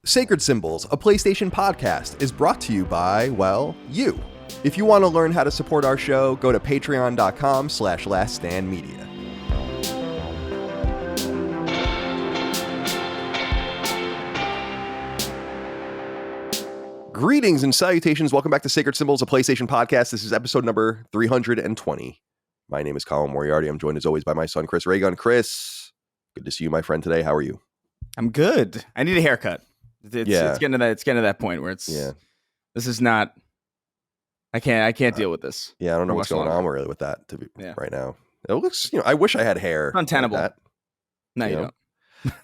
Sacred Symbols, a PlayStation podcast, is brought to you by, well, you. If you want to learn how to support our show, go to patreon.com/laststandmedia. Greetings and salutations. Welcome back to Sacred Symbols, a PlayStation podcast. This is episode number 320. My name is Colin Moriarty. I'm joined as always by my son, Chris Raygun. Chris, good to see you, my friend, today. How are you? I'm good. I need a haircut. It's getting to that point where this is not. I can't deal with this. Yeah, I don't know what's going on really with that right now. It looks, I wish I had hair. Untenable. Like that, no, you don't.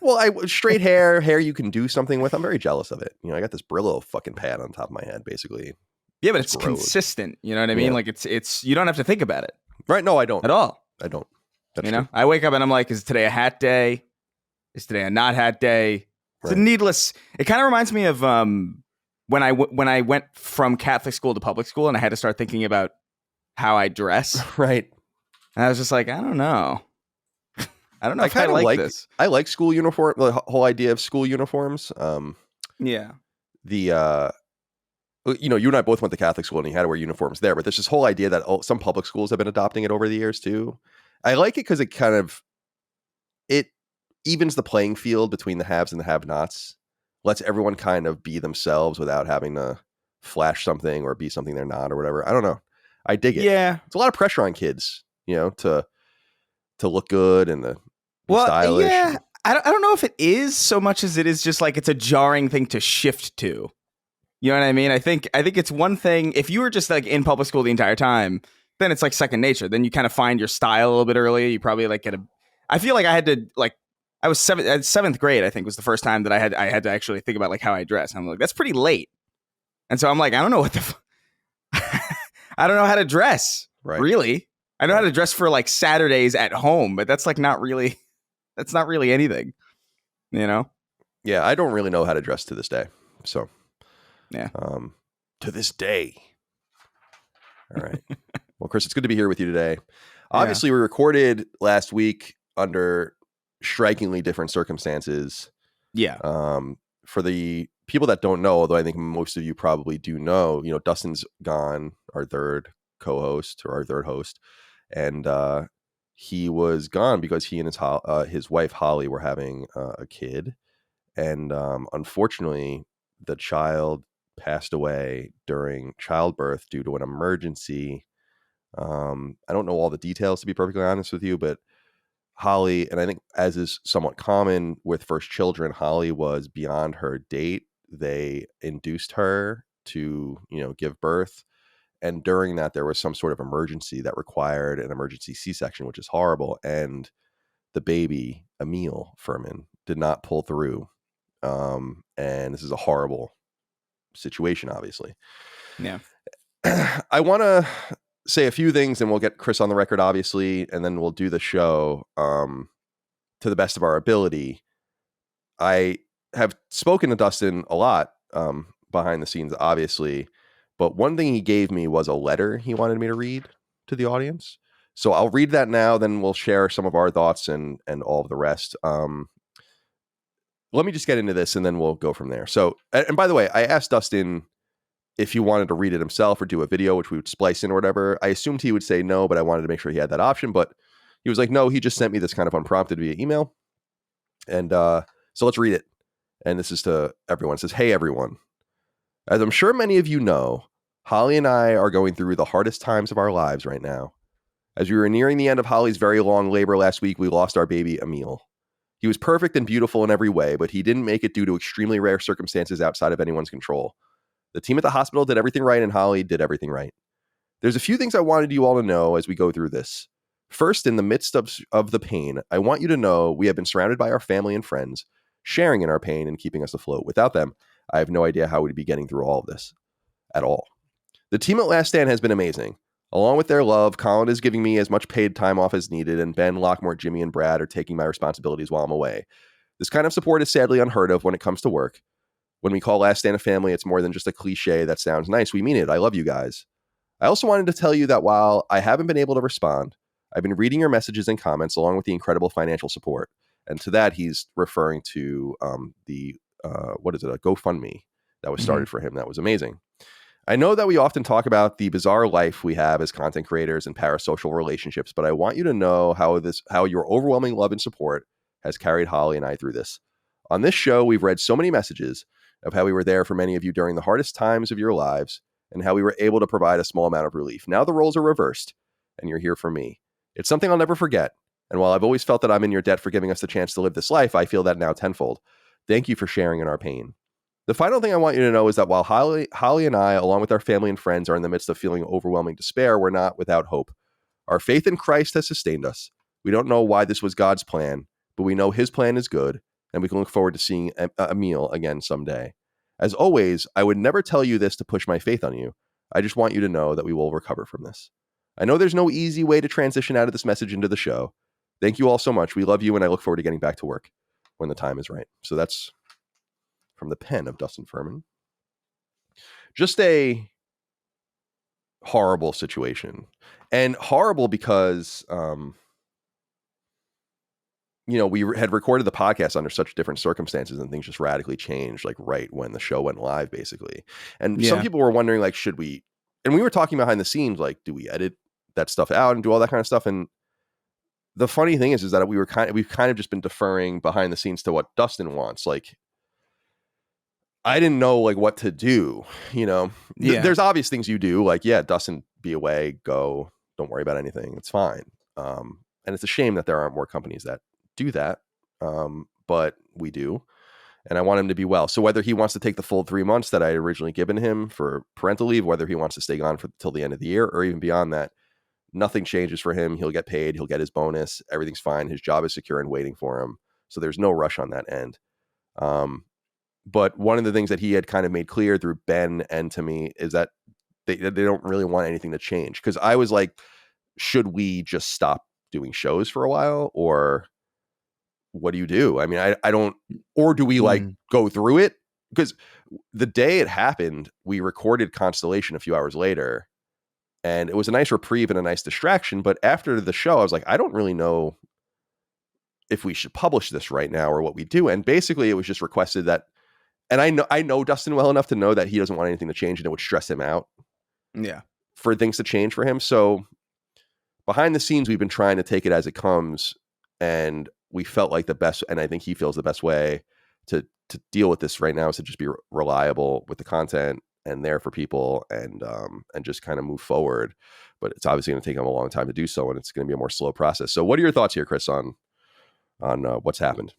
Well, straight hair you can do something with. I'm very jealous of it. I got this Brillo fucking pad on top of my head, basically. Yeah, but it's consistent. You know what I mean? Like it's you don't have to think about it. Right? No, I don't at all. I don't. That's true. I wake up and I'm like, is today a hat day? Is today a not hat day? It's a needless. It kind of reminds me of when I went from Catholic school to public school and I had to start thinking about how I dress. Right. And I was just like, I don't know. I don't know. I kind of like this. I like school uniform. The whole idea of school uniforms. Yeah. You and I both went to Catholic school and you had to wear uniforms there, but there's this whole idea that some public schools have been adopting it over the years too. I like it because it kind of evens the playing field between the haves and the have-nots, lets everyone kind of be themselves without having to flash something or be something they're not or whatever. I don't know. I dig it. Yeah. It's a lot of pressure on kids, to look good and be stylish. Yeah. I don't know if it is so much as it is just like it's a jarring thing to shift to. You know what I mean? I think it's one thing. If you were just like in public school the entire time, then it's like second nature. Then you kind of find your style a little bit earlier. You probably like I feel like I had to I was seventh grade, I think, was the first time that I had to actually think about like how I dress. I'm like, that's pretty late. And so I'm like, I don't know what I don't know how to dress. Right. Really. I know how to dress for like Saturdays at home, but that's like not really anything, Yeah, I don't really know how to dress to this day. So, yeah. To this day. All right. Well, Chris, it's good to be here with you today. Obviously, we recorded last week under strikingly different circumstances. Yeah. For the people that don't know, although I think most of you probably do know, Dustin's gone, our third co-host or our third host, and he was gone because he and his wife Holly were having a kid, and unfortunately, the child passed away during childbirth due to an emergency. I don't know all the details, to be perfectly honest with you, but Holly, and I think as is somewhat common with first children, Holly was beyond her date. They induced her to, give birth. And during that, there was some sort of emergency that required an emergency C-section, which is horrible. And the baby, Emil Furman, did not pull through. And this is a horrible situation, obviously. Yeah. I want to say a few things and we'll get Chris on the record, obviously, and then we'll do the show to the best of our ability. I have spoken to Dustin a lot behind the scenes, obviously, but one thing he gave me was a letter he wanted me to read to the audience. So I'll read that now, then we'll share some of our thoughts and all of the rest. Let me just get into this and then we'll go from there. So, and by the way, I asked Dustin if he wanted to read it himself or do a video, which we would splice in or whatever. I assumed he would say no, but I wanted to make sure he had that option. But he was like, no, he just sent me this kind of unprompted via email. And so let's read it. And this is to everyone. It says, "Hey, everyone. As I'm sure many of you know, Holly and I are going through the hardest times of our lives right now. As we were nearing the end of Holly's very long labor last week, we lost our baby, Emil. He was perfect and beautiful in every way, but he didn't make it due to extremely rare circumstances outside of anyone's control. The team at the hospital did everything right, and Holly did everything right. There's a few things I wanted you all to know as we go through this. First, in the midst of the pain, I want you to know we have been surrounded by our family and friends, sharing in our pain and keeping us afloat. Without them, I have no idea how we'd be getting through all of this at all. The team at Last Stand has been amazing. Along with their love, Colin is giving me as much paid time off as needed, and Ben, Lockmore, Jimmy, and Brad are taking my responsibilities while I'm away. This kind of support is sadly unheard of when it comes to work. When we call Last Stand a family, it's more than just a cliche that sounds nice. We mean it. I love you guys. I also wanted to tell you that while I haven't been able to respond, I've been reading your messages and comments along with the incredible financial support. And to that, he's referring to the what is it, a GoFundMe that was started for him. That was amazing. I know that we often talk about the bizarre life we have as content creators and parasocial relationships, but I want you to know how your overwhelming love and support has carried Holly and I through this. On this show, we've read so many messages of how we were there for many of you during the hardest times of your lives and how we were able to provide a small amount of relief. Now the roles are reversed and you're here for me. It's something I'll never forget. And while I've always felt that I'm in your debt for giving us the chance to live this life, I feel that now tenfold. Thank you for sharing in our pain. The final thing I want you to know is that while Holly and I, along with our family and friends, are in the midst of feeling overwhelming despair, we're not without hope. Our faith in Christ has sustained us. We don't know why this was God's plan, but we know his plan is good, and we can look forward to seeing Emil again someday. As always, I would never tell you this to push my faith on you. I just want you to know that we will recover from this. I know there's no easy way to transition out of this message into the show. Thank you all so much. We love you, and I look forward to getting back to work when the time is right. So that's from the pen of Dustin Furman. Just a horrible situation. And horrible because, we had recorded the podcast under such different circumstances and things just radically changed, like right when the show went live, basically. And some people were wondering, like, should we, and we were talking behind the scenes, like, do we edit that stuff out and do all that kind of stuff? And the funny thing is that we've kind of just been deferring behind the scenes to what Dustin wants. Like, I didn't know like what to do, There's obvious things you do, like, Dustin, be away, go, don't worry about anything. It's fine. And it's a shame that there aren't more companies that do that. But we do. And I want him to be well. So whether he wants to take the full 3 months that I had originally given him for parental leave, whether he wants to stay gone till the end of the year or even beyond that, nothing changes for him. He'll get paid. He'll get his bonus. Everything's fine. His job is secure and waiting for him. So there's no rush on that end. But one of the things that he had kind of made clear through Ben and to me is that they don't really want anything to change. Because I was like, should we just stop doing shows for a while? Or what do you do? I mean, I don't, or do we like go through it? Because the day it happened, we recorded Constellation a few hours later. And it was a nice reprieve and a nice distraction. But after the show, I was like, I don't really know if we should publish this right now or what we do. And basically, it was just requested that. And I know Dustin well enough to know that he doesn't want anything to change and it would stress him out. Yeah. For things to change for him. So behind the scenes, we've been trying to take it as it comes. And we felt like the best, and I think he feels the best way to deal with this right now is to just be reliable with the content and there for people and just kind of move forward. But it's obviously going to take him a long time to do so. And it's going to be a more slow process. So what are your thoughts here, Chris, on what's happened?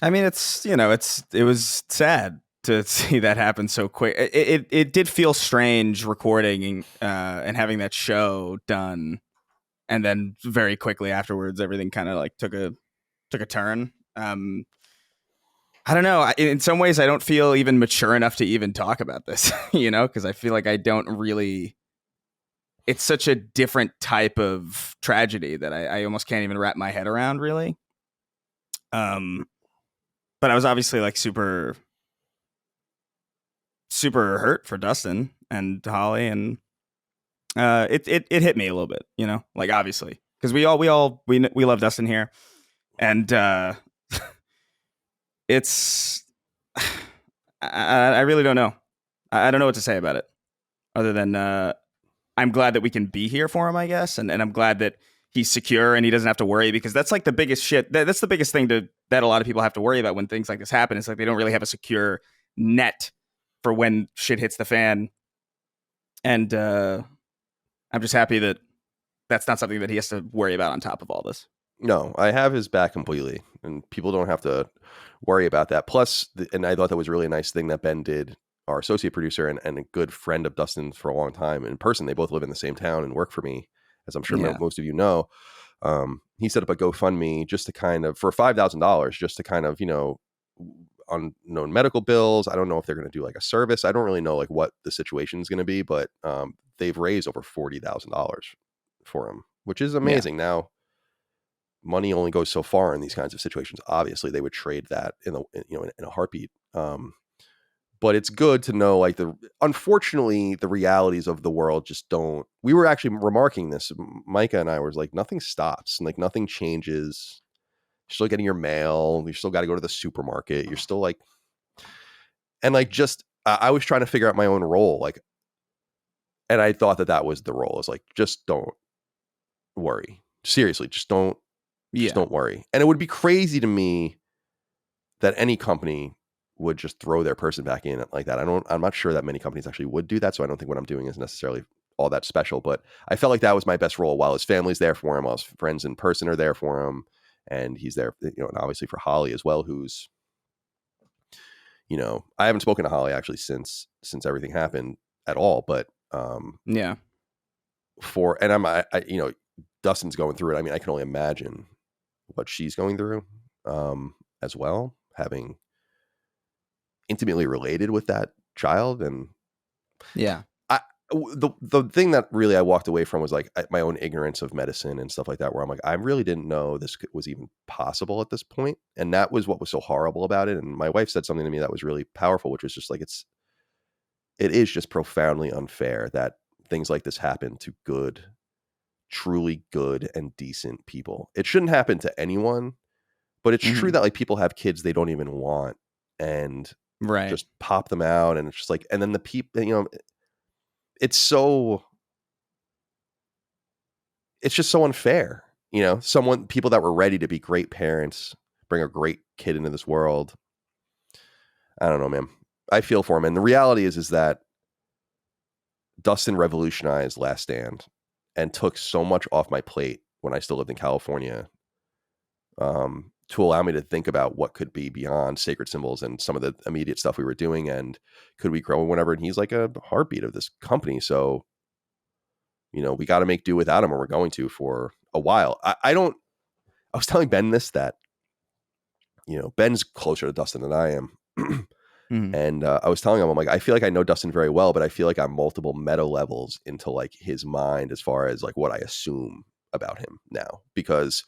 I mean, it was sad to see that happen so quick. It did feel strange recording and having that show done, and then very quickly afterwards, everything kind of like took a turn. I don't know. In some ways, I don't feel even mature enough to even talk about this, because I feel like I don't really. It's such a different type of tragedy that I almost can't even wrap my head around, really. But I was obviously like super, super hurt for Dustin and Holly, and it hit me a little bit, like obviously because we love Dustin here, and it's I really don't know. I don't know what to say about it, other than I'm glad that we can be here for him, I guess, and I'm glad that he's secure and he doesn't have to worry, because that's like the biggest shit. That's the biggest thing that a lot of people have to worry about when things like this happen. It's like they don't really have a secure net for when shit hits the fan. And I'm just happy that that's not something that he has to worry about on top of all this. No, I have his back completely, and people don't have to worry about that. Plus, and I thought that was a really nice thing that Ben did, our associate producer and a good friend of Dustin's for a long time in person. They both live in the same town and work for me, as I'm sure most of you know. He set up a GoFundMe just to kind of, for $5,000, just to kind of, unknown medical bills. I don't know if they're going to do like a service. I don't really know like what the situation is going to be, but they've raised over $40,000 for him, which is amazing. Yeah. Now, money only goes so far in these kinds of situations. Obviously, they would trade that in a heartbeat. But it's good to know, like, unfortunately, the realities of the world just don't. We were actually remarking this. Micah and I was like, nothing stops, and like nothing changes. You're still getting your mail. You still got to go to the supermarket. You're still like, And like, just I was trying to figure out my own role, like, and I thought that was the role. Is like, just don't worry. Seriously, just don't worry. And it would be crazy to me that any company would just throw their person back in like that. I'm not sure that many companies actually would do that. So I don't think what I'm doing is necessarily all that special, but I felt like that was my best role, while his family's there for him, while his friends in person are there for him. And he's there, and obviously for Holly as well, who's, I haven't spoken to Holly actually since everything happened at all, but yeah. And I Dustin's going through it. I mean, I can only imagine what she's going through as well, having intimately related with that child. And yeah, the thing that really I walked away from was like my own ignorance of medicine and stuff like that, where I'm like, I really didn't know this was even possible at this point. And that was what was so horrible about it. And my wife said something to me that was really powerful, which was just like, it is just profoundly unfair that things like this happen to truly good and decent people. It shouldn't happen to anyone, but it's true that like people have kids they don't even want and just pop them out. And it's just like, and then the people, it's just so unfair, people that were ready to be great parents, bring a great kid into this world. I don't know, man. I feel for him. And the reality is that Dustin revolutionized Last Stand and took so much off my plate when I still lived in California, to allow me to think about what could be beyond Sacred Symbols and some of the immediate stuff we were doing, and could we grow whatever. And he's like a heartbeat of this company. So, we got to make do without him, or we're going to for a while. I was telling Ben that, Ben's closer to Dustin than I am. And I was telling him, I'm like, I feel like I know Dustin very well, but I feel like I'm multiple meta levels into like his mind as far as like what I assume about him now, because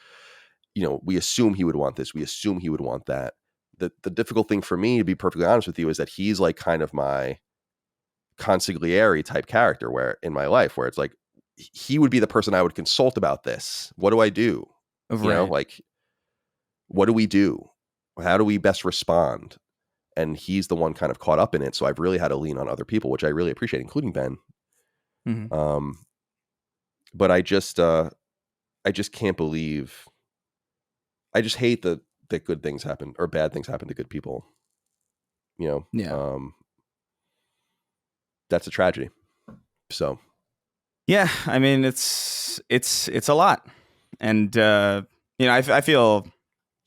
we assume he would want this, we assume he would want that. The difficult thing for me, to be perfectly honest with you, is that he's like kind of my consigliere type character, where in my life, where it's like he would be the person I would consult about this. What do I do? Like, what do we do? How do we best respond? And he's the one kind of caught up in it. So I've really had to lean on other people, which I really appreciate, including Ben. But I just can't believe, I just hate that good things happen or bad things happen to good people. That's a tragedy. So, yeah, I mean, it's a lot. And, I feel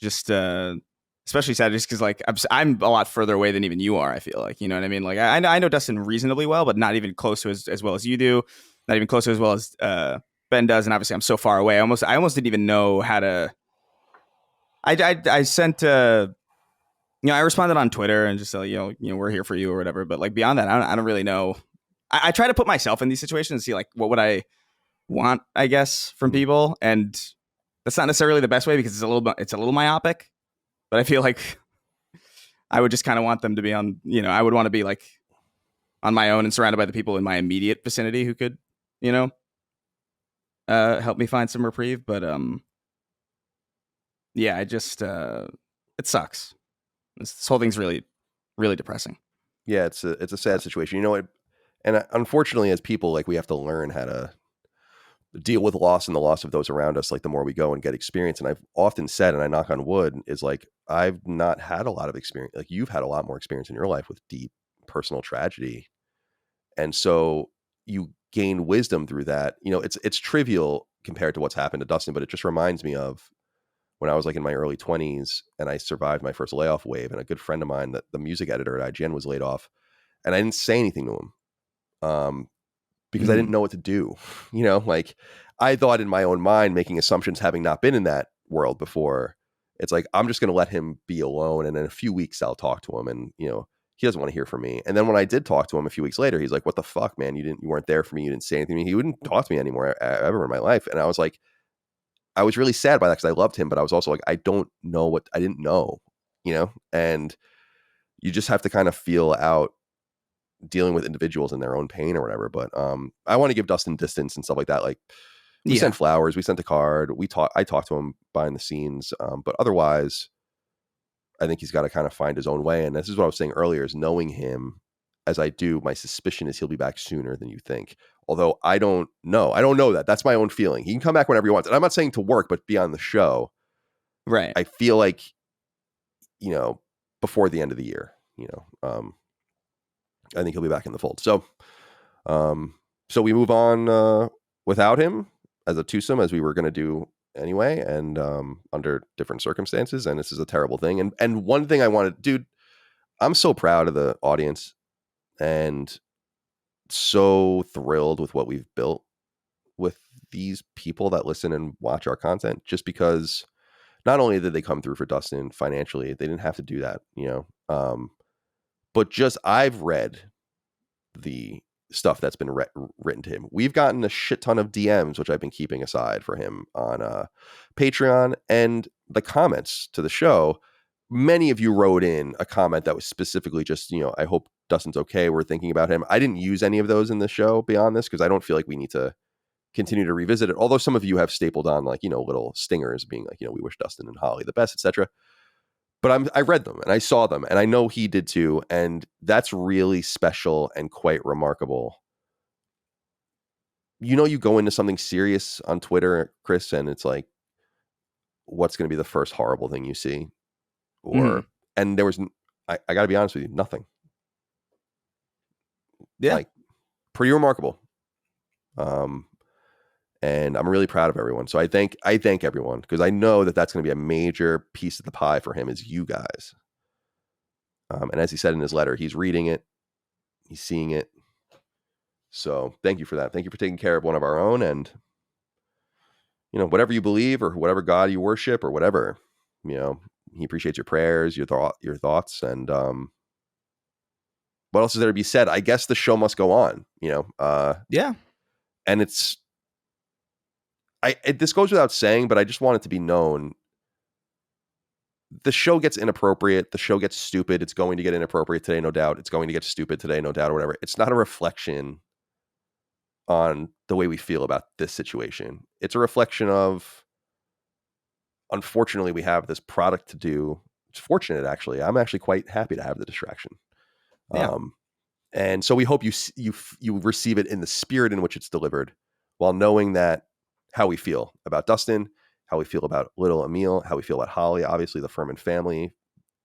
just, especially sad just because like I'm a lot further away than even you are. I feel like, you know what I mean? Like I know Dustin reasonably well, but not even close to as well as you do. Not even close to as well as Ben does. And obviously I'm so far away. I almost didn't even know how to. I sent I responded on Twitter and just said, we're here for you or whatever. But like beyond that, I don't really know. I try to put myself in these situations and see like what would I want, I guess, from people, and that's not necessarily the best way because it's a little myopic. But I feel like I would just kind of want them to be on, I would want to be like on my own and surrounded by the people in my immediate vicinity who could, help me find some reprieve. But yeah, I just it sucks. This whole thing's really, really depressing. Yeah, it's a sad situation. And unfortunately, as people, like, we have to learn how to deal with loss and the loss of those around us, like the more we go and get experience. And I've often said, and I knock on wood, is like, I've not had a lot of experience. Like, you've had a lot more experience in your life with deep personal tragedy. And so you gain wisdom through that. It's trivial compared to what's happened to Dustin, but it just reminds me of when I was like in my early 20s and I survived my first layoff wave, and a good friend of mine, that the music editor at IGN, was laid off, and I didn't say anything to him. Because I didn't know what to do. Like, I thought in my own mind, making assumptions, having not been in that world before, it's like, I'm just going to let him be alone. And in a few weeks, I'll talk to him. And, he doesn't want to hear from me. And then when I did talk to him a few weeks later, he's like, what the fuck, man? You weren't there for me. You didn't say anything to me. He wouldn't talk to me anymore ever in my life. And I was like, I was really sad by that because I loved him. But I was also like, I don't know what I didn't know, and you just have to kind of feel out dealing with individuals and their own pain or whatever. But I want to give Dustin distance and stuff like that. Like, we sent flowers, we sent a card, I talked to him behind the scenes, but otherwise, I think he's got to kind of find his own way. And this is what I was saying earlier, is knowing him as I do, my suspicion is he'll be back sooner than you think. Although I don't know. I don't know that. That's my own feeling. He can come back whenever he wants. And I'm not saying to work, but be on the show. Right. I feel like, before the end of the year, I think he'll be back in the fold. So we move on without him as a twosome, as we were going to do anyway, and under different circumstances. And this is a terrible thing. And one thing I wanted, dude, I'm so proud of the audience and so thrilled with what we've built with these people that listen and watch our content, just because not only did they come through for Dustin financially, they didn't have to do that, but just I've read the stuff that's been written to him. We've gotten a shit ton of DMs, which I've been keeping aside for him on Patreon, and the comments to the show. Many of you wrote in a comment that was specifically just, I hope Dustin's okay. We're thinking about him. I didn't use any of those in the show beyond this, because I don't feel like we need to continue to revisit it. Although some of you have stapled on little stingers being like, we wish Dustin and Holly the best, etc. But I read them and I saw them, and I know he did too. And that's really special and quite remarkable. You go into something serious on Twitter, Chris, and it's like, what's going to be the first horrible thing you see? And there was, I got to be honest with you, nothing. Yeah. Like, pretty remarkable. And I'm really proud of everyone. So I thank everyone, because I know that that's going to be a major piece of the pie for him, is you guys. And as he said in his letter, he's reading it, he's seeing it. So thank you for that. Thank you for taking care of one of our own. And whatever you believe or whatever God you worship or whatever, he appreciates your prayers, your thoughts, and what else is there to be said? I guess the show must go on. Yeah. And this goes without saying, but I just want it to be known. The show gets inappropriate. The show gets stupid. It's going to get inappropriate today, no doubt. It's going to get stupid today, no doubt, or whatever. It's not a reflection on the way we feel about this situation. It's a reflection of, unfortunately, we have this product to do. It's fortunate, actually. I'm actually quite happy to have the distraction. Yeah. And so we hope you receive it in the spirit in which it's delivered, while knowing that how we feel about Dustin, how we feel about little Emil, how we feel about Holly, obviously the Furman family,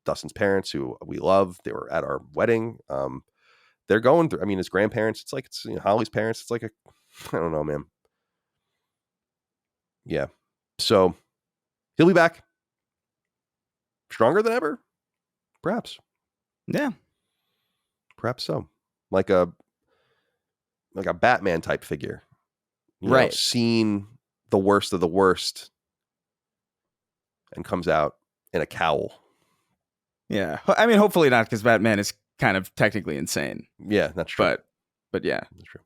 Dustin's parents, who we love. They were at our wedding. They're going through, his grandparents, it's Holly's parents. It's like I don't know, man. Yeah. So he'll be back stronger than ever. Perhaps. Yeah. Perhaps so. Like a Batman type figure. Right. Seen the worst of the worst and comes out in a cowl. Yeah. Hopefully not, because Batman is kind of technically insane. Yeah, that's true. But yeah. That's true.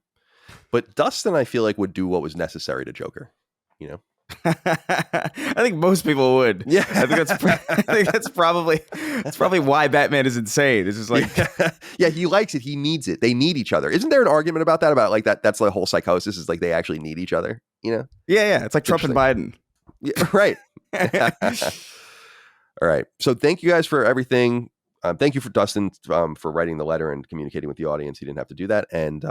But Dustin, I feel like, would do what was necessary to Joker, I think most people would. Yeah. I think that's probably why Batman is insane. It's just like, yeah, he likes it. He needs it. They need each other. Isn't there an argument about that? About like that's the whole psychosis, is like they actually need each other, Yeah. It's like Trump and Biden. Yeah, right. All right. So thank you guys for everything. Thank you for Dustin for writing the letter and communicating with the audience. He didn't have to do that. And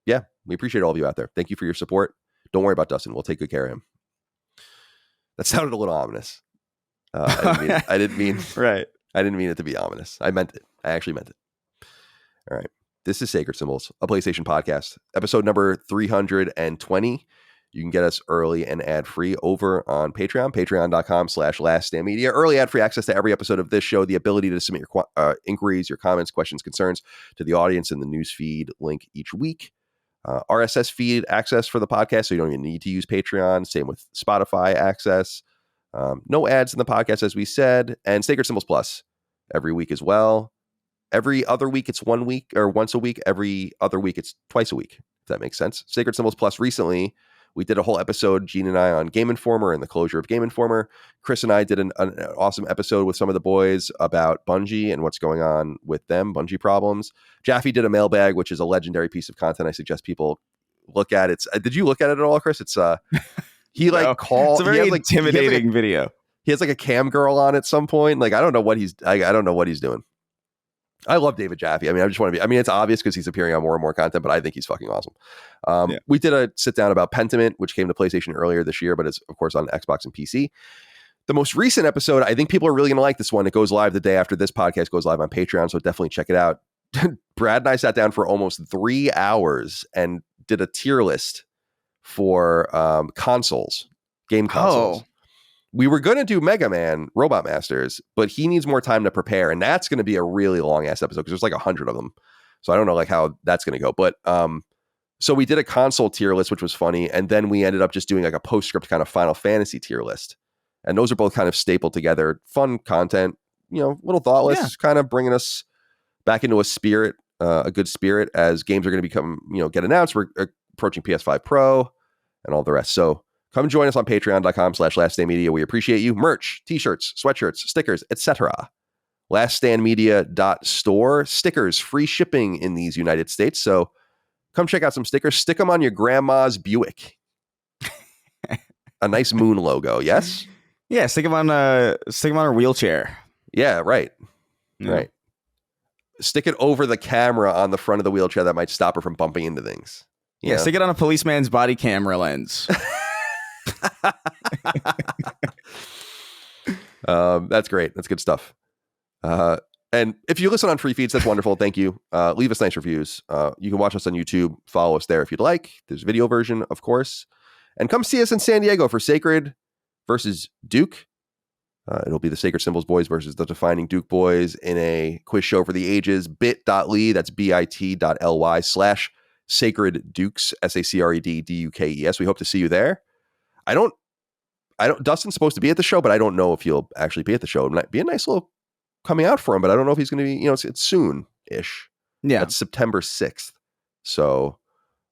yeah, we appreciate all of you out there. Thank you for your support. Don't worry about Dustin. We'll take good care of him. That sounded a little ominous. I didn't mean right. I didn't mean it to be ominous. I meant it. I actually meant it. All right. This is Sacred Symbols, a PlayStation podcast, episode number 320. You can get us early and ad-free over on Patreon, patreon.com/laststandmedia. Early ad-free access to every episode of this show, the ability to submit your inquiries, your comments, questions, concerns to the audience in the news feed link each week. RSS feed access for the podcast, so you don't even need to use Patreon. Same with Spotify access. No ads in the podcast, as we said. And Sacred Symbols Plus every week as well. Every other week, it's 1 week, or once a week. Every other week, it's twice a week, if that makes sense. Sacred Symbols Plus recently, we did a whole episode, Gene and I, on Game Informer and the closure of Game Informer. Chris and I did an awesome episode with some of the boys about Bungie and what's going on with them, Bungie problems. Jaffe did a mailbag, which is a legendary piece of content I suggest people look at. Did you look at it at all, Chris? It's he like no, called. It's a very intimidating video. He has like a cam girl on at some point. Like I don't know what he's doing. I love David Jaffe. I mean, I just want to be. I mean, it's obvious because he's appearing on more and more content, but I think he's fucking awesome. We did a sit down about Pentiment, which came to PlayStation earlier this year, but it's of course on Xbox and PC. The most recent episode, I think people are really going to like this one. It goes live the day after this podcast goes live on Patreon, so definitely check it out. Brad and I sat down for almost 3 hours and did a tier list for game consoles. We were going to do Mega Man Robot Masters, but he needs more time to prepare, and that's going to be a really long ass episode because there's like 100 of them. So I don't know like how that's going to go, but so we did a console tier list, which was funny, and then we ended up just doing like a postscript kind of Final Fantasy tier list. And those are both kind of stapled together. Fun content, little thoughtless, kind of bringing us back into a good spirit as games are going to become, get announced. We're approaching PS5 Pro and all the rest. So come join us on patreon.com/laststandmedia. We appreciate you. Merch, t-shirts, sweatshirts, stickers, etc. Laststandmedia.store. Stickers, free shipping in these United States. So come check out some stickers. Stick them on your grandma's Buick. A nice moon logo, yes? Yeah, stick him on her wheelchair. Yeah, right. Yeah. Right. Stick it over the camera on the front of the wheelchair that might stop her from bumping into things. Yeah, stick it on a policeman's body camera lens. That's great. That's good stuff. And if you listen on free feeds, that's wonderful. Thank you. Leave us nice reviews. You can watch us on YouTube. Follow us there if you'd like. There's a video version, of course. And come see us in San Diego for Sacred versus Duke. It'll be the Sacred Symbols boys versus the Defining Duke boys in a quiz show for the ages. bit.ly, that's bit.ly/Sacred Dukes, SACREDDUKES. We hope to see you there. I don't, Dustin's supposed to be at the show, but I don't know if he'll actually be at the show. It might be a nice little coming out for him, but I don't know if he's going to be, it's soon-ish. Yeah. That's September 6th. So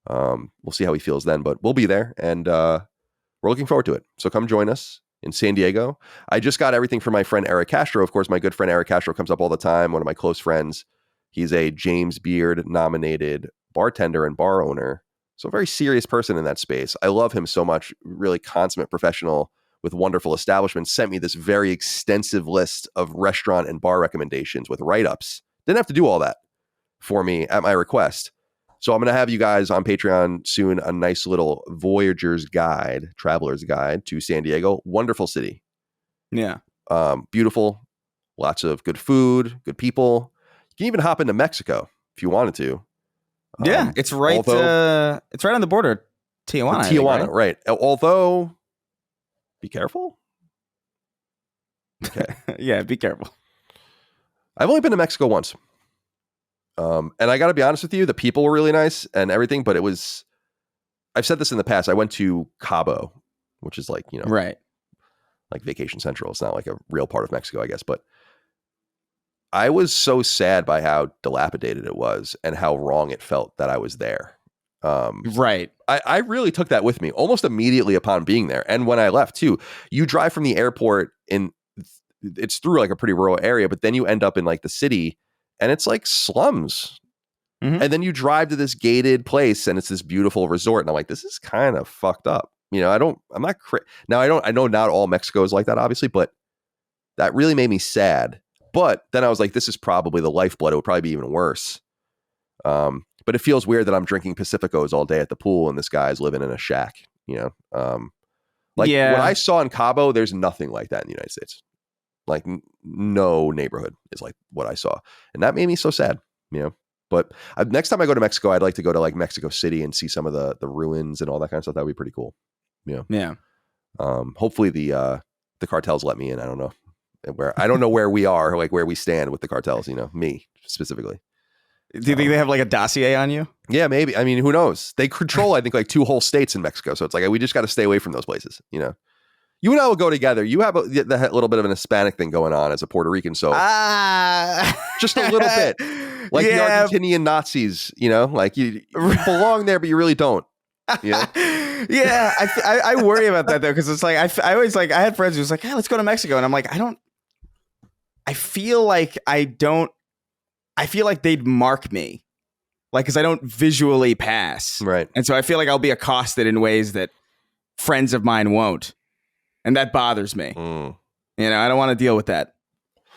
we'll see how he feels then, but we'll be there and we're looking forward to it. So come join us in San Diego. I just got everything from my friend Eric Castro. Of course, my good friend Eric Castro comes up all the time. One of my close friends. He's a James Beard nominated bartender and bar owner. So a very serious person in that space. I love him so much. Really consummate professional with wonderful establishments. Sent me this very extensive list of restaurant and bar recommendations with write-ups. Didn't have to do all that for me at my request. So I'm going to have you guys on Patreon soon, a nice little voyager's guide, traveler's guide to San Diego. Wonderful city. Yeah. Beautiful. Lots of good food, good people. You can even hop into Mexico if you wanted to. Yeah, it's right on the border. Tijuana, think, right? Although, be careful. Okay. Yeah, be careful. I've only been to Mexico once. And I got to be honest with you, the people were really nice and everything, but I've said this in the past. I went to Cabo, which is like, right. Like Vacation Central. It's not like a real part of Mexico, I guess, but I was so sad by how dilapidated it was and how wrong it felt that I was there. Right. I really took that with me almost immediately upon being there. And when I left too, you drive from the airport it's through like a pretty rural area, but then you end up in like the city and it's like slums. Mm-hmm. And then you drive to this gated place and it's this beautiful resort. And I'm like, this is kind of fucked up. I know not all Mexico is like that, obviously, but that really made me sad. But then I was like, this is probably the lifeblood. It would probably be even worse. But it feels weird that I'm drinking Pacificos all day at the pool and this guy's living in a shack, What I saw in Cabo, there's nothing like that in the United States. Like no neighborhood is like what I saw. And that made me so sad, But next time I go to Mexico, I'd like to go to like Mexico City and see some of the ruins and all that kind of stuff. That would be pretty cool. Yeah. Hopefully the cartels let me in. I don't know. I don't know where we are, like where we stand with the cartels, me specifically. Do you think they have like a dossier on you? Yeah, maybe. I mean, who knows? They control, I think, like 2 whole states in Mexico. So it's like, we just got to stay away from those places. You and I will go together. You have a little bit of an Hispanic thing going on as a Puerto Rican. So just a little bit like the Argentinian Nazis, like you belong there, but you really don't. Yeah, I worry about that though, because it's like I always like I had friends who was like, hey, let's go to Mexico, and I'm like, I feel like they'd mark me, like, because I don't visually pass, right? And so I feel like I'll be accosted in ways that friends of mine won't, and that bothers me. You know, I don't want to deal with that.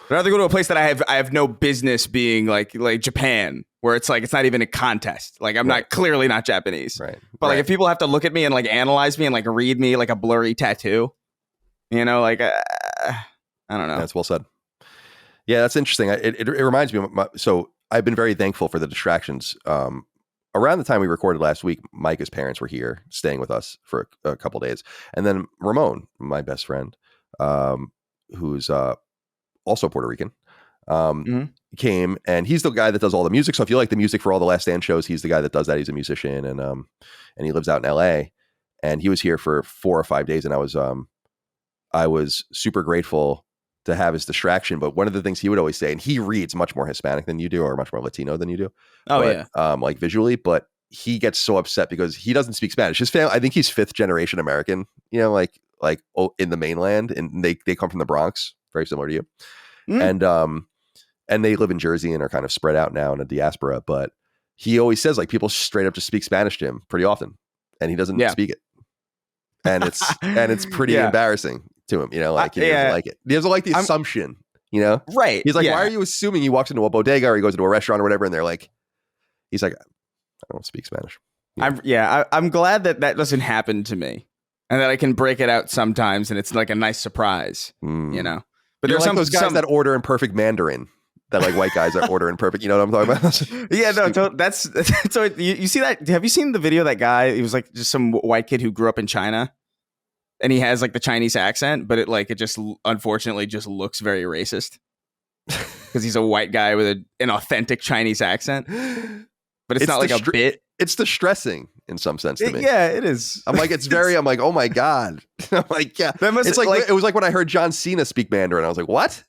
I'd rather go to a place that I have no business being, like Japan, where it's like it's not even a contest. Like I'm not clearly not Japanese. Right. But like if people have to look at me and like analyze me and like read me like a blurry tattoo, you know, like I don't know. That's well said. Yeah, that's interesting. It reminds me of so I've been very thankful for the distractions. Around the time we recorded last week, Micah's parents were here staying with us for a couple days. And then Ramon, my best friend, who's also Puerto Rican, came, and he's the guy that does all the music. So if you like the music for all the Last Stand shows, he's the guy that does that. He's a musician, and he lives out in LA. And he was here for 4 or 5 days, and I was super grateful to have his distraction. But one of the things he would always say, and he reads much more Hispanic than you do, or much more Latino than you do. Oh, but, yeah. like visually, but he gets so upset because he doesn't speak Spanish. His family, I think he's 5th generation American, you know, like in the mainland, and they come from the Bronx, very similar to you. And they live in Jersey and are kind of spread out now in a diaspora. But he always says like people straight up just speak Spanish to him pretty often, and he doesn't speak it. And it's pretty embarrassing to him, you know, like he doesn't like it. He doesn't like the assumption, you know? Right. He's like, why are you assuming? He walks into a bodega or he goes into a restaurant or whatever, and they're like, he's like, I don't speak Spanish. I'm glad that doesn't happen to me, and that I can break it out sometimes, and it's like a nice surprise, you know? But there's like those guys that order in perfect Mandarin, that like white guys that order in perfect, you know what I'm talking about? Yeah, no, that's so you see that? Have you seen the video of that guy? He was like just some white kid who grew up in China, and he has like the Chinese accent, but it just unfortunately just looks very racist because he's a white guy with an authentic Chinese accent. But it's not like a bit. It's distressing in some sense to me. Yeah, it is. I'm like, I'm like, oh my God. I'm like, yeah. It's like, it was like when I heard John Cena speak Mandarin. I was like, what?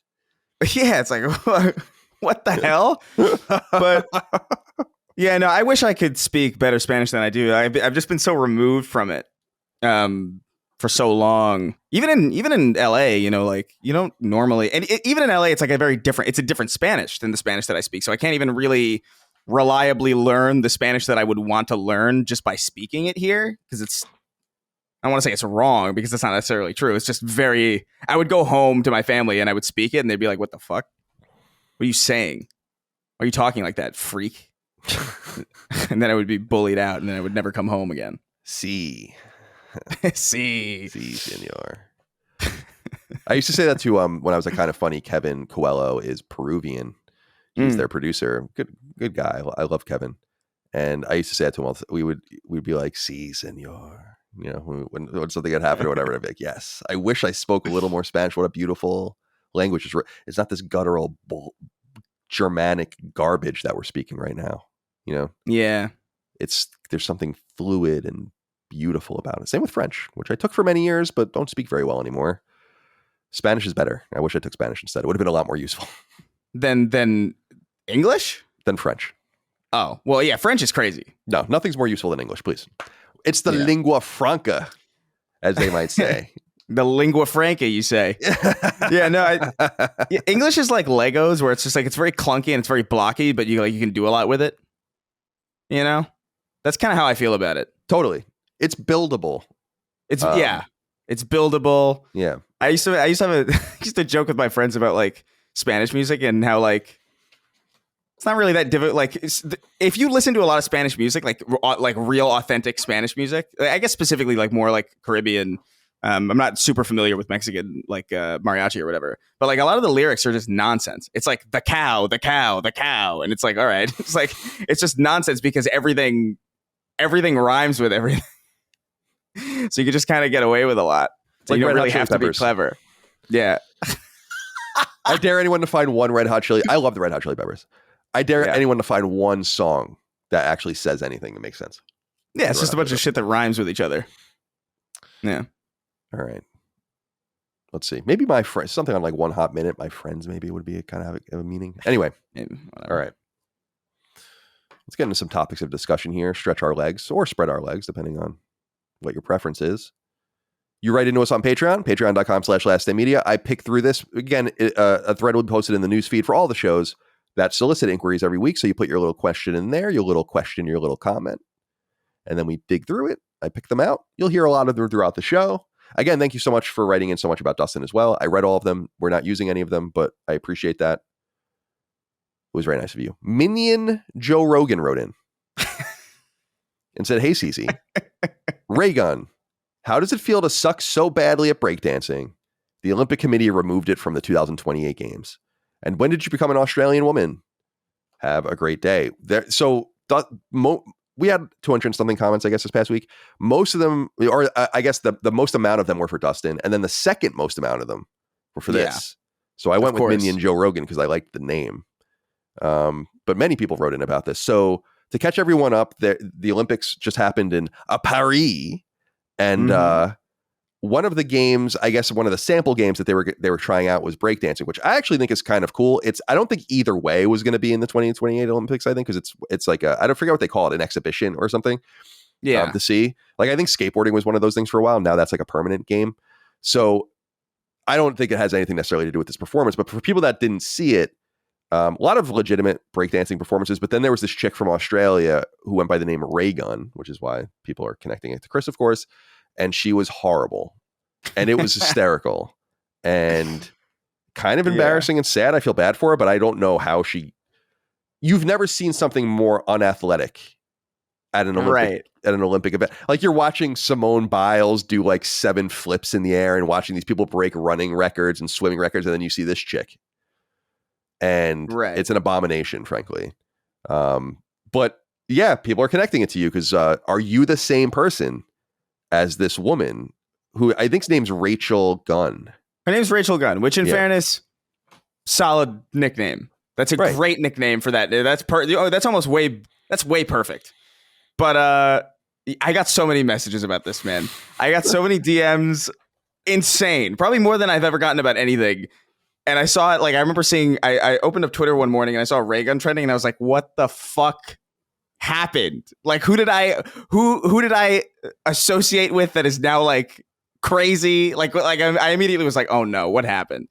Yeah, it's like, what the hell? But yeah, no, I wish I could speak better Spanish than I do. I've just been so removed from it for so long. Even in LA, you know, like you don't normally, and even in LA, it's like it's a different Spanish than the Spanish that I speak. So I can't even really reliably learn the Spanish that I would want to learn just by speaking it here, because I want to say it's wrong because it's not necessarily true. It's just I would go home to my family and I would speak it and they'd be like, what the fuck? What are you saying? Why are you talking like that, freak? And then I would be bullied out and then I would never come home again. Sí, senor. I used to say that to when I was a Kind of Funny. Kevin Coelho is Peruvian. He's their producer. Good guy. I love Kevin. And I used to say that to him. We'd be like, "Sí, senor." You know, when something had happened or whatever, I'd be like, "Yes." I wish I spoke a little more Spanish. What a beautiful language! It's not this guttural Germanic garbage that we're speaking right now. You know? Yeah. There's something fluid and beautiful about it. Same with French, which I took for many years, but don't speak very well anymore. Spanish is better. I wish I took Spanish instead. It would have been a lot more useful. Than English? Than French. Oh, well, yeah, French is crazy. No, nothing's more useful than English, please. It's the lingua franca, as they might say. The lingua franca, you say. Yeah, no, English is like Legos, where it's just like, it's very clunky and it's very blocky, but you can do a lot with it. You know? That's kind of how I feel about it. Totally. It's buildable. It's buildable. Yeah. I used to joke with my friends about like Spanish music and how like it's not really that difficult. Like if you listen to a lot of Spanish music, like real authentic Spanish music, I guess specifically like more like Caribbean. I'm not super familiar with Mexican like mariachi or whatever, but like a lot of the lyrics are just nonsense. It's like the cow, the cow, the cow, and it's like, all right, it's just nonsense because everything rhymes with everything. So you can just kind of get away with a lot. So like you don't really have to be clever. Yeah. I dare anyone to find one Red Hot Chili. I love the Red Hot Chili Peppers. I dare anyone to find one song that actually says anything that makes sense. Yeah, it's just a bunch of shit that rhymes with each other. Yeah. All right. Let's see. Maybe my friends, something on like 1 Hot Minute. My friends maybe would be kind of have a meaning. Anyway. All right. Let's get into some topics of discussion here. Stretch our legs or spread our legs, depending on what your preference is. You write into us on Patreon, patreon.com/laststandmedia. I pick through this. Again, a thread will be posted in the news feed for all the shows that solicit inquiries every week. So you put your little question in there, your little question, your little comment, and then we dig through it. I pick them out. You'll hear a lot of them throughout the show. again, thank you so much for writing in so much about Dustin as well. I read all of them. We're not using any of them, but I appreciate that. It was very nice of you. Minion Joe Rogan wrote in and said, "Hey, Cece, Raygun, how does it feel to suck so badly at breakdancing? The Olympic Committee removed it from the 2028 games. And when did you become an Australian woman? Have a great day." We had 200 and something comments, I guess, this past week. Most of them, or I guess the most amount of them were for Dustin. And then the second most amount of them were for this. So I went with Minion Joe Rogan because I liked the name. But many people wrote in about this. So to catch everyone up, the Olympics just happened in Paris. And one of the games, I guess one of the sample games that they were trying out was breakdancing, which I actually think is kind of cool. I don't think either way was going to be in the 2028 Olympics, I think, because it's like I don't forget what they call it, an exhibition or something. Yeah. To see. Like, I think skateboarding was one of those things for a while. Now that's like a permanent game. So I don't think it has anything necessarily to do with this performance. But for people that didn't see it, a lot of legitimate breakdancing performances. But then there was this chick from Australia who went by the name Raygun, which is why people are connecting it to Chris, of course. And she was horrible. And it was hysterical and kind of embarrassing and sad. I feel bad for her, but I don't know how you've never seen something more unathletic at an Olympic event. Like, you're watching Simone Biles do like 7 flips in the air and watching these people break running records and swimming records. And then you see this chick and it's an abomination, frankly. But yeah, people are connecting it to you because are you the same person as this woman who I think's name's Rachel Gunn? Her name's Rachel Gunn, which in fairness, solid nickname. That's a great nickname for that. That's way perfect. But I got so many messages about this, man. I got so many DMs, insane. Probably more than I've ever gotten about anything. And I saw it, like, I remember seeing, I opened up Twitter one morning and I saw Raygun trending and I was like, what the fuck happened? Like, who did I associate with that is now like crazy? Like I immediately was like, oh no, what happened?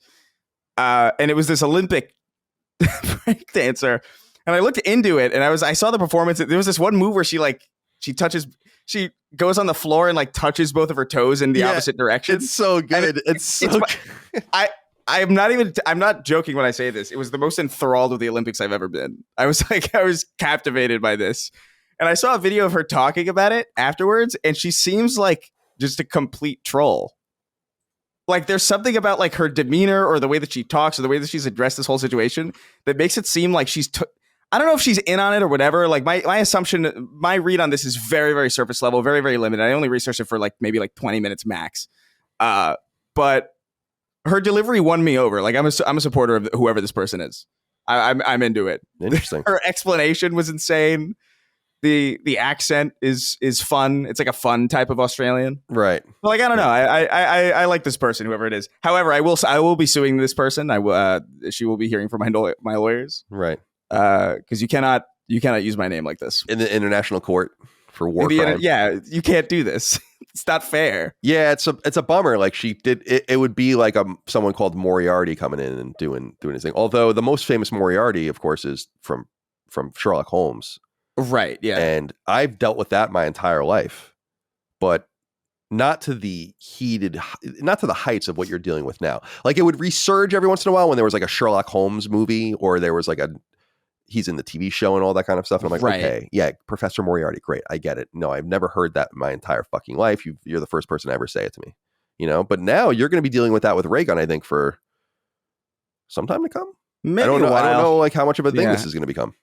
And it was this Olympic break dancer, and I looked into it and I saw the performance. There was this one move where she goes on the floor and like touches both of her toes in the opposite direction. It's so good. I'm not joking when I say this. It was the most enthralled with the Olympics I've ever been. I was captivated by this. And I saw a video of her talking about it afterwards, and she seems like just a complete troll. Like, there's something about like her demeanor or the way that she talks or the way that she's addressed this whole situation that makes it seem like I don't know if she's in on it or whatever. Like, my assumption, my read on this is very, very surface level, very, very limited. I only researched it for like maybe like 20 minutes max. But her delivery won me over. Like, I'm a supporter of whoever this person is. I'm into it. Interesting. Her explanation was insane. The accent is fun. It's like a fun type of Australian, right? Like, I don't know. I like this person, whoever it is. However, I will be suing this person. She will be hearing from my lawyers, right? Because you cannot use my name like this in the international court for war crime. Yeah, you can't do this. It's not fair. Yeah, it's a bummer. Like, she did it would be like someone called Moriarty coming in and doing his thing. Although the most famous Moriarty, of course, is from Sherlock Holmes. Right. Yeah. And I've dealt with that my entire life, but not to the heights of what you're dealing with now. Like, it would resurge every once in a while when there was like a Sherlock Holmes movie, or there was like he's in the TV show and all that kind of stuff. And I'm like, okay, yeah, Professor Moriarty, great. I get it. No, I've never heard that in my entire fucking life. You're the first person to ever say it to me, but now you're going to be dealing with that with Raygun, I think, for some time to come. Maybe I don't know like how much of a thing this is going to become,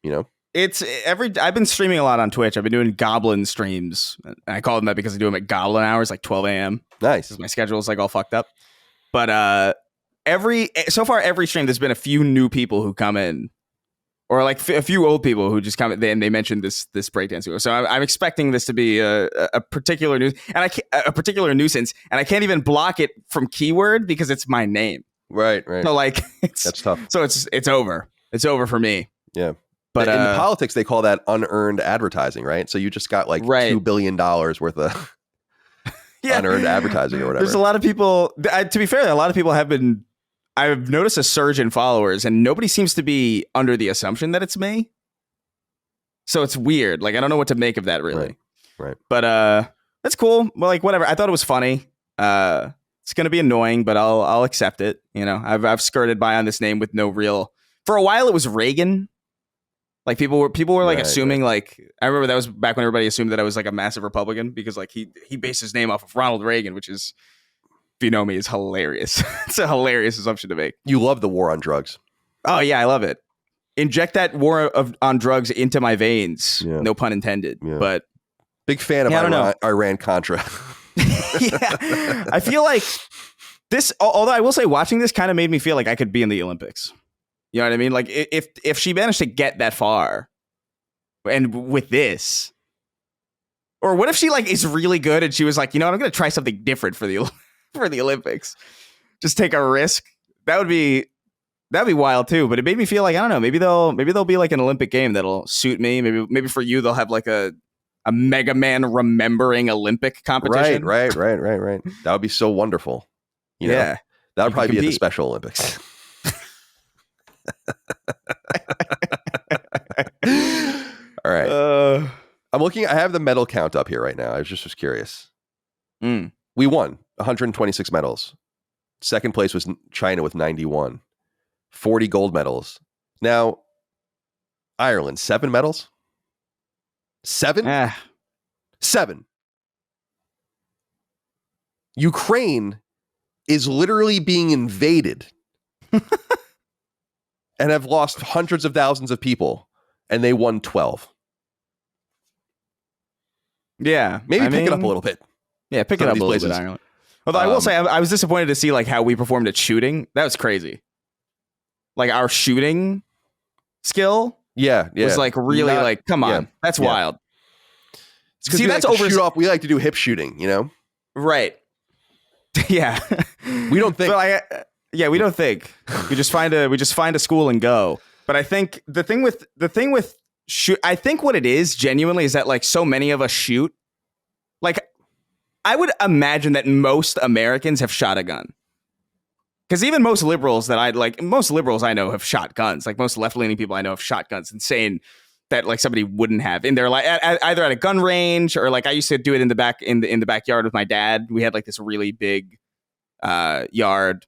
I've been streaming a lot on Twitch. I've been doing Goblin streams. I call them that because I do them at Goblin hours, like 12 a.m. Nice. My schedule is like all fucked up. But every stream, there's been a few new people who come in, or like a few old people who just come in and they mentioned this breakdance video. So I'm expecting this to be a particular a particular nuisance, and I can't even block it from keyword because it's my name. Right. So like, that's tough. So it's over. It's over for me. Yeah. But in politics, they call that unearned advertising, right? So you just got like $2 billion worth of unearned advertising or whatever. There's a lot of people, to be fair, a lot of people I've noticed a surge in followers, and nobody seems to be under the assumption that it's me. So it's weird. Like, I don't know what to make of that, really. Right. But that's cool. Well, like, whatever. I thought it was funny. It's going to be annoying, but I'll accept it. You know, I've skirted by on this name with no real. For a while, it was Reagan. Like people were like assuming like I remember that was back when everybody assumed that I was like a massive Republican because like he based his name off of Ronald Reagan, which is, if you know me, is hilarious. It's a hilarious assumption to make. You love the war on drugs. Oh yeah, I love it. Inject that war on drugs into my veins. Yeah. No pun intended. Yeah. But big fan of Iran Contra. Yeah, I feel like this. Although I will say, watching this kind of made me feel like I could be in the Olympics. You know what I mean? Like if she managed to get that far, and with this, or what if she like is really good and she was like, you know what, I'm going to try something different for the Olympics, just take a risk. That'd be wild too. But it made me feel like I don't know. Maybe they'll be like an Olympic game that'll suit me. Maybe for you they'll have like a Mega Man remembering Olympic competition. Right. That would be so wonderful. You know? Yeah, that would probably be at the Special Olympics. All right. I'm looking. I have the medal count up here right now. I was curious. We won 126 medals. Second place was China with 91. 40 gold medals. Now, Ireland, 7 medals? 7? 7. Ukraine is literally being invaded and have lost hundreds of thousands of people, and they won 12. Yeah. Maybe pick it up a little bit. Yeah, pick it up a little bit, Ireland. Although I will say, I was disappointed to see like how we performed at shooting. That was crazy. Like our shooting skill was like really like, come on, that's wild. See, that's over. Shoot off. We like to do hip shooting, you know? Right. Yeah. We don't think. We don't think. We just find a school and go. But I think the thing with shoot, I think what it is genuinely is that like so many of us shoot. Like I would imagine that most Americans have shot a gun. Because even most liberals I know have shot guns. Like most left-leaning people I know have shot guns. Insane that like somebody wouldn't have in their like either at a gun range or like I used to do it in the backyard with my dad. We had like this really big yard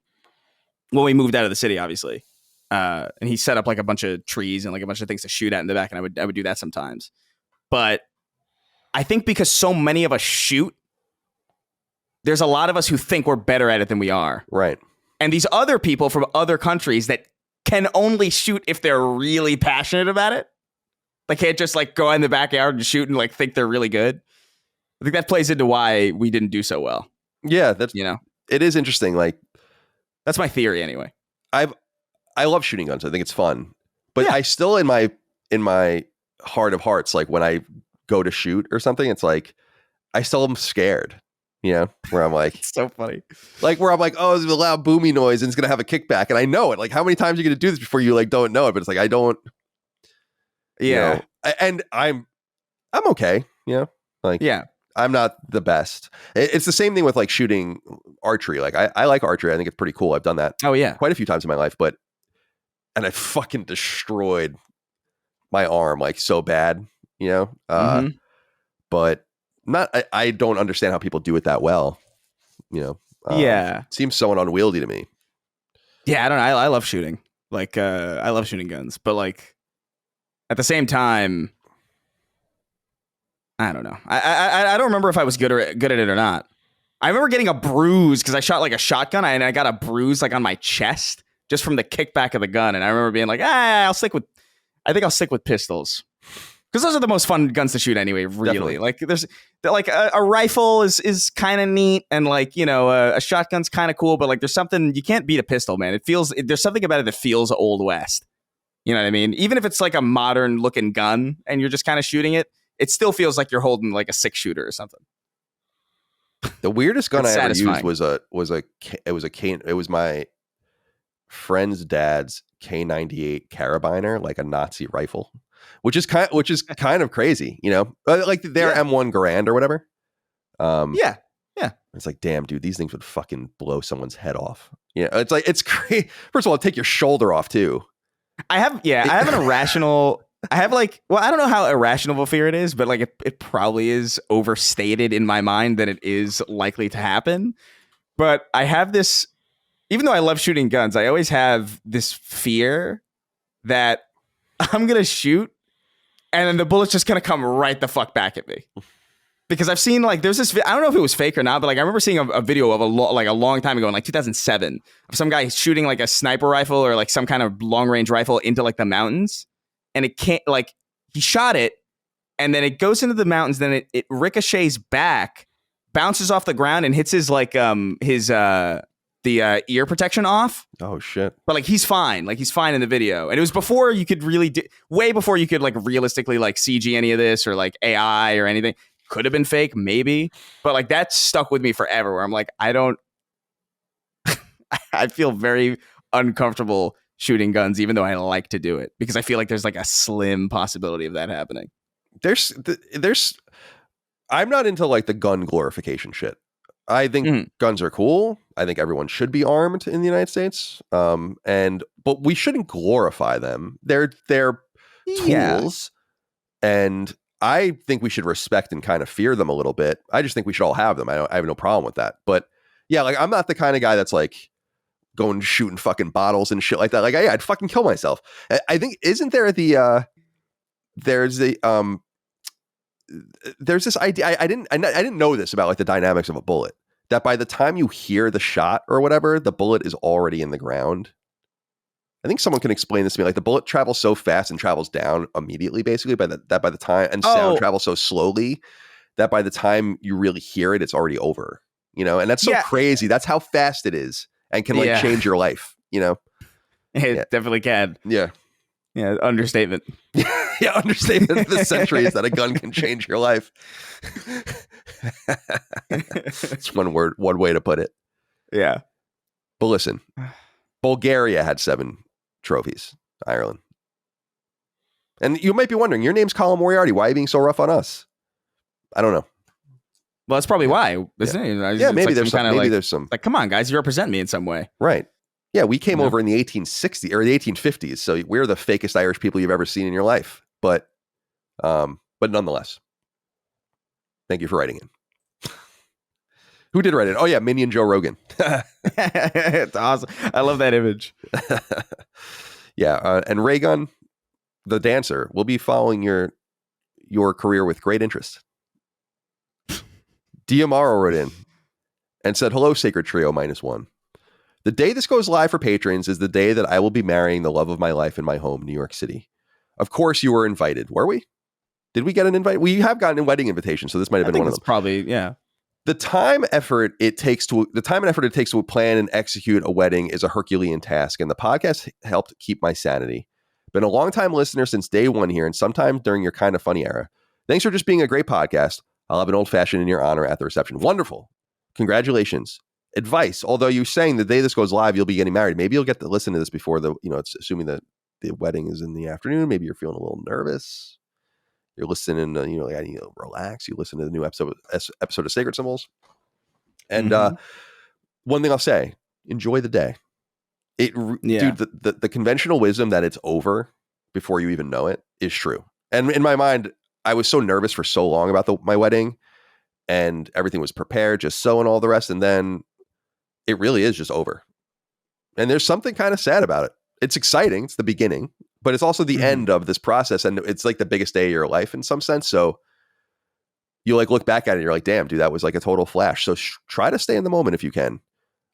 when we moved out of the city, obviously. And he set up like a bunch of trees and like a bunch of things to shoot at in the back, and I would do that sometimes. But I think because so many of us shoot, there's a lot of us who think we're better at it than we are. Right. And these other people from other countries that can only shoot if they're really passionate about it. They can't just like go in the backyard and shoot and like think they're really good. I think that plays into why we didn't do so well. Yeah, that's, it is interesting. Like that's my theory anyway. I love shooting guns. I think it's fun. But I still in my heart of hearts, like when I go to shoot or something, it's like I still am scared. You know, where I'm like, it's so funny. Like where I'm like, oh, there's a loud boomy noise and it's gonna have a kickback, and I know it. Like, how many times are you gonna do this before you like don't know it? But it's like I don't. Yeah, you know, and I'm okay. You know, like I'm not the best. It's the same thing with like shooting archery. Like I like archery. I think it's pretty cool. I've done that. Oh yeah, quite a few times in my life. And I fucking destroyed my arm like so bad. You know, but. I don't understand how people do it that well. You know, seems so unwieldy to me. Yeah, I don't know. I love shooting. Like, I love shooting guns, but like at the same time, I don't know. I don't remember if I was good at it or not. I remember getting a bruise because I shot like a shotgun and I got a bruise like on my chest just from the kickback of the gun. And I remember being like, I think I'll stick with pistols. Because those are the most fun guns to shoot anyway, really. Definitely. Like there's like a rifle is kind of neat, and like, you know, a shotgun's kind of cool, but like there's something, you can't beat a pistol, man. There's something about it that feels Old West. You know what I mean? Even if it's like a modern looking gun and you're just kind of shooting it, it still feels like you're holding like a 6-shooter or something. The weirdest gun I ever used was my friend's dad's K98 carabiner, like a Nazi rifle. Which is kind of crazy, you know, like their M1 Garand or whatever. Yeah. It's like, damn, dude, these things would fucking blow someone's head off. Yeah, it's like it's crazy. First of all, take your shoulder off too. I have an irrational. I have like, well, I don't know how irrational of a fear it is, but like it probably is overstated in my mind that it is likely to happen. But I have this, even though I love shooting guns, I always have this fear that I'm going to shoot and then the bullet's just going to come right the fuck back at me. Because I've seen like, there's this, I don't know if it was fake or not, but like I remember seeing a video of a long time ago in like 2007 of some guy shooting like a sniper rifle or like some kind of long range rifle into like the mountains. And it can't, like, he shot it and then it goes into the mountains, then it ricochets back, bounces off the ground and hits his like the ear protection off. Oh shit. But like he's fine. Like he's fine in the video. And it was before you could really way before you could like realistically like CG any of this or like AI or anything. Could have been fake, maybe. But like that stuck with me forever where I'm like, I feel very uncomfortable shooting guns even though I like to do it because I feel like there's like a slim possibility of that happening. There's I'm not into like the gun glorification shit. I think guns are cool. I think everyone should be armed in the United States. But we shouldn't glorify them. They're tools. And I think we should respect and kind of fear them a little bit. I just think we should all have them. I have no problem with that. But yeah, like I'm not the kind of guy that's like going shooting fucking bottles and shit like that. Like I'd fucking kill myself. I think isn't there there's this idea. I didn't know this about like the dynamics of a bullet, that by the time you hear the shot or whatever, the bullet is already in the ground. I think someone can explain this to me. Like the bullet travels so fast and travels down immediately, basically, by the time, and sound travels so slowly that by the time you really hear it, it's already over. You know, and that's so crazy. That's how fast it is, and can like change your life. You know, it definitely can. Yeah. Yeah, understatement. Yeah, understatement of the century is that a gun can change your life. It's one way to put it. Yeah. But listen, Bulgaria had 7 trophies. Ireland. And you might be wondering, your name's Colin Moriarty. Why are you being so rough on us? I don't know. Well, that's probably why, isn't it? Yeah, maybe like there's some. Like, come on, guys, you represent me in some way. Right. Yeah, we came over in the 1860s or the 1850s, so we're the fakest Irish people you've ever seen in your life. But nonetheless, thank you for writing in. Who did write it? Oh yeah, Minion Joe Rogan. It's awesome. I love that image. Yeah, and Raygun, the dancer, will be following your career with great interest. Diamaro wrote in and said, "Hello, Sacred Trio -1. The day this goes live for patrons is the day that I will be marrying the love of my life in my home, New York City. Of course, you were invited. Were we? Did we get an invite? We have gotten a wedding invitation, so this might have been one of them. Probably, yeah. The time and effort it takes to plan and execute a wedding is a Herculean task, and the podcast helped keep my sanity. Been a long-time listener since day one here, and sometime during your kind of funny era. Thanks for just being a great podcast. I'll have an old-fashioned in your honor at the reception. Wonderful. Congratulations. Advice, although you're saying the day this goes live, you'll be getting married. Maybe you'll get to listen to this before it's assuming that the wedding is in the afternoon. Maybe you're feeling a little nervous. You're listening, I need to relax. You listen to the new episode of Sacred Symbols. And one thing I'll say, enjoy the day. Dude, the conventional wisdom that it's over before you even know it is true. And in my mind, I was so nervous for so long about my wedding, and everything was prepared just so and all the rest. And then it really is just over. And there's something kind of sad about it. It's exciting. It's the beginning, but it's also the end of this process. And it's like the biggest day of your life in some sense. So you like look back at it and you're like, damn, dude, that was like a total flash. So try to stay in the moment if you can.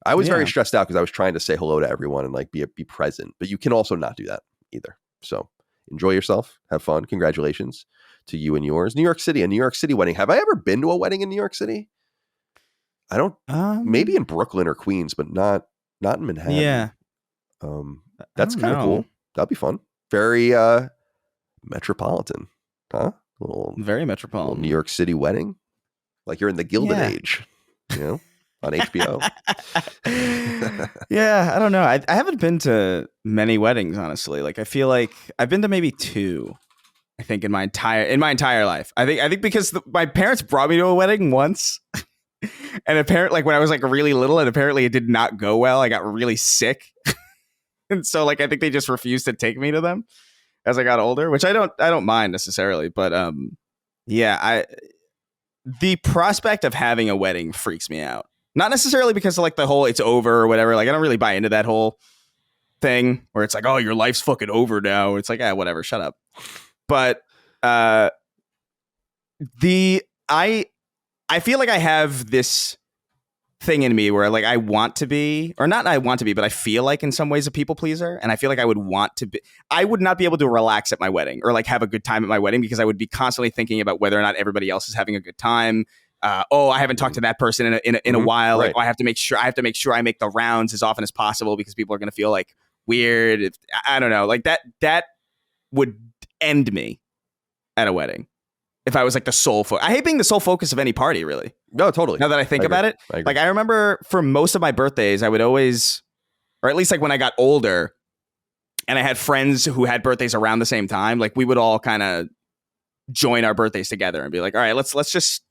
I was very stressed out because I was trying to say hello to everyone and like be present, but you can also not do that either. So enjoy yourself, have fun. Congratulations to you and yours. New York City, a New York City wedding. Have I ever been to a wedding in New York City? I don't, maybe in Brooklyn or Queens, but not in Manhattan. Yeah. That's kind of cool. That'd be fun. Very metropolitan, huh? Very metropolitan. New York City wedding. Like you're in the Gilded Age, on HBO. Yeah, I don't know. I haven't been to many weddings, honestly. Like I feel like I've been to maybe 2. I think in my entire life. I think because my parents brought me to a wedding once, and apparently, like when I was like really little, and apparently it did not go well. I got really sick, and so like I think they just refused to take me to them as I got older, which I don't mind necessarily, but the prospect of having a wedding freaks me out. Not necessarily because of like the whole it's over or whatever. Like I don't really buy into that whole thing where it's like, oh, your life's fucking over now. It's like, whatever, shut up. But I feel like I have this thing in me where like I want to be, or not I want to be, but I feel like in some ways a people pleaser. And I feel like I would want to be, I would not be able to relax at my wedding or like have a good time at my wedding because I would be constantly thinking about whether or not everybody else is having a good time. I haven't talked to that person in a while. Right. Like, I have to make sure I make the rounds as often as possible because people are going to feel like weird. I don't know. Like that would end me at a wedding if I was like the sole focus. I hate being the sole focus of any party, really. No, totally. Now that I think about it, like I remember for most of my birthdays, I would always, or at least like when I got older and I had friends who had birthdays around the same time, like we would all kind of join our birthdays together and be like, all right, let's just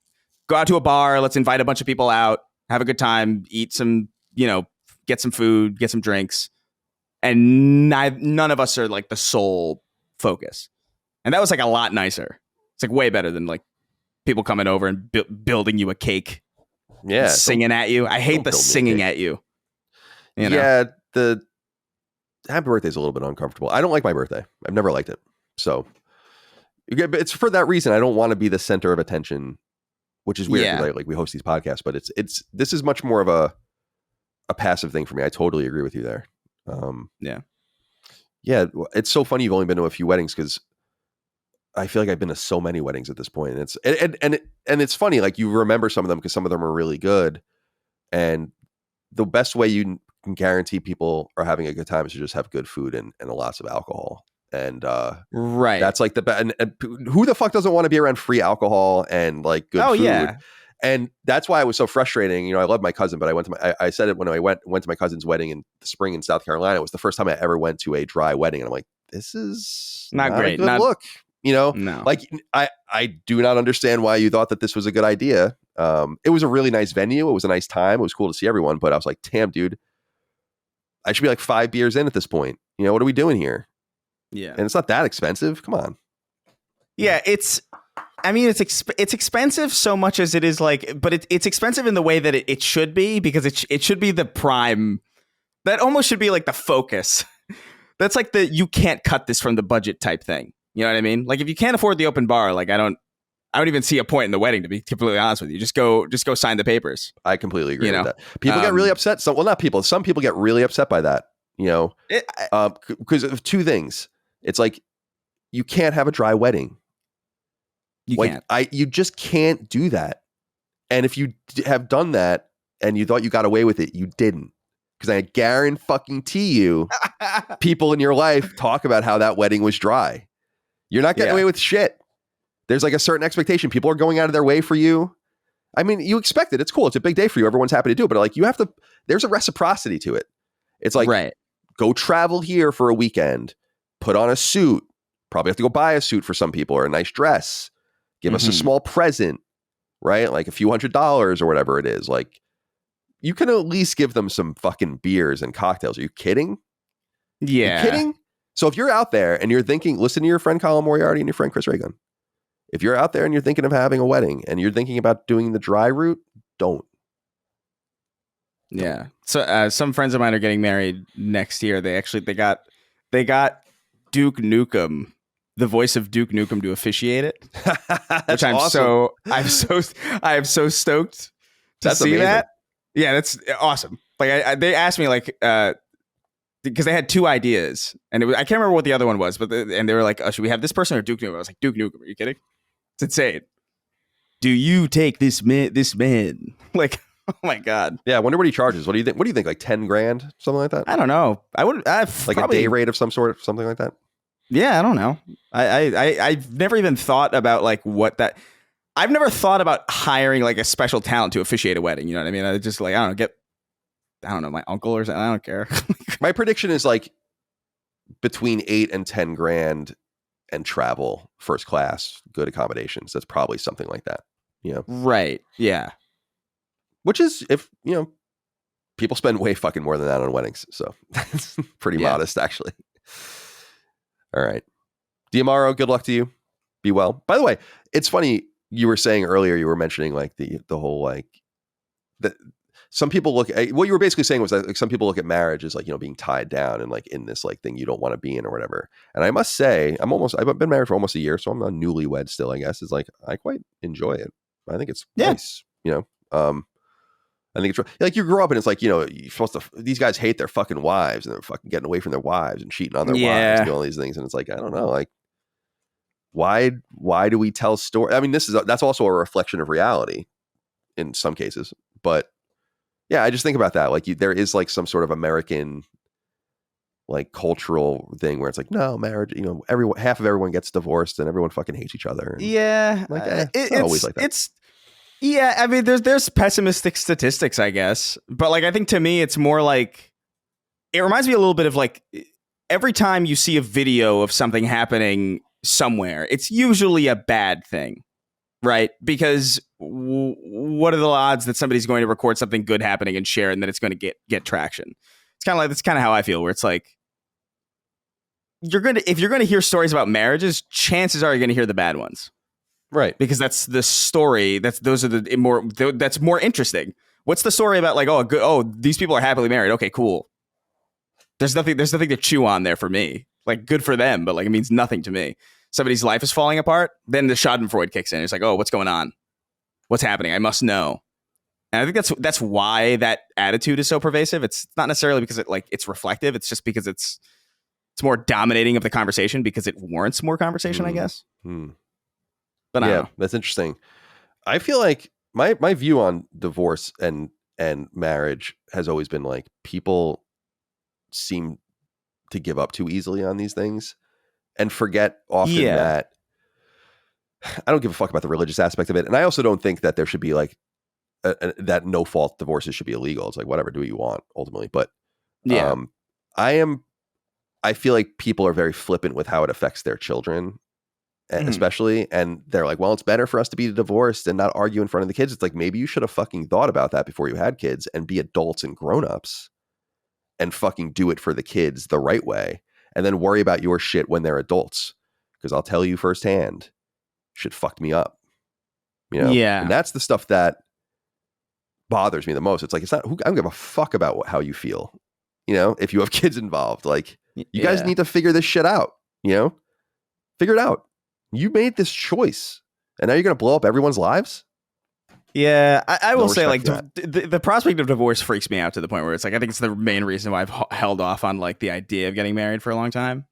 go out to a bar. Let's invite a bunch of people out, have a good time, eat some, get some food, get some drinks. And none of us are like the sole focus. And that was like a lot nicer. It's like way better than like people coming over and building you a cake. Yeah. Singing at you. I hate the singing at you. Yeah. The happy birthday is a little bit uncomfortable. I don't like my birthday. I've never liked it. So it's for that reason. I don't want to be the center of attention, which is weird. Yeah. Like we host these podcasts, but this is much more of a passive thing for me. I totally agree with you there. Yeah. It's so funny. You've only been to a few weddings because I feel like I've been to so many weddings at this point. And it's funny. Like you remember some of them because some of them are really good. And the best way you can guarantee people are having a good time is to just have good food and lots of alcohol. And right, that's like the best. And who the fuck doesn't want to be around free alcohol and like good food? Yeah. And that's why it was so frustrating. I love my cousin, but I said it when I went to my cousin's wedding in the spring in South Carolina. It was the first time I ever went to a dry wedding, and I'm like, this is not great. A good look. No. Like I do not understand why you thought that this was a good idea. It was a really nice venue. It was a nice time. It was cool to see everyone, but I was like, damn, dude, I should be like 5 beers in at this point. What are we doing here? Yeah. And it's not that expensive. Come on. Yeah. It's expensive so much as it is like, but it's expensive in the way that it should be, because it should be the prime. That almost should be like the focus. That's like you can't cut this from the budget type thing. You know what I mean? Like if you can't afford the open bar, like I don't even see a point in the wedding, to be completely honest with you. Just go sign the papers. I completely agree with that. People get really upset. Some people get really upset by that, because of two things. It's like, you can't have a dry wedding. You can't. You just can't do that. And if you have done that and you thought you got away with it, you didn't. Because I guarantee you, people in your life talk about how that wedding was dry. You're not getting away with shit. There's like a certain expectation. People are going out of their way for you. I mean, you expect it. It's cool. It's a big day for you. Everyone's happy to do it. But like, you have to, there's a reciprocity to it. It's like, right. Go travel here for a weekend, put on a suit. Probably have to go buy a suit for some people, or a nice dress. Give us a small present, right? Like a few $100s or whatever it is. Like, you can at least give them some fucking beers and cocktails. Are you kidding? Yeah. Are you kidding? So if you're out there and you're thinking, listen to your friend Colin Moriarty and your friend Chris Reagan. If you're out there and you're thinking of having a wedding and you're thinking about doing the dry route, don't. Yeah. So some friends of mine are getting married next year. They got Duke Nukem, the voice of Duke Nukem, to officiate it. That's which I'm awesome. I am so stoked to see amazing. that. Yeah, that's awesome. Like they asked me like because they had two ideas, and I can't remember what the other one was, but and they were like, "Oh, should we have this person or Duke Nukem?" I was like, "Duke Nukem, are you kidding? It's insane." Do you take this man? Like, oh my god. Yeah, I wonder what he charges. What do you think? Like 10 grand, something like that? I don't know. I've like probably a day rate of some sort, something like that. Yeah, I don't know. I've never even thought about like what that. I've never thought about hiring like a special talent to officiate a wedding. You know what I mean? I just like, I don't know, my uncle or something. I don't care. My prediction is like between 8 and 10 grand and travel, first class, good accommodations. That's probably something like that. Right. Yeah. Which is, if, people spend way fucking more than that on weddings. So that's pretty modest, actually. All right. Diamaro, good luck to you. Be well. By the way, it's funny. You were saying earlier, you were mentioning like the whole, like, some people look at what you were basically saying was that like some people look at marriage as like, you know, being tied down and like in this like thing you don't want to be in or whatever. And I must say, I've been married for almost a year, so I'm a newlywed still, I guess. Is like I quite enjoy it. I think it's nice, you know. I think it's like you grow up and it's like, you know, you're supposed to, these guys hate their fucking wives and they're fucking getting away from their wives and cheating on their wives and doing all these things. And it's like, I don't know, like why do we tell story? I mean, that's also a reflection of reality in some cases, but yeah, I just think about that. Like there is like some sort of American like cultural thing where it's like, no, marriage, you know, half of everyone gets divorced and everyone fucking hates each other. And like, it's not always like that. Yeah, I mean, there's pessimistic statistics, I guess, but like I think to me, it's more like it reminds me a little bit of like every time you see a video of something happening somewhere, it's usually a bad thing, right? Because what are the odds that somebody's going to record something good happening and share it and that it's going to get traction? It's kind of like that's kind of how I feel, where it's like if you're going to hear stories about marriages, chances are you're going to hear the bad ones. Right. Because that's the story. That's more interesting. What's the story about? Like, these people are happily married. Okay, cool. There's nothing to chew on there for me. Like, good for them, but like it means nothing to me. Somebody's life is falling apart. Then the Schadenfreude kicks in. It's like, oh, what's going on? What's happening? I must know. And I think that's why that attitude is so pervasive. It's not necessarily because it's reflective. It's just because it's more dominating of the conversation because it warrants more conversation, I guess. But yeah, that's interesting. I feel like my view on divorce and marriage has always been like people seem to give up too easily on these things and forget often that I don't give a fuck about the religious aspect of it. And I also don't think that there should be like that no fault divorces should be illegal. It's like, whatever, do what you want ultimately. But I feel like people are very flippant with how it affects their children. Especially, and they're like, well, it's better for us to be divorced and not argue in front of the kids. It's like, maybe you should have fucking thought about that before you had kids and be adults and grown-ups and fucking do it for the kids the right way and then worry about your shit when they're adults. Because I'll tell you firsthand, shit fucked me up. You know? Yeah. And that's the stuff that bothers me the most. It's like, I don't give a fuck about how you feel. You know, if you have kids involved, like you guys need to figure this shit out, you know, figure it out. You made this choice, and now you're going to blow up everyone's lives? Yeah, I will say, like, the prospect of divorce freaks me out to the point where it's like, I think it's the main reason why I've held off on, like, the idea of getting married for a long time.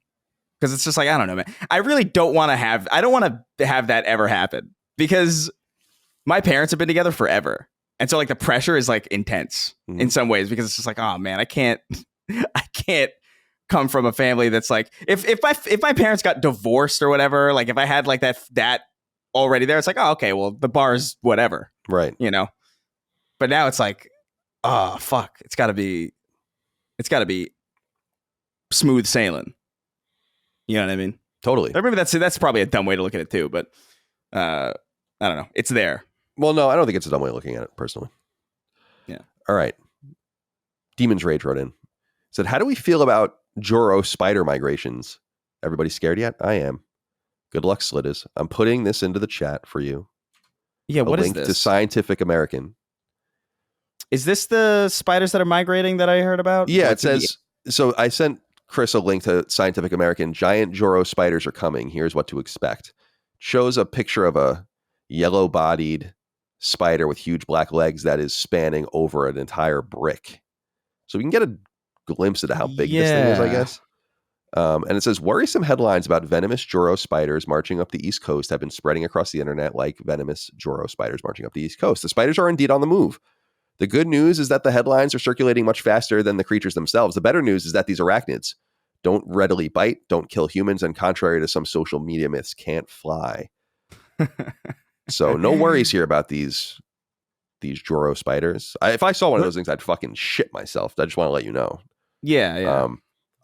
Because it's just like, I don't know, man. I really don't want to have that ever happen. Because my parents have been together forever. And so, like, the pressure is, like, intense in some ways. Because it's just like, oh, man, I can't come from a family that's like if my parents got divorced or whatever, like if I had like that already there, it's like, oh, okay, well the bar's whatever, right, you know. But now it's like, oh fuck, it's gotta be smooth sailing, you know what I mean? Totally. I mean, that's probably a dumb way to look at it too, but I don't know, it's there. Well, no, I don't think it's a dumb way of looking at it personally. Yeah. All right, Demon's Rage wrote in, said, how do we feel about Joro spider migrations? Everybody scared yet? I am. Good luck, Slitters. I'm putting this into the chat for you. Yeah, what is link this? To Scientific American. Is this the spiders that are migrating that I heard about? Yeah, it says, so I sent Chris a link to Scientific American. Giant Joro spiders are coming. Here's what to expect. Shows a picture of a yellow-bodied spider with huge black legs that is spanning over an entire brick. So we can get a glimpse into how big this thing is, I guess. And it says, worrisome headlines about venomous Joro spiders marching up the East Coast have been spreading across the internet like venomous Joro spiders marching up the East Coast. The spiders are indeed on the move. The good news is that the headlines are circulating much faster than the creatures themselves. The better news is that these arachnids don't readily bite, don't kill humans, and contrary to some social media myths, can't fly. So no worries here about these Joro spiders. If I saw one of those things, I'd fucking shit myself. I just want to let you know. Yeah.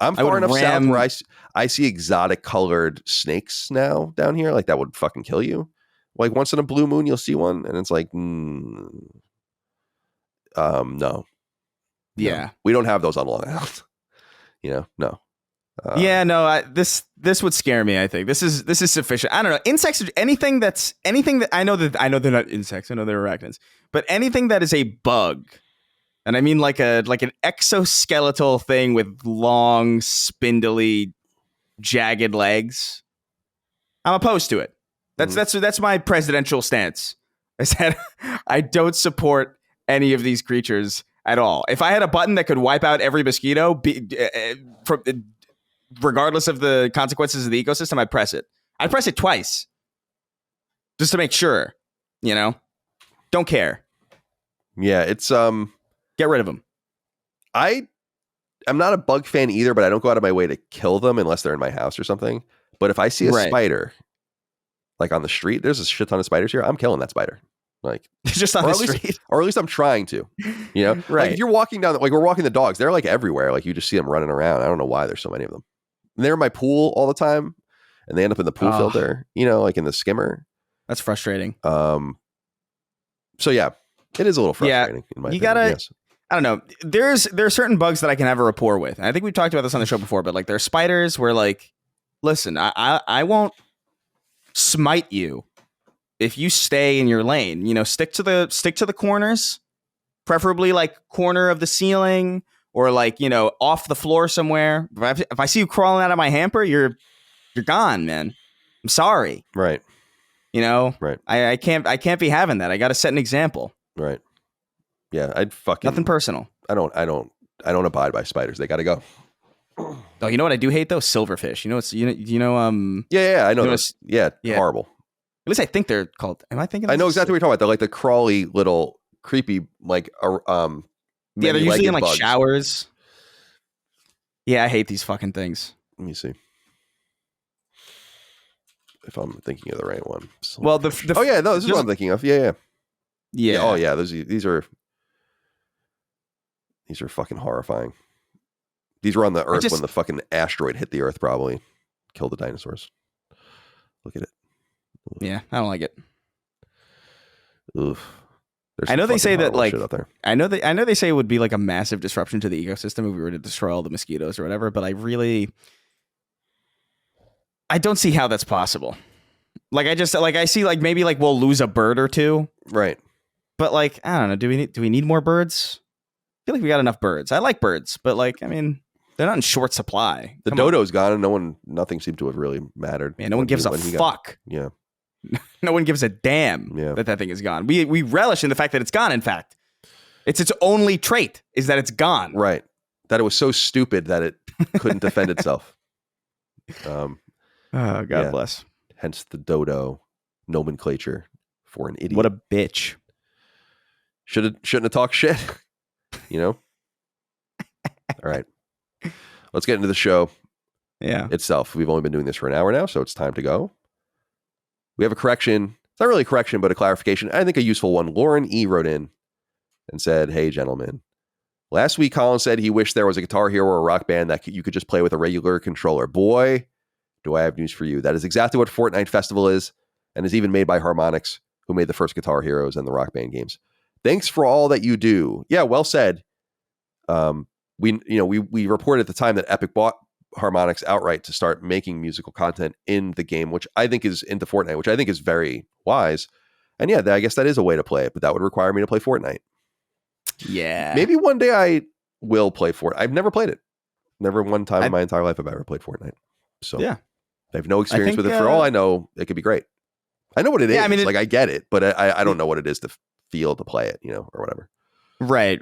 I'm far enough south where I see exotic colored snakes now down here. Like that would fucking kill you. Like once in a blue moon, you'll see one, and it's like, no. Yeah, no. We don't have those on Long Island. No. This would scare me. I think this is sufficient. I don't know. Insects, anything that I know they're not insects. I know they're arachnids, but anything that is a bug And I mean like an exoskeletal thing with long, spindly, jagged legs. I'm opposed to it. That's my presidential stance. I said I don't support any of these creatures at all. If I had a button that could wipe out every mosquito, regardless of the consequences of the ecosystem, I'd press it. I'd press it twice just to make sure. Don't care. Yeah, it's Get rid of them. I'm not a bug fan either, but I don't go out of my way to kill them unless they're in my house or something. But if I see a spider like on the street, there's a shit ton of spiders here, I'm killing that spider. Like just on the street. Or at least I'm trying to. Right. Like if you're walking down, like we're walking the dogs, they're like everywhere. Like you just see them running around. I don't know why there's so many of them. And they're in my pool all the time, and they end up in the pool filter, like in the skimmer. That's frustrating. So yeah, it is a little frustrating. In my opinion. Yes. I don't know. There are certain bugs that I can have a rapport with. And I think we've talked about this on the show before, but like there are spiders where like, listen, I won't smite you if you stay in your lane. Stick to the corners, preferably like corner of the ceiling or like, off the floor somewhere. If I see you crawling out of my hamper, you're gone, man. I'm sorry. Right. Right. I can't be having that. I got to set an example. Right. Yeah, I'd fucking nothing personal. I don't abide by spiders. They got to go. Oh, you know what I do hate though? Silverfish. Yeah, I know. Yeah, horrible. At least I think they're called. Am I thinking? I know exactly what you're talking about. They're like the crawly little creepy like yeah, they're usually in like bugs. Showers. Yeah, I hate these fucking things. Let me see if I'm thinking of the right one. Well, this is what I'm thinking of. Yeah. Oh yeah, these are fucking horrifying. These were on the Earth when the fucking asteroid hit the Earth, probably killed the dinosaurs. Look at it. Yeah, I don't like it. Oof. I know they say that like I know they say it would be like a massive disruption to the ecosystem if we were to destroy all the mosquitoes or whatever, but I don't see how that's possible. Like I see like maybe like we'll lose a bird or two. Right. But like I don't know, do we need more birds? I feel like we got enough birds. I like birds, but like I mean, they're not in short supply. The dodo's gone and nothing seemed to have really mattered. Man, no one gives a fuck. Yeah. No one gives a damn that thing is gone. We relish in the fact that it's gone, in fact. It's its only trait is that it's gone. Right. That it was so stupid that it couldn't defend itself. Oh, God bless. Hence the dodo nomenclature for an idiot. What a bitch. Shouldn't have talked shit. All right. Let's get into the show itself. We've only been doing this for an hour now, so it's time to go. We have a correction. It's not really a correction, but a clarification. I think a useful one. Lauren E. wrote in and said, "Hey, gentlemen. Last week, Colin said he wished there was a Guitar Hero or a Rock Band that you could just play with a regular controller. Boy, do I have news for you. That is exactly what Fortnite Festival is, and is even made by Harmonix, who made the first Guitar Heroes and the Rock Band games. Thanks for all that you do." Yeah, well said. We reported at the time that Epic bought Harmonix outright to start making musical content in the game, which I think is into Fortnite, which I think is very wise. And yeah, I guess that is a way to play it, but that would require me to play Fortnite. Yeah. Maybe one day I will play Fortnite. I've never played it. Never one time in my entire life have I ever played Fortnite. So yeah, I have no experience with it. For all I know, it could be great. I know what it is. I mean, I get it, but I don't know what it is to feel to play it, or whatever. Right.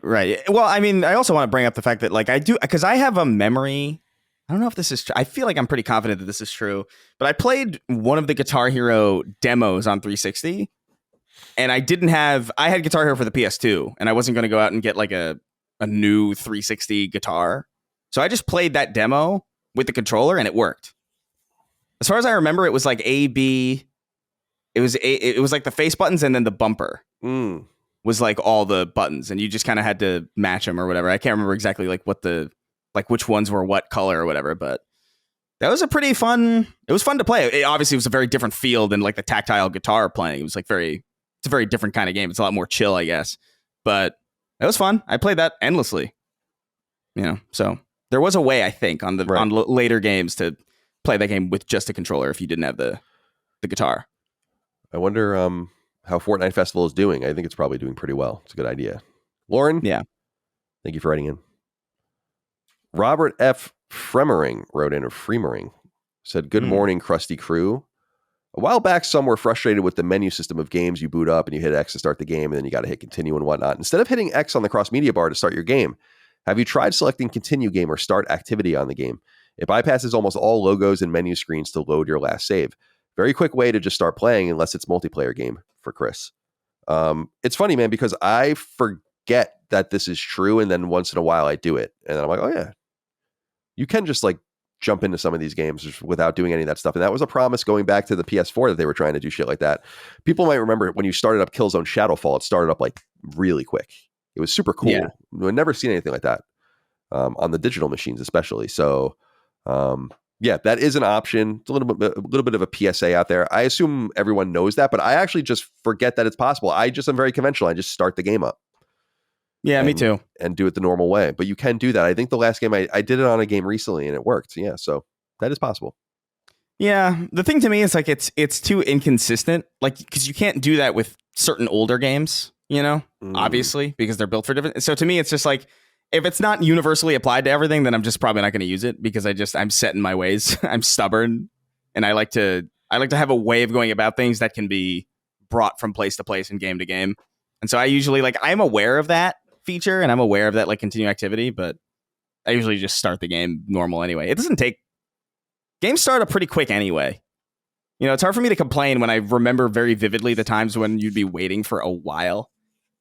Well, I mean, I also want to bring up the fact that like I do, because I have a memory. I don't know if this is true. I feel like I'm pretty confident that this is true, but I played one of the Guitar Hero demos on 360 and I had Guitar Hero for the PS2 and I wasn't going to go out and get like a new 360 guitar. So I just played that demo with the controller and it worked. As far as I remember, it was like A, B. It was like the face buttons and then the bumper was like all the buttons and you just kind of had to match them or whatever. I can't remember exactly like which ones were what color or whatever, but that was it was fun to play. It obviously was a very different feel than like the tactile guitar playing. It was like it's a very different kind of game. It's a lot more chill, I guess, but it was fun. I played that endlessly, so there was a way I think on later games to play that game with just a controller if you didn't have the guitar. I wonder how Fortnite Festival is doing. I think it's probably doing pretty well. It's a good idea. Lauren? Yeah. Thank you for writing in. Robert F. Fremering wrote in, or Fremering, said, good morning, crusty crew. A while back, some were frustrated with the menu system of games. You boot up and you hit X to start the game, and then you got to hit continue and whatnot. Instead of hitting X on the cross media bar to start your game, have you tried selecting continue game or start activity on the game? It bypasses almost all logos and menu screens to load your last save. Very quick way to just start playing, unless it's multiplayer game, for Chris. It's funny, man, because I forget that this is true, and then once in a while I do it, and then I'm like, oh yeah, you can just like jump into some of these games without doing any of that stuff. And that was a promise going back to the PS4 that they were trying to do shit like that. People might remember when you started up Killzone Shadowfall, it started up like really quick. It was super cool. Yeah. We've never seen anything like that on the digital machines, especially. So, yeah, that is an option. It's a little bit of a PSA out there. I assume everyone knows that, but I actually just forget that it's possible. I'm very conventional. I just start the game up. Yeah, me too. And do it the normal way. But you can do that. I think the last game I did it on a game recently and it worked. Yeah, so that is possible. Yeah, the thing to me is like it's too inconsistent. Like, because you can't do that with certain older games, obviously, because they're built for different. So to me, it's just like, if it's not universally applied to everything, then I'm just probably not going to use it, because I'm set in my ways. I'm stubborn, and I like to have a way of going about things that can be brought from place to place and game to game. And so I usually I'm aware of that feature, and I'm aware of that like continue activity, but I usually just start the game normal anyway. It doesn't take games start up pretty quick anyway. It's hard for me to complain when I remember very vividly the times when you'd be waiting for a while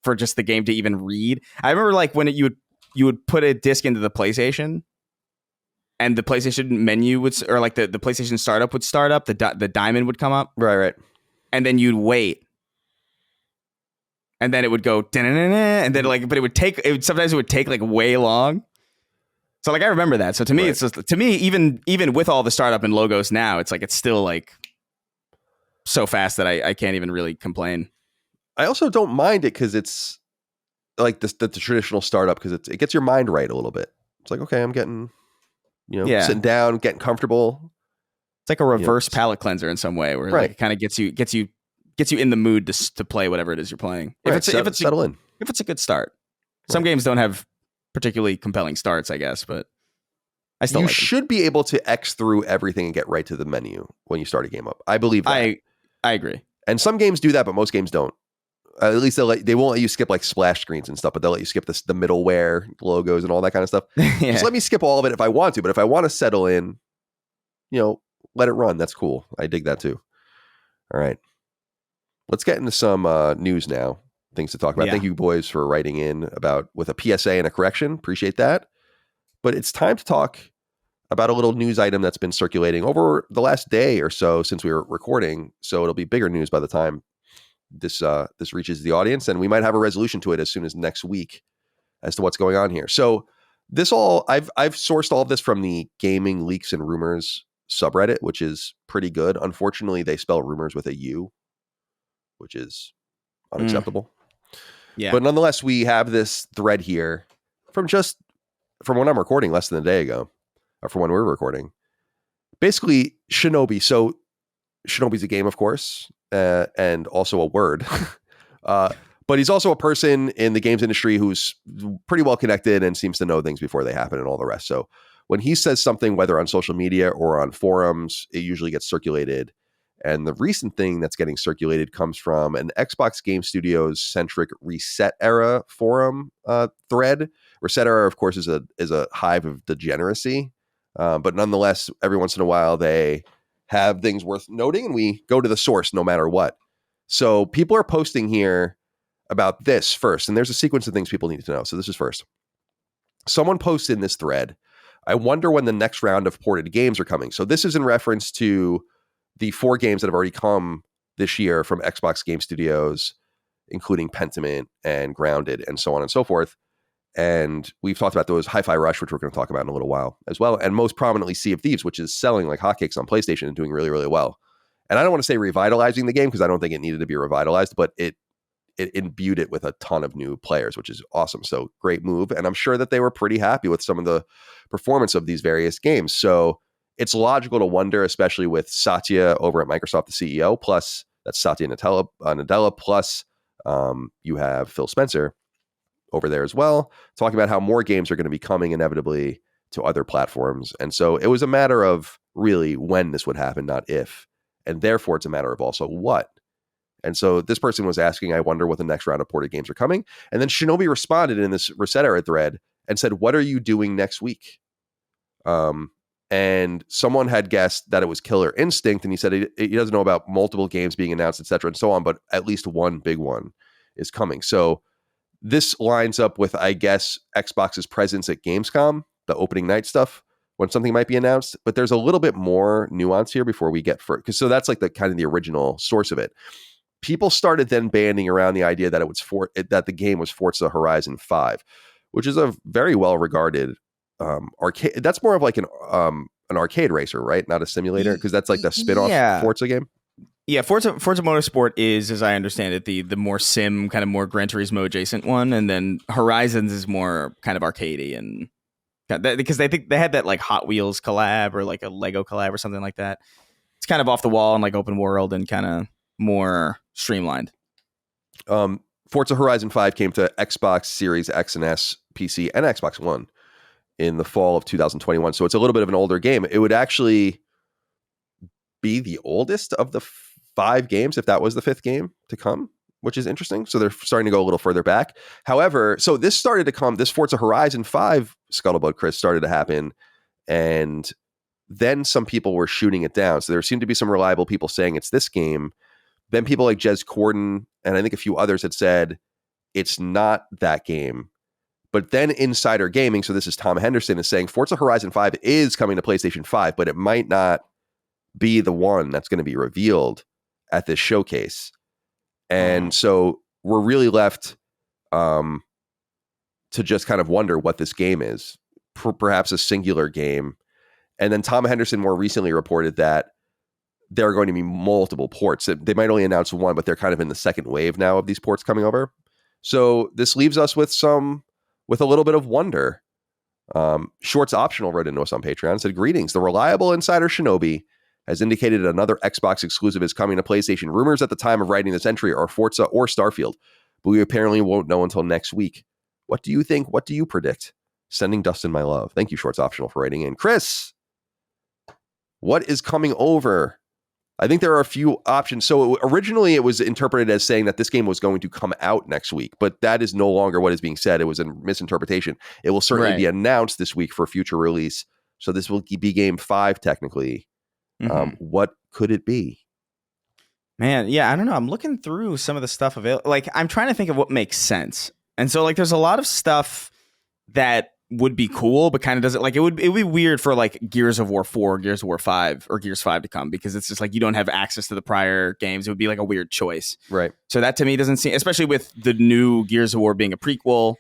for just the game to even read. I remember like when you would put a disc into the PlayStation, and the PlayStation menu would, or like the PlayStation startup would start up, the diamond would come up, right, and then you'd wait. And then it would go, and then but sometimes it would take like way long. So like I remember that. So to me, It's just, even with all the startup and logos now, it's like it's still like so fast that I can't even really complain. I also don't mind it because it's like the traditional startup, because it gets your mind right a little bit. It's like, okay, I'm getting sitting down, getting comfortable. It's like a reverse palate cleanser in some way, where like it kind of gets you in the mood to play whatever it is you're playing. Settle in. If it's a good start. Some games don't have particularly compelling starts, I guess, but I still should be able to X through everything and get right to the menu when you start a game up. I believe that. I agree. And some games do that, but most games don't. At least they won't let you skip like splash screens and stuff, but they'll let you skip the middleware logos and all that kind of stuff. Yeah. Just let me skip all of it if I want to, but if I want to settle in, let it run. That's cool. I dig that too. All right. Let's get into some news now. Things to talk about. Yeah. Thank you, boys, for writing in with a PSA and a correction. Appreciate that. But it's time to talk about a little news item that's been circulating over the last day or so since we were recording. So it'll be bigger news by the time this reaches the audience, and we might have a resolution to it as soon as next week as to what's going on here. So I've sourced all of this from the Gaming Leaks and Rumors subreddit, which is pretty good. Unfortunately, they spell rumors with a U, which is unacceptable. Yeah. But nonetheless, we have this thread here from when I'm recording less than a day ago, or from when we were recording. Basically, Shinobi. So Shinobi's a game, of course, and also a word. But he's also a person in the games industry who's pretty well connected and seems to know things before they happen and all the rest. So when he says something, whether on social media or on forums, it usually gets circulated. And the recent thing that's getting circulated comes from an Xbox Game Studios centric Reset Era forum thread. Reset Era, of course, is a hive of degeneracy, but nonetheless, every once in a while they have things worth noting, and we go to the source no matter what. So people are posting here about this first, and there's a sequence of things people need to know. So this is first. Someone posted in this thread, I wonder when the next round of ported games are coming. So this is in reference to the 4 games that have already come this year from Xbox Game Studios, including Pentiment and Grounded and so on and so forth. And we've talked about those, Hi-Fi Rush, which we're going to talk about in a little while as well. And most prominently Sea of Thieves, which is selling like hotcakes on PlayStation and doing really, really well. And I don't want to say revitalizing the game, because I don't think it needed to be revitalized, but it imbued it with a ton of new players, which is awesome. So great move. And I'm sure that they were pretty happy with some of the performance of these various games. So it's logical to wonder, especially with Satya over at Microsoft, the CEO, plus that's Satya Nadella, plus you have Phil Spencer over there as well, talking about how more games are going to be coming inevitably to other platforms. And so it was a matter of really when this would happen, not if. And therefore, it's a matter of also what. And so this person was asking, I wonder what the next round of ported games are coming. And then Shinobi responded in this Reset thread and said, what are you doing next week? And someone had guessed that it was Killer Instinct. And he said he doesn't know about multiple games being announced, et cetera, and so on, but at least one big one is coming. So this lines up with, I guess, Xbox's presence at Gamescom, the opening night stuff, when something might be announced. But there's a little bit more nuance here before we get because so that's like the kind of the original source of it. People started then banding around the idea that it was that the game was Forza Horizon 5, which is a very well regarded arcade. That's more of like an arcade racer, right? Not a simulator, because that's like the spin-off Forza game. Yeah, Forza Motorsport is, as I understand it, the more sim, kind of more Gran Turismo adjacent one, and then Horizons is more kind of arcadey, and because they think they had that like Hot Wheels collab or like a Lego collab or something like that. It's kind of off the wall and like open world and kind of more streamlined. Forza Horizon 5 came to Xbox Series X and S, PC, and Xbox One in the fall of 2021. So it's a little bit of an older game. It would actually be the oldest of the 5 games if that was the 5th game to come, which is interesting. So they're starting to go a little further back. However, so this started to come, this Forza Horizon 5 scuttlebutt, Chris, started to happen. And then some people were shooting it down. So there seemed to be some reliable people saying it's this game. Then people like Jez Corden and I think a few others had said it's not that game. But then Insider Gaming, so this is Tom Henderson, is saying Forza Horizon 5 is coming to PlayStation 5, but it might not be the one that's going to be revealed at this showcase. And so we're really left to just kind of wonder what this game is, perhaps a singular game. And then Tom Henderson more recently reported that there are going to be multiple ports. They might only announce one, but they're kind of in the second wave now of these ports coming over. So this leaves us with a little bit of wonder. Shorts Optional wrote into us on Patreon, said, greetings. The reliable insider Shinobi has indicated another Xbox exclusive is coming to PlayStation. Rumors at the time of writing this entry are Forza or Starfield, but we apparently won't know until next week. What do you think? What do you predict? Sending Dustin my love. Thank you, Shorts Optional, for writing in. Chris, what is coming over? I think there are a few options. So originally it was interpreted as saying that this game was going to come out next week, but that is no longer what is being said. It was a misinterpretation. It will certainly be announced this week for future release. So this will be game 5 technically. What could it be? Man, yeah, I don't know. I'm looking through some of the stuff available. Like, I'm trying to think of what makes sense. And so, like, there's a lot of stuff that would be cool, but kind of doesn't. Like, it would be weird for, like, Gears of War 4, Gears of War 5, or Gears 5 to come, because it's just, like, you don't have access to the prior games. It would be, like, a weird choice. Right. So that, to me, doesn't seem, especially with the new Gears of War being a prequel,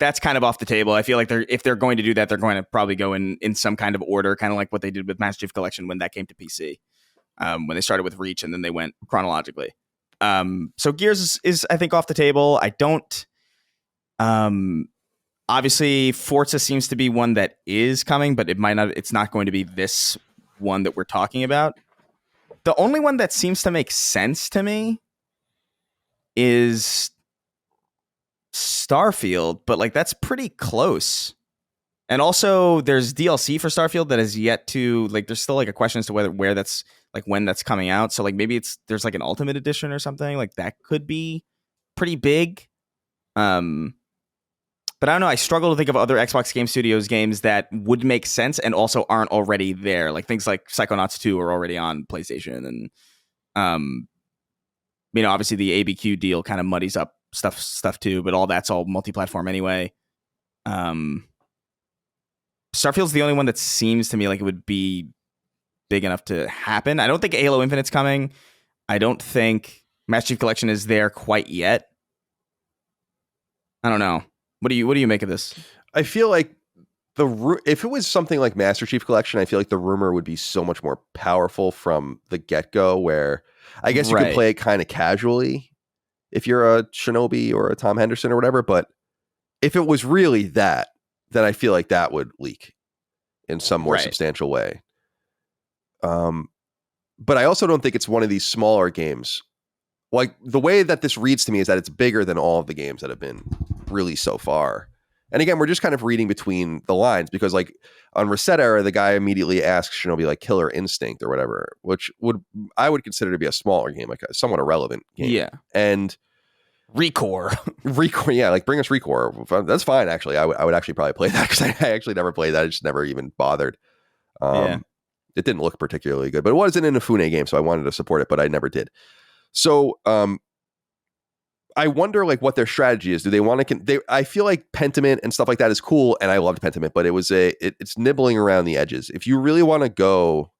that's kind of off the table. I feel like if they're going to do that, they're going to probably go in some kind of order, kind of like what they did with Master Chief Collection when that came to PC. When they started with Reach and then they went chronologically. So Gears is I think off the table. I don't. Obviously, Forza seems to be one that is coming, but it might not. It's not going to be this one that we're talking about. The only one that seems to make sense to me is Starfield, but like that's pretty close. And also, there's DLC for Starfield that is yet to like. There's still like a question as to where that's like when that's coming out. So like maybe there's like an Ultimate Edition or something like that could be pretty big. But I don't know. I struggle to think of other Xbox Game Studios games that would make sense and also aren't already there. Like things like Psychonauts 2 are already on PlayStation, and obviously the ABQ deal kind of muddies up stuff too. But that's all multi-platform anyway. Starfield's the only one that seems to me like it would be big enough to happen. I don't think Halo Infinite's coming. I don't think Master Chief Collection is there quite yet. I don't know. What do you make of this? I feel like if it was something like Master Chief Collection, I feel like the rumor would be so much more powerful from the get-go, where I guess you could play it kind of casually if you're a Shinobi or a Tom Henderson or whatever. But if it was really that, then I feel like that would leak in some more substantial way. But I also don't think it's one of these smaller games. Like the way that this reads to me is that it's bigger than all of the games that have been release so far. And again, we're just kind of reading between the lines because like on Reset Era, the guy immediately asks Shinobi like Killer Instinct or whatever, which I would consider to be a smaller game, like a somewhat irrelevant game. Yeah. And Recore, yeah, like bring us Recore. That's fine, actually. I would actually probably play that because I actually never played that. I just never even bothered. It didn't look particularly good, but it was an Inafune game, so I wanted to support it, but I never did. So I wonder like what their strategy is. Do they want to? I feel like Pentiment and stuff like that is cool, and I loved Pentiment, but it's nibbling around the edges. If you really want to go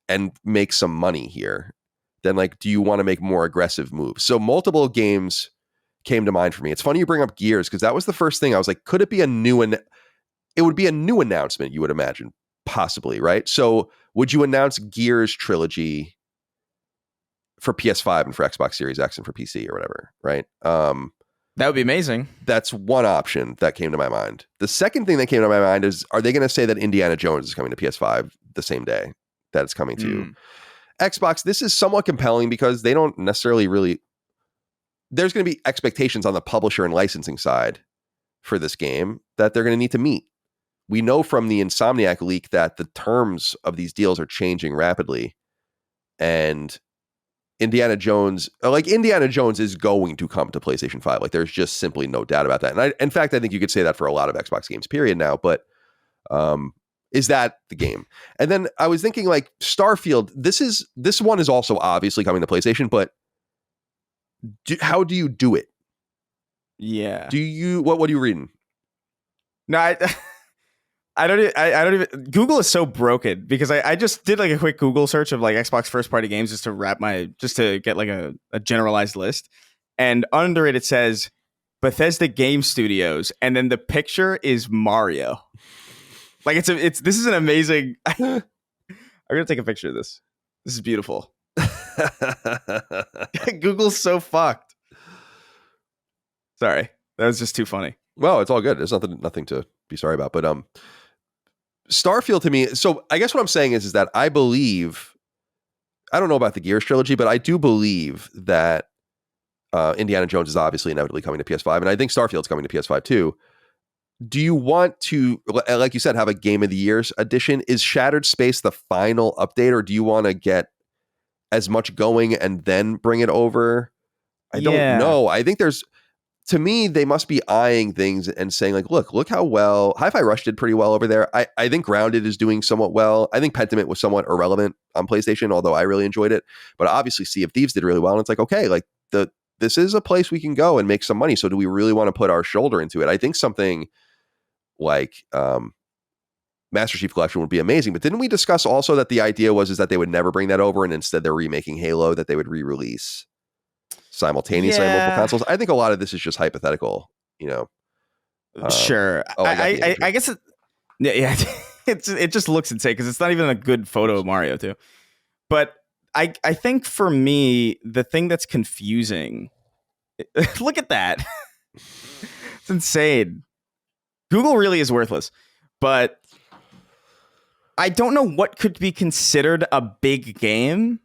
and make some money here, then like, do you want to make more aggressive moves? So multiple games came to mind for me. It's funny you bring up Gears because that was the first thing I was like, could it be a new one? It would be a new announcement, you would imagine, possibly, right? So would you announce Gears trilogy for PS5 and for Xbox Series X and for PC or whatever, right? That would be amazing. That's one option that came to my mind. The second thing that came to my mind is, are they going to say that Indiana Jones is coming to PS5 the same day that it's coming to Xbox? This is somewhat compelling because they don't necessarily really... There's going to be expectations on the publisher and licensing side for this game that they're going to need to meet. We know from the Insomniac leak that the terms of these deals are changing rapidly, and Indiana Jones is going to come to PlayStation 5. Like, there's just simply no doubt about that. And in fact, I think you could say that for a lot of Xbox games, period, now. But is that the game? And then I was thinking, like, Starfield, this one is also obviously coming to PlayStation, but how do you do it? Yeah. What are you reading? No, I don't even Google is so broken because I just did like a quick Google search of like Xbox first party games just to get like a generalized list. And under it says Bethesda Game Studios. And then the picture is Mario. Like this is an amazing. I'm going to take a picture of this. This is beautiful. Google's so fucked. Sorry. That was just too funny. Well, it's all good. There's nothing to be sorry about. But Starfield to me, so I guess what I'm saying is that I believe, I don't know about the Gears trilogy, but I do believe that Indiana Jones is obviously inevitably coming to PS5, and I think Starfield's coming to PS5 too. Do you want to, like you said, have a Game of the Year's edition? Is Shattered Space the final update, or do you want to get as much going and then bring it over? I don't know. I think to me, they must be eyeing things and saying like, look how well Hi-Fi Rush did pretty well over there. I think Grounded is doing somewhat well. I think Pentiment was somewhat irrelevant on PlayStation, although I really enjoyed it. But obviously Sea of Thieves did really well. And it's like, okay, like this is a place we can go and make some money. So do we really want to put our shoulder into it? I think something like Master Chief Collection would be amazing. But didn't we discuss also that the idea was that they would never bring that over and instead they're remaking Halo that they would re-release simultaneously on multiple consoles? I think a lot of this is just hypothetical, Sure. I guess it just looks insane because it's not even a good photo of Mario too. But I think for me, the thing that's confusing, look at that. It's insane. Google really is worthless, but I don't know what could be considered a big game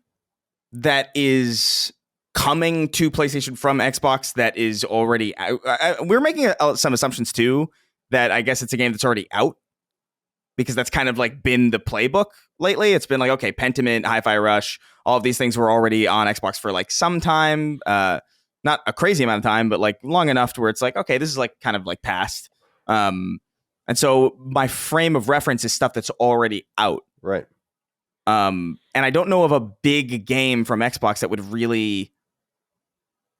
that is coming to PlayStation from Xbox that is already out. We're making some assumptions too that I guess it's a game that's already out because that's kind of like been the playbook lately. It's been like, okay, Pentiment, Hi-Fi Rush, all of these things were already on Xbox for like some time, not a crazy amount of time, but like long enough to where it's like, okay, this is like kind of like past. And so my frame of reference is stuff that's already out. Right. And I don't know of a big game from Xbox that would really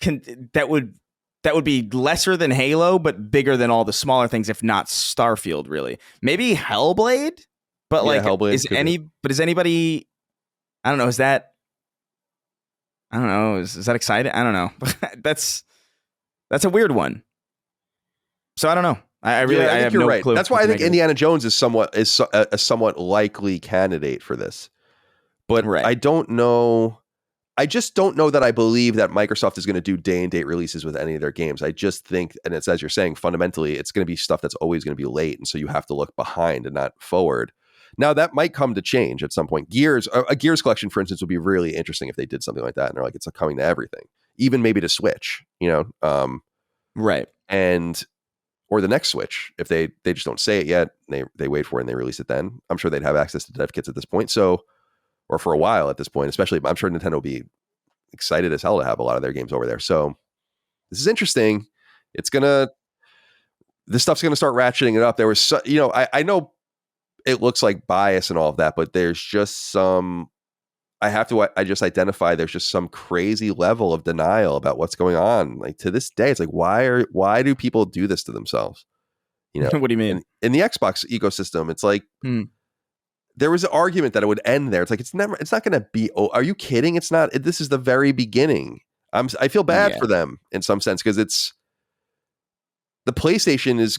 that would be lesser than Halo, but bigger than all the smaller things, if not Starfield, really. Maybe Hellblade, but like, Hellblade is anybody? I don't know. Is that exciting? I don't know. That's a weird one. So I don't know. I have no clue. That's why I think Indiana Jones is a somewhat likely candidate for this. But I don't know. I just don't know that I believe that Microsoft is going to do day and date releases with any of their games. I just think, and it's as you're saying, fundamentally, it's going to be stuff that's always going to be late. And so you have to look behind and not forward. Now that might come to change at some point. A Gears collection, for instance, would be really interesting if they did something like that. And they're like, it's coming to everything, even maybe to Switch, Right. and or the next Switch if they just don't say it yet. They wait for it and they release it then. I'm sure they'd have access to dev kits at this point. So, or for a while at this point, especially I'm sure Nintendo will be excited as hell to have a lot of their games over there. So this is interesting. This stuff's gonna start ratcheting it up. There was I know it looks like bias and all of that, but there's just some. I just identify there's just some crazy level of denial about what's going on. Like to this day, it's like why do people do this to themselves? What do you mean? In the Xbox ecosystem, it's like there was an argument that it would end there. It's like it's not going to be. Oh, are you kidding? It's not. This is the very beginning. I feel bad for them in some sense because it's the PlayStation is.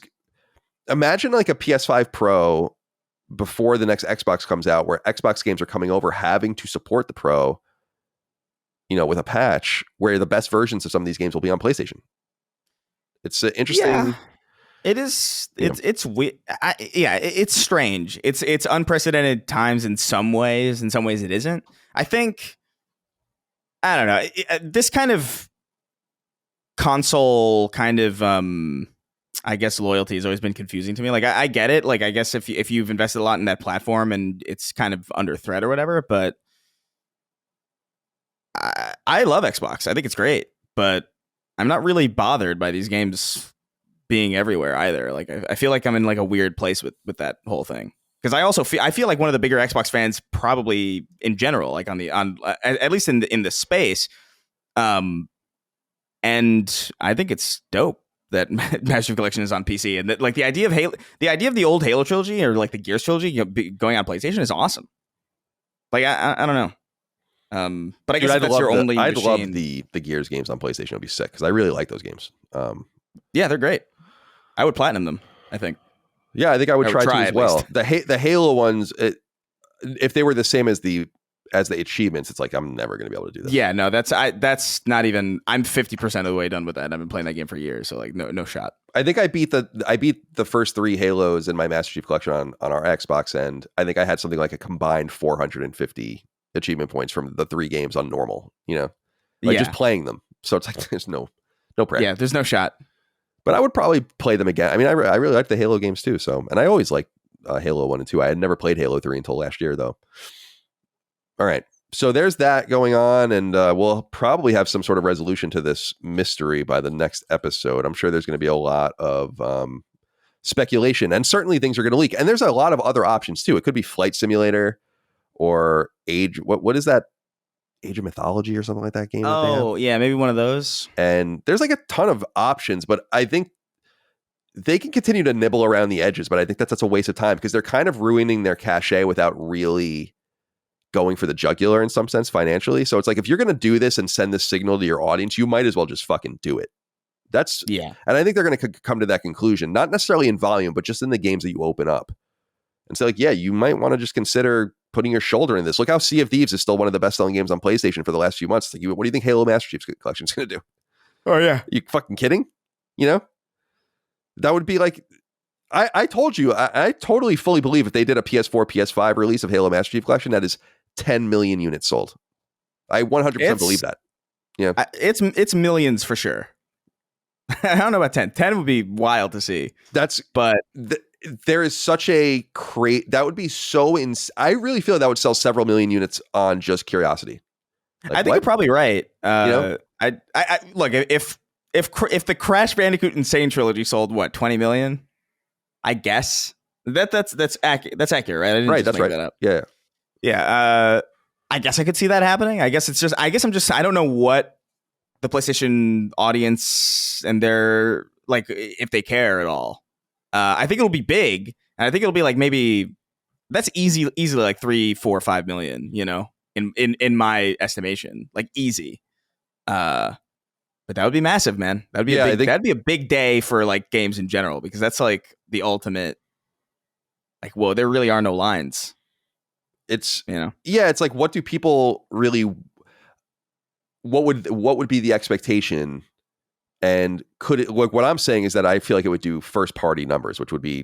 Imagine like a PS5 Pro before the next Xbox comes out, where Xbox games are coming over having to support the Pro, with a patch where the best versions of some of these games will be on PlayStation. It's interesting. Yeah, it is. It's weird. It's strange. It's unprecedented times in some ways. In some ways, it isn't. I think. I don't know. This kind of console kind of. I guess loyalty has always been confusing to me. Like I get it. Like I guess if you've invested a lot in that platform and it's kind of under threat or whatever, but I love Xbox. I think it's great, but I'm not really bothered by these games being everywhere either. Like I feel like I'm in like a weird place with that whole thing. Because I feel like one of the bigger Xbox fans probably in general, like at least in the space. And I think it's dope that Master Chief Collection is on PC, and that like the idea of the old Halo trilogy or like the Gears trilogy going on PlayStation is awesome. Like I don't know, but I guess that's your only. I'd love the Gears games on PlayStation. It'd be sick because I really like those games. Yeah, they're great. I would platinum them. I think. Yeah, I think I would try to as well. The Halo ones, if they were the same as the achievements, it's like I'm never going to be able to do that. Yeah, no, that's not even. I'm 50% of the way done with that. I've been playing that game for years, so like no shot. I think I beat the first 3 Halos in my Master Chief Collection on our Xbox, and I think I had something like a combined 450 achievement points from the 3 games on normal. Just playing them. So it's like there's no pressure. Yeah, there's no shot. But I would probably play them again. I mean, I really like the Halo games too. So, and I always like Halo 1 and 2. I had never played Halo 3 until last year, though. All right. So there's that going on, and we'll probably have some sort of resolution to this mystery by the next episode. I'm sure there's going to be a lot of speculation, and certainly things are going to leak. And there's a lot of other options too. It could be Flight Simulator or Age. What is that? Age of Mythology or something like that game. Oh, yeah, maybe one of those. And there's like a ton of options, but I think they can continue to nibble around the edges, but I think that's a waste of time because they're kind of ruining their cachet without really going for the jugular in some sense financially. So it's like, if you're going to do this and send this signal to your audience, you might as well just fucking do it. And I think they're going to come to that conclusion, not necessarily in volume, but just in the games that you open up. And so like, yeah, you might want to just consider putting your shoulder in this. Look how Sea of Thieves is still one of the best selling games on PlayStation for the last few months. Like, what do you think Halo Master Chief's Collection is going to do? Oh yeah. You fucking kidding? That would be like, I told you, I totally fully believe if they did a PS4, PS5 release of Halo Master Chief Collection, that is 10 million units sold. I 100% believe that. Yeah. It's millions for sure. I don't know about 10. 10 would be wild to see. There is such a that would be so I really feel that would sell several million units on just curiosity. Like, I think you're probably right. I look, if the Crash Bandicoot Insane trilogy sold 20 million, I guess that's accurate. That's accurate, right? I didn't right. That's right. That up. Yeah. I guess I could see that happening. I don't know what the PlayStation audience and their like if they care at all. I think it'll be big, and I think it'll be like maybe that's easily like 3, 4, 5 million. In my estimation, like easy. But that would be massive, man. That'd be that'd be a big day for like games in general because that's like the ultimate. Like, whoa, there really are no lines. It's it's like what do people really? What would be the expectation? And could it look? What I'm saying is that I feel like it would do first party numbers, which would be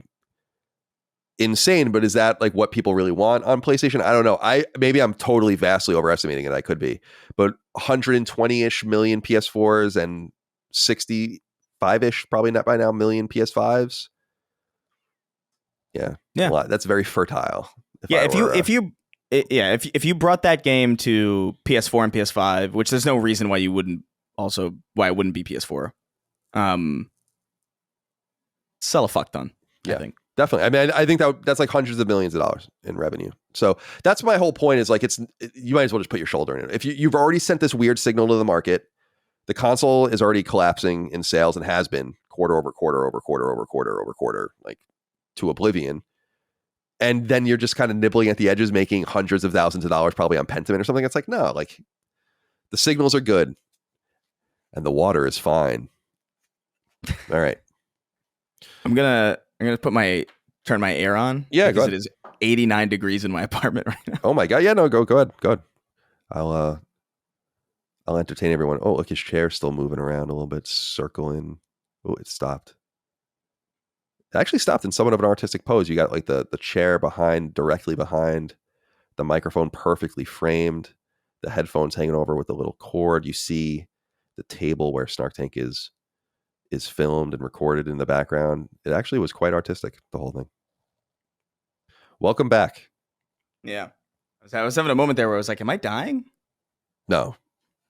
insane. But is that like what people really want on PlayStation? I don't know. Maybe I'm totally vastly overestimating it. I could be, but 120-ish million PS4s and 60 5-ish, probably not by now, million PS5s. Yeah. Yeah. A lot. That's very fertile. If you brought that game to PS4 and PS5, which there's no reason why it wouldn't be PS4, sell a fuck ton. Yeah, I think. Definitely. I mean, I think that's like hundreds of millions of dollars in revenue. So that's my whole point is like, you might as well just put your shoulder in it. If you've already sent this weird signal to the market, the console is already collapsing in sales and has been quarter over quarter over quarter over quarter over quarter, like to oblivion. And then you're just kind of nibbling at the edges, making hundreds of thousands of dollars probably on Pentiment or something. It's like, no, like the signals are good and the water is fine. All right. I'm gonna turn my air on. Yeah, because it is 89 degrees in my apartment right now. Oh my god! Yeah, no, go ahead. I'll entertain everyone. Oh, look, his chair's still moving around a little bit, circling. Oh, it stopped. It actually stopped in somewhat of an artistic pose. You got like the chair directly behind the microphone, perfectly framed. The headphones hanging over with the little cord. You see the table where Snark Tank is filmed and recorded in the background. It actually was quite artistic, the whole thing. Welcome back. Yeah. I was having a moment there where I was like, am I dying? No.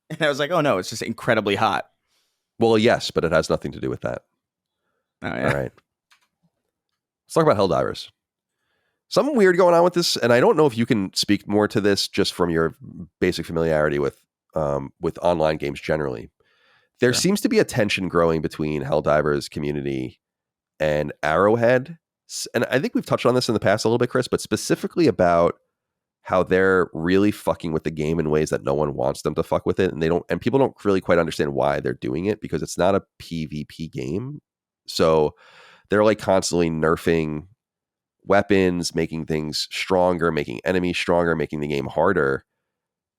And I was like, oh no, it's just incredibly hot. Well, yes, but it has nothing to do with that. Oh, yeah. All right. Let's talk about Helldivers. Something weird going on with this, and I don't know if you can speak more to this just from your basic familiarity with online games generally. There seems to be a tension growing between Helldivers community and Arrowhead. And I think we've touched on this in the past a little bit, Chris, but specifically about how they're really fucking with the game in ways that no one wants them to fuck with it. And people don't really quite understand why they're doing it because it's not a PvP game. So they're like constantly nerfing weapons, making things stronger, making enemies stronger, making the game harder.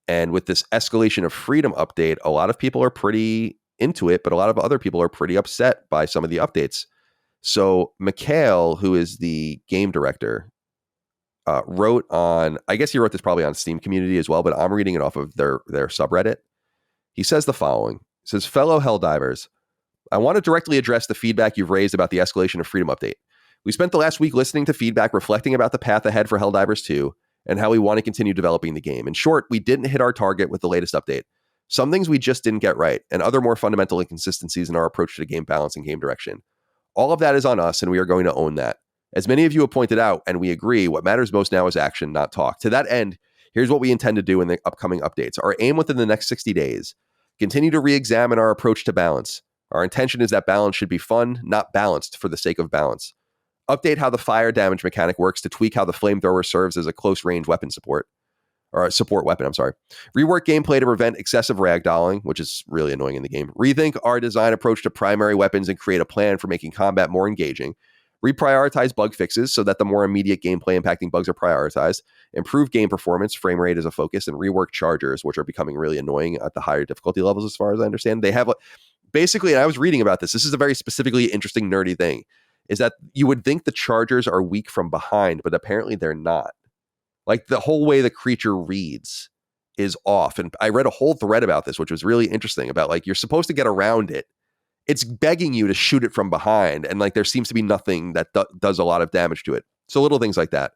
And with this escalation of freedom update, a lot of people are pretty into it, but a lot of other people are pretty upset by some of the updates. So Mikhail, who is the game director, wrote on, I guess he wrote this probably on Steam community as well, but I'm reading it off of their subreddit. He says the following. He says, fellow Helldivers, I want to directly address the feedback you've raised about the escalation of freedom update. We spent the last week listening to feedback reflecting about the path ahead for Helldivers 2 and how we want to continue developing the game. In short, we didn't hit our target with the latest update. Some things we just didn't get right, and other more fundamental inconsistencies in our approach to game balance and game direction. All of that is on us, and we are going to own that. As many of you have pointed out, and we agree, what matters most now is action, not talk. To that end, here's what we intend to do in the upcoming updates. Our aim within the next 60 days, continue to re-examine our approach to balance. Our intention is that balance should be fun, not balanced for the sake of balance. Update how the fire damage mechanic works to tweak how the flamethrower serves as a close-range weapon support. Or a support weapon, I'm sorry. Rework gameplay to prevent excessive ragdolling, which is really annoying in the game. Rethink our design approach to primary weapons and create a plan for making combat more engaging. Reprioritize bug fixes so that the more immediate gameplay impacting bugs are prioritized. Improve game performance, frame rate is a focus, and rework chargers, which are becoming really annoying at the higher difficulty levels as far as I understand. They have, basically, and I was reading about this, this is a very specifically interesting, nerdy thing, is that you would think the chargers are weak from behind, but apparently they're not. Like the whole way the creature reads is off. And I read a whole thread about this, which was really interesting about like, you're supposed to get around it. It's begging you to shoot it from behind. And like, there seems to be nothing that does a lot of damage to it. So little things like that.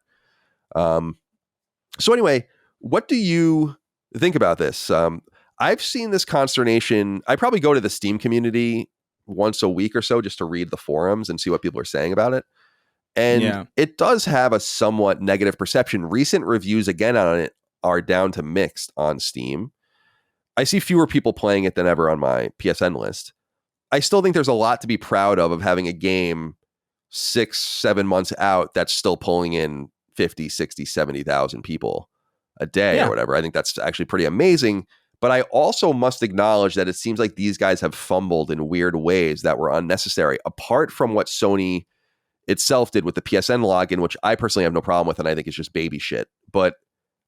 So anyway, what do you think about this? I've seen this consternation. I probably go to the Steam community once a week or so just to read the forums and see what people are saying about it. And it does have a somewhat negative perception. Recent reviews again on it are down to mixed on Steam. I see fewer people playing it than ever on my PSN list. I still think there's a lot to be proud of having a game 6-7 months out that's still pulling in 50, 60, 70,000 people a day or whatever. I think that's actually pretty amazing. But I also must acknowledge that it seems like these guys have fumbled in weird ways that were unnecessary, apart from what Sony itself did with the PSN login, which I personally have no problem with, and I think it's just baby shit. But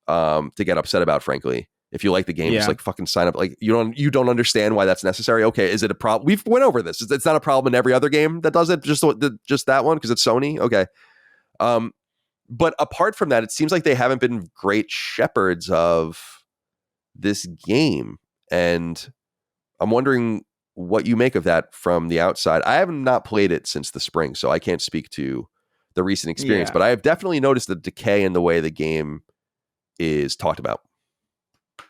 to get upset about, frankly, if you like the game, just like fucking sign up. Like you don't understand why that's necessary. Okay, is it a problem? We've went over this. It's not a problem in every other game that does it. Just that one because it's Sony. Okay, but apart from that, it seems like they haven't been great shepherds of this game, and I'm wondering what you make of that from the outside. I have not played it since the spring, so I can't speak to the recent experience, but I have definitely noticed the decay in the way the game is talked about.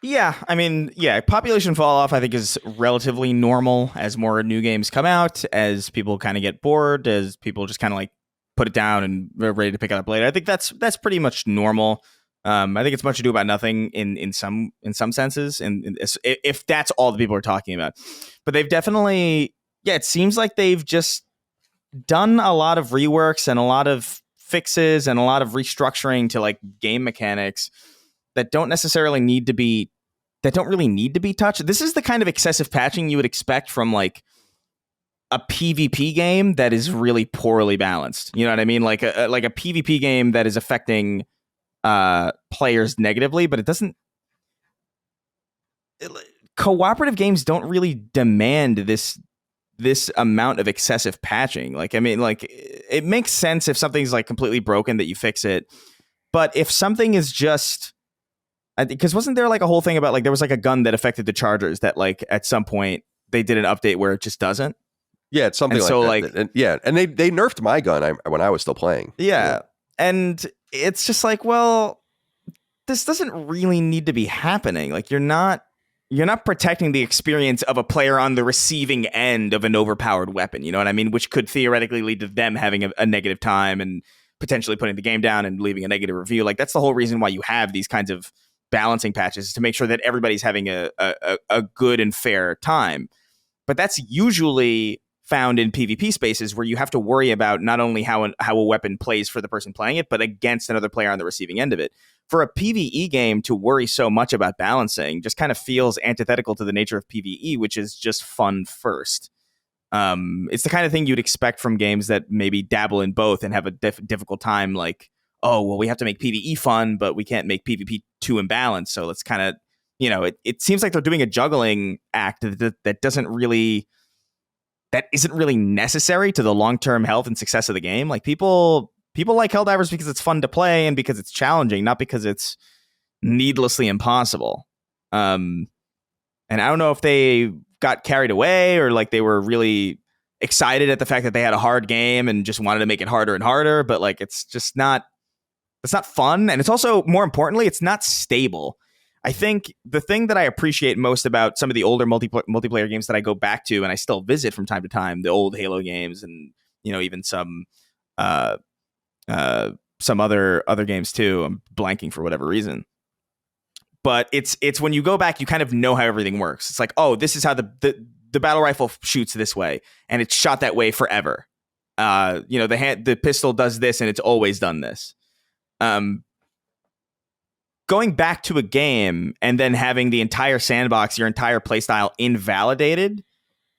Yeah, I mean, population fall off I think is relatively normal as more new games come out, as people kind of get bored, as people just kind of like put it down and are ready to pick it up later. I think that's pretty much normal. I think it's much ado about nothing in some senses, and if that's all the people are talking about. But they've definitely, it seems like they've just done a lot of reworks and a lot of fixes and a lot of restructuring to like game mechanics that don't really need to be touched. This is the kind of excessive patching you would expect from like a PvP game that is really poorly balanced. You know what I mean? Like a PvP game that is affecting players negatively, but it doesn't. Cooperative games don't really demand this amount of excessive patching. Like, I mean, like it makes sense if something's like completely broken that you fix it, but if something is just, because wasn't there like a whole thing about like there was like a gun that affected the chargers that like at some point they did an update where it just doesn't. Yeah, it's something and like that. And they nerfed my gun when I was still playing. Yeah, and it's just like, well, this doesn't really need to be happening. Like you're not protecting the experience of a player on the receiving end of an overpowered weapon. You know what I mean? Which could theoretically lead to them having a negative time and potentially putting the game down and leaving a negative review. Like that's the whole reason why you have these kinds of balancing patches, is to make sure that everybody's having a good and fair time. But that's usually found in PvP spaces where you have to worry about not only how a weapon plays for the person playing it, but against another player on the receiving end of it. For a PvE game to worry so much about balancing just kind of feels antithetical to the nature of PvE, which is just fun first. It's the kind of thing you'd expect from games that maybe dabble in both and have a difficult time, like, oh, well, we have to make PvE fun, but we can't make PvP too imbalanced. So let's kind of, it seems like they're doing a juggling act that isn't really necessary to the long-term health and success of the game. Like people like Helldivers because it's fun to play and because it's challenging, not because it's needlessly impossible. And I don't know if they got carried away or like they were really excited at the fact that they had a hard game and just wanted to make it harder and harder, but like it's not fun, and it's also, more importantly, it's not stable. I think the thing that I appreciate most about some of the older multiplayer games that I go back to and I still visit from time to time, the old Halo games and even some other games too. I'm blanking for whatever reason. But it's when you go back, you kind of know how everything works. It's like, oh, this is how the battle rifle shoots this way, and it's shot that way forever. The pistol does this, and it's always done this. Going back to a game and then having the entire sandbox, your entire playstyle invalidated,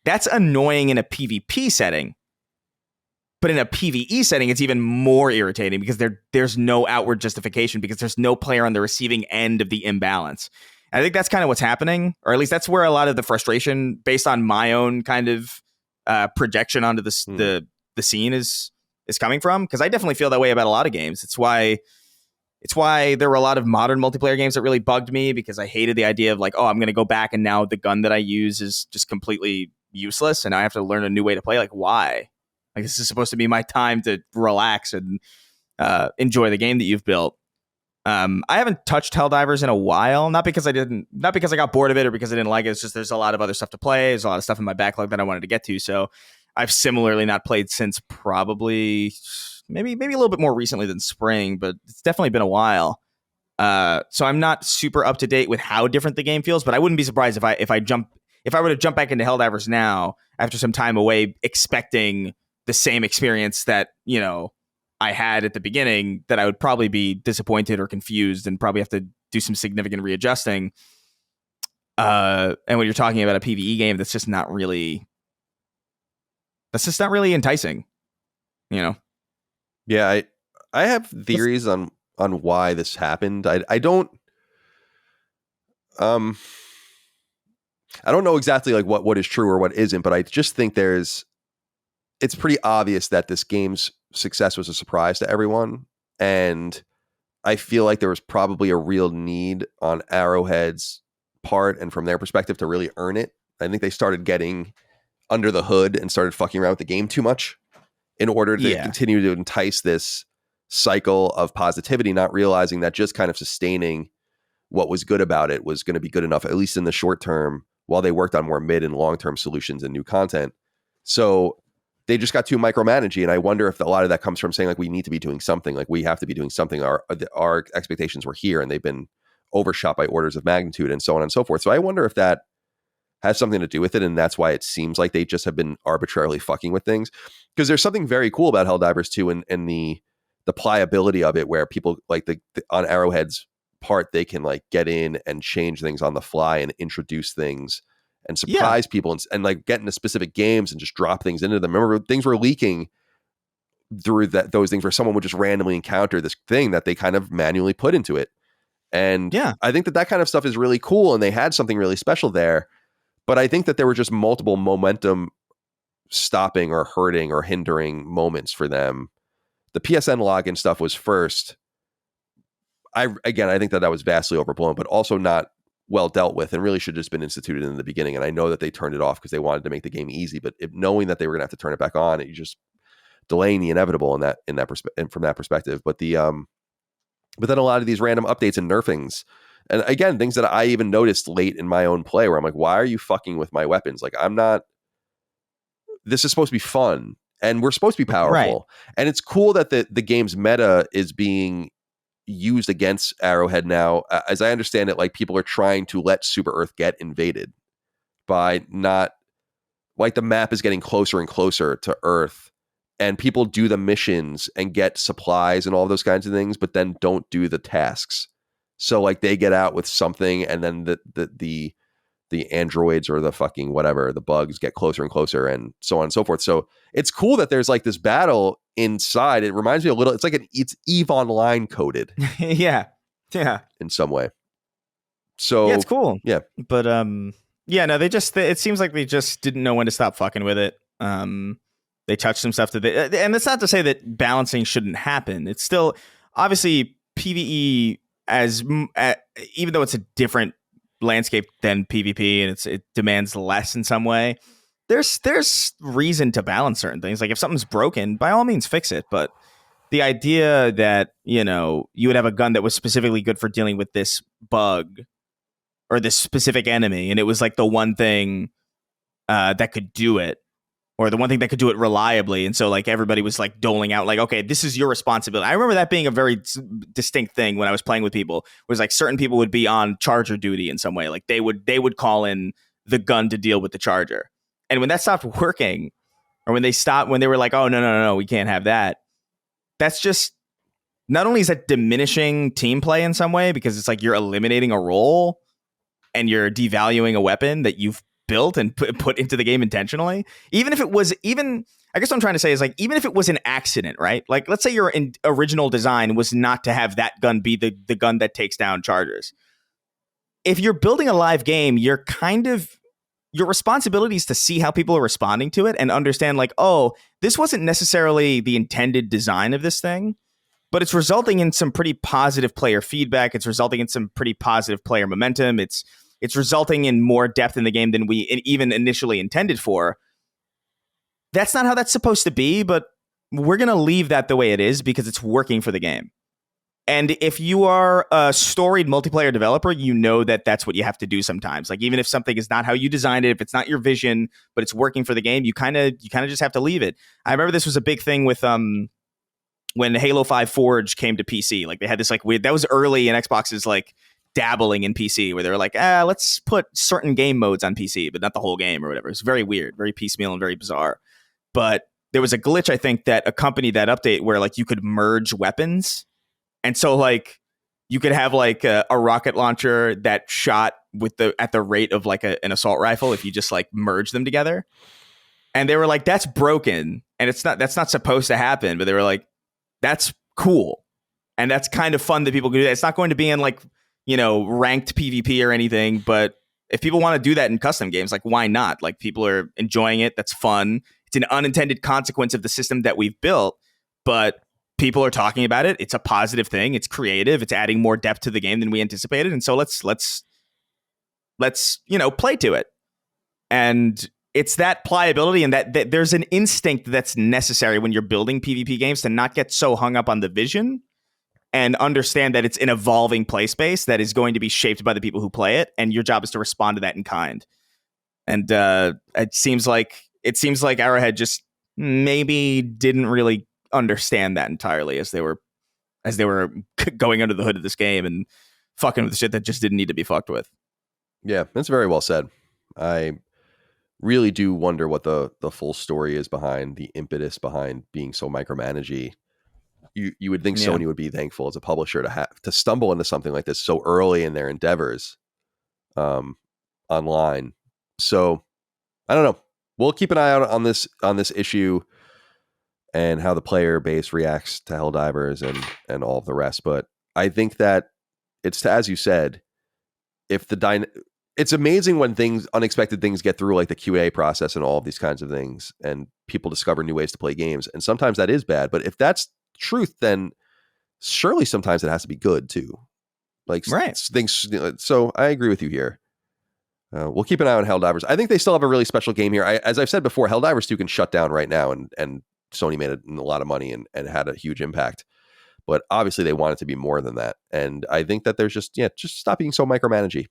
that's annoying in a PvP setting. But in a PvE setting, it's even more irritating because there's no outward justification, because there's no player on the receiving end of the imbalance. And I think that's kind of what's happening, or at least that's where a lot of the frustration, based on my own kind of projection onto the scene, is coming from. Because I definitely feel that way about a lot of games. It's why there were a lot of modern multiplayer games that really bugged me, because I hated the idea of like, oh, I'm going to go back and now the gun that I use is just completely useless and I have to learn a new way to play. Like, why? Like, this is supposed to be my time to relax and enjoy the game that you've built. I haven't touched Helldivers in a while, not because I got bored of it or because I didn't like it. It's just there's a lot of other stuff to play. There's a lot of stuff in my backlog that I wanted to get to. So I've similarly not played since probably maybe a little bit more recently than spring, but it's definitely been a while. So I'm not super up to date with how different the game feels, but I wouldn't be surprised if I were to jump back into Helldivers now after some time away, expecting the same experience that, I had at the beginning, that I would probably be disappointed or confused and probably have to do some significant readjusting. And when you're talking about a PvE game, that's just not really enticing, Yeah, I have theories on why this happened. I don't know exactly like what is true or what isn't, but I just think it's pretty obvious that this game's success was a surprise to everyone, and I feel like there was probably a real need on Arrowhead's part and from their perspective to really earn it. I think they started getting under the hood and started fucking around with the game too much in order to continue to entice this cycle of positivity, not realizing that just kind of sustaining what was good about it was going to be good enough, at least in the short term, while they worked on more mid and long-term solutions and new content. So they just got too micromanagey. And I wonder if a lot of that comes from saying like, we need to be doing something, like we have to be doing something. Our expectations were here and they've been overshot by orders of magnitude and so on and so forth. So I wonder if that has something to do with it. And that's why it seems like they just have been arbitrarily fucking with things. Because there's something very cool about Helldivers 2 and the pliability of it, where people like on Arrowhead's part, they can like get in and change things on the fly and introduce things and surprise people and like get into specific games and just drop things into them. Remember, things were leaking through those things where someone would just randomly encounter this thing that they kind of manually put into it. And I think that kind of stuff is really cool. And they had something really special there. But I think that there were just multiple momentum stopping or hurting or hindering moments for them. The PSN login stuff was first. I think that was vastly overblown, but also not well dealt with, and really should have just been instituted in the beginning. And I know that they turned it off because they wanted to make the game easy, but knowing that they were going to have to turn it back on, you just delaying the inevitable from that perspective. But but then a lot of these random updates and nerfings, and again, things that I even noticed late in my own play, where I'm like, why are you fucking with my weapons? Like, this is supposed to be fun and we're supposed to be powerful. Right. And it's cool that the game's meta is being used against Arrowhead now. As I understand it, like, people are trying to let Super Earth get invaded by not, like, the map is getting closer and closer to Earth, and people do the missions and get supplies and all those kinds of things, but then don't do the tasks. So like they get out with something, and then the androids or the fucking whatever, the bugs get closer and closer, and so on and so forth. So it's cool that there's like this battle inside. It reminds me a little, it's EVE Online coded. Yeah. In some way. So yeah, it's cool. Yeah. But no, it seems like they just didn't know when to stop fucking with it. They touched some stuff and it's not to say that balancing shouldn't happen. It's still obviously PvE, even though it's a different landscape than PvP and it demands less in some way, there's reason to balance certain things. Like if something's broken, by all means fix it. But the idea that, you would have a gun that was specifically good for dealing with this bug or this specific enemy, and it was like the one thing that could do it, or the one thing that could do it reliably. And so like everybody was like doling out like, okay, this is your responsibility. I remember that being a very distinct thing when I was playing with people, was like certain people would be on charger duty in some way. Like they would call in the gun to deal with the charger. And when that stopped working, or when they were like, oh, no, we can't have that. That's just, not only is that diminishing team play in some way, because it's like you're eliminating a role and you're devaluing a weapon that you've built and put into the game intentionally. I guess what I'm trying to say is like, even if it was an accident, right? Like let's say your original design was not to have that gun be the gun that takes down chargers. If you're building a live game, your responsibility is to see how people are responding to it and understand like, oh, this wasn't necessarily the intended design of this thing, but it's resulting in some pretty positive player feedback. It's resulting in some pretty positive player momentum. It's resulting in more depth in the game than we even initially intended for. That's not how that's supposed to be, but we're going to leave that the way it is because it's working for the game. And if you are a storied multiplayer developer, you know that that's what you have to do sometimes. Like even if something is not how you designed it, if it's not your vision, but it's working for the game, you kind of just have to leave it. I remember this was a big thing with when Halo 5 Forge came to PC. Like they had this like weird, that was early in Xbox's like dabbling in PC, where they were like, let's put certain game modes on PC, but not the whole game or whatever. It's very weird, very piecemeal and very bizarre. But there was a glitch, I think, that accompanied that update where like you could merge weapons. And so like you could have like a rocket launcher that shot at the rate of like an assault rifle if you just like merge them together. And they were like, that's broken. And that's not supposed to happen. But they were like, that's cool. And that's kind of fun that people can do that. It's not going to be in like, ranked PvP or anything, but if people want to do that in custom games, like why not? Like people are enjoying it. That's fun. It's an unintended consequence of the system that we've built, but people are talking about it. It's a positive thing. It's creative. It's adding more depth to the game than we anticipated. And so let's play to it. And it's that pliability and that there's an instinct that's necessary when you're building PvP games to not get so hung up on the vision and understand that it's an evolving play space that is going to be shaped by the people who play it, and your job is to respond to that in kind. And it seems like Arrowhead just maybe didn't really understand that entirely as they were going under the hood of this game and fucking with shit that just didn't need to be fucked with. Yeah, that's very well said. I really do wonder what the full story is behind the impetus behind being so micromanagey. You would think Sony would be thankful as a publisher to stumble into something like this so early in their endeavors online. So I don't know. We'll keep an eye out on this issue and how the player base reacts to Helldivers and all of the rest. But I think that it's, as you said, it's amazing when unexpected things get through, like the QA process and all of these kinds of things, and people discover new ways to play games. And sometimes that is bad, but if that's truth, then surely sometimes it has to be good too. Like things. So I agree with you here. We'll keep an eye on Helldivers. I think they still have a really special game here. As I've said before, Helldivers 2 can shut down right now, and Sony made a lot of money and had a huge impact. But obviously they want it to be more than that. And I think that there's just stop being so micromanagey.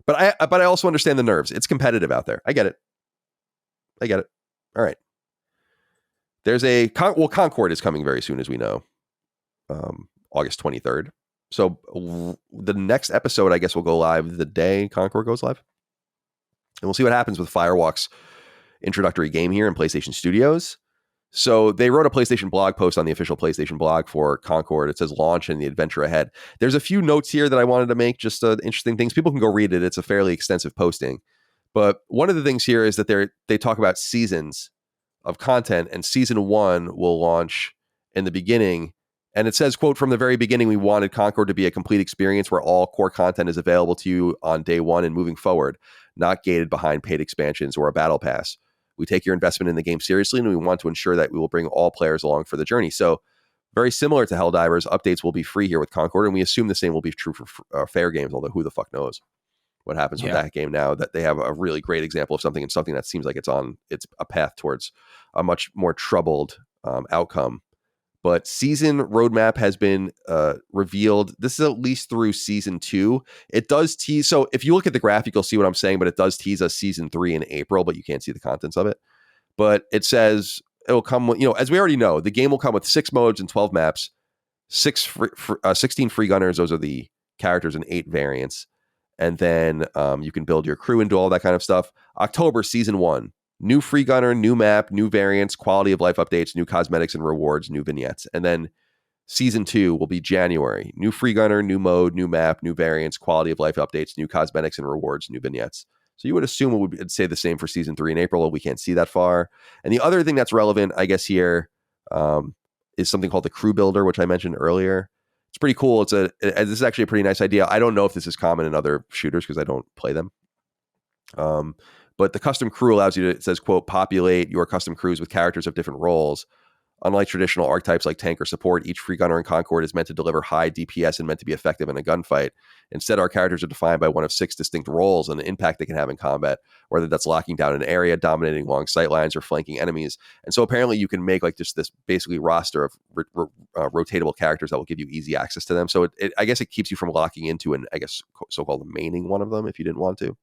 But I also understand the nerves. It's competitive out there. I get it. All right. There's Concord is coming very soon, as we know. August 23rd. So the next episode, I guess, will go live the day Concord goes live. And we'll see what happens with Firewalk's introductory game here in PlayStation Studios. So they wrote a PlayStation blog post on the official PlayStation blog for Concord. It says launch and the adventure ahead. There's a few notes here that I wanted to make, just interesting things. People can go read it. It's a fairly extensive posting. But one of the things here is that they talk about seasons of content, and season 1 will launch in the beginning. And it says, quote, from the very beginning, we wanted Concord to be a complete experience where all core content is available to you on day 1 and moving forward, not gated behind paid expansions or a battle pass. We take your investment in the game seriously, and we want to ensure that we will bring all players along for the journey. So very similar to Helldivers, updates will be free here with Concord, and we assume the same will be true for Fair Games, although who the fuck knows what happens with that game now that they have a really great example of something, and something that seems like it's a path towards a much more troubled outcome. But season roadmap has been revealed. This is at least through season 2. It does tease. So if you look at the graphic, you'll see what I'm saying, but it does tease us season 3 in April, but you can't see the contents of it. But it says it will come, as we already know, the game will come with 6 modes and 12 maps, 16 free gunners. Those are the characters, and 8 variants. And then you can build your crew and do all that kind of stuff. October, season 1. New free gunner, new map, new variants, quality of life updates, new cosmetics and rewards, new vignettes. And then season 2 will be January. New free gunner, new mode, new map, new variants, quality of life updates, new cosmetics and rewards, new vignettes. So you would assume it would say the same for season 3 in April. We can't see that far. And the other thing that's relevant, I guess, here is something called the crew builder, which I mentioned earlier. It's pretty cool. This is actually a pretty nice idea. I don't know if this is common in other shooters because I don't play them. But the custom crew allows you to, it says, quote, populate your custom crews with characters of different roles. Unlike traditional archetypes like tank or support, each free gunner in Concord is meant to deliver high DPS and meant to be effective in a gunfight. Instead, our characters are defined by one of 6 distinct roles and the impact they can have in combat, whether that's locking down an area, dominating long sight lines, or flanking enemies. And so apparently you can make like just this basically roster of rotatable characters that will give you easy access to them. So I guess it keeps you from locking into an, I guess, so-called maining one of them if you didn't want to.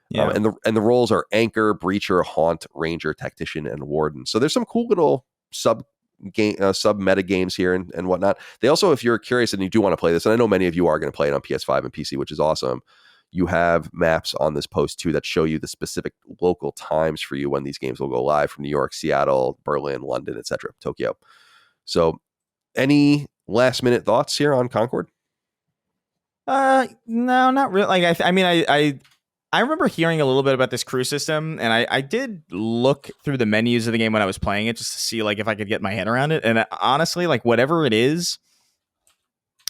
Yeah. And the roles are Anchor, Breacher, Haunt, Ranger, Tactician, and Warden. So there's some cool little sub meta games here and whatnot. They also, if you're curious and you do want to play this, and I know many of you are going to play it on PS5 and PC, which is awesome, you have maps on this post too that show you the specific local times for you when these games will go live, from New York, Seattle, Berlin, London, etc., Tokyo. So any last minute thoughts here on Concord? No, not really. Like I remember hearing a little bit about this crew system, and I did look through the menus of the game when I was playing it just to see like if I could get my head around it. And honestly, like whatever it is,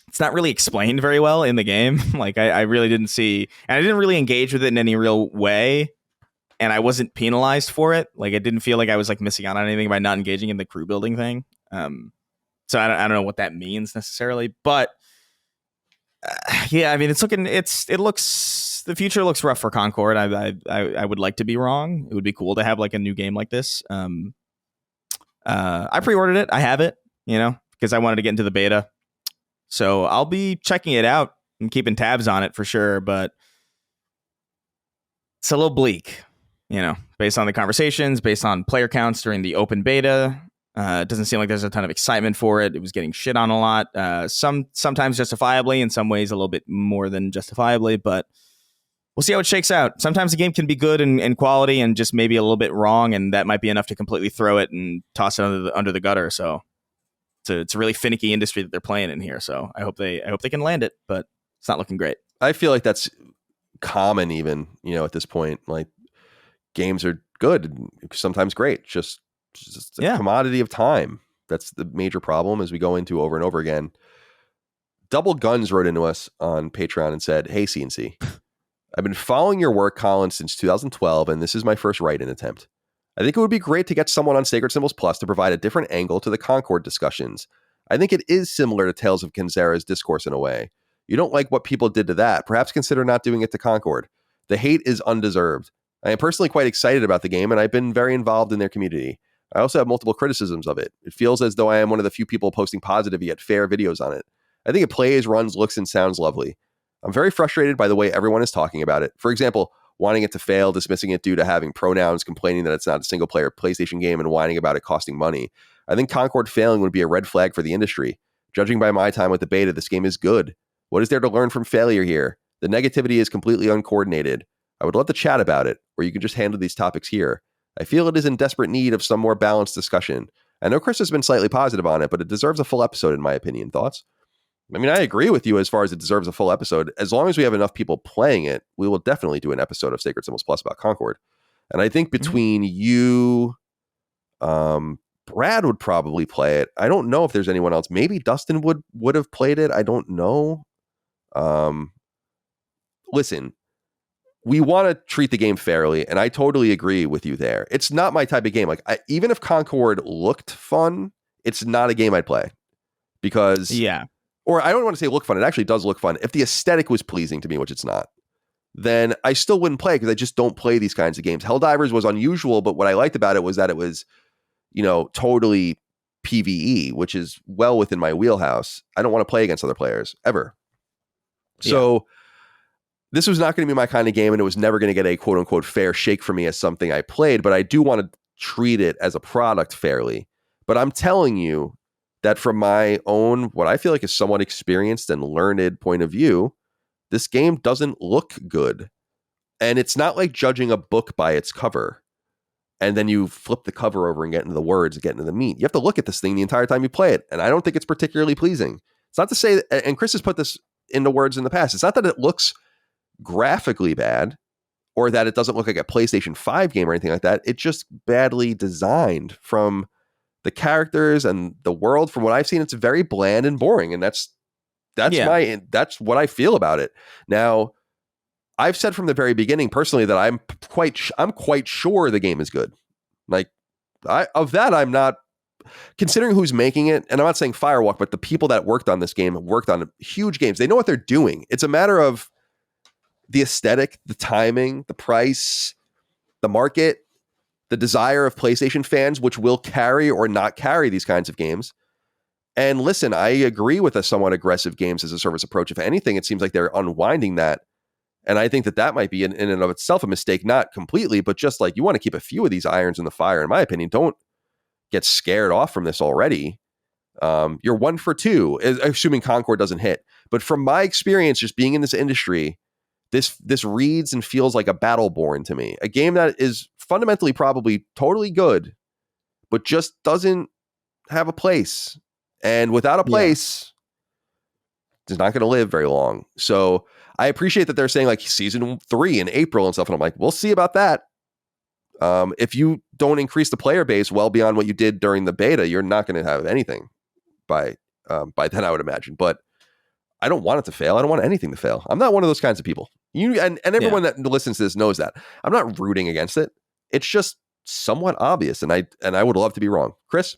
it's not really explained very well in the game. Like I really didn't see, and I didn't really engage with it in any real way, and I wasn't penalized for it. Like it didn't feel like I was like missing out on anything by not engaging in the crew building thing. So I don't know what that means necessarily, but yeah, I mean it looks the future looks rough for Concord. I would like to be wrong. It would be cool to have like a new game like this. I pre-ordered it. I have it, because I wanted to get into the beta. So I'll be checking it out and keeping tabs on it for sure. But it's a little bleak, based on the conversations, based on player counts during the open beta. It doesn't seem like there's a ton of excitement for it. It was getting shit on a lot. Sometimes justifiably, in some ways a little bit more than justifiably, but we'll see how it shakes out. Sometimes a game can be good in quality and just maybe a little bit wrong, and that might be enough to completely throw it and toss it under the gutter. So it's a really finicky industry that they're playing in here. So I hope they can land it, but it's not looking great. I feel like that's common even, at this point. Like, games are good, sometimes great, just a commodity of time. That's the major problem as we go into over and over again. Double Guns wrote into us on Patreon and said, "Hey, CNC, I've been following your work, Colin, since 2012, and this is my first write-in attempt. I think it would be great to get someone on Sacred Symbols Plus to provide a different angle to the Concord discussions. I think it is similar to Tales of Kenzera's discourse in a way. You don't like what people did to that. Perhaps consider not doing it to Concord. The hate is undeserved. I am personally quite excited about the game, and I've been very involved in their community. I also have multiple criticisms of it. It feels as though I am one of the few people posting positive yet fair videos on it. I think it plays, runs, looks, and sounds lovely. I'm very frustrated by the way everyone is talking about it. For example, wanting it to fail, dismissing it due to having pronouns, complaining that it's not a single-player PlayStation game, and whining about it costing money. I think Concord failing would be a red flag for the industry. Judging by my time with the beta, this game is good. What is there to learn from failure here? The negativity is completely uncoordinated. I would love to chat about it, or you can just handle these topics here. I feel it is in desperate need of some more balanced discussion. I know Chris has been slightly positive on it, but it deserves a full episode in my opinion. Thoughts?" I mean, I agree with you as far as it deserves a full episode. As long as we have enough people playing it, we will definitely do an episode of Sacred Symbols Plus about Concord. And I think between you, Brad would probably play it. I don't know if there's anyone else. Maybe Dustin would have played it. I don't know. Listen, we want to treat the game fairly, and I totally agree with you there. It's not my type of game. Like, even if Concord looked fun, it's not a game I'd play because, or I don't want to say look fun. It actually does look fun. If the aesthetic was pleasing to me, which it's not, then I still wouldn't play because I just don't play these kinds of games. Helldivers was unusual, but what I liked about it was that it was, totally PvE, which is well within my wheelhouse. I don't want to play against other players ever. So this was not going to be my kind of game, and it was never going to get a quote unquote fair shake for me as something I played, but I do want to treat it as a product fairly. But I'm telling you that from my own, what I feel like is somewhat experienced and learned point of view, this game doesn't look good. And it's not like judging a book by its cover. And then you flip the cover over and get into the words, get into the meat. You have to look at this thing the entire time you play it. And I don't think it's particularly pleasing. It's not to say that, and Chris has put this into words in the past, it's not that it looks graphically bad or that it doesn't look like a PlayStation 5 game or anything like that. It's just badly designed. From the characters and the world, from what I've seen, it's very bland and boring. And that's what I feel about it. Now, I've said from the very beginning personally that I'm quite sure the game is good. Like, I'm not considering who's making it. And I'm not saying Firewalk, but the people that worked on this game worked on huge games. They know what they're doing. It's a matter of the aesthetic, the timing, the price, the market, the desire of PlayStation fans, which will carry or not carry these kinds of games. And listen, I agree with a somewhat aggressive games as a service approach. If anything, it seems like they're unwinding that. And I think that might be in and of itself a mistake, not completely, but just like you want to keep a few of these irons in the fire, in my opinion. Don't get scared off from this already. You're 1 for 2, assuming Concord doesn't hit. But from my experience, just being in this industry, this reads and feels like a Battleborn to me. A game that is fundamentally probably totally good, but just doesn't have a place. And without a place, it's not going to live very long. So I appreciate that they're saying like season 3 in April and stuff. And I'm like, we'll see about that. If you don't increase the player base well beyond what you did during the beta, you're not going to have anything by then, I would imagine. But I don't want it to fail. I don't want anything to fail. I'm not one of those kinds of people. And everyone that listens to this knows that. I'm not rooting against it. It's just somewhat obvious, and I would love to be wrong. Chris?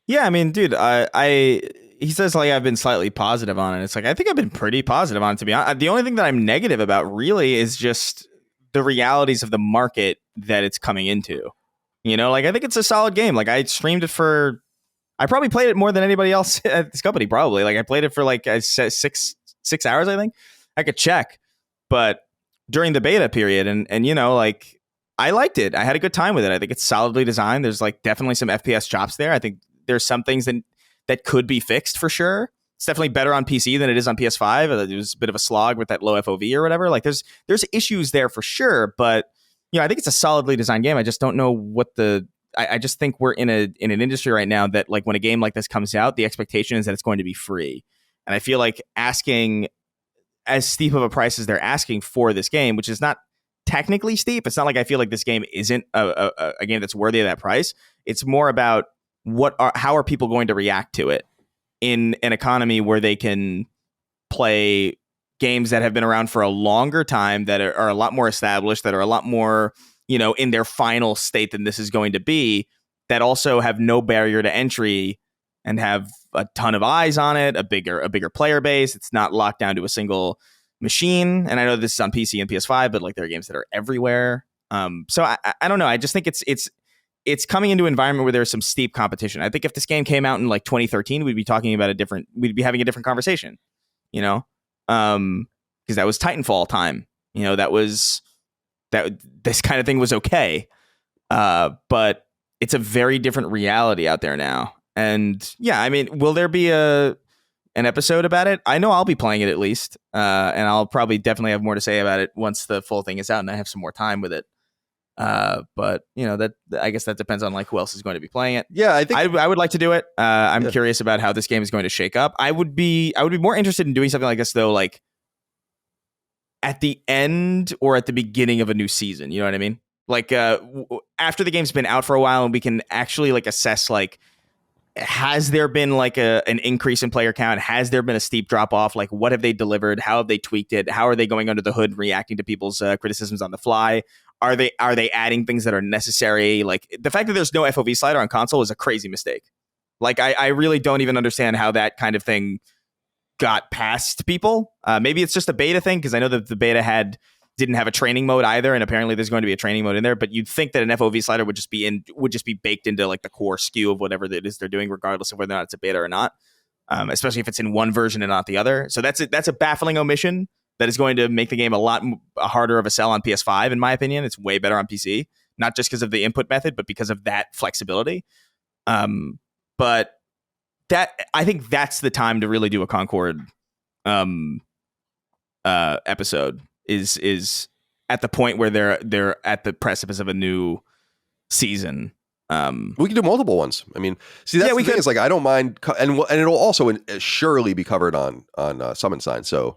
Yeah, I mean, dude, I he says like I've been slightly positive on it. It's like I think I've been pretty positive on it, to be honest. The only thing that I'm negative about really is just the realities of the market that it's coming into. You know, like I think it's a solid game. Like I streamed it I probably played it more than anybody else at this company. Probably like I played it for like 6 hours. I think I could check, but during the beta period, and you know, like I liked it. I had a good time with it. I think it's solidly designed. There's like definitely some FPS chops there. I think there's some things that could be fixed for sure. It's definitely better on PC than it is on PS5. It was a bit of a slog with that low FOV or whatever. Like there's issues there for sure, but you know, I think it's a solidly designed game. I just don't know what I just think we're in an industry right now that like when a game like this comes out, the expectation is that it's going to be free. And I feel like asking as steep of a price as they're asking for this game, which is not technically steep. It's not like I feel like this game isn't a game that's worthy of that price. It's more about how are people going to react to it in an economy where they can play games that have been around for a longer time, that are a lot more established, that are a lot more, you know, in their final state than this is going to be, that also have no barrier to entry and have a ton of eyes on it, a bigger player base. It's not locked down to a single machine. And I know this is on PC and PS5, but like there are games that are everywhere. So I don't know. I just think it's coming into an environment where there's some steep competition. I think if this game came out in like 2013, we'd be talking about we'd be having a different conversation, you know? Because that was Titanfall time, you know, this kind of thing was okay. But it's a very different reality out there now. And yeah, I mean, will there be an episode about it? I know I'll be playing it at least. And I'll probably definitely have more to say about it once the full thing is out and I have some more time with it. But you know, that I guess that depends on like who else is going to be playing it. Yeah, I think I would like to do it. I'm curious about how this game is going to shake up. I would be more interested in doing something like this though, like at the end or at the beginning of a new season. You know what I mean? Like after the game's been out for a while and we can actually like assess like, has there been like an increase in player count? Has there been a steep drop off? Like what have they delivered? How have they tweaked it? How are they going under the hood and reacting to people's criticisms on the fly? Are they adding things that are necessary? Like the fact that there's no FOV slider on console is a crazy mistake. Like I really don't even understand how that kind of thing got past people. Maybe it's just a beta thing, because I know that the beta didn't have a training mode either, and apparently there's going to be a training mode in there. But you'd think that an FOV slider would just be baked into like the core SKU of whatever it is they're doing, regardless of whether or not it's a beta or not. Especially if it's in one version and not the other. So that's a baffling omission that is going to make the game a lot harder of a sell on PS5, in my opinion. It's way better on PC, not just because of the input method, but because of that flexibility. But I think that's the time to really do a Concord episode. Is at the point where they're at the precipice of a new season. We can do multiple ones. I mean, see, that's the thing is like I don't mind, and it'll also surely be covered on Summon Sign. So.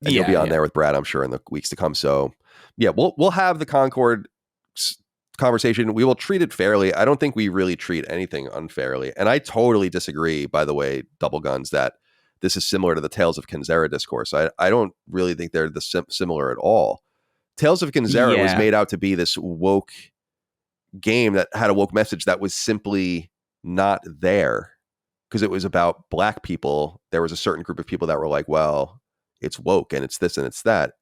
And you'll be on there with Brad, I'm sure, in the weeks to come. So, yeah, we'll have the Concord conversation. We will treat it fairly. I don't think we really treat anything unfairly. And I totally disagree, by the way, Double Guns, that this is similar to the Tales of Kenzera discourse. I don't really think they're similar at all. Tales of Kenzera was made out to be this woke game that had a woke message that was simply not there because it was about black people. There was a certain group of people that were like, well, it's woke and it's this and it's that.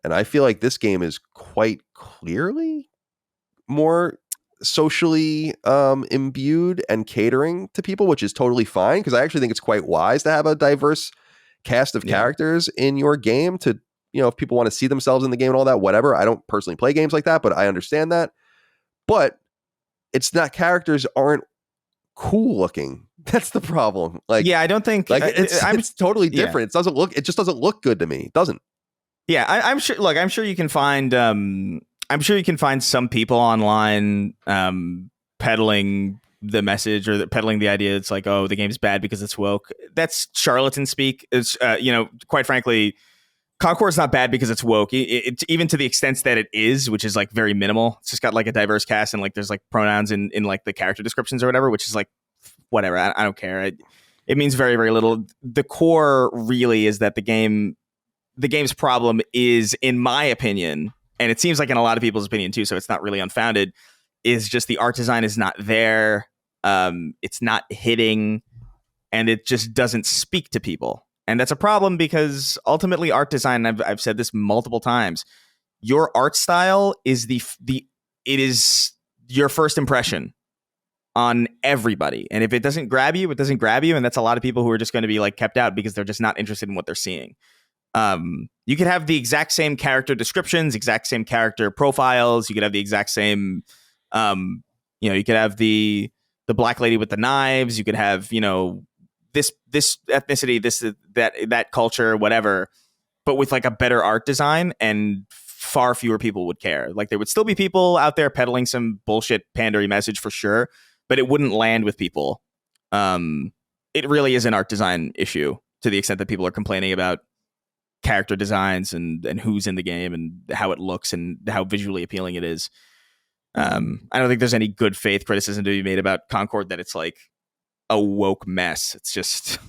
And I feel like this game is quite clearly more socially imbued and catering to people, which is totally fine, because I actually think it's quite wise to have a diverse cast of characters in your game to, you know, if people want to see themselves in the game and all that, whatever. I don't personally play games like that, but I understand that. But it's not, characters aren't cool looking. That's the problem. Like, yeah, I don't think like it's totally different. It just doesn't look good to me. It doesn't. Yeah, I'm sure. Look, I'm sure you can find. I'm sure you can find some people online peddling the message or peddling the idea. It's like, oh, the game's bad because it's woke. That's charlatan speak. It's you know, quite frankly, Concord's not bad because it's woke. It's even to the extent that it is, which is like very minimal. It's just got like a diverse cast and like there's like pronouns in like the character descriptions or whatever, which is like whatever. I don't care. It means very, very little. The core really is that the game's problem is, in my opinion, and it seems like in a lot of people's opinion too, so it's not really unfounded, is just the art design is not there. It's not hitting. and it just doesn't speak to people. And that's a problem because ultimately art design, I've said this multiple times, your art style is it is your first impression on everybody. And if it doesn't grab you, it doesn't grab you. And that's a lot of people who are just going to be like kept out because they're just not interested in what they're seeing. You could have the exact same character descriptions, exact same character profiles. You could have the exact same, you could have the black lady with the knives. You could have, this ethnicity, that culture, whatever, but with like a better art design, and far fewer people would care. Like there would still be people out there peddling some bullshit pandery message for sure, but it wouldn't land with people. It really is an art design issue to the extent that people are complaining about character designs and who's in the game and how it looks and how visually appealing it is. I don't think there's any good faith criticism to be made about Concord that it's like a woke mess. It's just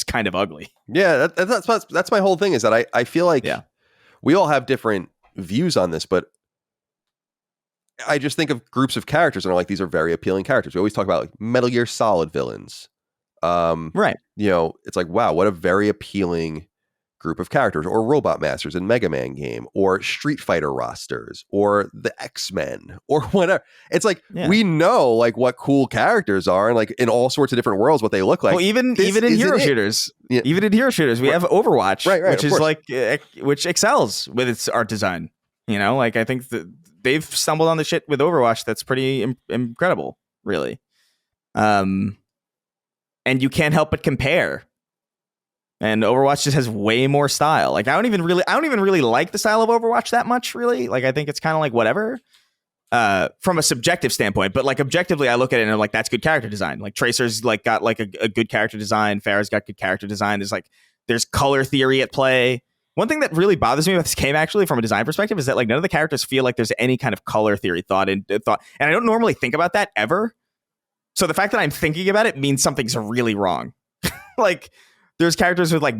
kind of ugly. Yeah, that's my whole thing, is that I feel like we all have different views on this, but I just think of groups of characters and I'm like, these are very appealing characters. We always talk about like Metal Gear Solid villains. Right. It's like, wow, what a very appealing group of characters, or Robot Masters in Mega Man game, or Street Fighter rosters, or the X-Men, or whatever. It's like, we know like what cool characters are, and like in all sorts of different worlds what they look like. Well, even in hero shooters, even in hero shooters, we have Overwatch, which is like which excels with its art design. Like I think that they've stumbled on the shit with Overwatch that's pretty incredible, really. And you can't help but compare. And Overwatch just has way more style. Like I don't even really like the style of Overwatch that much, really. Like I think it's kind of like whatever from a subjective standpoint. But like objectively, I look at it and I'm like, that's good character design. Like Tracer's like got like a good character design. Farrah's got good character design. There's color theory at play. One thing that really bothers me about this game, actually, from a design perspective, is that like none of the characters feel like there's any kind of color theory thought. And I don't normally think about that ever. So the fact that I'm thinking about it means something's really wrong. Like. There's characters with like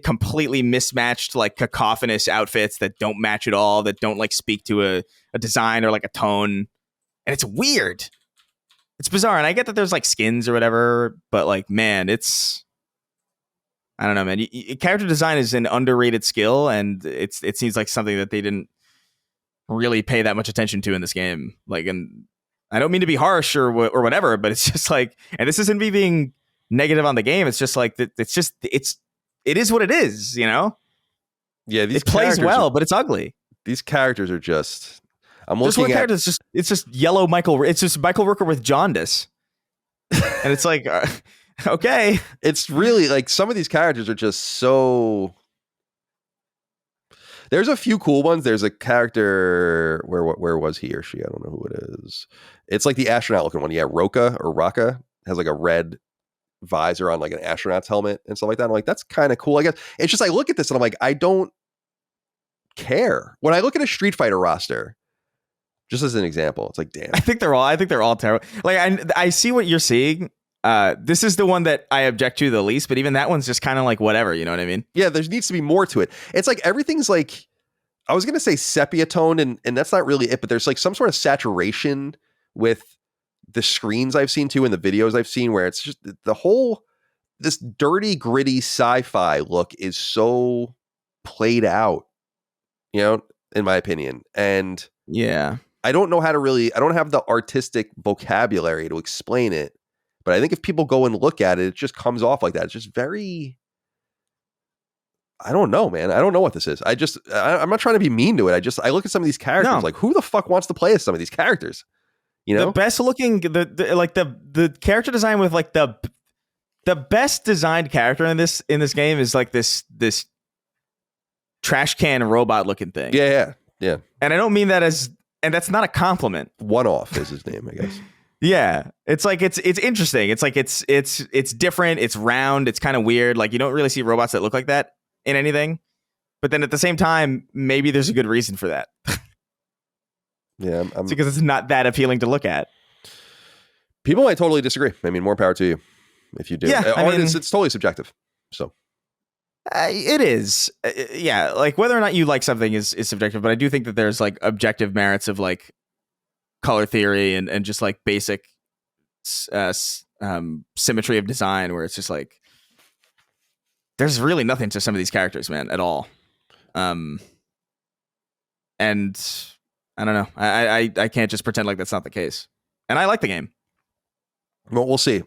completely mismatched, like cacophonous outfits that don't match at all, that don't like speak to a design or like a tone. And it's weird. It's bizarre. And I get that there's like skins or whatever, but like, man, I don't know, man. Character design is an underrated skill, and it seems like something that they didn't really pay that much attention to in this game. Like, and I don't mean to be harsh or whatever, but it's just like, and this isn't me being negative on the game. It's just like it is what it is, Yeah, it plays well, but it's ugly. These characters are just. I'm just looking at. It's just yellow Michael. It's just Michael Rooker with jaundice, and it's like, okay. It's really like some of these characters are just so. There's a few cool ones. There's a character where was he or she? I don't know who it is. It's like the astronaut looking one. Yeah, Raka has like a red visor on like an astronaut's helmet and stuff like that. I'm like, that's kind of cool, I guess. It's just I look at this and I'm like, I don't care. When I look at a Street Fighter roster, just as an example, it's like, damn. I think they're all terrible. Like I see what you're seeing. This is the one that I object to the least, but even that one's just kind of like whatever, you know what I mean? Yeah, there needs to be more to it. It's like everything's like, I was gonna say sepia tone, and that's not really it, but there's like some sort of saturation with the screens I've seen too, and the videos I've seen, where it's just this dirty, gritty sci-fi look is so played out, in my opinion. And yeah, I don't know how to I don't have the artistic vocabulary to explain it, but I think if people go and look at it, it just comes off like that. It's just very, I don't know, man. I don't know what this is. I'm not trying to be mean to it. I look at some of these characters like, who the fuck wants to play as some of these characters? The best looking, the character design with like the best designed character in this game is like this trash can robot looking thing. Yeah. And I don't mean that and that's not a compliment. One Off is his name, I guess. Yeah, it's like it's interesting. It's like it's different. It's round. It's kind of weird. Like you don't really see robots that look like that in anything. But then at the same time, maybe there's a good reason for that. Yeah, it's because it's not that appealing to look at. People might totally disagree. I mean, more power to you if you do. Yeah, it's totally subjective. So it is. Yeah, like whether or not you like something is subjective, but I do think that there's like objective merits of like color theory and just like basic symmetry of design where it's just like there's really nothing to some of these characters, man, at all. And I don't know. I can't just pretend like that's not the case. And I like the game. Well, we'll see.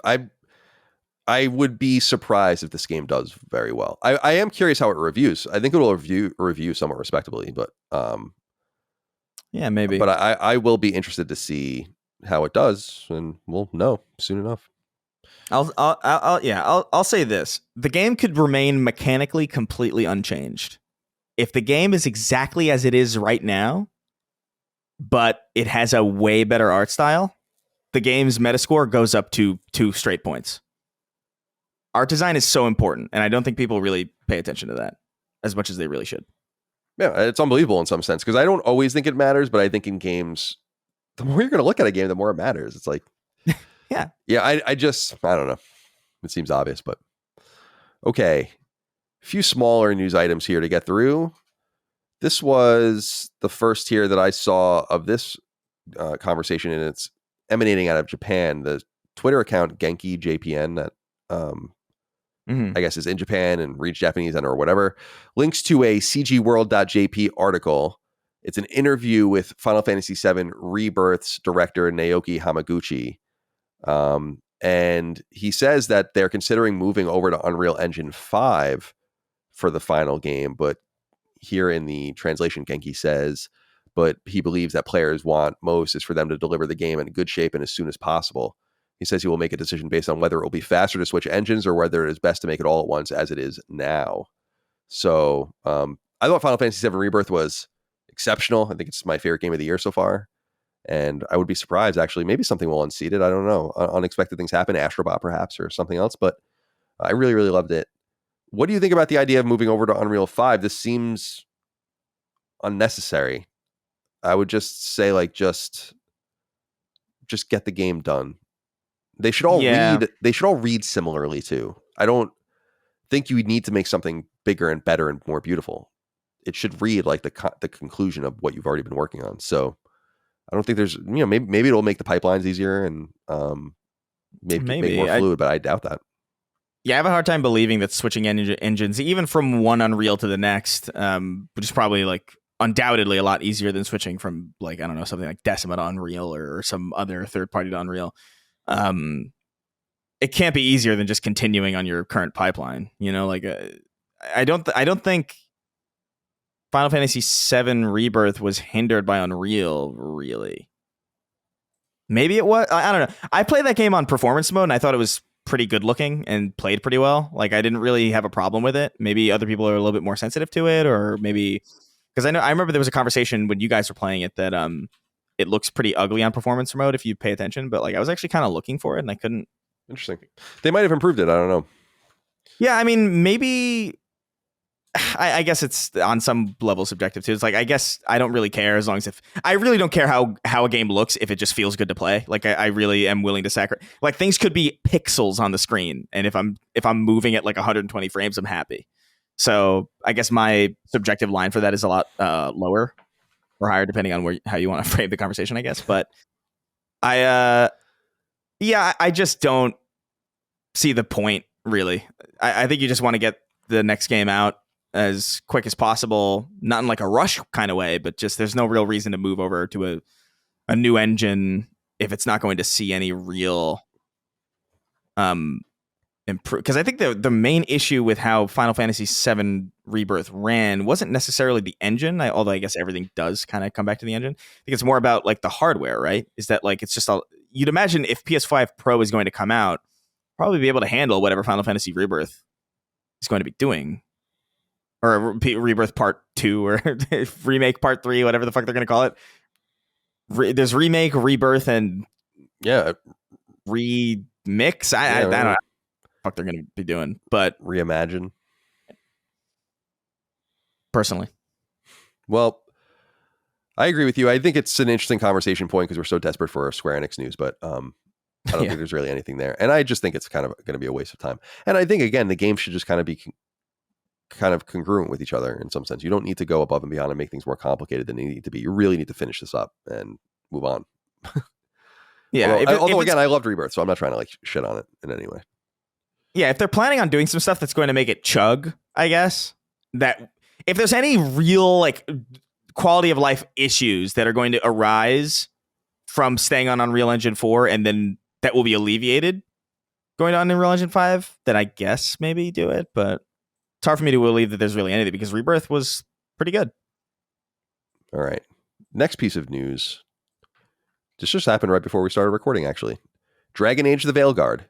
I would be surprised if this game does very well. I am curious how it reviews. I think it'll review somewhat respectably, but yeah, maybe. But I will be interested to see how it does, and we'll know soon enough. I'll say this: the game could remain mechanically completely unchanged. If the game is exactly as it is right now, but it has a way better art style, the game's Metascore goes up to 2 straight points. Art design is so important, and I don't think people really pay attention to that as much as they really should. Yeah, it's unbelievable in some sense, because I don't always think it matters, but I think in games, the more you're going to look at a game, the more it matters. It's like, yeah. I don't know. It seems obvious, but okay. A few smaller news items here to get through. This was the first here that I saw of this conversation, and it's emanating out of Japan. The Twitter account Genki JPN that I guess is in Japan and reads Japanese or whatever, links to a cgworld.jp article. It's an interview with Final Fantasy VII Rebirth's director Naoki Hamaguchi. And he says that they're considering moving over to Unreal Engine 5 for the final game. But here in the translation, Genki says, but he believes that players want most is for them to deliver the game in good shape and as soon as possible. He says he will make a decision based on whether it will be faster to switch engines or whether it is best to make it all at once as it is now. So I thought Final Fantasy VII Rebirth was exceptional. I think it's my favorite game of the year so far. And I would be surprised, actually. Maybe something will unseat it. I don't know. Unexpected things happen. Astrobot, perhaps, or something else. But I really, really loved it. What do you think about the idea of moving over to Unreal 5? This seems unnecessary. I would just say, like, just get the game done. They should all read. They should all read similarly too. I don't think you need to make something bigger and better and more beautiful. It should read like the conclusion of what you've already been working on. So I don't think there's maybe it'll make the pipelines easier and maybe make more fluid, but I doubt that. Yeah, I have a hard time believing that switching engines, even from one Unreal to the next, which is probably like undoubtedly a lot easier than switching from like, I don't know, something like Decima to Unreal or some other third party to Unreal. It can't be easier than just continuing on your current pipeline. Like I don't think Final Fantasy VII Rebirth was hindered by Unreal, really. Maybe it was. I don't know. I played that game on performance mode, and I thought it was pretty good looking and played pretty well. Like I didn't really have a problem with it. Maybe other people are a little bit more sensitive to it, or maybe because I remember there was a conversation when you guys were playing it that it looks pretty ugly on performance mode if you pay attention. But like I was actually kind of looking for it, and I couldn't. Interesting. They might have improved it. I don't know. Yeah, I mean, maybe. I guess it's on some level subjective too. It's like I guess I don't really care as long as I really don't care how a game looks if it just feels good to play. Like I really am willing to sacrifice. Like things could be pixels on the screen, and if I'm moving at like 120 frames, I'm happy. So I guess my subjective line for that is a lot lower or higher depending on how you want to frame the conversation, I guess. But I just don't see the point really. I think you just want to get the next game out as quick as possible, not in like a rush kind of way, but just there's no real reason to move over to a new engine if it's not going to see any real improve. Because I think the main issue with how Final Fantasy VII Rebirth ran wasn't necessarily the engine, although I guess everything does kind of come back to the engine. I think it's more about like the hardware, right? Is that like it's just you'd imagine if PS5 Pro is going to come out, probably be able to handle whatever Final Fantasy Rebirth is going to be doing. Or Rebirth Part 2 or Remake Part 3, whatever the fuck they're going to call it. There's Remake, Rebirth, and Remix. I don't know what the fuck they're going to be doing, but Reimagine. Personally. Well, I agree with you. I think it's an interesting conversation point because we're so desperate for Square Enix news, but I don't think there's really anything there. And I just think it's kind of going to be a waste of time. And I think, again, the game should just kind of be kind of congruent with each other in some sense. You don't need to go above and beyond and make things more complicated than they need to be. You really need to finish this up and move on. Yeah. Although again, I loved Rebirth, so I'm not trying to like shit on it in any way. Yeah, if they're planning on doing some stuff that's going to make it chug, I guess, that if there's any real like quality of life issues that are going to arise from staying on Unreal Engine 4 and then that will be alleviated going on Unreal Engine 5, then I guess maybe do it. But it's hard for me to believe that there's really anything because Rebirth was pretty good. All right. Next piece of news. This just happened right before we started recording, actually. Dragon Age the Veilguard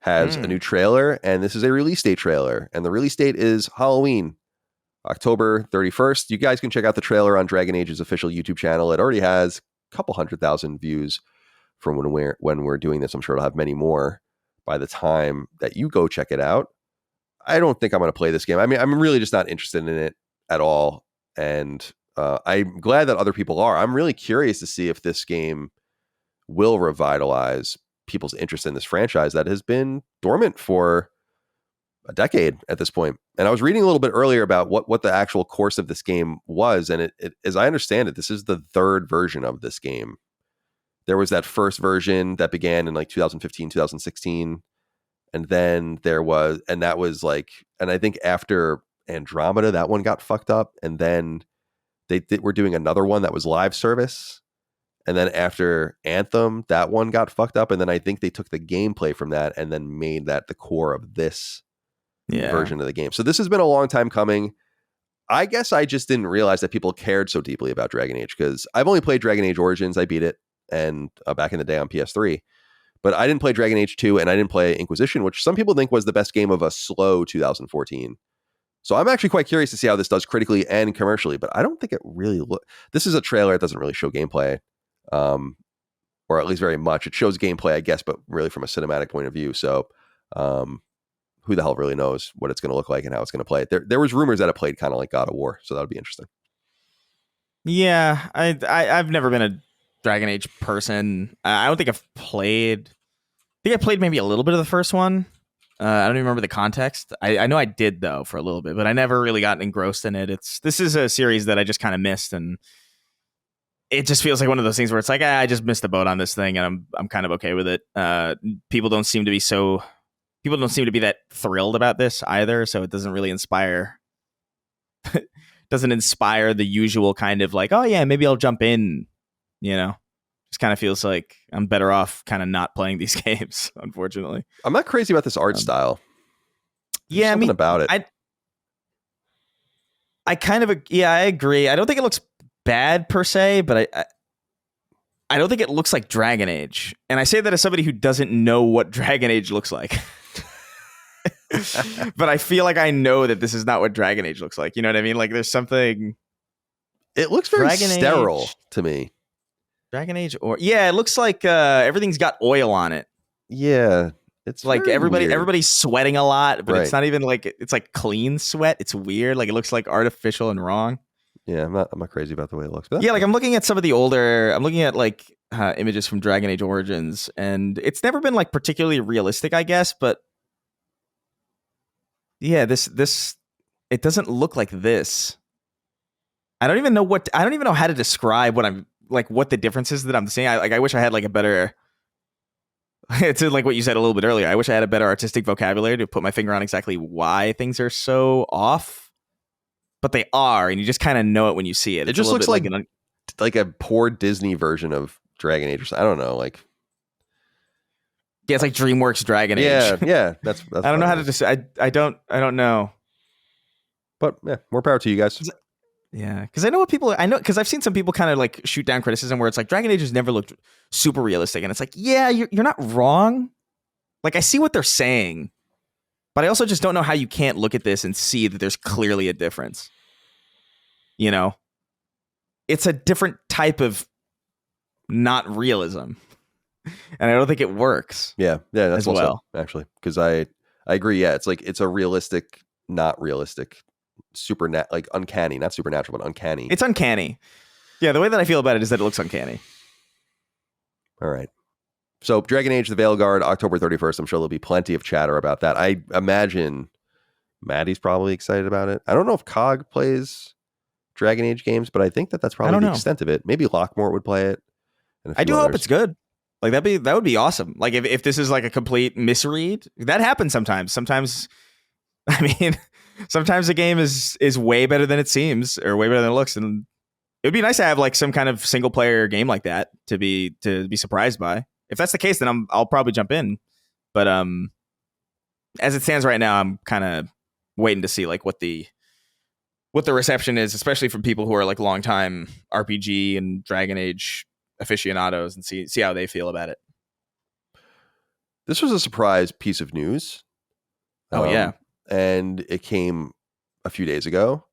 has a new trailer, and this is a release date trailer. And the release date is Halloween, October 31st. You guys can check out the trailer on Dragon Age's official YouTube channel. It already has a couple 100,000 views from when we're doing this. I'm sure it'll have many more by the time that you go check it out. I don't think I'm going to play this game. I mean, I'm really just not interested in it at all. And I'm glad that other people are. I'm really curious to see if this game will revitalize people's interest in this franchise that has been dormant for a decade at this point. And I was reading a little bit earlier about what the actual course of this game was. And it as I understand it, this is the third version of this game. There was that first version that began in like 2015, 2016. And then that was like, and I think after Andromeda, that one got fucked up. And then they were doing another one that was live service. And then after Anthem, that one got fucked up. And then I think they took the gameplay from that and then made that the core of this version of the game. So this has been a long time coming. I guess I just didn't realize that people cared so deeply about Dragon Age because I've only played Dragon Age Origins. I beat it and back in the day on PS3. But I didn't play Dragon Age 2 and I didn't play Inquisition, which some people think was the best game of a slow 2014. So I'm actually quite curious to see how this does critically and commercially, but I don't think it really this is a trailer. It doesn't really show gameplay, or at least very much. It shows gameplay, I guess, but really from a cinematic point of view. So who the hell really knows what it's going to look like and how it's going to play. There was rumors that it played kind of like God of War, so that would be interesting. Yeah, I've never been a Dragon Age person. I don't think I've played. I think I played maybe a little bit of the first one. I don't even remember the context. I know I did though for a little bit, but I never really got engrossed in it. This is a series that I just kind of missed, and it just feels like one of those things where it's like I just missed the boat on this thing, and I'm kind of okay with it. People don't seem to be that thrilled about this either, so it doesn't really inspire. Doesn't inspire the usual kind of like, oh yeah, maybe I'll jump in. You know. Just kind of feels like I'm better off kind of not playing these games, unfortunately. I'm not crazy about this art style. There's something about it. I kind of, I agree. I don't think it looks bad per se, but I don't think it looks like Dragon Age. And I say that as somebody who doesn't know what Dragon Age looks like. But I feel like I know that this is not what Dragon Age looks like. You know what I mean? Like there's something. It looks very sterile to me. Dragon Age, it looks like everything's got oil on it. Yeah, it's like everybody's sweating a lot, but right. It's not even like it's like clean sweat. It's weird. Like it looks like artificial and wrong. Yeah, I'm not crazy about the way it looks. Yeah, like I'm looking at some of the older. I'm looking at like images from Dragon Age Origins, and it's never been like particularly realistic, I guess. But yeah, this it doesn't look like this. I don't even know how to describe what the difference is that I'm seeing. I wish I had like a better. It's like what you said a little bit earlier. I wish I had a better artistic vocabulary to put my finger on exactly why things are so off, but they are, and you just kind of know it when you see it. It just looks like a poor Disney version of Dragon Age. I don't know, like it's like DreamWorks Dragon Age. Yeah. That's I don't know how to decide. I don't know. But yeah, more power to you guys. Yeah, because because I've seen some people kind of like shoot down criticism where it's like Dragon Age has never looked super realistic, and it's like, yeah, you're not wrong. Like I see what they're saying, but I also just don't know how you can't look at this and see that there's clearly a difference. You know, it's a different type of not realism, and I don't think it works. Yeah, that's as well actually, because I agree. Yeah, it's like it's a realistic, not realistic. Like uncanny, not supernatural, but uncanny. It's uncanny. Yeah, the way that I feel about it is that it looks uncanny. All right. So Dragon Age the Veilguard, October 31st. I'm sure there'll be plenty of chatter about that. I imagine Maddie's probably excited about it. I don't know if COG plays Dragon Age games, but I think that's probably the extent of it. Maybe Lockmore would play it. I do hope it's good. Like that would be awesome. Like if this is like a complete misread, that happens sometimes. Sometimes, I mean, sometimes a game is way better than it seems or way better than it looks, and it would be nice to have like some kind of single player game like that to be surprised by. If that's the case, then I'll probably jump in. But as it stands right now, I'm kind of waiting to see like what the reception is, especially from people who are like longtime RPG and Dragon Age aficionados, and see how they feel about it. This was a surprise piece of news. Oh yeah, and it came a few days ago.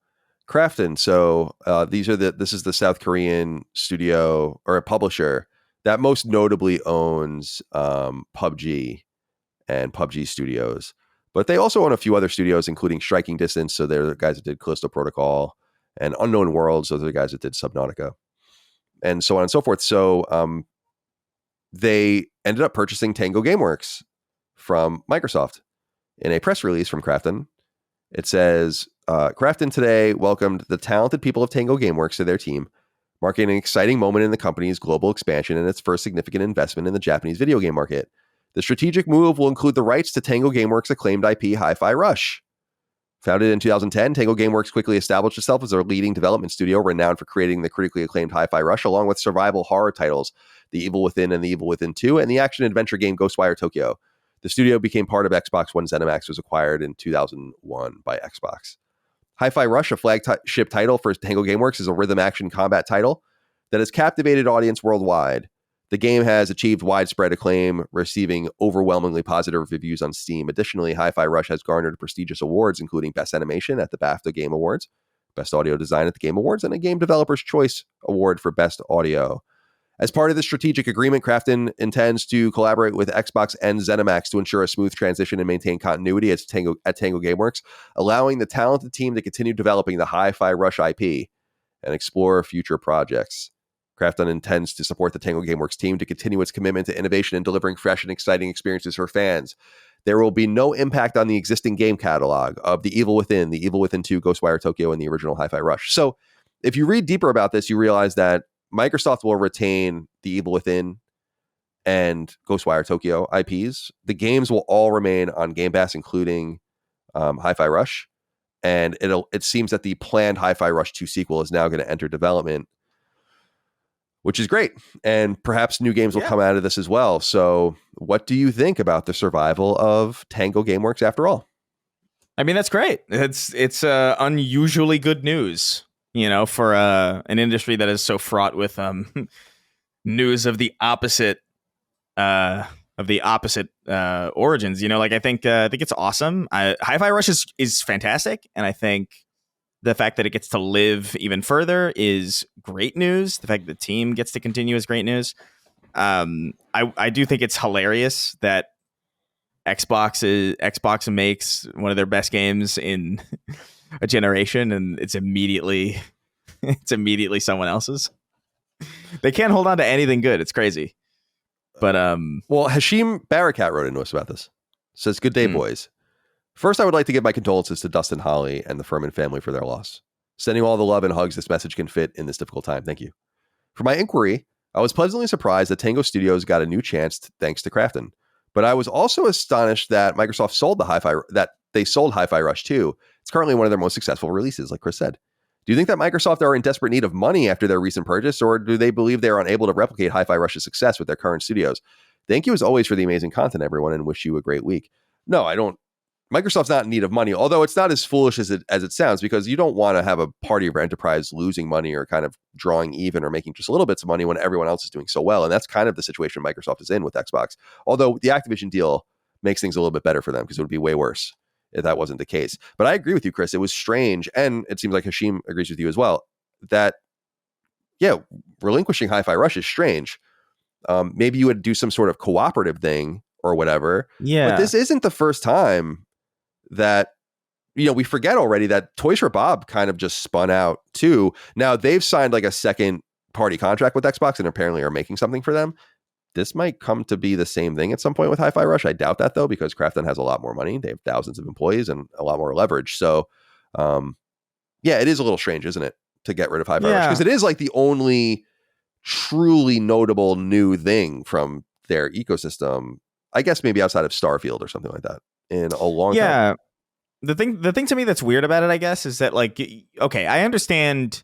Krafton. So this is the South Korean studio or a publisher that most notably owns PUBG and PUBG Studios. But they also own a few other studios, including Striking Distance. So they're the guys that did Callisto Protocol, and Unknown Worlds. Those are the guys that did Subnautica, and so on and so forth. So they ended up purchasing Tango Gameworks from Microsoft. In a press release from Krafton, it says, Krafton today welcomed the talented people of Tango Gameworks to their team, marking an exciting moment in the company's global expansion and its first significant investment in the Japanese video game market. The strategic move will include the rights to Tango Gameworks' acclaimed IP Hi-Fi Rush. Founded in 2010, Tango Gameworks quickly established itself as a leading development studio renowned for creating the critically acclaimed Hi-Fi Rush, along with survival horror titles The Evil Within and The Evil Within 2, and the action-adventure game Ghostwire Tokyo. The studio became part of Xbox when ZeniMax was acquired in 2001 by Xbox. Hi-Fi Rush, a flagship title for Tango Gameworks, is a rhythm action combat title that has captivated audience worldwide. The game has achieved widespread acclaim, receiving overwhelmingly positive reviews on Steam. Additionally, Hi-Fi Rush has garnered prestigious awards, including Best Animation at the BAFTA Game Awards, Best Audio Design at the Game Awards, and a Game Developer's Choice Award for Best Audio. As part of the strategic agreement, Krafton intends to collaborate with Xbox and ZeniMax to ensure a smooth transition and maintain continuity at Tango Gameworks, allowing the talented team to continue developing the Hi-Fi Rush IP and explore future projects. Krafton intends to support the Tango Gameworks team to continue its commitment to innovation and delivering fresh and exciting experiences for fans. There will be no impact on the existing game catalog of The Evil Within, The Evil Within 2, Ghostwire Tokyo, and the original Hi-Fi Rush. So if you read deeper about this, you realize that Microsoft will retain The Evil Within and Ghostwire Tokyo IPs. The games will all remain on Game Pass, including Hi-Fi Rush. And it seems that the planned Hi-Fi Rush 2 sequel is now going to enter development, which is great. And perhaps new games will come out of this as well. So what do you think about the survival of Tango Gameworks after all? I mean, that's great. It's unusually good news, for an industry that is so fraught with news of the opposite origins. I think it's awesome. Hi-Fi Rush is fantastic, and I think the fact that it gets to live even further is great news. The fact that the team gets to continue is great news. I do think it's hilarious that Xbox makes one of their best games in a generation, and it's immediately someone else's. They can't hold on to anything good. It's crazy. But well, Hashim Barakat wrote into us about this. Says, "Good day, boys. First, I would like to give my condolences to Dustin Holly and the Furman family for their loss. Sending all the love and hugs this message can fit in this difficult time. Thank you. For my inquiry, I was pleasantly surprised that Tango Studios got a new chance thanks to Krafton. But I was also astonished that Microsoft sold Hi-Fi Rush 2. It's currently one of their most successful releases, like Chris said. Do you think that Microsoft are in desperate need of money after their recent purchase, or do they believe they are unable to replicate Hi-Fi Rush's success with their current studios? Thank you as always for the amazing content, everyone, and wish you a great week." No, I don't. Microsoft's not in need of money, although it's not as foolish as it sounds, because you don't want to have a party of your enterprise losing money or kind of drawing even or making just a little bits of money when everyone else is doing so well. And that's kind of the situation Microsoft is in with Xbox. Although the Activision deal makes things a little bit better for them, because it would be way worse if that wasn't the case. But I agree with you, Chris. It was strange. And it seems like Hashim agrees with you as well, that, relinquishing Hi-Fi Rush is strange. Maybe you would do some sort of cooperative thing or whatever. Yeah. But this isn't the first time that, we forget already that Toys for Bob kind of just spun out too. Now they've signed like a second party contract with Xbox and apparently are making something for them. This might come to be the same thing at some point with Hi-Fi Rush. I doubt that though, because Krafton has a lot more money. They have thousands of employees and a lot more leverage. So it is a little strange, isn't it, to get rid of Hi-Fi Rush? Because it is like the only truly notable new thing from their ecosystem, I guess maybe outside of Starfield or something like that, in a long time. Yeah. The thing to me that's weird about it, I guess, is that, like, okay, I understand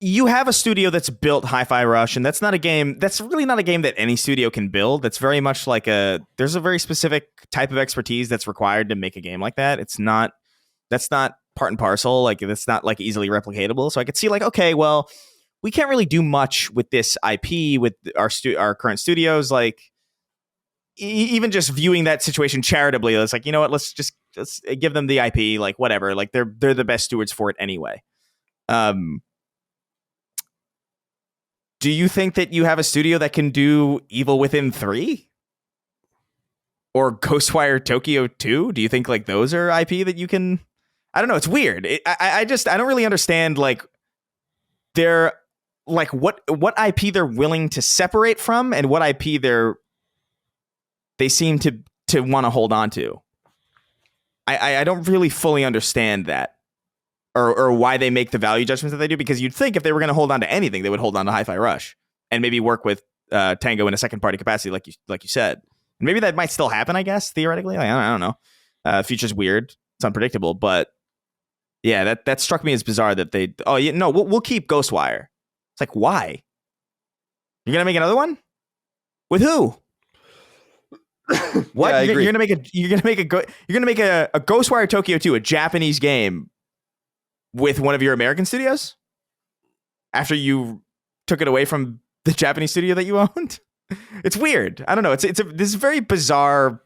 you have a studio that's built Hi-Fi Rush, and that's really not a game that any studio can build. That's very much like there's a very specific type of expertise that's required to make a game like that. That's not part and parcel. Like, it's not like easily replicatable. So I could see, like, okay, well, we can't really do much with this IP with our current studios. Like, even just viewing that situation charitably, it's like, you know what, let's give them the IP, like, whatever. Like, they're the best stewards for it anyway. Do you think that you have a studio that can do Evil Within 3? Or Ghostwire Tokyo 2? Do you think, like, those are IP that you can... I don't know. It's weird. I don't really understand, like, they're... Like, what IP they're willing to separate from and what IP they seem to want to hold on to. I don't really fully understand that. Or why they make the value judgments that they do, because you'd think if they were going to hold on to anything, they would hold on to Hi-Fi Rush and maybe work with Tango in a second party capacity, like you said. And maybe that might still happen, I guess, theoretically. Like, I don't know. Future's weird. It's unpredictable. But yeah, that struck me as bizarre that we'll keep Ghostwire. It's like, why? You're going to make another one? With who? What? Yeah, I agree. You're going to make a Ghostwire Tokyo 2, a Japanese game, with one of your American studios after you took it away from the Japanese studio that you owned? It's weird. I don't know. This is very bizarre.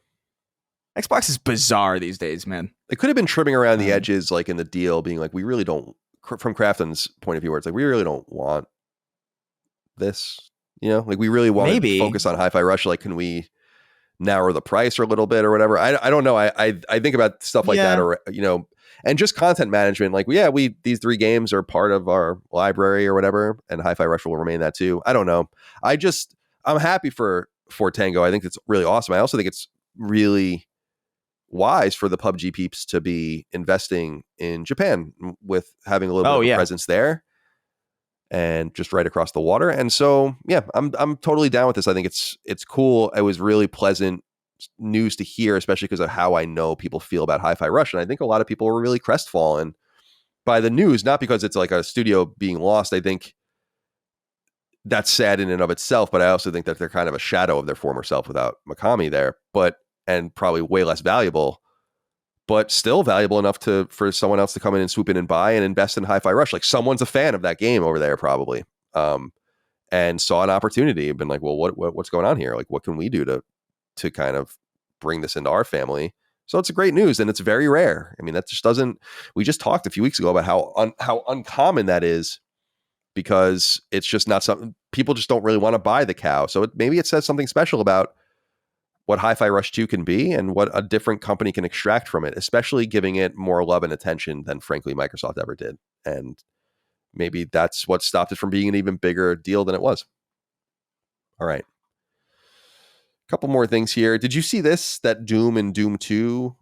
Xbox is bizarre these days, man. They could have been trimming around the edges, like in the deal, being like, we really don't, from Crafton's point of view, where it's like, we really don't want this, you know, like we really want to focus on Hi-Fi Rush. Like, can we narrow the price or a little bit or whatever? I don't know. I think about stuff like that, or, you know, and just content management, like, these 3 games are part of our library or whatever, and Hi-Fi Rush will remain that too. I don't know. I'm happy for Tango. I think it's really awesome. I also think it's really wise for the PUBG peeps to be investing in Japan with having a little bit of a presence there and just right across the water. And so, yeah, I'm totally down with this. I think it's cool. It was really pleasant news to hear, especially because of how I know people feel about Hi-Fi Rush. And I think a lot of people were really crestfallen by the news, not because it's like a studio being lost. I think that's sad in and of itself, but I also think that they're kind of a shadow of their former self without Mikami there, and probably way less valuable, but still valuable enough for someone else to come in and swoop in and buy and invest in Hi-Fi Rush. Like, someone's a fan of that game over there probably, and saw an opportunity and been like, well, what's going on here? Like, what can we do to kind of bring this into our family? So it's a great news, and it's very rare. I mean, that just doesn't, we just talked a few weeks ago about how uncommon that is, because it's just not something people just don't really want to buy the cow. So maybe it says something special about what Hi-Fi Rush 2 can be and what a different company can extract from it, especially giving it more love and attention than, frankly, Microsoft ever did. And maybe that's what stopped it from being an even bigger deal than it was. All right. Couple more things here. Did you see this, that Doom and Doom 2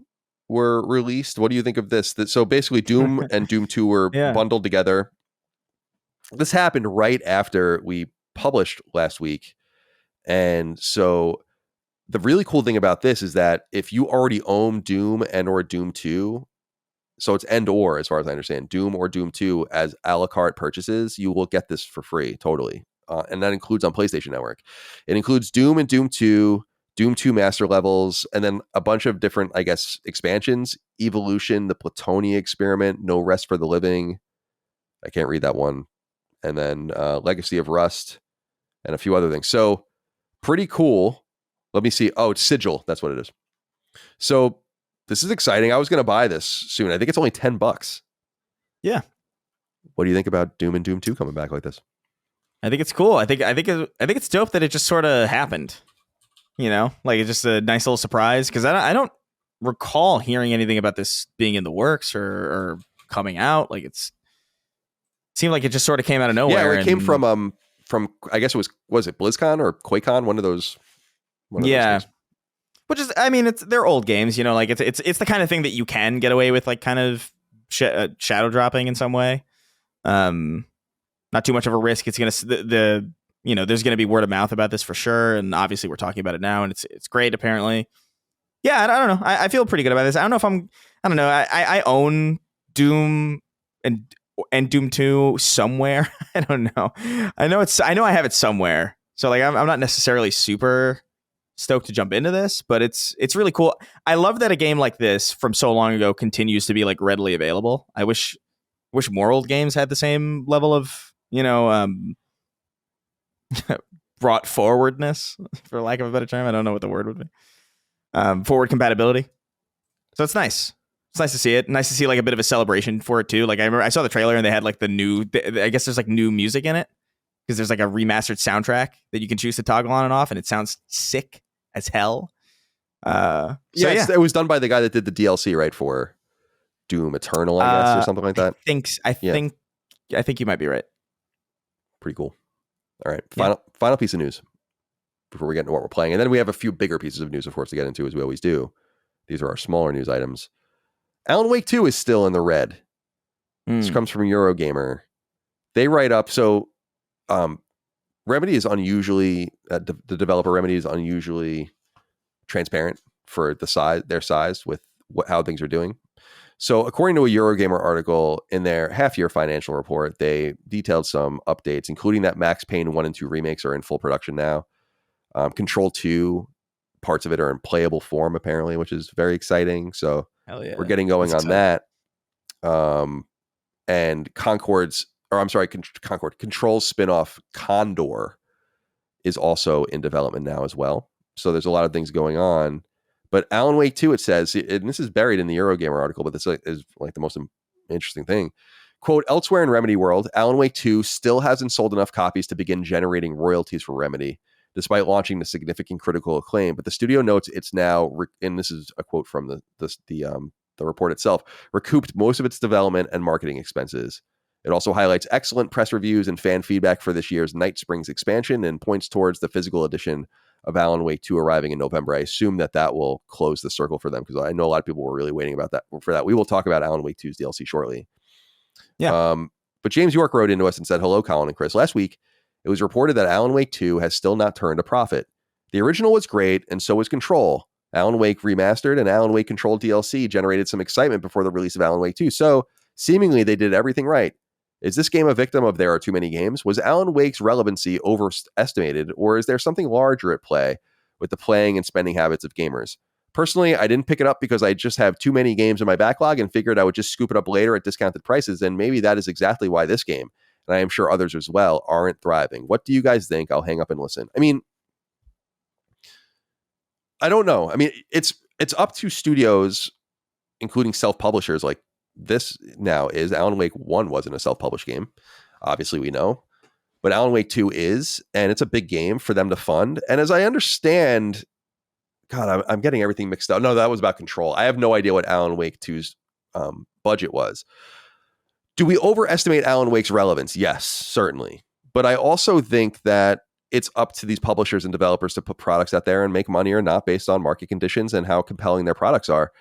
were released? What do you think of this? So basically Doom and Doom 2 were bundled together. This happened right after we published last week. And so the really cool thing about this is that if you already own Doom and or Doom 2, so it's and or, as far as I understand, Doom or Doom 2 as a la carte purchases, you will get this for free, totally. And that includes on PlayStation Network. It includes Doom and Doom 2, Doom 2 Master Levels, and then a bunch of different, I guess, expansions. Evolution, the Platonia Experiment, No Rest for the Living. I can't read that one. And then Legacy of Rust, and a few other things. So pretty cool. Let me see. Oh, it's Sigil. That's what it is. So this is exciting. I was going to buy this soon. I think it's only $10. Yeah. What do you think about Doom and Doom 2 coming back like this? I think it's cool. I think it's dope that it just sort of happened. You know, like, it's just a nice little surprise, because I don't recall hearing anything about this being in the works or coming out. Like, it seemed like it just sort of came out of nowhere. Yeah, it came from I guess was it BlizzCon or QuakeCon? One of those. Those which is, I mean, they're old games. You know, like it's the kind of thing that you can get away with, like, kind of shadow dropping in some way. Not too much of a risk. It's gonna there's going to be word of mouth about this for sure. And obviously we're talking about it now, and it's great apparently. Yeah, I don't know. I feel pretty good about this. I don't know if I don't know. I own Doom and Doom 2 somewhere. I don't know. I know I have it somewhere. So like I'm not necessarily super stoked to jump into this, but it's really cool. I love that a game like this from so long ago continues to be like readily available. I wish more old games had the same level of, brought forwardness, for lack of a better term. I don't know what the word would be. Forward compatibility. So it's nice. It's nice to see it. Nice to see like a bit of a celebration for it too. Like I remember I saw the trailer and they had like the new, I guess there's like new music in it because there's like a remastered soundtrack that you can choose to toggle on and off, and it sounds sick as hell. It was done by the guy that did the DLC, right, for Doom Eternal, I guess, or something like that. I think you might be right. Pretty cool. All right, final piece of news before we get into what we're playing, and then we have a few bigger pieces of news, of course, to get into, as we always do. These are our smaller news items. Alan Wake 2 is still in the red. This comes from Eurogamer. They write up, so Remedy is unusually, the developer Remedy is unusually transparent for their size with how things are doing. So according to a Eurogamer article in their half-year financial report, they detailed some updates, including that Max Payne 1 and 2 remakes are in full production now. Control 2, parts of it are in playable form, apparently, which is very exciting. So we're getting going on that. And Concord, Control's spinoff Condor is also in development now as well. So there's a lot of things going on. But Alan Wake 2, it says, and this is buried in the Eurogamer article, but this is like the most interesting thing. Quote, elsewhere in Remedy World, Alan Wake 2 still hasn't sold enough copies to begin generating royalties for Remedy, despite launching to significant critical acclaim. But the studio notes it's now, and this is a quote from the report itself, recouped most of its development and marketing expenses. It also highlights excellent press reviews and fan feedback for this year's Night Springs expansion and points towards the physical edition of Alan Wake 2 arriving in November. I assume that will close the circle for them, because I know a lot of people were really waiting for that. We will talk about Alan Wake 2's DLC shortly. Yeah. But James York wrote into us and said, hello, Colin and Chris. Last week, it was reported that Alan Wake 2 has still not turned a profit. The original was great, and so was Control. Alan Wake Remastered and Alan Wake Control DLC generated some excitement before the release of Alan Wake 2. So seemingly they did everything right. Is this game a victim of there are too many games? Was Alan Wake's relevancy overestimated, or is there something larger at play with the playing and spending habits of gamers? Personally, I didn't pick it up because I just have too many games in my backlog and figured I would just scoop it up later at discounted prices, and maybe that is exactly why this game, and I am sure others as well, aren't thriving. What do you guys think? I'll hang up and listen. I mean, I don't know. I mean, it's up to studios, including self-publishers like this now is. Alan Wake 1 wasn't a self-published game. Obviously, we know. But Alan Wake 2 is, and it's a big game for them to fund. And as I understand, God, I'm getting everything mixed up. No, that was about Control. I have no idea what Alan Wake 2's budget was. Do we overestimate Alan Wake's relevance? Yes, certainly. But I also think that it's up to these publishers and developers to put products out there and make money or not based on market conditions and how compelling their products are.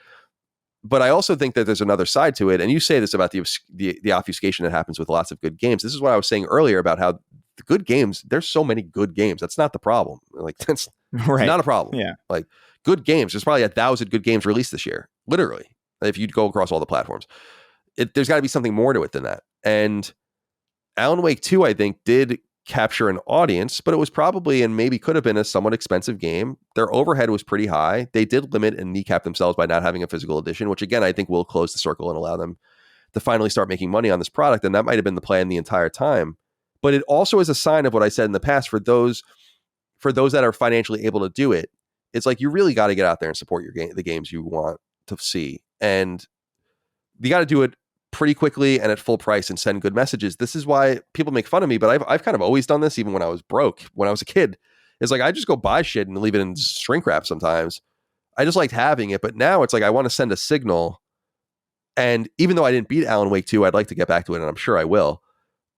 But I also think that there's another side to it. And you say this about the obfuscation that happens with lots of good games. This is what I was saying earlier about how the good games, there's so many good games. That's not the problem. Like, that's right. Not a problem. Yeah. Like, good games. There's probably 1,000 good games released this year. Literally. If you go across all the platforms. There's got to be something more to it than that. And Alan Wake 2, I think, did capture an audience, but it was probably and maybe could have been a somewhat expensive game. Their overhead was pretty high. They did limit and kneecap themselves by not having a physical edition, which again, I think will close the circle and allow them to finally start making money on this product. And that might have been the plan the entire time. But it also is a sign of what I said in the past for those that are financially able to do it. It's like, you really got to get out there and support the games you want to see. And you got to do it pretty quickly and at full price and send good messages. This is why people make fun of me, but I've kind of always done this even when I was broke, when I was a kid. It's like, I just go buy shit and leave it in shrink wrap sometimes. I just liked having it, but now it's like, I want to send a signal. And even though I didn't beat Alan Wake 2, I'd like to get back to it, and I'm sure I will.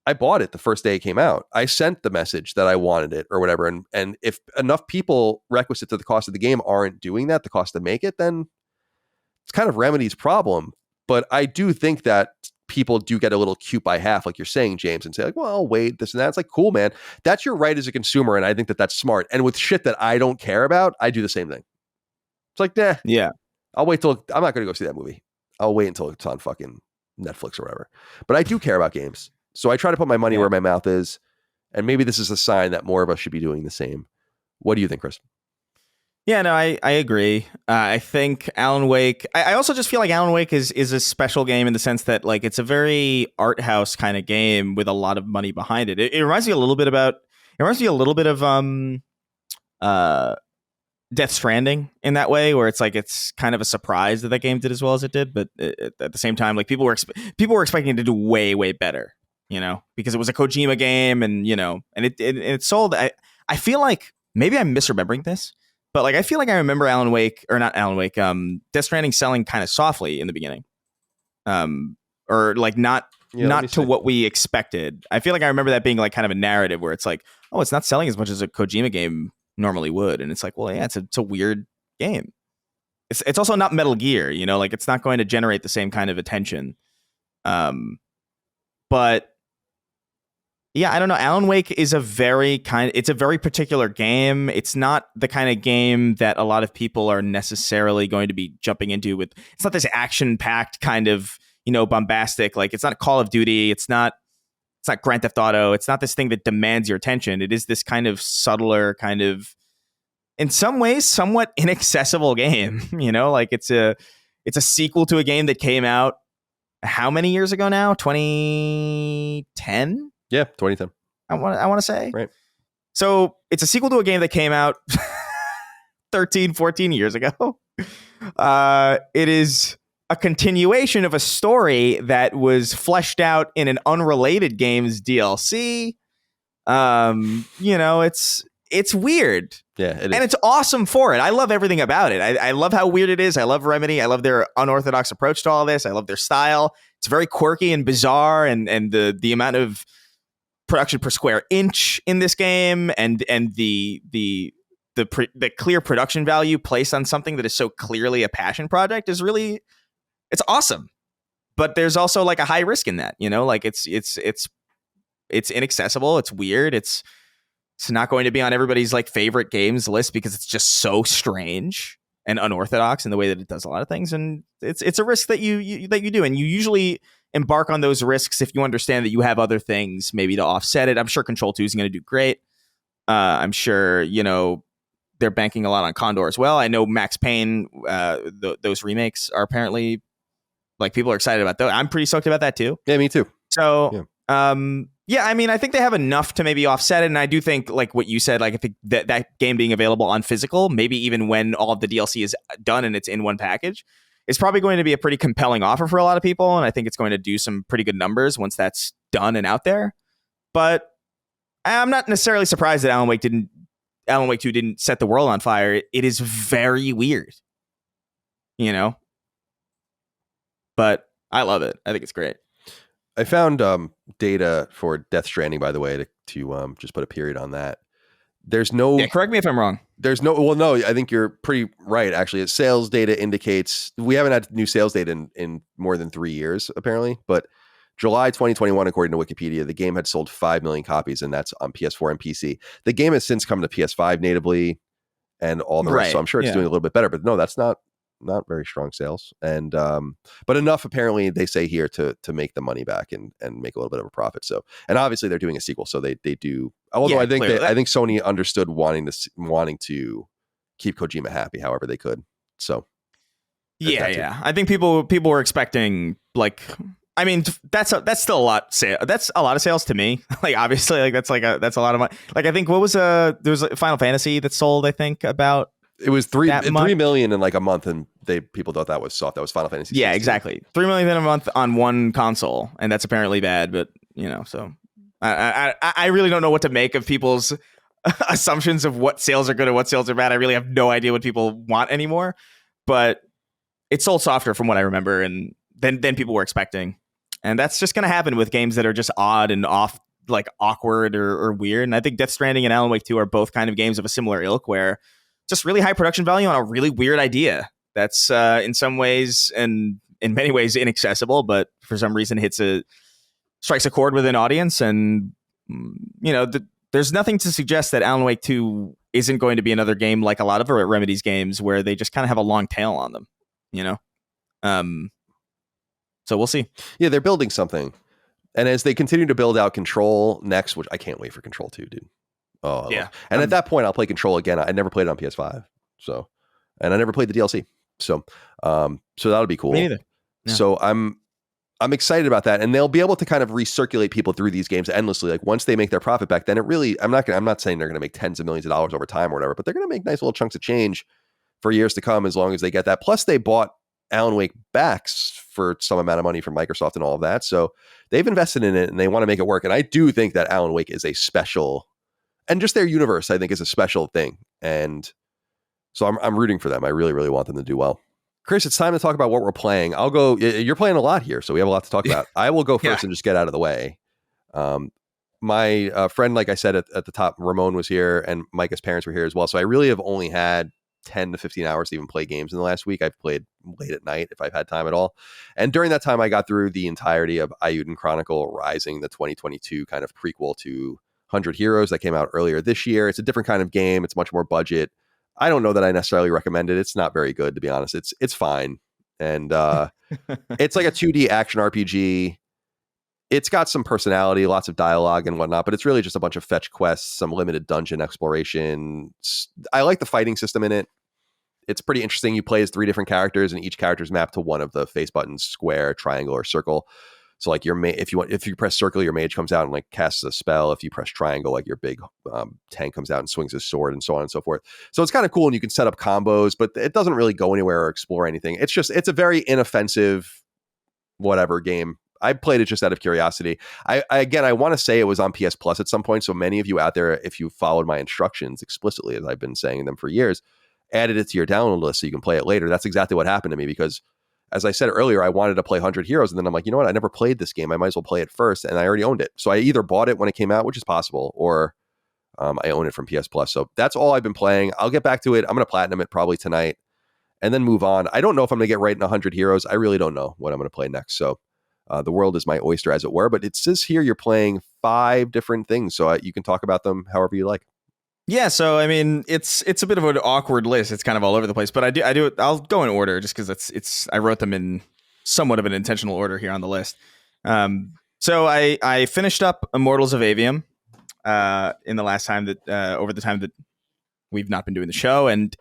I bought it the first day it came out. I sent the message that I wanted it or whatever. And if enough people requisite to the cost of the game aren't doing that, the cost to make it, then it's kind of Remedy's problem. But I do think that people do get a little cute by half, like you're saying, James, and say like, well, I'll wait, this and that. It's like, cool, man. That's your right as a consumer. And I think that that's smart. And with shit that I don't care about, I do the same thing. It's like, nah, Yeah. I'll wait till, I'm not going to go see that movie. I'll wait until it's on fucking Netflix or whatever. But I do care about games. So I try to put my money where my mouth is. And maybe this is a sign that more of us should be doing the same. What do you think, Chris? Yeah, no, I agree. I think Alan Wake. I also just feel like Alan Wake is a special game in the sense that like it's a very art house kind of game with a lot of money behind it. It reminds me a little bit of Death Stranding in that way, where it's like it's kind of a surprise that game did as well as it did, but at the same time, like people were expecting it to do way better, you know, because it was a Kojima game, and you know, and it sold. I feel like maybe I'm misremembering this. But like I feel like I remember Death Stranding selling kind of softly in the beginning, or like not to what we expected. I feel like I remember that being like kind of a narrative where it's like, oh, it's not selling as much as a Kojima game normally would, and it's like, well, yeah, it's a weird game. It's also not Metal Gear, you know, like it's not going to generate the same kind of attention. But yeah, I don't know. Alan Wake is it's a very particular game. It's not the kind of game that a lot of people are necessarily going to be jumping into with. It's not this action-packed kind of, you know, bombastic, like it's not Call of Duty. It's not Grand Theft Auto. It's not this thing that demands your attention. It is this kind of subtler, kind of, in some ways, somewhat inaccessible game, you know, like it's a sequel to a game that came out how many years ago now? 2010? Yeah, 2010. I want to say. Right. So it's a sequel to a game that came out 13, 14 years ago. It is a continuation of a story that was fleshed out in an unrelated game's DLC. You know, it's weird. Yeah, it is. And it's awesome for it. I love everything about it. I love how weird it is. I love Remedy. I love their unorthodox approach to all this. I love their style. It's very quirky and bizarre, and the amount of production per square inch in this game, and the clear production value placed on something that is so clearly a passion project is really, it's awesome. But there's also like a high risk in that, you know, like it's inaccessible. It's weird. It's not going to be on everybody's like favorite games list because it's just so strange and unorthodox in the way that it does a lot of things. And it's a risk that you do. And you usually embark on those risks if you understand that you have other things maybe to offset it. I'm sure Control 2 is going to do great. I'm sure, you know, they're banking a lot on Condor as well. I know Max Payne, those remakes are apparently, like, people are excited about those. I'm pretty stoked about that too. Yeah, me too. So, yeah, I mean, I think they have enough to maybe offset it. And I do think, like what you said, like I think that game being available on physical, maybe even when all of the DLC is done and it's in one package, it's probably going to be a pretty compelling offer for a lot of people. And I think it's going to do some pretty good numbers once that's done and out there. But I'm not necessarily surprised that Alan Wake 2 didn't set the world on fire. It is very weird, you know? But I love it. I think it's great. I found data for Death Stranding, by the way, to just put a period on that. There's no... Yeah, correct me if I'm wrong. There's no... Well, no, I think you're pretty right, actually. Sales data indicates... We haven't had new sales data in more than 3 years, apparently. But July 2021, according to Wikipedia, the game had sold 5 million copies, and that's on PS4 and PC. The game has since come to PS5 natively and all the rest, so I'm sure it's doing a little bit better. But no, that's not very strong sales. And but enough, apparently, they say here, to make the money back and make a little bit of a profit. So, and obviously they're doing a sequel, so they do. Although I think Sony understood wanting to keep Kojima happy however they could. So yeah. I think people were expecting, like, I mean, that's still a lot. That's a lot of sales to me. Like, obviously, like that's a lot of money. Like, I think there was a Final Fantasy that sold, I think, about... It was 3 million in like a month, and people thought that was soft. That was Final Fantasy 16. Yeah, exactly. 3 million in a month on one console, and that's apparently bad. But you know, so I really don't know what to make of people's assumptions of what sales are good and what sales are bad. I really have no idea what people want anymore. But it sold softer from what I remember, and than people were expecting, and that's just going to happen with games that are just odd and off, like awkward or weird. And I think Death Stranding and Alan Wake 2 are both kind of games of a similar ilk, where just really high production value on a really weird idea that's in some ways and in many ways inaccessible, but for some reason strikes a chord with an audience. And there's nothing to suggest that Alan Wake 2 isn't going to be another game like a lot of Remedy's games where they just kind of have a long tail on them, so we'll see. Yeah, they're building something. And as they continue to build out Control next, which I can't wait for Control 2, dude. Oh, yeah. And at that point, I'll play Control again. I never played it on PS5. So, and I never played the DLC. So that'll be cool. Me neither. Yeah. So I'm excited about that, and they'll be able to kind of recirculate people through these games endlessly. Like once they make their profit back, then it really, I'm not saying they're going to make tens of millions of dollars over time or whatever, but they're going to make nice little chunks of change for years to come as long as they get that. Plus, they bought Alan Wake backs for some amount of money from Microsoft and all of that, so they've invested in it and they want to make it work. And I do think that Alan Wake is a special, and just their universe, I think, is a special thing. And so I'm rooting for them. I really, really want them to do well. Chris, it's time to talk about what we're playing. I'll go. You're playing a lot here, so we have a lot to talk about. I will go first and just get out of the way. My friend, like I said at the top, Ramon was here, and Micah's parents were here as well. So I really have only had 10 to 15 hours to even play games in the last week. I've played late at night if I've had time at all. And during that time, I got through the entirety of Ayuden Chronicle Rising, the 2022 kind of prequel to 100 Heroes that came out earlier this year. It's a different kind of game. It's much more budget. I don't know that I necessarily recommend it. It's not very good, to be honest. It's fine. And it's like a 2D action RPG. It's got some personality, lots of dialogue and whatnot, but it's really just a bunch of fetch quests, some limited dungeon exploration. I like the fighting system in it. It's pretty interesting. You play as 3 different characters, and each character is mapped to one of the face buttons: square, triangle, or circle. So like if you press circle, your mage comes out and like casts a spell. If you press triangle, like your big tank comes out and swings his sword, and so on and so forth. So it's kind of cool, and you can set up combos, but it doesn't really go anywhere or explore anything. It's a very inoffensive whatever game. I played it just out of curiosity. I want to say it was on PS Plus at some point. So many of you out there, if you followed my instructions explicitly, as I've been saying them for years, added it to your download list so you can play it later. That's exactly what happened to me, because as I said earlier, I wanted to play 100 Heroes, and then I'm like, you know what? I never played this game. I might as well play it first, and I already owned it. So I either bought it when it came out, which is possible, or I own it from PS Plus. So that's all I've been playing. I'll get back to it. I'm going to platinum it probably tonight and then move on. I don't know if I'm going to get right in 100 Heroes. I really don't know what I'm going to play next. So the world is my oyster, as it were. But it says here you're playing 5 different things, so you can talk about them however you like. Yeah, so I mean, it's a bit of an awkward list. It's kind of all over the place, but I do it. I'll go in order just because I wrote them in somewhat of an intentional order here on the list. So I finished up Immortals of Avium in the last time that over the time that we've not been doing the show, and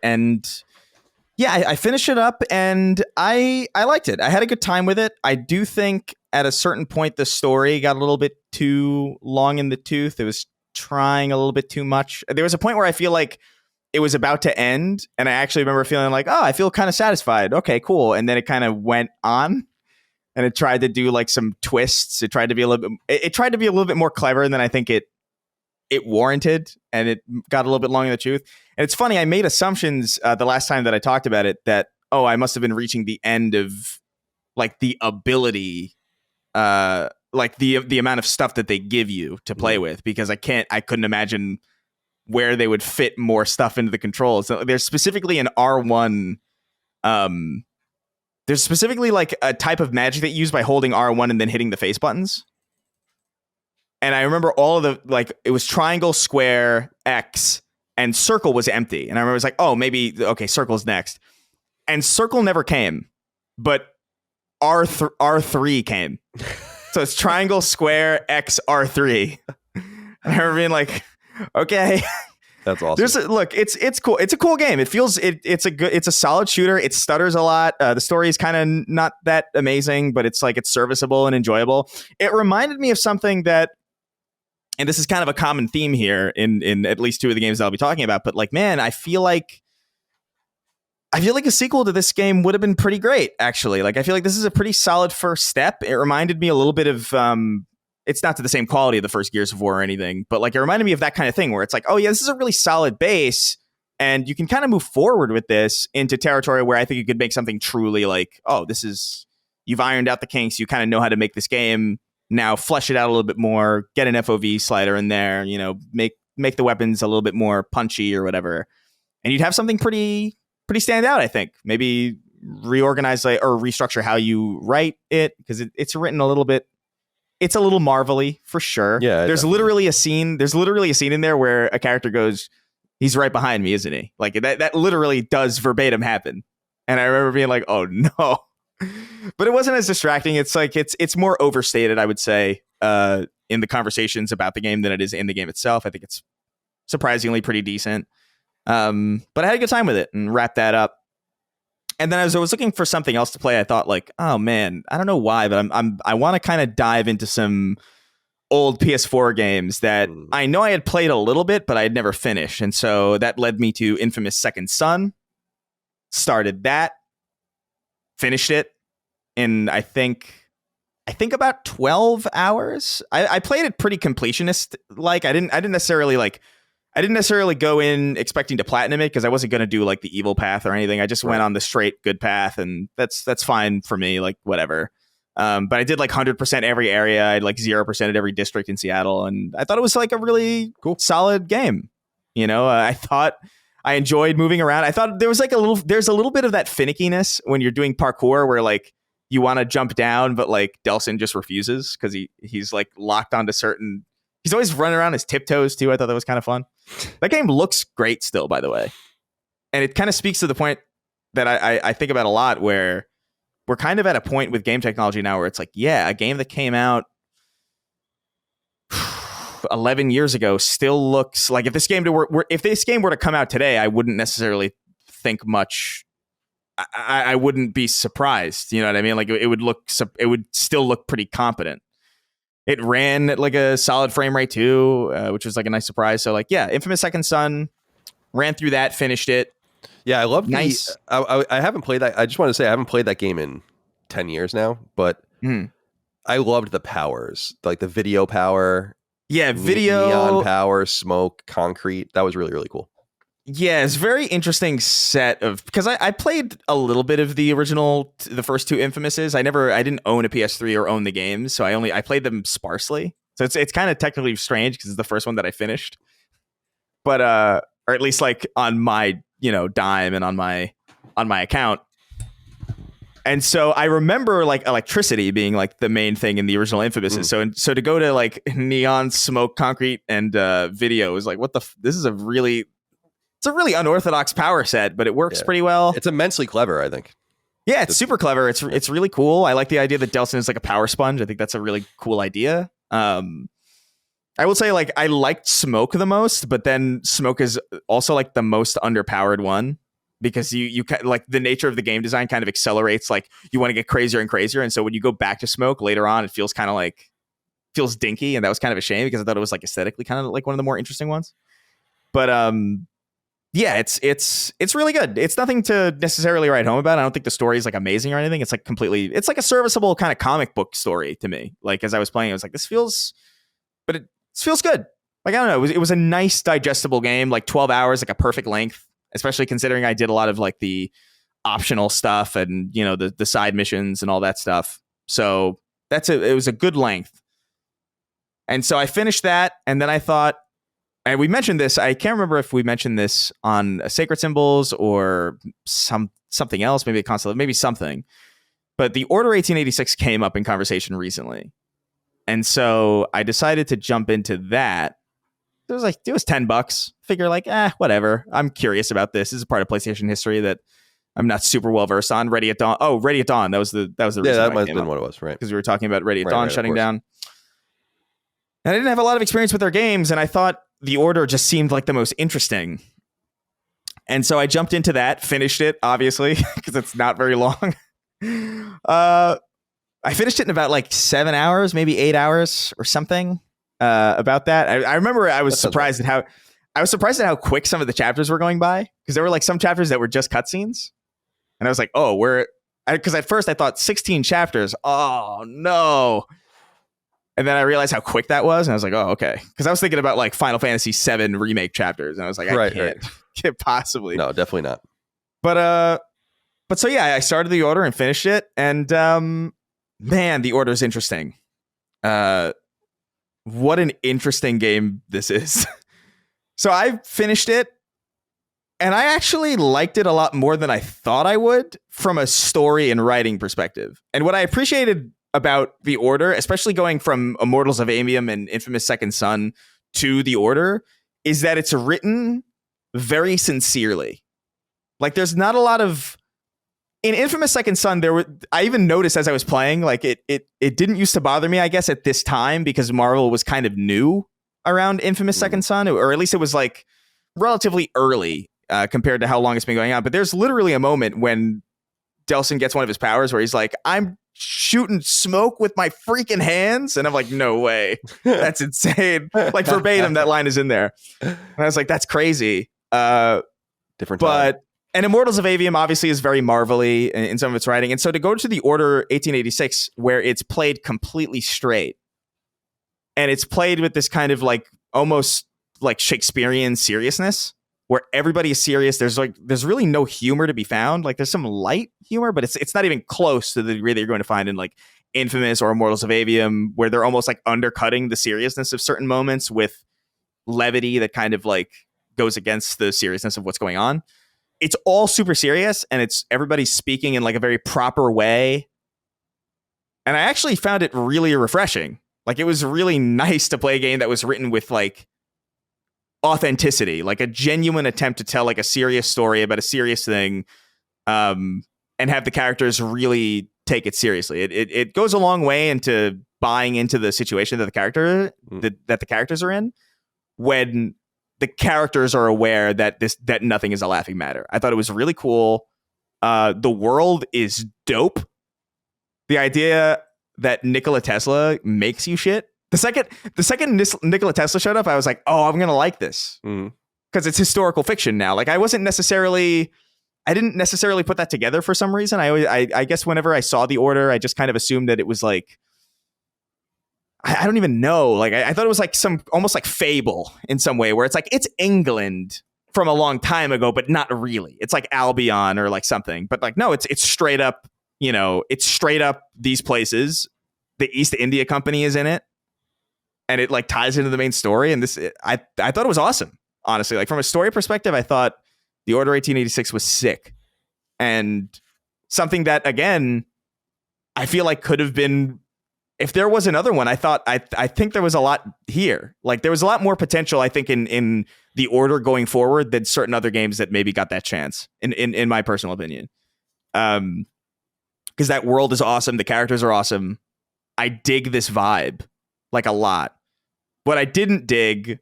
yeah, I finished it up and I liked it. I had a good time with it. I do think at a certain point the story got a little bit too long in the tooth. It was trying a little bit too much. There was a point where I feel like it was about to end, and I actually remember feeling like, oh, I feel kind of satisfied. Okay, cool. And then it kind of went on, and it tried to do like some twists. It tried to be a little bit more clever than I think it warranted, and it got a little bit long in the tooth. And it's funny, I made assumptions the last time that I talked about it that, oh, I must have been reaching the end of like the ability, like the amount of stuff that they give you to play with, because I couldn't imagine where they would fit more stuff into the controls. So there's specifically an R1. There's specifically like a type of magic that you use by holding R1 and then hitting the face buttons. And I remember all of the, like, it was triangle, square, X, and circle was empty. And I remember it was like, oh, maybe, okay, circle's next. And circle never came, but R3 came. So it's triangle, square, X, R3. And I remember being like, okay. That's awesome. Look, it's cool. It's a cool game. It feels it's a solid shooter. It stutters a lot. The story is kind of not that amazing, but it's serviceable and enjoyable. It reminded me of something that, and this is kind of a common theme here in at least 2 of the games that I'll be talking about, but like, man, I feel like a sequel to this game would have been pretty great, actually. Like, I feel like this is a pretty solid first step. It reminded me a little bit of, it's not to the same quality of the first Gears of War or anything, but like, it reminded me of that kind of thing where it's like, oh yeah, this is a really solid base, and you can kind of move forward with this into territory where I think you could make something truly like, oh, you've ironed out the kinks, you kind of know how to make this game. Now flesh it out a little bit more, get an FOV slider in there, make the weapons a little bit more punchy or whatever. And you'd have something pretty stand out, I think. Maybe reorganize or restructure how you write it, because it's written a little bit. It's a little marvelly for sure. Yeah, there's definitely. literally a scene. There's literally a scene in there where a character goes, "He's right behind me, isn't he?" Like that literally does verbatim happen. And I remember being like, "Oh no!" But it wasn't as distracting. It's like it's more overstated, I would say, in the conversations about the game than it is in the game itself. I think it's surprisingly pretty decent. But I had a good time with it and wrapped that up. And then as I was looking for something else to play, I thought like, oh man, I don't know why, but I want to kind of dive into some old PS4 games that I know I had played a little bit, but I had never finished. And so that led me to Infamous Second Son. Started that, finished it in I think about 12 hours. I played it pretty completionist like. I didn't necessarily go in expecting to platinum it, because I wasn't going to do like the evil path or anything. I just went on the straight good path, and that's fine for me, like whatever. But I did like 100% every area. I had like 0% at every district in Seattle, and I thought it was like a really cool, solid game. You know, I thought I enjoyed moving around. I thought there's a little bit of that finickiness when you're doing parkour, where like you want to jump down, but like Delson just refuses because he's like locked onto certain. He's always running around his tiptoes too. I thought that was kind of fun. That game looks great still, by the way. And it kind of speaks to the point that I think about a lot, where we're kind of at a point with game technology now where it's like, yeah, a game that came out 11 years ago still looks like, if this game were to come out today, I wouldn't necessarily think much. I wouldn't be surprised. You know what I mean? Like it would still look pretty competent. It ran at like a solid frame rate too, which was like a nice surprise. So like, yeah, Infamous Second Son, ran through that, finished it. Yeah, I love nice. I haven't played that. I just want to say I haven't played that game in 10 years now, but I loved the powers, like the video power. Yeah, video, neon power, smoke, concrete. That was really, really cool. Yeah, it's a very interesting set of, because I played a little bit of the original, the first two Infamouses. I didn't own a PS3 or own the games, so I played them sparsely. So it's kind of technically strange because it's the first one that I finished, but or at least like on my dime and on my account. And so I remember like electricity being like the main thing in the original Infamouses. So to go to like neon, smoke, concrete, and video is like, this is a really unorthodox power set, but it works pretty well. It's immensely clever, I think. Yeah, it's super clever. It's really cool. I like the idea that Delson is like a power sponge. I think that's a really cool idea. I will say like I liked Smoke the most, but then Smoke is also like the most underpowered one, because you like the nature of the game design kind of accelerates. Like you want to get crazier and crazier, and so when you go back to Smoke later on, it feels kind of feels dinky, and that was kind of a shame because I thought it was like aesthetically kind of like one of the more interesting ones. But yeah, it's really good. It's nothing to necessarily write home about. I don't think the story is like amazing or anything. It's like it's like a serviceable kind of comic book story to me. Like as I was playing, I was like, this feels good. Like, I don't know. It was a nice digestible game, like 12 hours, like a perfect length, especially considering I did a lot of like the optional stuff and, the side missions and all that stuff. So it was a good length. And so I finished that. And then I thought, and we mentioned this, I can't remember if we mentioned this on Sacred Symbols or something else, maybe a console, maybe something. But the Order 1886 came up in conversation recently. And so I decided to jump into that. It was $10. Figure like, whatever. I'm curious about this. This is a part of PlayStation history that I'm not super well versed on. Ready at Dawn. Oh, Ready at Dawn. That was the reason. Yeah, that might have been what it was, right? Because we were talking about Ready at Dawn shutting down. And I didn't have a lot of experience with their games, and I thought the Order just seemed like the most interesting. And so I jumped into that, finished it, obviously, because it's not very long. I finished it in about like 7 hours, maybe 8 hours or something. About that, I remember I was surprised at how quick some of the chapters were going by, because there were like some chapters that were just cutscenes, and I was like, because at first I thought 16 chapters. Oh no. And then I realized how quick that was, and I was like, oh, okay. Because I was thinking about like Final Fantasy VII Remake chapters, and I was like, I can't possibly. No, definitely not. But so yeah, I started the Order and finished it, and man, the Order is interesting. What an interesting game this is. So I finished it, And I actually liked it a lot more than I thought I would from a story and writing perspective. And what I appreciated about The Order, especially going from Immortals of Amium and Infamous Second Son to The Order, is that it's written very sincerely. Like, there's not a lot of... In Infamous Second Son, I even noticed as I was playing, like, it didn't used to bother me, I guess, at this time, because Marvel was kind of new around Infamous Second Son, or at least it was, like, relatively early compared to how long it's been going on. But there's literally a moment when Delsin gets one of his powers where he's like, I'm shooting smoke with my freaking hands. And I'm like, no way. That's insane. Like, verbatim, that line is in there. And I was like, that's crazy. Different time. And Immortals of Avium obviously is very Marvel-y in some of its writing. And so to go to The Order 1886, where it's played completely straight, and it's played with this kind of like almost like Shakespearean seriousness, where everybody is serious. There's really no humor to be found. Like, there's some light humor, but it's not even close to the degree that you're going to find in like Infamous or Immortals of Avium, where they're almost like undercutting the seriousness of certain moments with levity that kind of like goes against the seriousness of what's going on. It's all super serious, and it's everybody's speaking in like a very proper way. And I actually found it really refreshing. Like, it was really nice to play a game that was written with like authenticity, like a genuine attempt to tell like a serious story about a serious thing, and have the characters really take it seriously. It goes a long way into buying into the situation that the characters are in, when the characters are aware that nothing is a laughing matter. I thought it was really cool. The world is dope. The idea that Nikola Tesla makes you shit. The second Nikola Tesla showed up, I was like, oh, I'm going to like this. Because it's historical fiction now. Like, I didn't necessarily put that together for some reason. I guess whenever I saw The Order, I just kind of assumed that it was like, I don't even know. Like, I thought it was like some almost like fable in some way, where it's like, it's England from a long time ago, but not really. It's like Albion or like something. But like, no, it's straight up, it's straight up these places. The East India Company is in it, and it like ties into the main story. And I thought it was awesome, honestly. Like, from a story perspective, I thought The Order 1886 was sick, and something that, again, I feel like could have been, if there was another one. I think there was a lot here. Like, there was a lot more potential, I think, in The Order going forward than certain other games that maybe got that chance, in my personal opinion. Because that world is awesome. The characters are awesome. I dig this vibe, like, a lot. What I didn't dig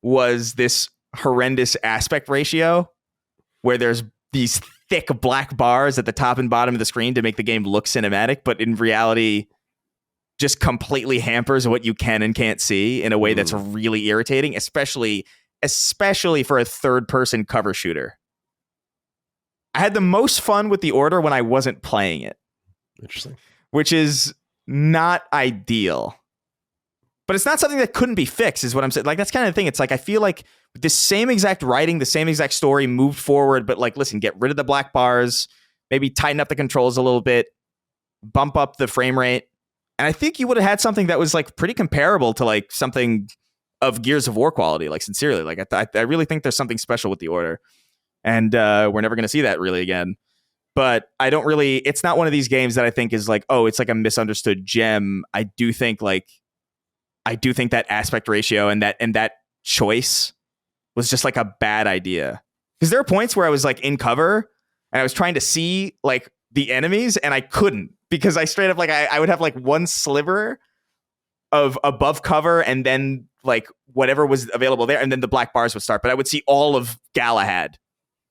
was this horrendous aspect ratio, where there's these thick black bars at the top and bottom of the screen to make the game look cinematic, but in reality just completely hampers what you can and can't see in a way that's really irritating, especially for a third-person cover shooter. I had the most fun with The Order when I wasn't playing it. Interesting. Which is not ideal. But it's not something that couldn't be fixed, is what I'm saying. Like, that's kind of the thing. It's like, I feel like the same exact writing, the same exact story moved forward, but like, listen, get rid of the black bars, maybe tighten up the controls a little bit, bump up the frame rate. And I think you would have had something that was like pretty comparable to like something of Gears of War quality, like, sincerely. Like, I really think there's something special with The Order. And we're never going to see that really again. But it's not one of these games that I think is like, oh, it's like a misunderstood gem. I do think that aspect ratio and that choice was just like a bad idea. Because there are points where I was like in cover and I was trying to see like the enemies, and I couldn't, because I straight up like I would have like one sliver of above cover and then like whatever was available there, and then the black bars would start. But I would see all of Galahad,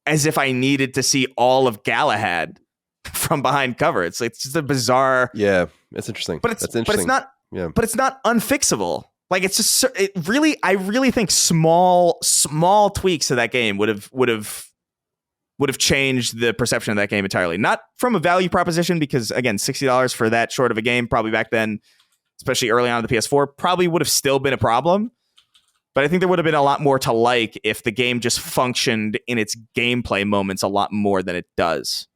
as if I needed to see all of Galahad from behind cover. It's just a bizarre. Yeah, it's interesting. But it's not. Yeah. But it's not unfixable. Like, it's just I really think small tweaks to that game would have changed the perception of that game entirely. Not from a value proposition, because again, $60 for that short of a game, probably back then, especially early on in the PS4, probably would have still been a problem. But I think there would have been a lot more to like if the game just functioned in its gameplay moments a lot more than it does.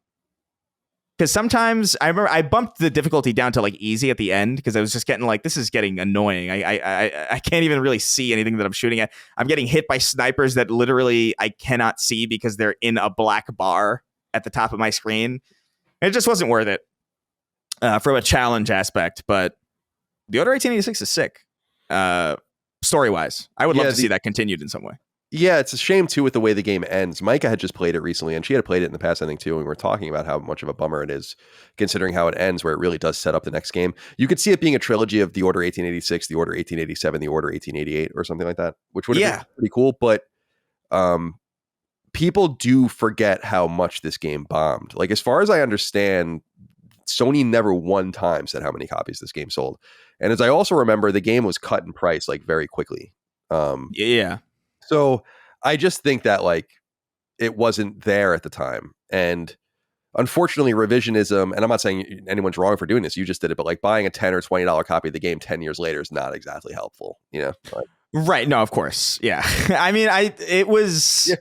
Because sometimes I remember I bumped the difficulty down to like easy at the end because I was just getting like, this is getting annoying. I can't even really see anything that I'm shooting at. I'm getting hit by snipers that literally I cannot see because they're in a black bar at the top of my screen. And it just wasn't worth it from a challenge aspect. But the Order 1886 is sick. Story-wise, I would love to see that continued in some way. Yeah, it's a shame, too, with the way the game ends. Micah had just played it recently, and she had played it in the past, I think, too, and we were talking about how much of a bummer it is, considering how it ends, where it really does set up the next game. You could see it being a trilogy of the Order 1886, the Order 1887, the Order 1888, or something like that, which would have been pretty cool, but people do forget how much this game bombed. Like, as far as I understand, Sony never one time said how many copies this game sold. And as I also remember, the game was cut in price, like, very quickly. So I just think that like it wasn't there at the time. And unfortunately, revisionism, and I'm not saying anyone's wrong for doing this, you just did it, but like buying a $10 or $20 copy of the game 10 years later is not exactly helpful, you know? Like, right. No, of course. Yeah. I mean, I didn't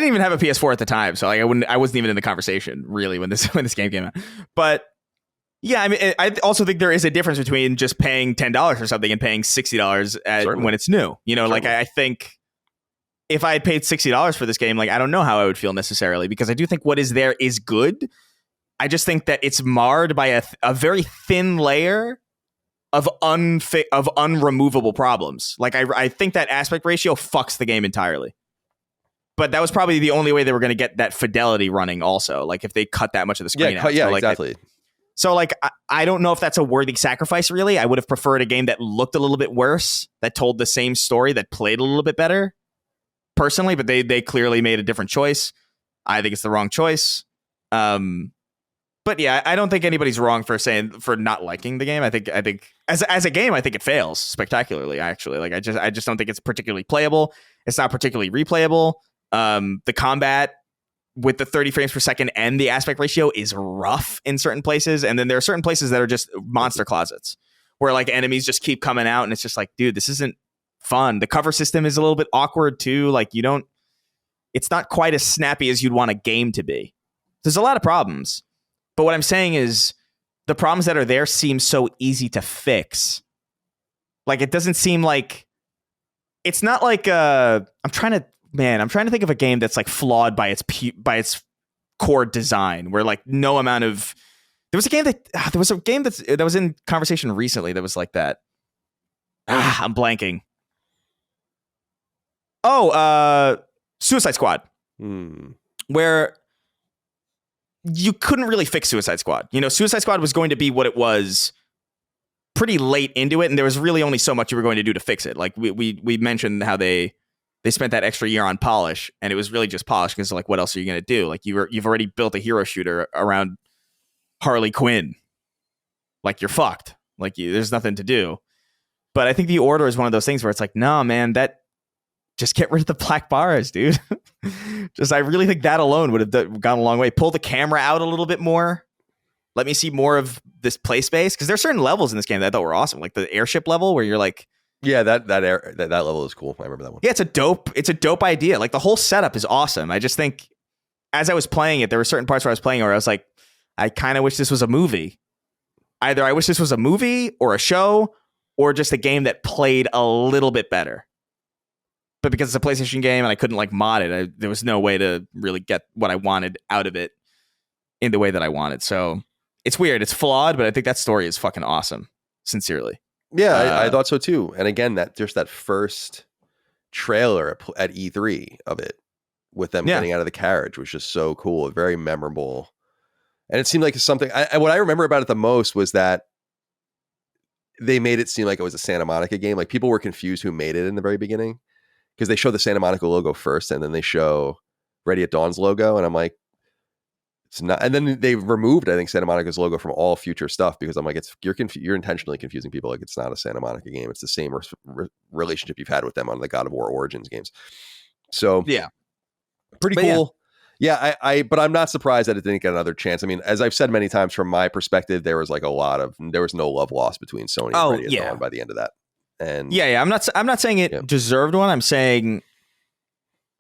even have a PS4 at the time, so like I wasn't even in the conversation really when this game came out. But yeah, I mean, I also think there is a difference between just paying $10 for something and paying $60 when it's new. You know, like I think if I had paid $60 for this game, like I don't know how I would feel necessarily, because I do think what is there is good. I just think that it's marred by a very thin layer of unremovable problems. Like I think that aspect ratio fucks the game entirely. But that was probably the only way they were going to get that fidelity running also. Like if they cut that much of the screen out. Yeah, so like, exactly. So like, I don't know if that's a worthy sacrifice, really. I would have preferred a game that looked a little bit worse, that told the same story, that played a little bit better, personally, but they clearly made a different choice. I think it's the wrong choice. But yeah, I don't think anybody's wrong for not liking the game. I think as a game, I think it fails spectacularly, actually. Like I just don't think it's particularly playable. It's not particularly replayable. The combat with the 30 frames per second and the aspect ratio is rough in certain places. And then there are certain places that are just monster closets where like enemies just keep coming out. And it's just like, dude, this isn't fun. The cover system is a little bit awkward too. Like it's not quite as snappy as you'd want a game to be. There's a lot of problems. But what I'm saying is the problems that are there seem so easy to fix. Like it doesn't seem like, it's not like I'm trying to think of a game that's like flawed by its core design, where like no amount of there was a game that was in conversation recently that was like that. I'm blanking. Suicide Squad, where you couldn't really fix Suicide Squad. You know, Suicide Squad was going to be what it was pretty late into it, and there was really only so much you were going to do to fix it. Like we mentioned how they spent that extra year on polish, and it was really just polish because like, what else are you going to do? Like you've already built a hero shooter around Harley Quinn. Like you're fucked. Like there's nothing to do. But I think the Order is one of those things where it's like, no, man, just get rid of the black bars, dude. I really think that alone would have gone a long way. Pull the camera out a little bit more. Let me see more of this play space, because there's certain levels in this game that I thought were awesome, like the airship level where you're like. Yeah, that level is cool. I remember that one. Yeah, it's a dope idea. Like the whole setup is awesome. I just think as I was playing it, there were certain parts where I was playing where I was like, I kind of wish this was a movie. Either I wish this was a movie or a show or just a game that played a little bit better. But because it's a PlayStation game and I couldn't like mod it, there was no way to really get what I wanted out of it in the way that I wanted. So it's weird. It's flawed, but I think that story is fucking awesome. Sincerely. Yeah, I thought so too. And again, that first trailer at E3 of it with them getting out of the carriage was just so cool, very memorable. And it seemed like something. What I remember about it the most was that they made it seem like it was a Santa Monica game. Like people were confused who made it in the very beginning because they show the Santa Monica logo first, and then they show Ready at Dawn's logo, and I'm like, it's not. And then they removed, I think, Santa Monica's logo from all future stuff because I'm like, you're intentionally confusing people. Like it's not a Santa Monica game. It's the same relationship you've had with them on the God of War Origins games. So yeah, pretty cool. Yeah, but I'm not surprised that it didn't get another chance. I mean, as I've said many times, from my perspective, there was no love lost between Sony and Ready at Dawn by the end of that. And I'm not saying it deserved one. I'm saying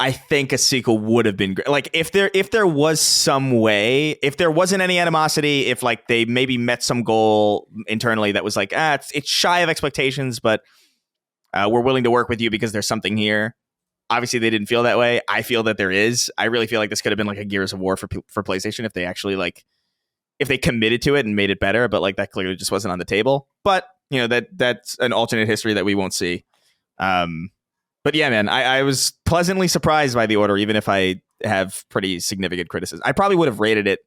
I think a sequel would have been great. Like if there was some way, if there wasn't any animosity, if like they maybe met some goal internally that was like, it's shy of expectations, but we're willing to work with you because there's something here. Obviously, they didn't feel that way. I feel that there is. I really feel like this could have been like a Gears of War for PlayStation if they actually if they committed to it and made it better. But like that clearly just wasn't on the table. But you know that's an alternate history that we won't see. But yeah, man, I was pleasantly surprised by the order, even if I have pretty significant criticism. I probably would have rated it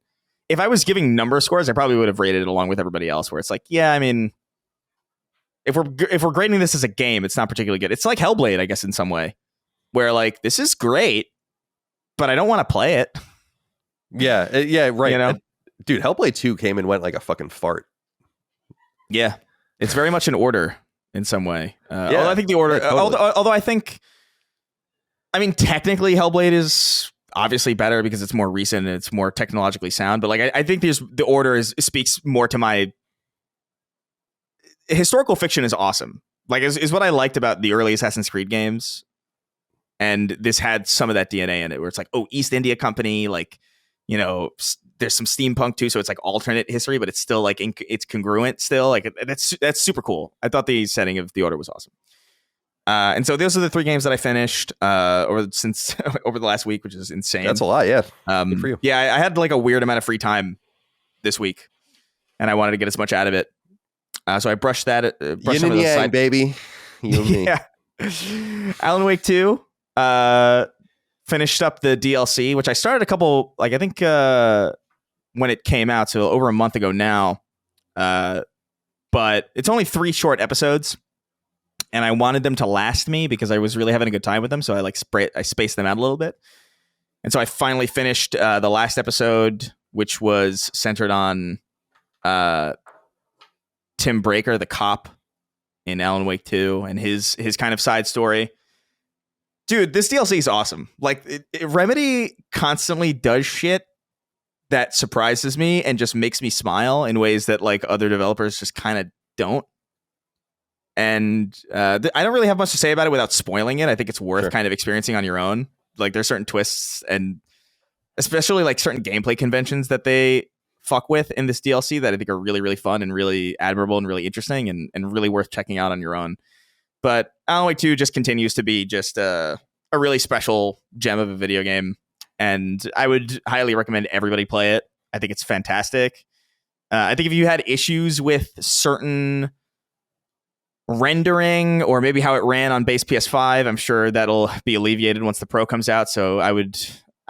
if I was giving number scores. I probably would have rated it along with everybody else. Where it's like, yeah, I mean, if we're grading this as a game, it's not particularly good. It's like Hellblade, I guess, in some way, where like this is great, but I don't want to play it. Yeah, right. You know? Dude, Hellblade 2 came and went like a fucking fart. Yeah, it's very much an order in some way. Yeah, although I think the order, totally. although I mean, technically Hellblade is obviously better because it's more recent and it's more technologically sound. But like, I think the order speaks more to my historical fiction is awesome. Like, is what I liked about the early Assassin's Creed games. And this had some of that DNA in it where it's like, oh, East India Company, like, you know, there's some steampunk too. So it's like alternate history, but it's still like, it's congruent still. Like that's super cool. I thought the setting of the order was awesome. And so those are the 3 games that I finished over the last week, which is insane. That's a lot. Yeah. Good for you. Yeah. I had like a weird amount of free time this week and I wanted to get as much out of it. So I brushed that. Yin and yang, baby. You and me. Yeah. Alan Wake 2. Finished up the DLC, which I started a couple, like I think when it came out, so over a month ago now. But it's only 3 short episodes, and I wanted them to last me because I was really having a good time with them. So I spaced them out a little bit, and so I finally finished the last episode, which was centered on Tim Breaker, the cop in Alan Wake 2, and his kind of side story. Dude, this DLC is awesome. Like, Remedy constantly does shit that surprises me and just makes me smile in ways that, like, other developers just kind of don't. And I don't really have much to say about it without spoiling it. I think it's worth kind of experiencing on your own. Like, there's certain twists and especially, like, certain gameplay conventions that they fuck with in this DLC that I think are really, really fun and really admirable and really interesting and really worth checking out on your own. But Alan Wake 2 just continues to be just a really special gem of a video game. And I would highly recommend everybody play it. I think it's fantastic. I think if you had issues with certain rendering or maybe how it ran on base PS5, I'm sure that'll be alleviated once the Pro comes out. So I would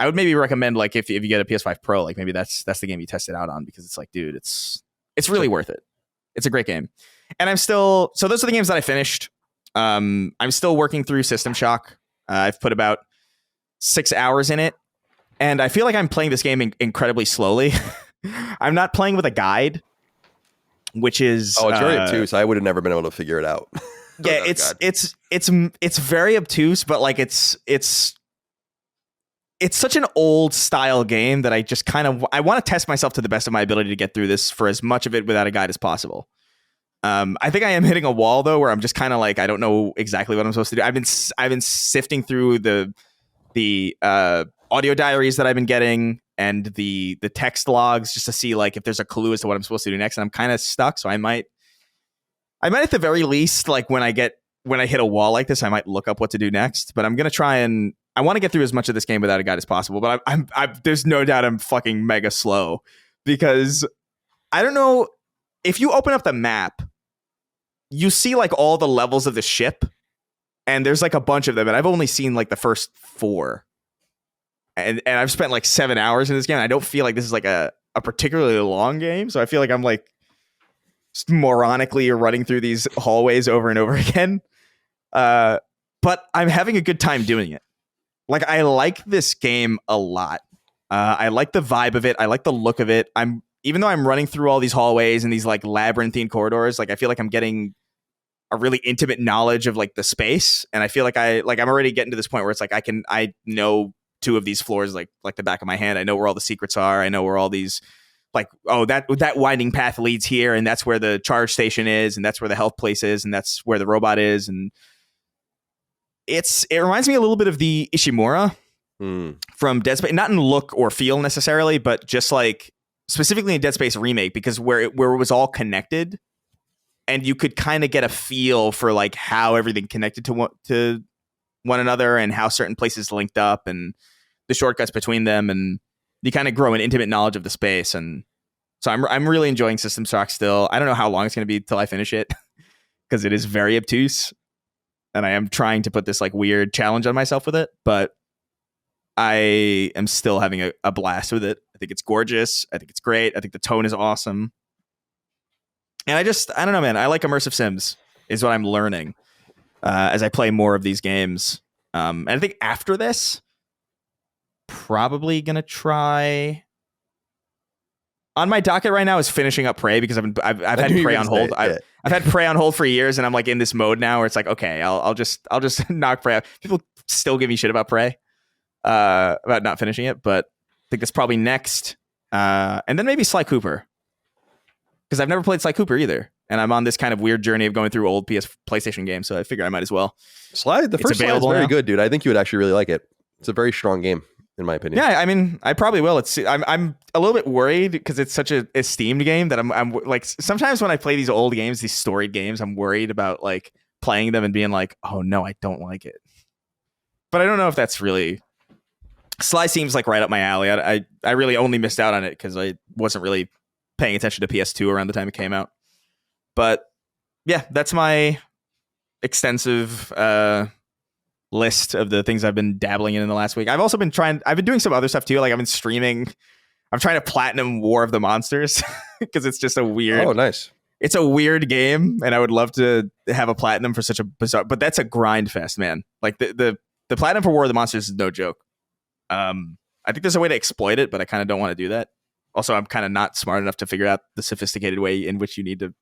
maybe recommend, like, if you get a PS5 Pro, like maybe that's the game you test it out on, because it's like, dude, it's really worth it. It's a great game. And so those are the games that I finished. I'm still working through System Shock. I've put about 6 hours in it, and I feel like I'm playing this game incredibly slowly. I'm not playing with a guide, which is it's very obtuse. I would have never been able to figure it out. Yeah, it's very obtuse, but like it's such an old style game that I just I want to test myself to the best of my ability to get through this for as much of it without a guide as possible. I think I am hitting a wall though, where I'm just kind of like, I don't know exactly what I'm supposed to do. I've been sifting through the audio diaries that I've been getting and the text logs just to see like if there's a clue as to what I'm supposed to do next. And I'm kind of stuck. So I might at the very least, like when I hit a wall like this, I might look up what to do next, but I'm going to try and I want to get through as much of this game without a guide as possible, but I'm there's no doubt I'm fucking mega slow because I don't know if you open up the map, you see like all the levels of the ship and there's like a bunch of them. And I've only seen like the first 4 and I've spent like 7 hours in this game. And I don't feel like this is like a particularly long game. So I feel like I'm like moronically running through these hallways over and over again. But I'm having a good time doing it. Like, I like this game a lot. I like the vibe of it. I like the look of it. Even though I'm running through all these hallways and these like labyrinthine corridors, like I feel like I'm getting a really intimate knowledge of like the space. And I feel like I'm already getting to this point where it's like I know 2 of these floors like the back of my hand. I know where all the secrets are. I know where all these like, oh, that winding path leads here, and that's where the charge station is, and that's where the health place is, and that's where the robot is, and it reminds me a little bit of the Ishimura from Dead Space, not in look or feel necessarily, but just like specifically in Dead Space Remake, because where it was all connected, and you could kind of get a feel for like how everything connected to one another and how certain places linked up and the shortcuts between them, and you kind of grow an intimate knowledge of the space. And so I'm really enjoying System Shock still. I don't know how long it's going to be till I finish it because it is very obtuse, and I am trying to put this like weird challenge on myself with it, but I am still having a blast with it. I think it's gorgeous. I think it's great. I think the tone is awesome. And I don't know, man. I like immersive sims is what I'm learning as I play more of these games. And I think after this, probably going to try... On my docket right now is finishing up Prey, because I've had Prey on hold. I've had Prey on hold for years, and I'm like in this mode now where it's like, okay, I'll just knock Prey out. People still give me shit about Prey. About not finishing it, but I think that's probably next. And then maybe Sly Cooper, because I've never played Sly Cooper either, and I'm on this kind of weird journey of going through old PlayStation games, so I figure I might as well. The first Sly is very good, dude. I think you would actually really like it. It's a very strong game, in my opinion. Yeah, I mean, I probably will. I'm a little bit worried because it's such a esteemed game that I'm like, sometimes when I play these old games, these storied games, I'm worried about like playing them and being like, oh no, I don't like it. But I don't know if that's really... Sly seems like right up my alley. I really only missed out on it because I wasn't really paying attention to PS2 around the time it came out. But yeah, that's my extensive list of the things I've been dabbling in the last week. I've also been I've been doing some other stuff too. Like I've been streaming. I'm trying to platinum War of the Monsters because it's just a weird. Oh, nice. It's a weird game, and I would love to have a platinum for such a bizarre. But that's a grind fest, man. Like the platinum for War of the Monsters is no joke. I think there's a way to exploit it, but I kind of don't want to do that. Also, I'm kind of not smart enough to figure out the sophisticated way in which you need to...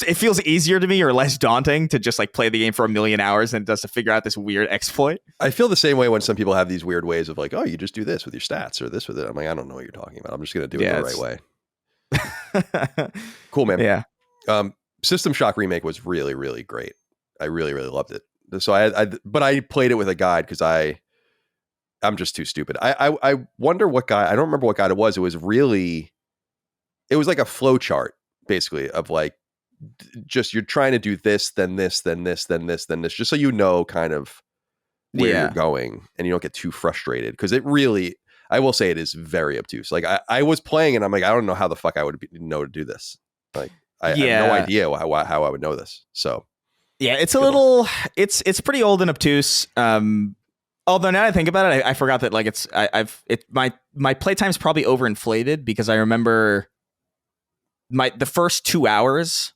It feels easier to me, or less daunting, to just like play the game for 1,000,000 hours than it does to figure out this weird exploit. I feel the same way when some people have these weird ways of like, oh, you just do this with your stats or this with it. I'm like, I don't know what you're talking about. I'm just going to do it the right way. Cool, man. Yeah. System Shock Remake was really, really great. I really, really loved it. So but I played it with a guide because I'm just too stupid. I wonder what guide. I don't remember what guide it was. It was like a flow chart, basically, of like, just you're trying to do this, then this, then this, then this, then this, just so you know kind of where you're going and you don't get too frustrated. Because it really, I will say, it is very obtuse. Like I was playing and I'm like, I don't know how the fuck I would know to do this. Like I have no idea how I would know this. So yeah, it's a little, it's pretty old and obtuse. Although now that I think about it, I forgot that like my playtime's probably overinflated, because I remember the first 2 hours,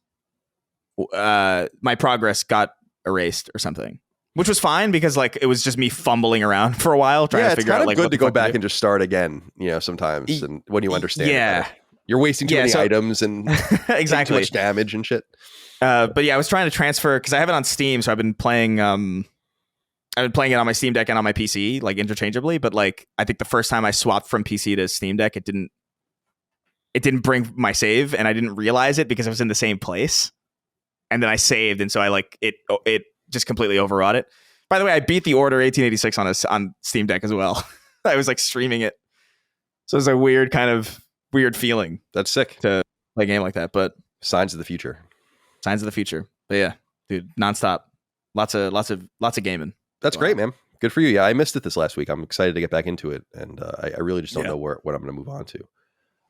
my progress got erased or something, which was fine because like it was just me fumbling around for a while trying to figure out. Like, it's good to go back and just start again, sometimes, and when you understand. Yeah, you're wasting too many items and exactly too much damage and shit. But yeah, I was trying to transfer because I have it on Steam, so I've been playing it on my Steam Deck and on my PC, like interchangeably. But like, I think the first time I swapped from PC to Steam Deck, it didn't bring my save, and I didn't realize it because I was in the same place. And then I saved, and so I like it just completely overwrought it. By the way, I beat the Order 1886 on Steam Deck as well. I was like streaming it, so it's a weird feeling. That's sick to play a game like that. But signs of the future. But yeah, dude, nonstop, lots of gaming. That's great, man. Good for you. Yeah, I missed it this last week. I'm excited to get back into it, and I really just don't know what I'm going to move on to.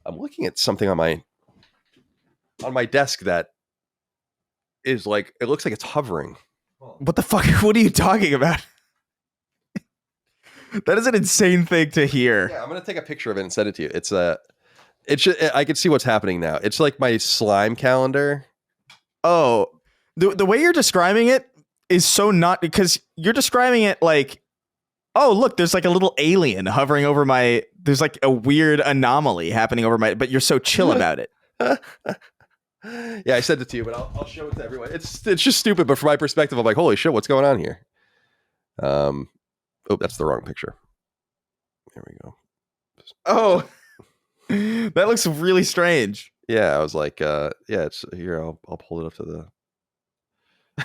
I'm looking at something on my desk that is like, it looks like it's hovering. What the fuck? What are you talking about? That is an insane thing to hear. Yeah, I'm going to take a picture of it and send it to you. I can see what's happening now. It's like my slime calendar. Oh, the way you're describing it is so not, because you're describing it like, oh, look, there's like a little alien hovering over there's like a weird anomaly happening over but you're so chill about it. Yeah, I sent it to you, but I'll show it to everyone. It's just stupid, but from my perspective, I'm like, holy shit, what's going on here? Oh, that's the wrong picture. There we go. Oh, that looks really strange. Yeah, I was like, it's here. I'll pull it up to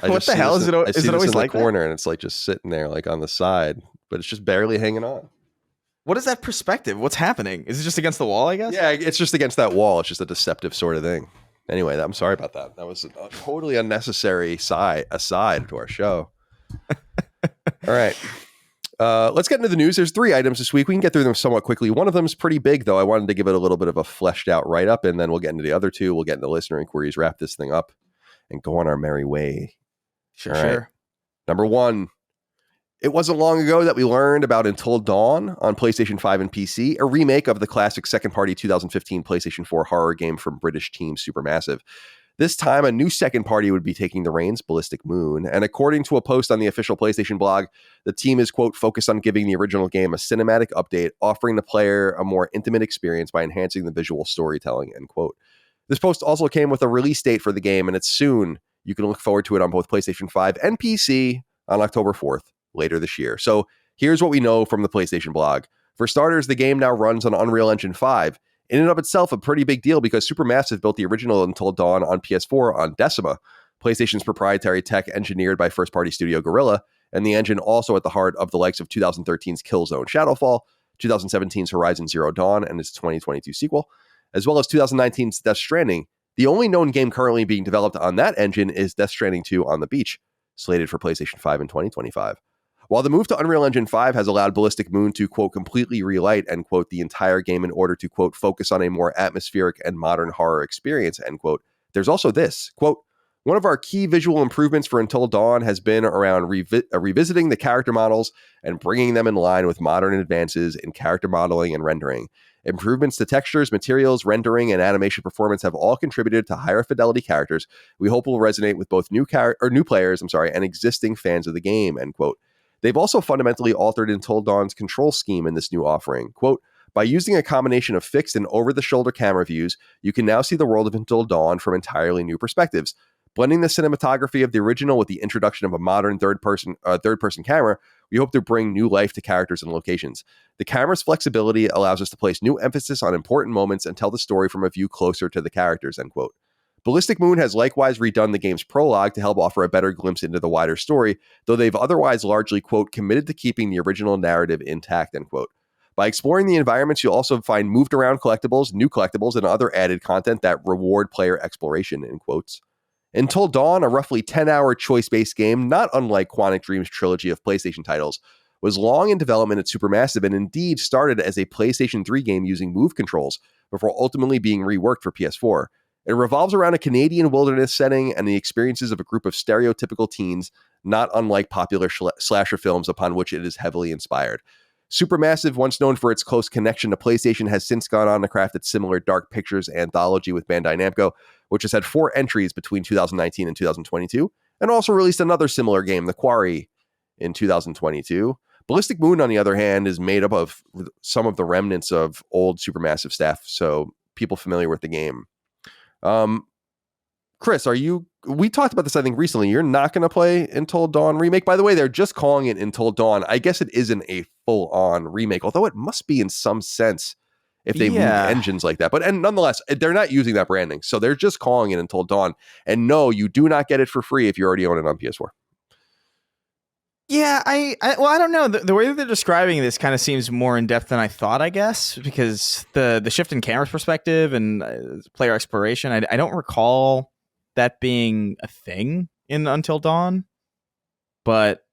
What the hell is it? I Is see it this always in the like that? corner, and it's like just sitting there, like on the side, but it's just barely hanging on. What is that perspective? What's happening? Is it just against the wall, I guess? Yeah, it's just against that wall. It's just a deceptive sort of thing. Anyway, I'm sorry about that. That was a totally unnecessary aside to our show. All right. Let's get into the news. There's 3 items this week. We can get through them somewhat quickly. One of them is pretty big, though. I wanted to give it a little bit of a fleshed out write-up, and then we'll get into the other 2. We'll get into listener inquiries, wrap this thing up, and go on our merry way. Sure. Right. Number 1. It wasn't long ago that we learned about Until Dawn on PlayStation 5 and PC, a remake of the classic second-party 2015 PlayStation 4 horror game from British team Supermassive. This time, a new second party would be taking the reins, Ballistic Moon, and according to a post on the official PlayStation blog, the team is, quote, focused on giving the original game a cinematic update, offering the player a more intimate experience by enhancing the visual storytelling, end quote. This post also came with a release date for the game, and it's soon. You can look forward to it on both PlayStation 5 and PC on October 4th. Later this year. So here's what we know from the PlayStation blog. For starters, the game now runs on Unreal Engine 5. In and of itself, a pretty big deal because Supermassive built the original Until Dawn on PS4 on Decima, PlayStation's proprietary tech engineered by first-party studio Guerrilla, and the engine also at the heart of the likes of 2013's Killzone Shadowfall, 2017's Horizon Zero Dawn and its 2022 sequel, as well as 2019's Death Stranding. The only known game currently being developed on that engine is Death Stranding 2 on the Beach, slated for PlayStation 5 in 2025. While the move to Unreal Engine 5 has allowed Ballistic Moon to, quote, completely relight, end quote, the entire game in order to, quote, focus on a more atmospheric and modern horror experience, end quote, there's also this, quote, one of our key visual improvements for Until Dawn has been around revisiting the character models and bringing them in line with modern advances in character modeling and rendering. Improvements to textures, materials, rendering, and animation performance have all contributed to higher fidelity characters we hope will resonate with both new players, and existing fans of the game, end quote. They've also fundamentally altered Until Dawn's control scheme in this new offering. Quote, by using a combination of fixed and over-the-shoulder camera views, you can now see the world of Until Dawn from entirely new perspectives. Blending the cinematography of the original with the introduction of a modern third-person camera, we hope to bring new life to characters and locations. The camera's flexibility allows us to place new emphasis on important moments and tell the story from a view closer to the characters, end quote. Ballistic Moon has likewise redone the game's prologue to help offer a better glimpse into the wider story, though they've otherwise largely, quote, committed to keeping the original narrative intact, end quote. By exploring the environments, you'll also find moved around collectibles, new collectibles, and other added content that reward player exploration, in quotes. Until Dawn, a roughly 10-hour choice-based game, not unlike Quantic Dream's trilogy of PlayStation titles, was long in development at Supermassive and indeed started as a PlayStation 3 game using Move controls before ultimately being reworked for PS4. It revolves around a Canadian wilderness setting and the experiences of a group of stereotypical teens, not unlike popular slasher films upon which it is heavily inspired. Supermassive, once known for its close connection to PlayStation, has since gone on to craft its similar Dark Pictures anthology with Bandai Namco, which has had 4 entries between 2019 and 2022, and also released another similar game, The Quarry, in 2022. Ballistic Moon, on the other hand, is made up of some of the remnants of old Supermassive staff, so people familiar with the game. Chris, we talked about this, I think, recently. You're not going to play Until Dawn Remake. By the way, they're just calling it Until Dawn. I guess it isn't a full-on remake, although it must be in some sense if they move engines like that. And nonetheless, they're not using that branding. So they're just calling it Until Dawn. And no, you do not get it for free if you already own it on PS4. Yeah, I don't know. The way that they're describing this kind of seems more in depth than I thought, I guess, because the shift in camera perspective and player exploration, I don't recall that being a thing in Until Dawn, but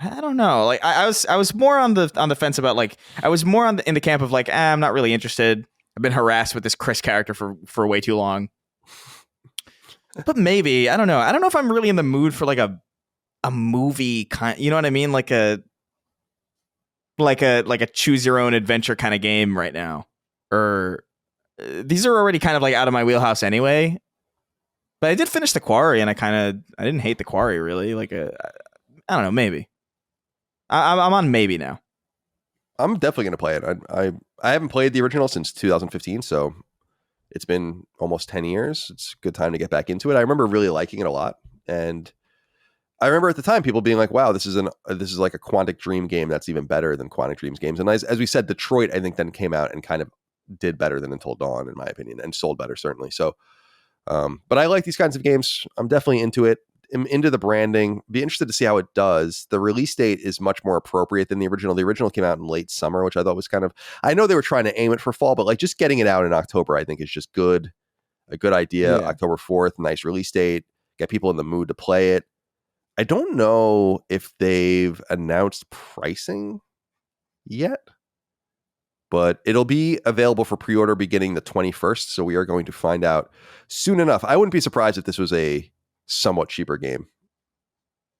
I don't know. Like I was more on the fence about, like, I was more in the camp of like, I'm not really interested. I've been harassed with this Chris character for way too long. But maybe, I don't know. I don't know if I'm really in the mood for like a movie kind, you know what I mean? Like a choose your own adventure kind of game right now. Or these are already kind of like out of my wheelhouse anyway. But I did finish The Quarry, and I didn't hate The Quarry really. Like I don't know, maybe. I'm on maybe now. I'm definitely going to play it. I haven't played the original since 2015, so it's been almost 10 years. It's a good time to get back into it. I remember really liking it a lot, and I remember at the time people being like, "Wow, this is like a Quantic Dream game that's even better than Quantic Dream's games." And as we said, Detroit, I think, then came out and kind of did better than Until Dawn, in my opinion, and sold better certainly. So, but I like these kinds of games. I'm definitely into it. am into the branding. Be interested to see how it does. The release date is much more appropriate than the original. The original came out in late summer, which I thought was kind of, I know they were trying to aim it for fall, but like just getting it out in October, I think is just good. A good idea. Yeah. October 4th, nice release date. Get people in the mood to play it. I don't know if they've announced pricing yet, but it'll be available for pre-order beginning the 21st. So we are going to find out soon enough. I wouldn't be surprised if this was a somewhat cheaper game.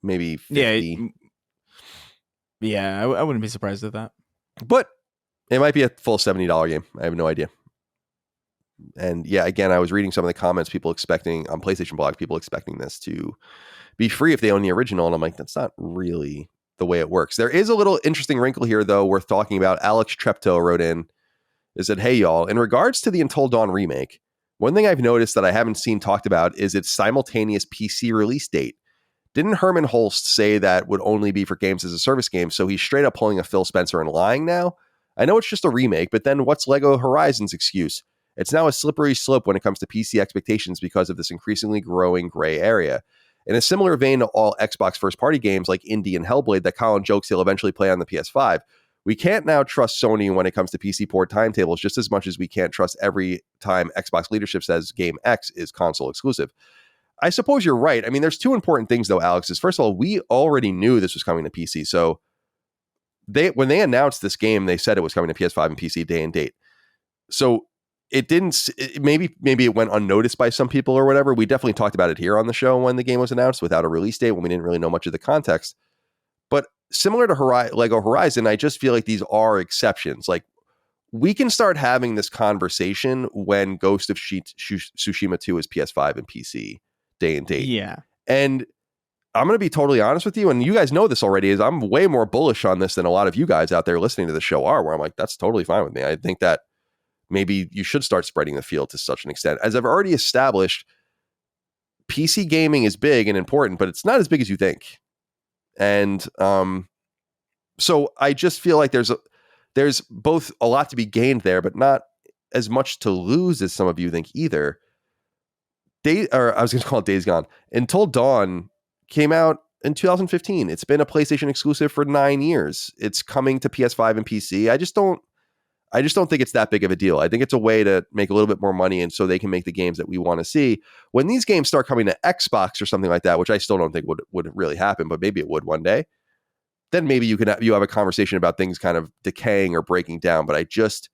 Maybe 50. Yeah, I wouldn't be surprised at that. But it might be a full $70 game. I have no idea. And yeah, again, I was reading some of the comments, people expecting on PlayStation blogs, people expecting this to be free if they own the original. And I'm like, that's not really the way it works. There is a little interesting wrinkle here, though, worth talking about. Alex Treptow wrote in, is that, hey, y'all, in regards to the Until Dawn remake, one thing I've noticed that I haven't seen talked about is its simultaneous PC release date. Didn't Herman Holst say that would only be for games as a service game? So he's straight up pulling a Phil Spencer and lying now? I know it's just a remake, but then what's Lego Horizon's excuse? It's now a slippery slope when it comes to PC expectations because of this increasingly growing gray area. In a similar vein to all Xbox first-party games like Indie and Hellblade that Colin jokes he'll eventually play on the PS5, we can't now trust Sony when it comes to PC port timetables just as much as we can't trust every time Xbox leadership says Game X is console exclusive. I suppose you're right. I mean, there's two important things, though, Alex. Is first of all, we already knew this was coming to PC. So when they announced this game, they said it was coming to PS5 and PC day and date. So it didn't, maybe it went unnoticed by some people or whatever. We definitely talked about it here on the show when the game was announced without a release date, when we didn't really know much of the context. But similar to Lego Horizon, I just feel like these are exceptions. Like, we can start having this conversation when Ghost of Tsushima 2 is PS5 and PC day and date. Yeah. And I'm going to be totally honest with you, and you guys know this already, is I'm way more bullish on this than a lot of you guys out there listening to the show are, where I'm like, that's totally fine with me. I think that maybe you should start spreading the field to such an extent. As I've already established, PC gaming is big and important, but it's not as big as you think. And so I just feel like there's both a lot to be gained there, but not as much to lose as some of you think either. I was going to call it Days Gone. Until Dawn came out in 2015. It's been a PlayStation exclusive for 9 years. It's coming to PS5 and PC. I just don't think it's that big of a deal. I think it's a way to make a little bit more money, and so they can make the games that we want to see. When these games start coming to Xbox or something like that, which I still don't think would really happen, but maybe it would one day, then maybe you have a conversation about things kind of decaying or breaking down. But I just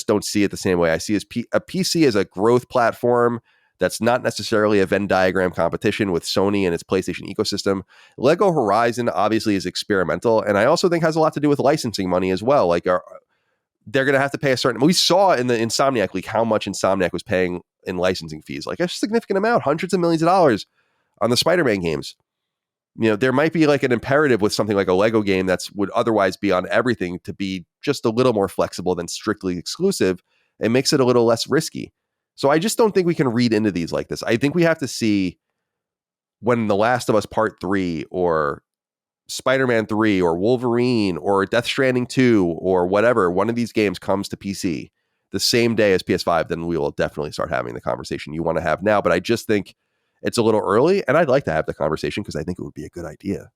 don't see it the same way. I see a PC as a growth platform that's not necessarily a Venn diagram competition with Sony and its PlayStation ecosystem. Lego Horizon obviously is experimental, and I also think has a lot to do with licensing money as well. Like, they're going to have to pay a certain. We saw in the Insomniac leak how much Insomniac was paying in licensing fees, like a significant amount, hundreds of millions of dollars on the Spider-Man games. You know, there might be like an imperative with something like a Lego game that's would otherwise be on everything to be just a little more flexible than strictly exclusive. It makes it a little less risky. So I just don't think we can read into these like this. I think we have to see when The Last of Us Part 3 or Spider-Man 3 or Wolverine or Death Stranding 2 or whatever, one of these games comes to PC the same day as PS5, then we will definitely start having the conversation you want to have now. But I just think it's a little early, and I'd like to have the conversation because I think it would be a good idea.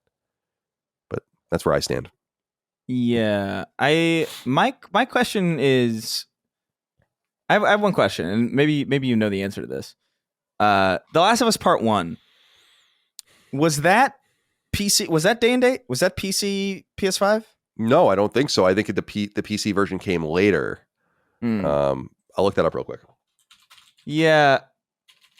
But that's where I stand. Yeah. My question is, I have one question, and maybe you know the answer to this. The Last of Us Part 1, was that PC? Was that day and date? Was that PC PS5? No, I don't think so. I think the PC version came later. I'll look that up real quick. Yeah,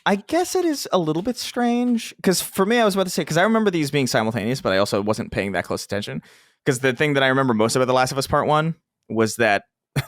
I guess it is a little bit strange because for me, I was about to say, because I remember these being simultaneous, but I also wasn't paying that close attention. Because the thing that I remember most about The Last of Us Part 1 was that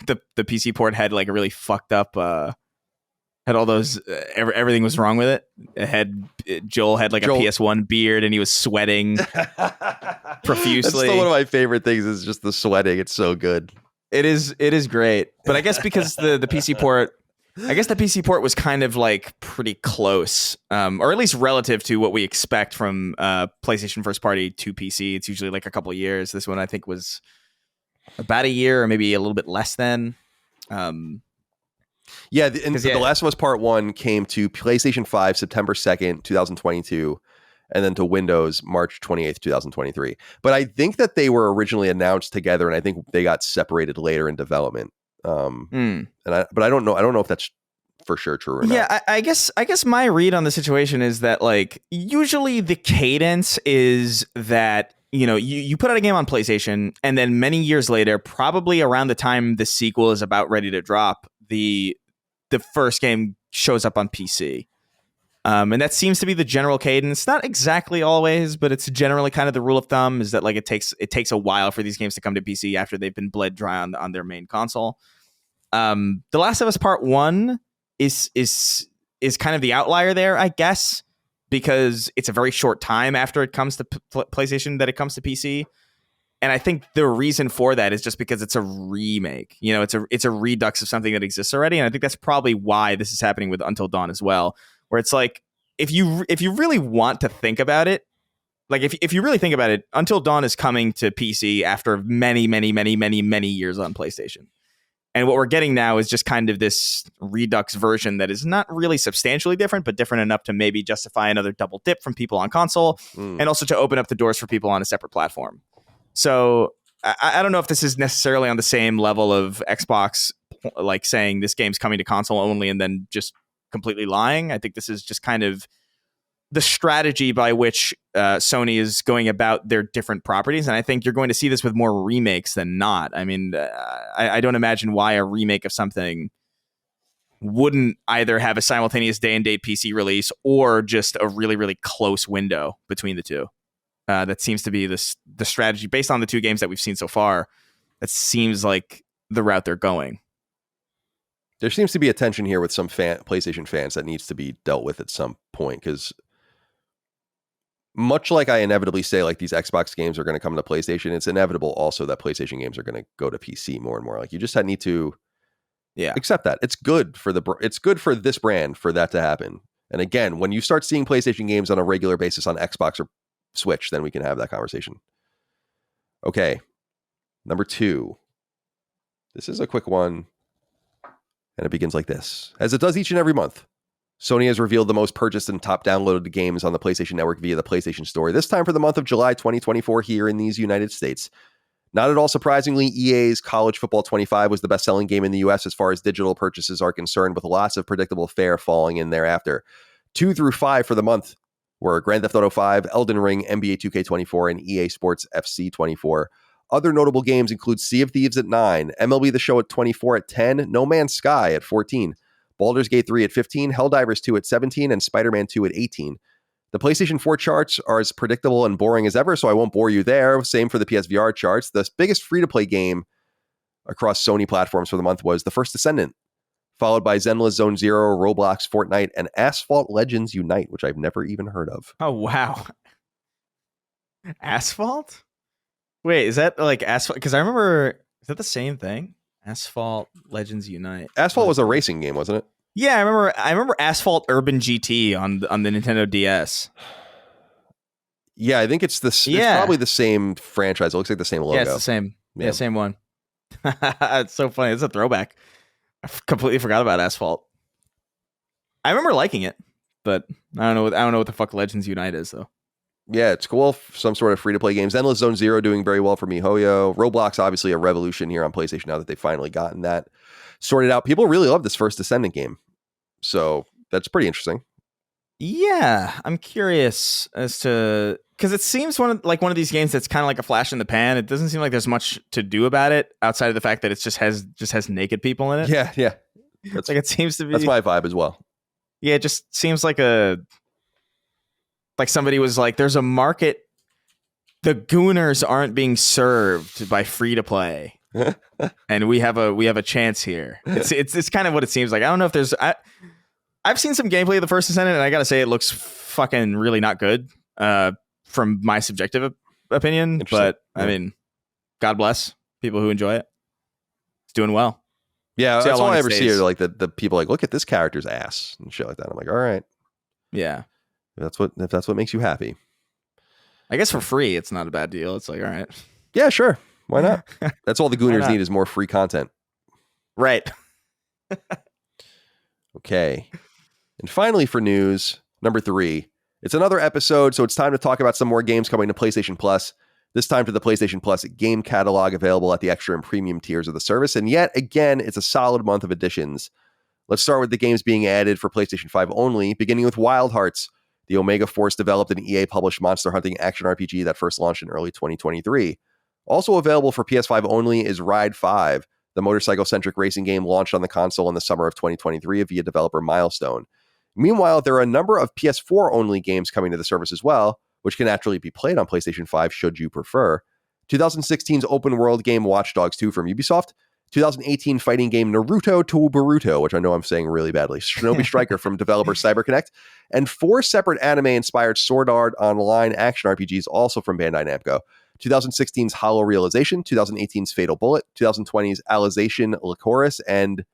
the PC port had like a really fucked up, had all those, everything was wrong with it. Joel had like a PS1 beard and he was sweating profusely. That's still one of my favorite things is just the sweating. It's so good. It is great. But I guess because the PC port, the PC port was kind of like pretty close, or at least relative to what we expect from PlayStation first party to PC. It's usually like a couple of years. This one I think was about a year or maybe a little bit less than. The Last of Us Part 1 came to PlayStation 5 September 2nd, 2022. and then to Windows March 28th, 2023. But I think that they were originally announced together, and I think they got separated later in development. But I don't know. I don't know if that's for sure true or not. Yeah, I guess my read on the situation is that like usually the cadence is that you put out a game on PlayStation, and then many years later, probably around the time the sequel is about ready to drop, the first game shows up on PC. And that seems to be the general cadence. Not exactly always, but it's generally kind of the rule of thumb is that like it takes a while for these games to come to PC after they've been bled dry on their main console. The Last of Us Part 1 is kind of the outlier there, I guess, because it's a very short time after it comes to PlayStation that it comes to PC. And I think the reason for that is just because it's a remake. It's a redux of something that exists already. And I think that's probably why this is happening with Until Dawn as well, where it's like, if you really want to think about it, like if you really think about it, Until Dawn is coming to PC after many, many, many, many, many years on PlayStation. And what we're getting now is just kind of this redux version that is not really substantially different, but different enough to maybe justify another double dip from people on console and also to open up the doors for people on a separate platform. So I don't know if this is necessarily on the same level of Xbox, like saying this game's coming to console only and then just completely lying. I think this is just kind of the strategy by which Sony is going about their different properties. And I think you're going to see this with more remakes than not. I mean, I don't imagine why a remake of something wouldn't either have a simultaneous day and date PC release or just a really, really close window between the two. That seems to be the strategy based on the two games that we've seen so far. That seems like the route they're going. There seems to be a tension here with some PlayStation fans that needs to be dealt with at some point, because much like I inevitably say, like these Xbox games are going to come to PlayStation, it's inevitable also that PlayStation games are going to go to PC more and more. Like you just need to accept that. It's good for this brand for that to happen. And again, when you start seeing PlayStation games on a regular basis on Xbox or Switch, then we can have that conversation. Okay. Number 2. This is a quick one. And it begins like this. As it does each and every month, Sony has revealed the most purchased and top downloaded games on the PlayStation Network via the PlayStation Store, this time for the month of July 2024 here in these United States. Not at all surprisingly, EA's College Football 25 was the best-selling game in the US as far as digital purchases are concerned, with lots of predictable fare falling in thereafter. 2 through 5 for the month were Grand Theft Auto 5, Elden Ring, NBA 2K24, and EA Sports FC 24. Other notable games include Sea of Thieves at 9, MLB The Show at 24 at 10, No Man's Sky at 14, Baldur's Gate 3 at 15, Helldivers 2 at 17, and Spider-Man 2 at 18. The PlayStation 4 charts are as predictable and boring as ever, so I won't bore you there. Same for the PSVR charts. The biggest free-to-play game across Sony platforms for the month was The First Descendant, followed by Zenless Zone Zero, Roblox, Fortnite, and Asphalt Legends Unite, which I've never even heard of. Oh, wow. Asphalt? Wait, is that like Asphalt? Because I remember, is that the same thing? Asphalt Legends Unite. Asphalt was a racing game, wasn't it? Yeah, I remember Asphalt Urban GT on the Nintendo DS. Yeah, I think it's it's probably the same franchise. It looks like the same logo. Yeah, it's the same. Yeah, same one. It's so funny. It's a throwback. I completely forgot about Asphalt. I remember liking it, but I don't know what the fuck Legends Unite is though. Yeah, it's cool. Some sort of free-to-play games. Endless Zone Zero doing very well for MiHoYo. Roblox, obviously a revolution here on PlayStation now that they've finally gotten that sorted out. People really love this First Descendant game. So that's pretty interesting. Yeah, I'm curious as to... Because it seems one of these games that's kind of like a flash in the pan. It doesn't seem like there's much to do about it outside of the fact that it just has naked people in it. Yeah. That's like it seems to be... That's my vibe as well. Yeah, it just seems like like somebody was like, there's a market. The Gooners aren't being served by free to play, and we have a chance here. It's kind of what it seems like. I don't know if there's. I've seen some gameplay of the First Descendant, and I gotta say it looks fucking really not good. From my subjective opinion, but I mean, God bless people who enjoy it. It's doing well. Yeah, that's all I ever see. Are like the people like, look at this character's ass and shit like that. I'm like, all right, yeah. If that's what makes you happy. I guess for free, it's not a bad deal. It's like, all right. Yeah, sure. Why not? That's all the Gooners need is more free content. Right. Okay. And finally for news, number 3, It's another episode, so it's time to talk about some more games coming to PlayStation Plus. This time to the PlayStation Plus game catalog available at the extra and premium tiers of the service. And yet again, it's a solid month of additions. Let's start with the games being added for PlayStation 5 only, beginning with Wild Hearts, the Omega Force developed and EA published monster hunting action RPG that first launched in early 2023. Also available for PS5 only is Ride 5, the motorcycle-centric racing game launched on the console in the summer of 2023 via developer Milestone. Meanwhile, there are a number of PS4 only games coming to the service as well, which can actually be played on PlayStation 5 should you prefer. 2016's open world game Watch Dogs 2 from Ubisoft, 2018 fighting game Naruto to Boruto, which I know I'm saying really badly, Shinobi Striker from developer CyberConnect, and 4 separate anime-inspired Sword Art Online action RPGs also from Bandai Namco. 2016's Hollow Realization, 2018's Fatal Bullet, 2020's Alization Lycoris, and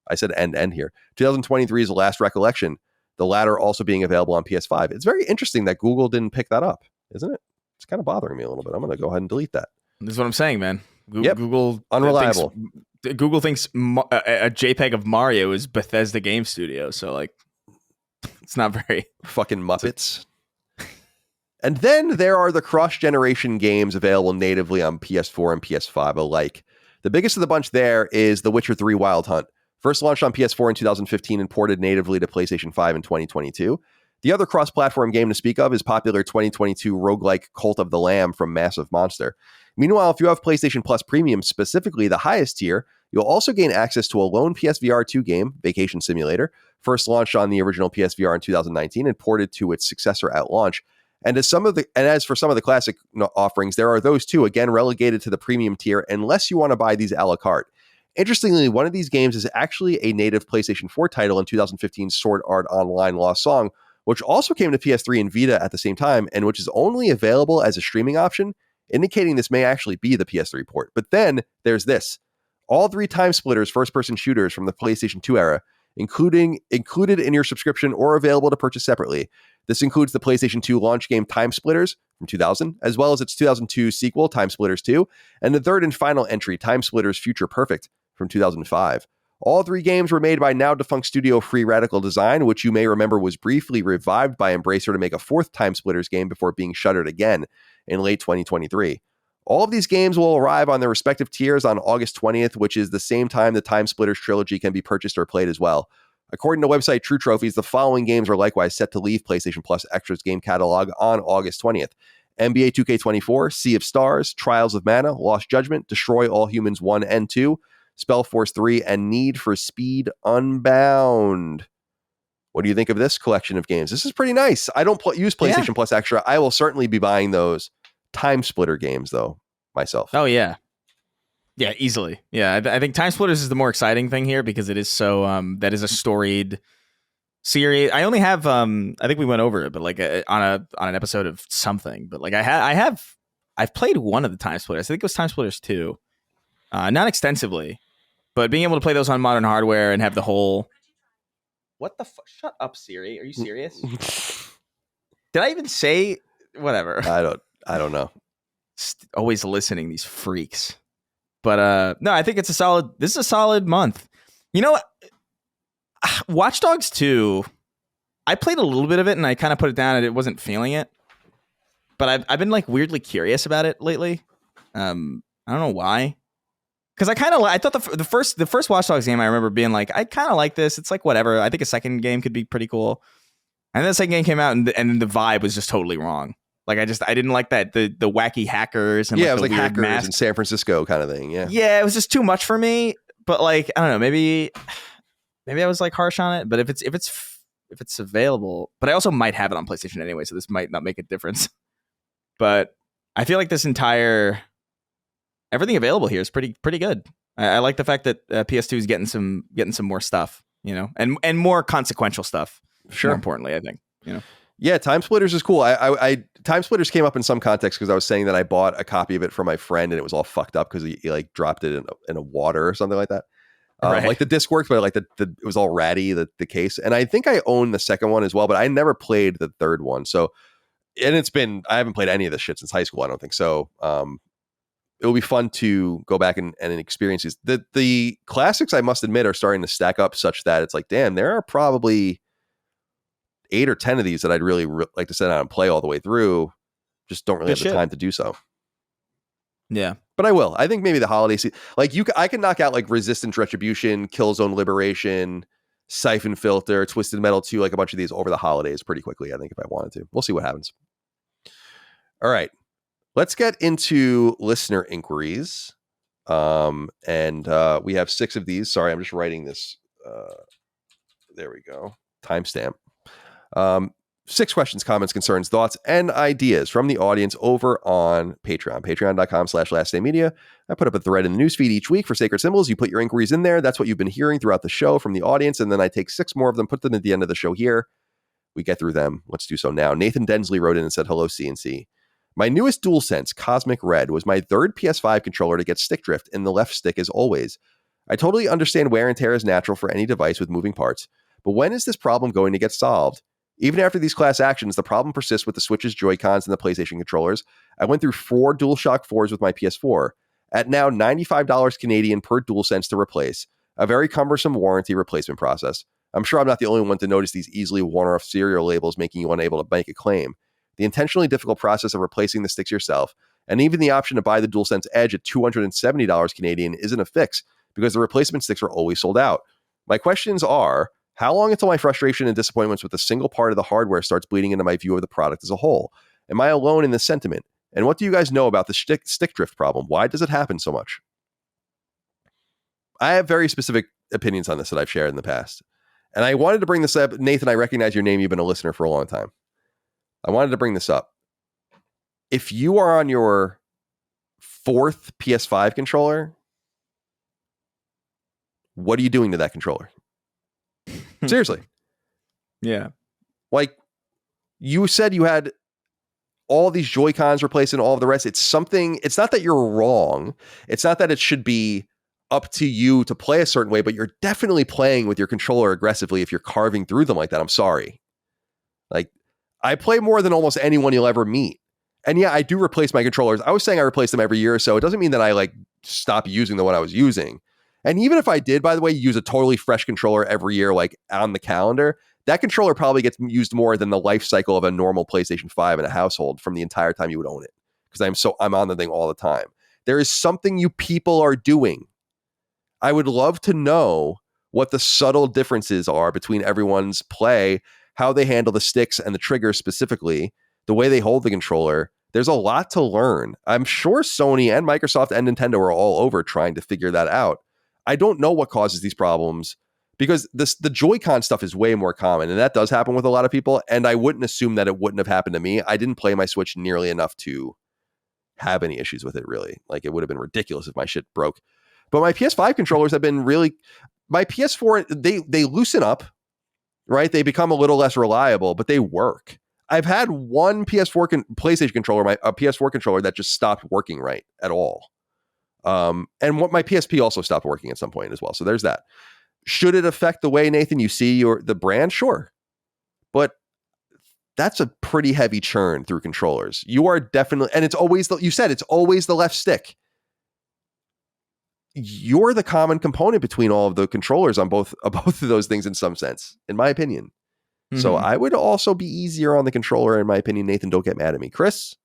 I said end here, 2023's Last Recollection, the latter also being available on PS5. It's very interesting that Google didn't pick that up, isn't it? It's kind of bothering me a little bit. I'm going to go ahead and delete that. This is what I'm saying, man. Yep. Google Unreliable. Google thinks a JPEG of Mario is Bethesda Game Studio, so like, it's not very fucking Muppets. And then there are the cross-generation games available natively on PS4 and PS5 alike. The biggest of the bunch there is The Witcher 3 Wild Hunt. First launched on PS4 in 2015 and ported natively to PlayStation 5 in 2022. The other cross-platform game to speak of is popular 2022 roguelike Cult of the Lamb from Massive Monster. Meanwhile, if you have PlayStation Plus Premium, specifically the highest tier, you'll also gain access to a lone PSVR 2 game, Vacation Simulator, first launched on the original PSVR in 2019 and ported to its successor at launch. And as for some of the classic offerings, there are those too, again relegated to the premium tier unless you want to buy these a la carte. Interestingly, one of these games is actually a native PlayStation 4 title in 2015's Sword Art Online Lost Song, which also came to PS3 and Vita at the same time, and which is only available as a streaming option, indicating this may actually be the PS3 port. But then there's this. All 3 Time Splitters first-person shooters from the PlayStation 2 era, included in your subscription or available to purchase separately. This includes the PlayStation 2 launch game Time Splitters from 2000, as well as its 2002 sequel, Time Splitters 2, and the third and final entry, Time Splitters Future Perfect from 2005. All 3 games were made by now-defunct studio Free Radical Design, which you may remember was briefly revived by Embracer to make a 4th Time Splitters game before being shuttered again in late 2023. All of these games will arrive on their respective tiers on August 20th, which is the same time the Time Splitters trilogy can be purchased or played as well. According to website True Trophies, the following games are likewise set to leave PlayStation Plus Extra's game catalog on August 20th. NBA 2K24, Sea of Stars, Trials of Mana, Lost Judgment, Destroy All Humans 1 and 2, Spellforce 3, and Need for Speed Unbound. What do you think of this collection of games? This is pretty nice. I don't use PlayStation Plus Extra. I will certainly be buying those Time Splitter games, though, myself. Oh, yeah. Yeah, easily. Yeah, I think Time Splitters is the more exciting thing here because it is so, that is a storied series. I only have, I think we went over it, but like on an episode of something, but like I've played one of the Time Splitters. I think it was Time Splitters 2. Not extensively, but being able to play those on modern hardware and have the whole... What the fuck? Shut up, Siri. Are you serious? Did I even say... Whatever. I don't know. Always listening, these freaks. But no, I think this is a solid month. You know what? Watch Dogs 2, I played a little bit of it and I kind of put it down and it wasn't feeling it. But I've been like weirdly curious about it lately. I don't know why. Because I thought the first Watch Dogs game I remember being like, I kind of like this. It's like whatever. I think a second game could be pretty cool. And then the second game came out and the vibe was just totally wrong. Like I didn't like that the wacky hackers and it like was the like weird hackers mask in San Francisco kind of thing. Yeah, it was just too much for me. But like I don't know, maybe I was like harsh on it. But if it's available, but I also might have it on PlayStation anyway, so this might not make a difference. But I feel like everything available here is pretty good. I like the fact that PS2 is getting some more stuff, you know, and more consequential stuff. Sure. More importantly, I think, you know. Yeah, Time Splitters is cool. I Time Splitters came up in some context because I was saying that I bought a copy of it for my friend and it was all fucked up because he like dropped it in a water or something like that. Right. Like the disc worked, but like it was all ratty, the case. And I think I own the second one as well, but I never played the third one. So, and I haven't played any of this shit since high school. I don't think so. It will be fun to go back and experience these. The classics, I must admit, are starting to stack up such that it's like, damn, there are probably 8 or 10 of these that I'd really like to sit down and play all the way through. Just don't really have the time to do so. Yeah. But I will. I think maybe the holiday season, like I can knock out like Resistance Retribution, Killzone Liberation, Siphon Filter, Twisted Metal 2, like a bunch of these over the holidays pretty quickly, I think, if I wanted to. We'll see what happens. All right. Let's get into listener inquiries. And we have 6 of these. Sorry, I'm just writing this. There we go. Timestamp. 6 questions, comments, concerns, thoughts, and ideas from the audience over on Patreon. Patreon.com/lastdaymedia. I put up a thread in the newsfeed each week for Sacred Symbols. You put your inquiries in there. That's what you've been hearing throughout the show from the audience. And then I take 6 more of them, put them at the end of the show here. We get through them. Let's do so now. Nathan Densley wrote in and said, hello, CNC. My newest DualSense, Cosmic Red, was my 3rd PS5 controller to get stick drift in the left stick as always. I totally understand wear and tear is natural for any device with moving parts, but when is this problem going to get solved? Even after these class actions, the problem persists with the Switch's Joy-Cons and the PlayStation controllers. I went through 4 DualShock 4s with my PS4, at now $95 Canadian per DualSense to replace. A very cumbersome warranty replacement process. I'm sure I'm not the only one to notice these easily worn-off serial labels making you unable to make a claim. The intentionally difficult process of replacing the sticks yourself, and even the option to buy the DualSense Edge at $270 Canadian isn't a fix, because the replacement sticks are always sold out. My questions are, how long until my frustration and disappointments with a single part of the hardware starts bleeding into my view of the product as a whole? Am I alone in this sentiment? And what do you guys know about the stick drift problem? Why does it happen so much? I have very specific opinions on this that I've shared in the past. And I wanted to bring this up. Nathan, I recognize your name. You've been a listener for a long time. I wanted to bring this up. If you are on your 4th PS5 controller, what are you doing to that controller? Seriously. Yeah. Like, you said you had all these Joy-Cons replaced and all of the rest. It's not that you're wrong. It's not that it should be up to you to play a certain way, but you're definitely playing with your controller aggressively if you're carving through them like that. I'm sorry. Like, I play more than almost anyone you'll ever meet. And yeah, I do replace my controllers. I was saying I replace them every year or so. It doesn't mean that I like stop using the one I was using. And even if I did, by the way, use a totally fresh controller every year, like on the calendar, that controller probably gets used more than the life cycle of a normal PlayStation 5 in a household from the entire time you would own it. Because I'm on the thing all the time. There is something you people are doing. I would love to know what the subtle differences are between everyone's play, how they handle the sticks and the triggers specifically, the way they hold the controller. There's a lot to learn. I'm sure Sony and Microsoft and Nintendo are all over trying to figure that out. I don't know what causes these problems because the Joy-Con stuff is way more common, and that does happen with a lot of people, and I wouldn't assume that it wouldn't have happened to me. I didn't play my Switch nearly enough to have any issues with it, really. Like, it would have been ridiculous if my shit broke. But my PS5 controllers have been really... My PS4, they loosen up, right? They become a little less reliable, but they work. I've had one PlayStation controller, a PS4 controller that just stopped working right at all. And what my PSP also stopped working at some point as well. So there's that. Should it affect the way, Nathan, you see the brand? Sure. But that's a pretty heavy churn through controllers. You are definitely, and it's always, you said it's always the left stick. You're the common component between all of the controllers on both of those things in some sense, in my opinion. Mm-hmm. So I would also be easier on the controller, in my opinion. Nathan, don't get mad at me. Chris,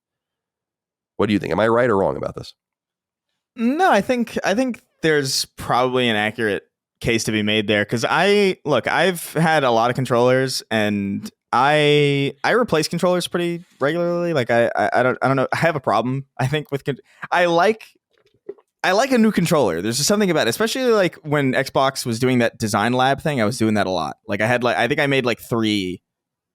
what do you think? Am I right or wrong about this? No, I think there's probably an accurate case to be made there, because I've had a lot of controllers, and I replace controllers pretty regularly. Like I don't know. I have a problem, I think, with I like a new controller. There's just something about it, especially like when Xbox was doing that design lab thing. I was doing that a lot. Like I think I made like 3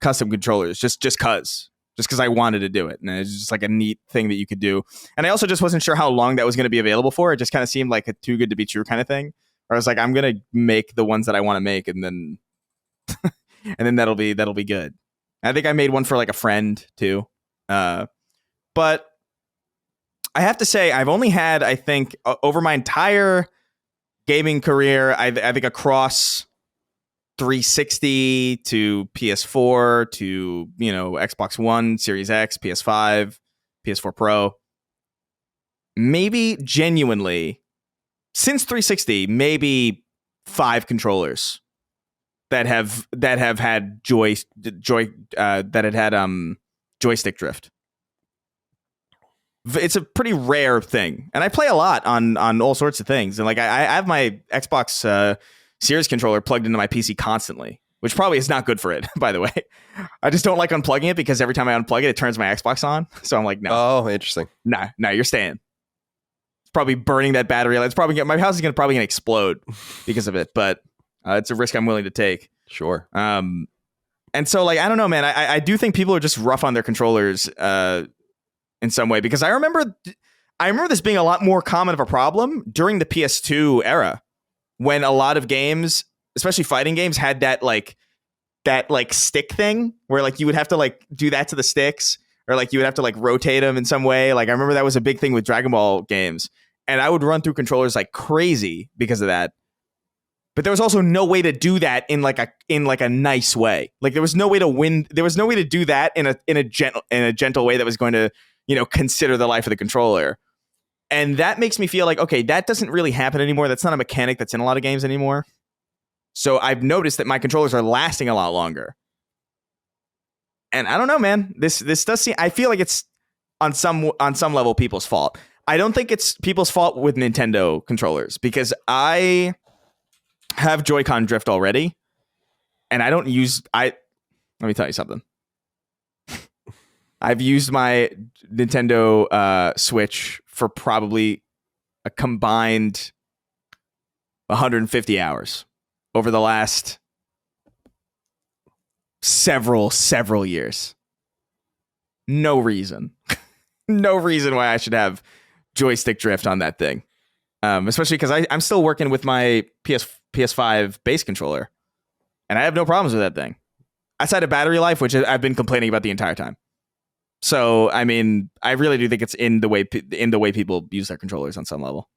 custom controllers just because I wanted to do it. And it's just like a neat thing that you could do. And I also just wasn't sure how long that was going to be available for. It just kind of seemed like a too good to be true kind of thing. Where I was like, I'm going to make the ones that I want to make, and then and then that'll be good. I think I made one for like a friend too. But I have to say, I've only had, I think, over my entire gaming career, I think across 360 to PS4 to, Xbox One, Series X, PS5, PS4 Pro, maybe genuinely, since 360, maybe 5 controllers that have had joystick drift. It's a pretty rare thing, and I play a lot on all sorts of things. And like I have my Xbox Series controller plugged into my PC constantly, which probably is not good for it, by the way. I just don't like unplugging it because every time I unplug it, it turns my Xbox on. So I'm like, no. Oh, interesting. No, you're staying. It's probably burning that battery. It's probably my house is probably gonna explode because of it, but it's a risk I'm willing to take. Sure. And so like I don't know, man. I do think people are just rough on their controllers in some way, because I remember this being a lot more common of a problem during the PS2 era, when a lot of games, especially fighting games, had that stick thing where like you would have to like do that to the sticks, or like you would have to like rotate them in some way. Like I remember that was a big thing with Dragon Ball games, and I would run through controllers like crazy because of that. But there was also no way to do that in like a nice way. Like there was no way to win. There was no way to do that in a gentle way that was going to, consider the life of the controller. And that makes me feel like, okay, that doesn't really happen anymore. That's not a mechanic that's in a lot of games anymore. So I've noticed that my controllers are lasting a lot longer. And I don't know, man. This does seem, I feel like it's on some level people's fault. I don't think it's people's fault with Nintendo controllers, because I have Joy-Con drift already, and I don't use let me tell you something. I've used my Nintendo Switch for probably a combined 150 hours over the last several years. No reason. No reason why I should have joystick drift on that thing. Especially because I'm still working with my PS5 base controller, and I have no problems with that thing. Outside of battery life, which I've been complaining about the entire time. So, I mean, I really do think it's in the way people use their controllers on some level.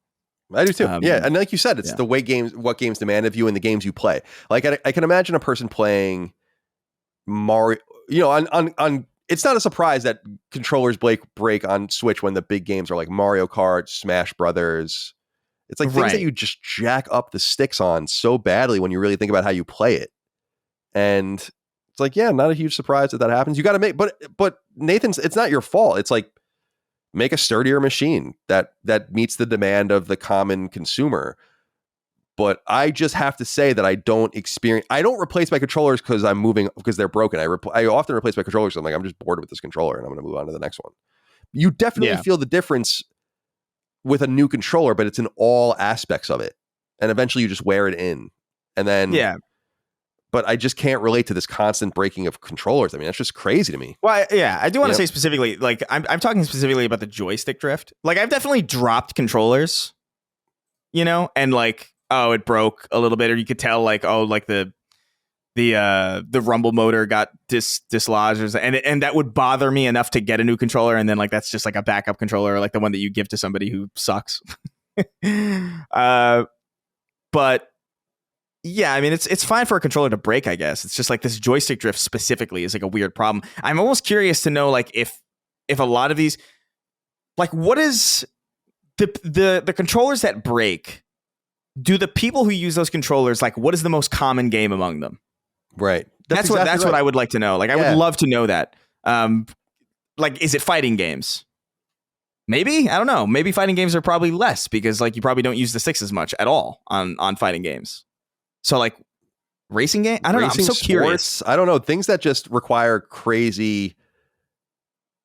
I do too. Yeah, and like you said, it's the way what games demand of you and the games you play. Like I can imagine a person playing Mario. On it's not a surprise that controllers break on Switch when the big games are like Mario Kart, Smash Brothers. It's like things that you just jack up the sticks on so badly when you really think about how you play it. And it's like, yeah, not a huge surprise that happens. You got to make, but Nathan's, it's not your fault. It's like, make a sturdier machine that meets the demand of the common consumer. But I just have to say that I don't replace my controllers because I'm moving, because they're broken. I often replace my controllers. I'm like, I'm just bored with this controller and I'm going to move on to the next one. You definitely feel the difference with a new controller, but it's in all aspects of it. And eventually you just wear it in. And then, but I just can't relate to this constant breaking of controllers. I mean, that's just crazy to me. Well, I do want to say specifically, like, I'm talking specifically about the joystick drift. Like, I've definitely dropped controllers, and like, oh, it broke a little bit, or you could tell, like, oh, like the rumble motor got dislodged, and that would bother me enough to get a new controller, and then like that's just like a backup controller, or like the one that you give to somebody who sucks. But yeah, I mean, it's fine for a controller to break, I guess. It's just like this joystick drift specifically is like a weird problem. I'm almost curious to know, like, if a lot of these, like, what is the controllers that break? Do the people who use those controllers, like, what is the most common game among them? Right. That's what I would like to know. Like, I would love to know that. Like, is it fighting games? Maybe, I don't know. Maybe fighting games are probably less because, like, you probably don't use the sticks as much at all on fighting games. So, like, racing game? I don't know. I'm so curious. I don't know. Things that just require crazy.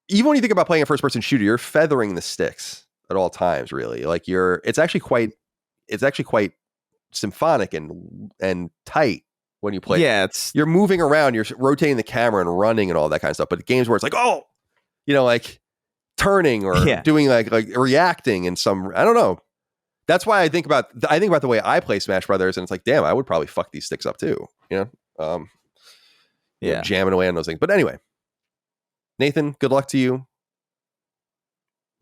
Even when you think about playing a first-person shooter, you're feathering the sticks at all times. Really, like it's actually quite symphonic and tight when you play. Yeah, you're moving around, you're rotating the camera and running and all that kind of stuff. But games where it's like, oh, like turning or doing like reacting in some, I don't know. That's why I think about the way I play Smash Brothers, and it's like, damn, I would probably fuck these sticks up too. Jamming away on those things. But anyway, Nathan, good luck to you.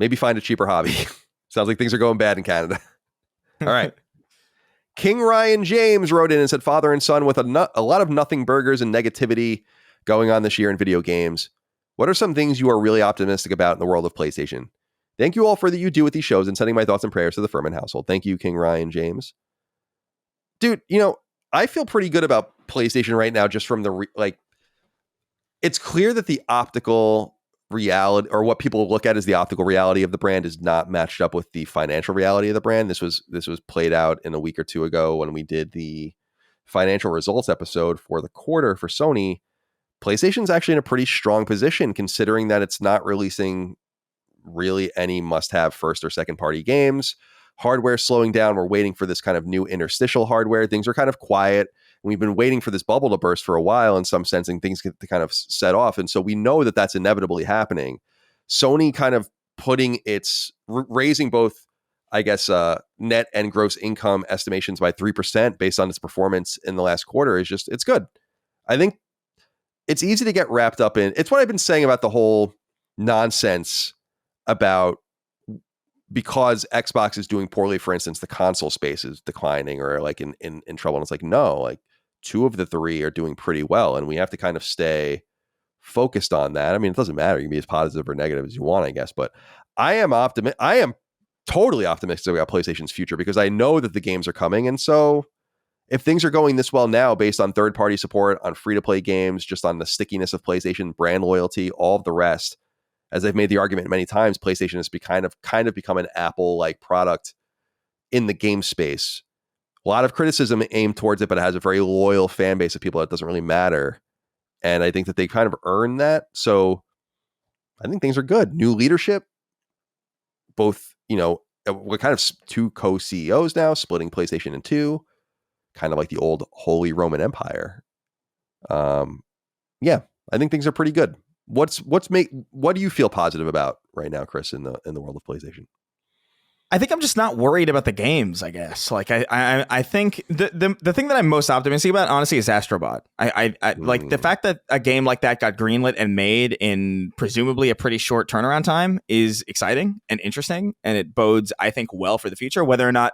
Maybe find a cheaper hobby. Sounds like things are going bad in Canada. All right. King Ryan James wrote in and said, father and son, with a lot of nothing burgers and negativity going on this year in video games, what are some things you are really optimistic about in the world of PlayStation? Thank you all for that you do with these shows and sending my thoughts and prayers to the Furman household. Thank you, King Ryan James. Dude, I feel pretty good about PlayStation right now, just from the it's clear that the optical reality, or what people look at as the optical reality of the brand, is not matched up with the financial reality of the brand. This was played out in a week or two ago when we did the financial results episode for the quarter for Sony. PlayStation's actually in a pretty strong position, considering that it's not releasing really any must-have first or second party games. Hardware slowing down. We're waiting for this kind of new interstitial hardware. Things are kind of quiet. We've been waiting for this bubble to burst for a while, in some sense, and things get to kind of set off. And so we know that that's inevitably happening. Sony kind of putting its raising both, I guess, net and gross income estimations by 3% based on its performance in the last quarter is just, it's good. I think it's easy to get wrapped up in. It's what I've been saying about the whole nonsense about, because Xbox is doing poorly, for instance, the console space is declining or like in trouble. And it's like, no, like 2 of the 3 are doing pretty well. And we have to kind of stay focused on that. I mean, it doesn't matter. You can be as positive or negative as you want, I guess. But I am totally optimistic about PlayStation's future, because I know that the games are coming. And so if things are going this well now, based on third-party support, on free-to-play games, just on the stickiness of PlayStation, brand loyalty, all of the rest, as I've made the argument many times, PlayStation has kind of become an Apple-like product in the game space. A lot of criticism aimed towards it, but it has a very loyal fan base of people that doesn't really matter. And I think that they kind of earned that. So I think things are good. New leadership, both, we're kind of 2 co-CEOs now, splitting PlayStation in 2, kind of like the old Holy Roman Empire. Yeah, I think things are pretty good. What do you feel positive about right now, Chris, in the world of PlayStation? I think I'm just not worried about the games, I guess. Like I think the thing that I'm most optimistic about, honestly, is Astrobot. I like the fact that a game like that got greenlit and made in presumably a pretty short turnaround time is exciting and interesting, and it bodes, I think, well for the future. Whether or not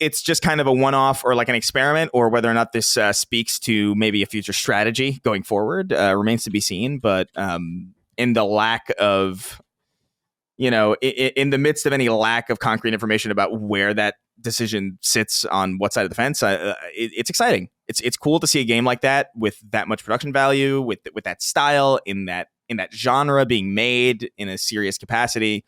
it's just kind of a one-off or like an experiment, or whether or not this speaks to maybe a future strategy going forward, remains to be seen. But in the lack of, in the midst of any lack of concrete information about where that decision sits on what side of the fence, it's exciting. It's cool to see a game like that with that much production value, with that style, in that genre being made in a serious capacity.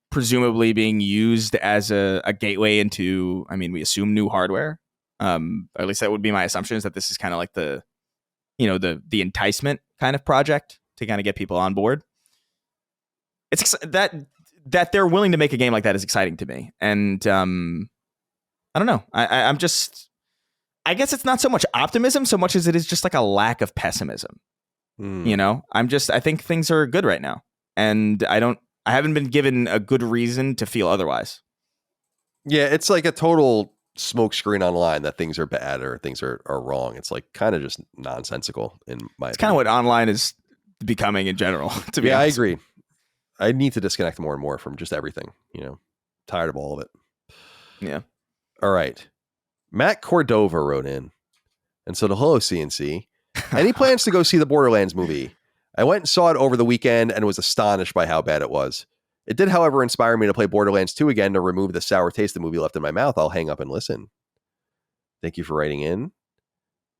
Presumably being used as a gateway into, I mean, we assume new hardware. Or at least that would be my assumption, is that this is kind of like the enticement kind of project to kind of get people on board. It's that they're willing to make a game like that is exciting to me. And I don't know. I'm just, I guess it's not so much optimism so much as it is just like a lack of pessimism. I think things are good right now. And I haven't been given a good reason to feel otherwise. Yeah, it's like a total smokescreen online that things are bad or things are wrong. It's like kind of just nonsensical in my opinion. It's kind of what online is becoming in general, to be honest. I agree. I need to disconnect more and more from just everything, tired of all of it. Yeah. All right. Matt Cordova wrote in and said, hello, CNC. Any plans to go see the Borderlands movie? I went and saw it over the weekend and was astonished by how bad it was. It did, however, inspire me to play Borderlands 2 again to remove the sour taste the movie left in my mouth. I'll hang up and listen. Thank you for writing in. Do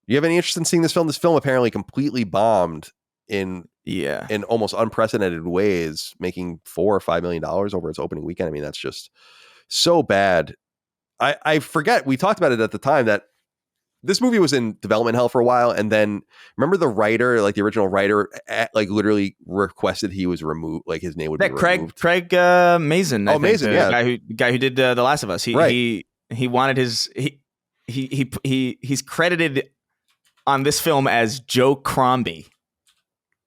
you have any interest in seeing this film? This film apparently completely bombed in almost unprecedented ways, making $4 or $5 million over its opening weekend. I mean, that's just so bad. I forget, we talked about it at the time, that this movie was in development hell for a while, and then remember the writer, like the original writer, like literally requested he was removed, like his name would be removed. Craig Mazin. Oh, Mazin, yeah, the guy who did The Last of Us. He wanted his he's credited on this film as Joe Crombie,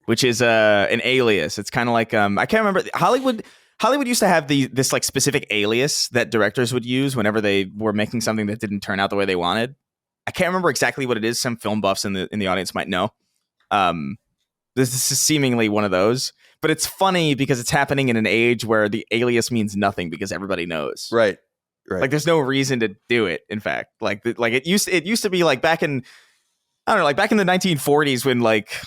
which is an alias. It's kind of like I can't remember. Hollywood used to have this like specific alias that directors would use whenever they were making something that didn't turn out the way they wanted. I can't remember exactly what it is. Some film buffs in the audience might know. This is seemingly one of those, but it's funny because it's happening in an age where the alias means nothing because everybody knows. Right. Like there's no reason to do it. In fact, like it used to be like back in the 1940s when like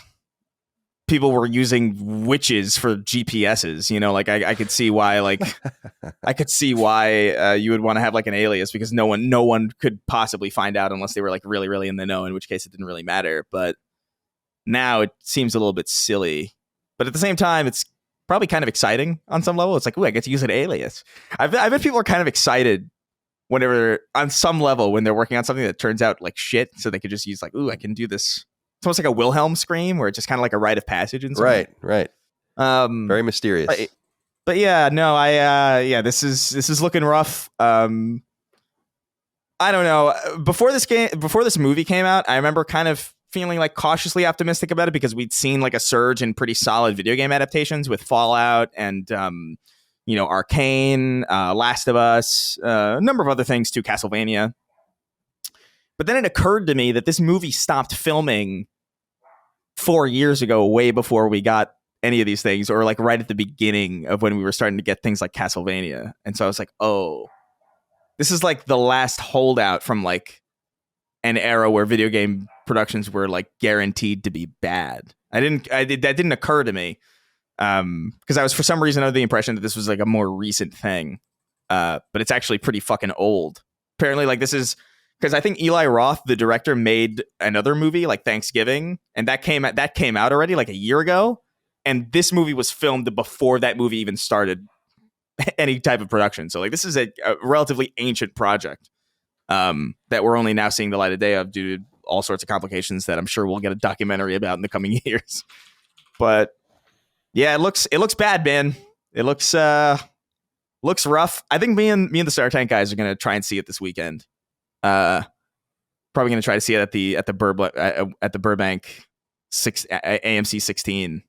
people were using witches for GPSs. You know, like I could see why, like I could see why you would want to have like an alias, because no one could possibly find out unless they were like really, really in the know, in which case it didn't really matter. But now it seems a little bit silly. But at the same time, it's probably kind of exciting on some level. It's like, ooh, I get to use an alias. I bet people are kind of excited whenever, on some level, when they're working on something that turns out like shit, so they could just use like, ooh, I can do this. It's almost like a Wilhelm scream, where it's just kind of like a rite of passage. And right. Very mysterious. But yeah, no, this is looking rough. I don't know. Before this movie came out, I remember kind of feeling like cautiously optimistic about it, because we'd seen like a surge in pretty solid video game adaptations with Fallout and Arcane, Last of Us, a number of other things too, Castlevania. But then it occurred to me that this movie stopped filming 4 years ago, way before we got any of these things, or like right at the beginning of when we were starting to get things like Castlevania. And so I was like, oh, this is like the last holdout from like an era where video game productions were like guaranteed to be bad. That didn't occur to me, because I was for some reason under the impression that this was like a more recent thing, but it's actually pretty fucking old. Apparently, like this is because I think Eli Roth, the director, made another movie like Thanksgiving, and that came out already like a year ago, and this movie was filmed before that movie even started any type of production. So like this is a relatively ancient project that we're only now seeing the light of day of due to all sorts of complications that I'm sure we'll get a documentary about in the coming years. But yeah, it looks bad, man. It looks rough. I think me and the Star Tank guys are gonna try and see it this weekend. Probably gonna try to see it at the Burbank AMC 16.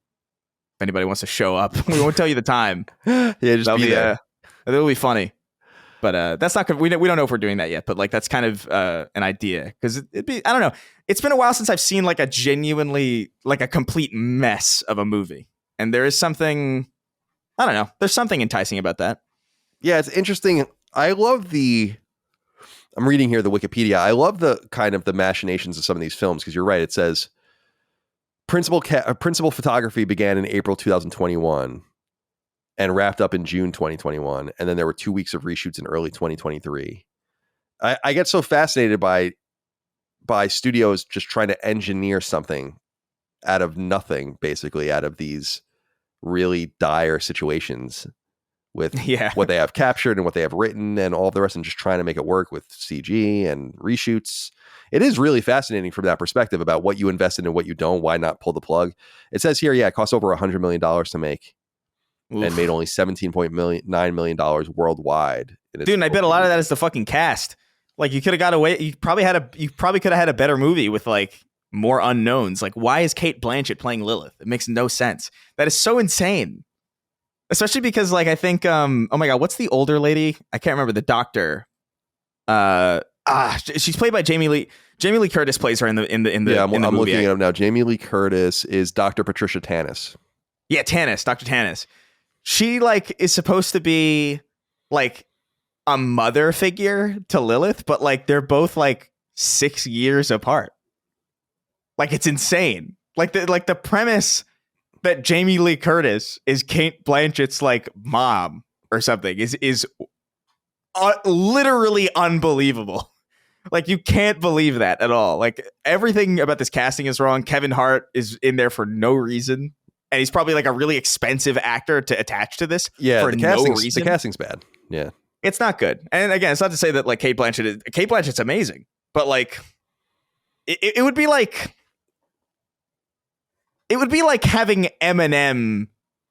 If anybody wants to show up, we won't tell you the time. Yeah, just be there. It'll be funny. But that's not good. We don't know if we're doing that yet. But like that's kind of an idea, because it'd be, I don't know. It's been a while since I've seen like a genuinely like a complete mess of a movie, and there is something, I don't know. There's something enticing about that. Yeah, it's interesting. I'm reading here the Wikipedia. I love the kind of the machinations of some of these films, because you're right. It says principal photography began in April 2021 and wrapped up in June 2021. And then there were 2 weeks of reshoots in early 2023. I get so fascinated by studios just trying to engineer something out of nothing, basically, out of these really dire situations with what they have captured and what they have written and all the rest, and just trying to make it work with CG and reshoots. It is really fascinating from that perspective about what you invested and what you don't. Why not pull the plug? It says here, it cost over $100 million to make. Oof. And made only $17.9 million worldwide. Dude, and I bet a lot of that is the fucking cast. Like you could have got away. You probably could have had a better movie with like more unknowns. Like, why is Cate Blanchett playing Lilith? It makes no sense. That is so insane. Especially because like I think oh my god, what's the older lady? I can't remember, the doctor. She's played by Jamie Lee. Jamie Lee Curtis plays her in the I'm movie. Looking it up now. Jamie Lee Curtis is Dr. Patricia Tannis. Yeah, Dr. Tannis. She like is supposed to be like a mother figure to Lilith, but like they're both like 6 years apart. Like it's insane. Like the premise that Jamie Lee Curtis is Cate Blanchett's like mom or something is literally unbelievable. Like you can't believe that at all. Like everything about this casting is wrong. Kevin Hart is in there for no reason. And he's probably like a really expensive actor to attach to this for no reason. The casting's bad. Yeah. It's not good. And again, it's not to say that like Cate Blanchett's amazing, but like it would be like having Eminem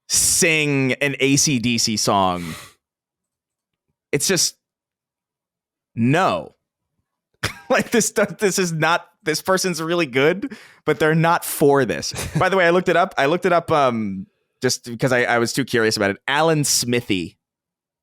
sing an AC/DC song. It's just no. Like this is not, this person's really good, but they're not for this. By the way, I looked it up just because I was too curious about it. Alan Smithy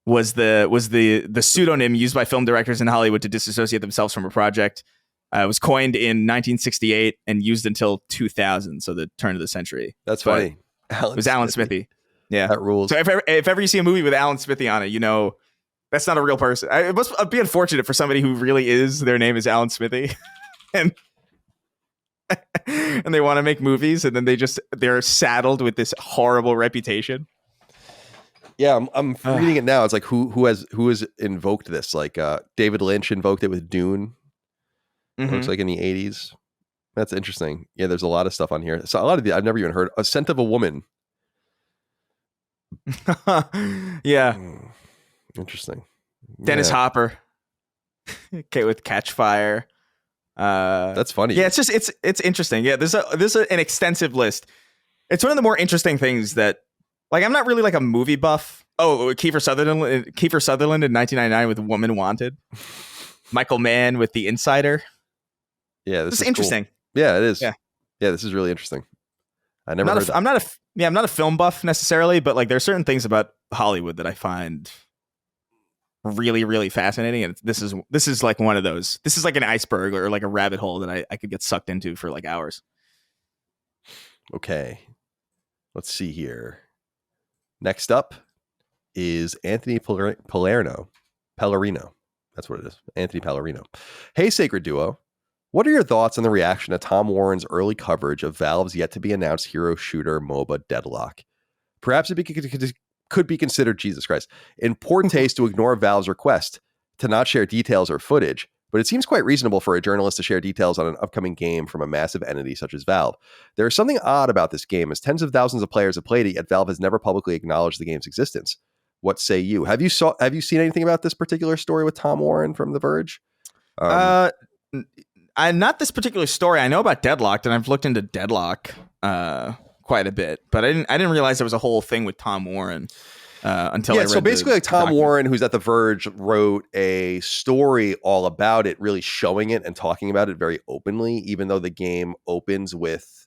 was the pseudonym used by film directors in Hollywood to disassociate themselves from a project. It was coined in 1968 and used until 2000, so the turn of the century. That's funny. It was Alan Smithy. Yeah, that rules. So if ever you see a movie with Alan Smithy on it, you know that's not a real person. It must be unfortunate for somebody who really is, their name is Alan Smithy. And and they want to make movies, and then they're saddled with this horrible reputation. Yeah, I'm reading it now. It's like who has invoked this? Like David Lynch invoked it with Dune. It looks like in the 80s. That's interesting. Yeah, there's a lot of stuff on here. So a lot of I've never even heard. A Scent of a Woman. Yeah. Interesting. Dennis Hopper. Okay, with Catch Fire. That's funny. Yeah, it's interesting. Yeah, there's an extensive list. It's one of the more interesting things that, like, I'm not really like a movie buff. Oh, Kiefer Sutherland in 1999 with Woman Wanted. Michael Mann with The Insider. Yeah, this is interesting. Cool. Yeah, it is. Yeah, this is really interesting. I never heard that. I'm not a film buff necessarily, but like, there's certain things about Hollywood that I find really, really fascinating, and this is like one of those. This is like an iceberg or like a rabbit hole that I could get sucked into for like hours. Okay, let's see here. Next up is Anthony Pellerino. That's what it is. Anthony Pellerino. Hey, Sacred Duo. What are your thoughts on the reaction to Tom Warren's early coverage of Valve's yet-to-be-announced hero shooter MOBA Deadlock? Perhaps it could be considered, Jesus Christ, in poor taste to ignore Valve's request to not share details or footage, but it seems quite reasonable for a journalist to share details on an upcoming game from a massive entity such as Valve. There is something odd about this game, as tens of thousands of players have played it, yet Valve has never publicly acknowledged the game's existence. What say you? Have you seen anything about this particular story with Tom Warren from The Verge? Not this particular story. I know about Deadlock, and I've looked into Deadlock quite a bit, but I didn't realize there was a whole thing with Tom Warren until I read. So basically, like Tom Warren, who's at The Verge, wrote a story all about it, really showing it and talking about it very openly, even though the game opens with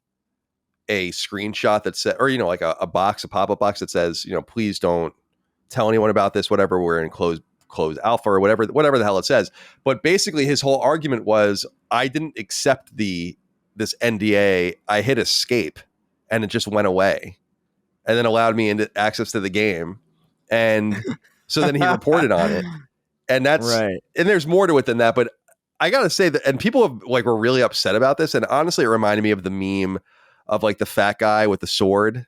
a screenshot that said, or like a pop-up box that says, please don't tell anyone about this, whatever, we're in closed alpha or whatever the hell it says. But basically his whole argument was, I didn't accept this NDA. I hit escape and it just went away and then allowed me into access to the game. And so then he reported on it, and that's right. And there's more to it than that, but I got to say that, and people were really upset about this. And honestly, it reminded me of the meme of like the fat guy with the sword.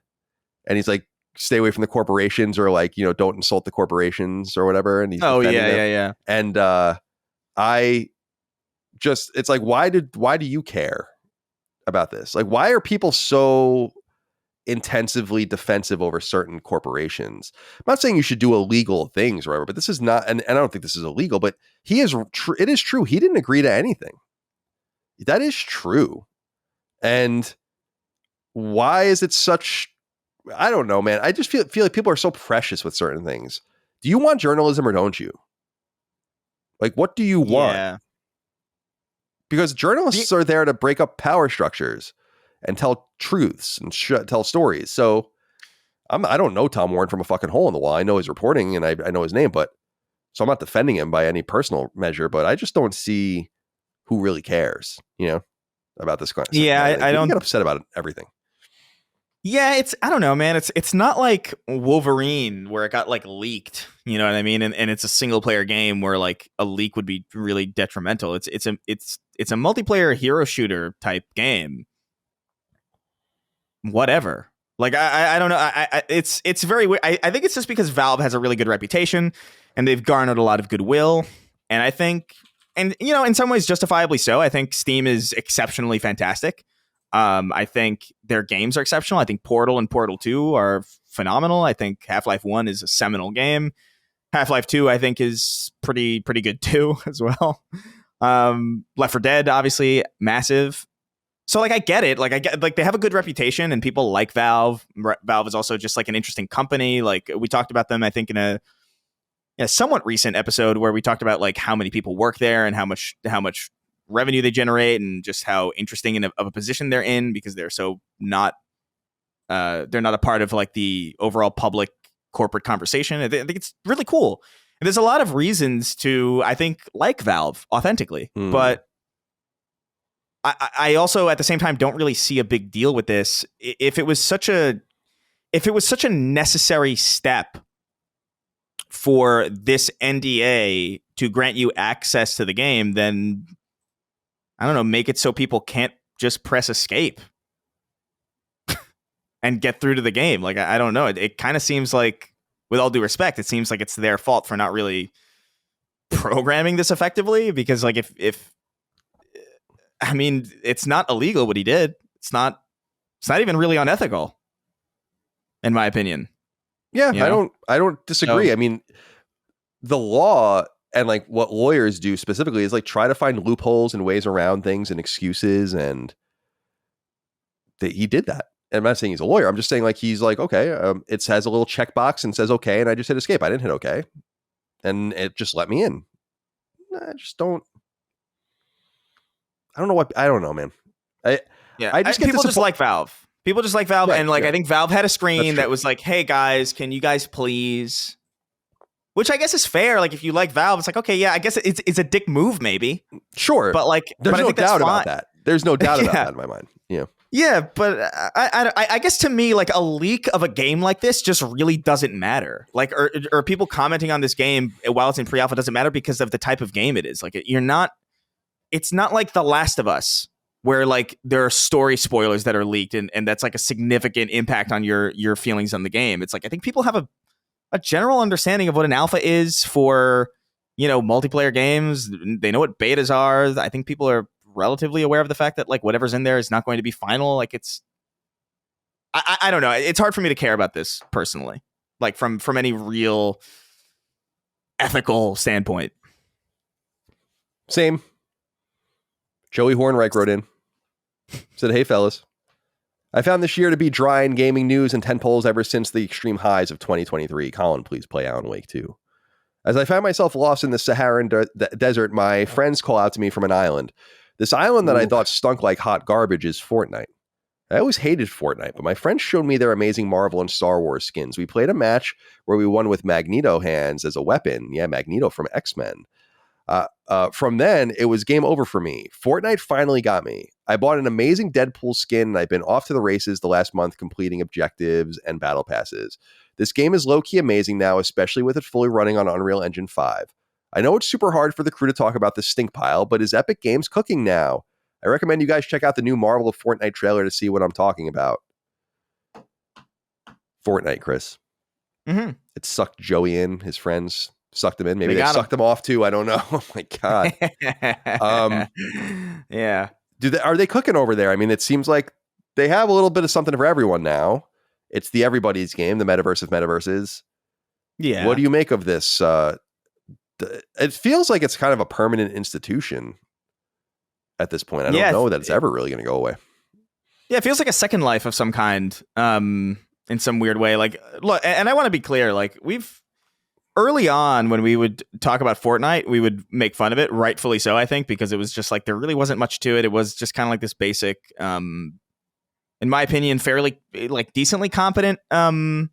And he's like, stay away from the corporations, or like, don't insult the corporations or whatever. And he's yeah. And it's like, why do you care about this? Like, why are people so intensively defensive over certain corporations? I'm not saying you should do illegal things or whatever, but this is not, and I don't think this is illegal, but it is true. He didn't agree to anything. That is true. And why is it such, I don't know, man. I just feel like people are so precious with certain things. Do you want journalism or don't you? Like, what do you want? Yeah. Because journalists are there to break up power structures and tell truths and tell stories. So I don't know Tom Warren from a fucking hole in the wall. I know his reporting and I know his name, but so I'm not defending him by any personal measure, but I just don't see who really cares, about this kind of stuff. Yeah, I don't get upset about everything. Yeah, I don't know, man. It's not like Wolverine where it got like leaked, you know what I mean? And it's a single player game where like a leak would be really detrimental. It's a multiplayer hero shooter type game. Whatever. Like I don't know. It's very weird. I think it's just because Valve has a really good reputation and they've garnered a lot of goodwill. And I think, and in some ways justifiably so, I think Steam is exceptionally fantastic. I think their games are exceptional. I think Portal and Portal 2 are phenomenal. I think Half-Life 1 is a seminal game. Half-Life 2, I think, is pretty good too as well. Left 4 Dead, obviously, massive. So like I get it. Like they have a good reputation and people like Valve. Valve is also just like an interesting company. Like we talked about them, I think, in a somewhat recent episode where we talked about like how many people work there and how much revenue they generate and just how interesting of a position they're in, because they're so not they're not a part of like the overall public corporate conversation. I think it's really cool. And there's a lot of reasons to, I think, like Valve authentically, but I also at the same time don't really see a big deal with this. If it was such a necessary step for this NDA to grant you access to the game, then I don't know, make it so people can't just press escape and get through to the game. Like, I don't know. It kind of seems like, with all due respect, it seems like it's their fault for not really programming this effectively, because like if I mean, it's not illegal what he did. It's not even really unethical, in my opinion. Yeah, You know? I don't disagree. So, I mean, the law and like what lawyers do specifically is like try to find loopholes and ways around things and excuses, and he did that. And I'm not saying he's a lawyer. I'm just saying like he's like, okay, it has a little checkbox and says okay, and I just hit escape. I didn't hit okay, and it just let me in. I just don't. I don't know, man. I just get people just like Valve. People just like Valve, Right, and like yeah. I think Valve had a screen That's that true. was like, "Hey guys, can you guys please?" Which I guess is fair. Like if you like Valve, it's like, okay, yeah, I guess it's a dick move, maybe. Sure, But like, there's but I no think that's doubt fine. about that. There's no doubt about Yeah. that in my mind. Yeah. Yeah, but I guess to me, like a leak of a game like this just really doesn't matter. Like, or people commenting on this game while it's in pre-alpha doesn't matter because of the type of game it is. Like, it's not like The Last of Us, where like there are story spoilers that are leaked, and that's like a significant impact on your feelings on the game. It's like I think people have a general understanding of what an alpha is for, multiplayer games. They know what betas are. I think people are relatively aware of the fact that like whatever's in there is not going to be final. Like I don't know. It's hard for me to care about this personally, like from any real ethical standpoint. Same. Joey Hornreich wrote in, said, "Hey fellas, I found this year to be dry in gaming news and tentpoles ever since the extreme highs of 2023. Colin, please play Alan Wake 2. As I found myself lost in the Saharan desert, my friends call out to me from an island. This island that I thought stunk like hot garbage is Fortnite. I always hated Fortnite, but my friends showed me their amazing Marvel and Star Wars skins. We played a match where we won with Magneto hands as a weapon. Yeah, Magneto from X-Men. From then, it was game over for me. Fortnite finally got me. I bought an amazing Deadpool skin, and I've been off to the races the last month completing objectives and battle passes. This game is low-key amazing now, especially with it fully running on Unreal Engine 5. I know it's super hard for the crew to talk about the stink pile, but is Epic Games cooking now? I recommend you guys check out the new Marvel of Fortnite trailer to see what I'm talking about." Fortnite, Chris. Mm-hmm. It sucked Joey in. His friends sucked him in. Maybe They they got sucked him off too. I don't know. Oh my God. Yeah. Are they cooking over there? I mean, it seems like they have a little bit of something for everyone now. It's the everybody's game, the metaverse of metaverses. Yeah. What do you make of this? It feels like it's kind of a permanent institution at this point. I don't know that it's ever really going to go away. Yeah, it feels like a second life of some kind, in some weird way. Like, look, and I want to be clear, like early on when we would talk about Fortnite, we would make fun of it, rightfully so, I think, because it was just like there really wasn't much to it. It was just kind of like this basic, in my opinion, fairly like decently competent, somewhat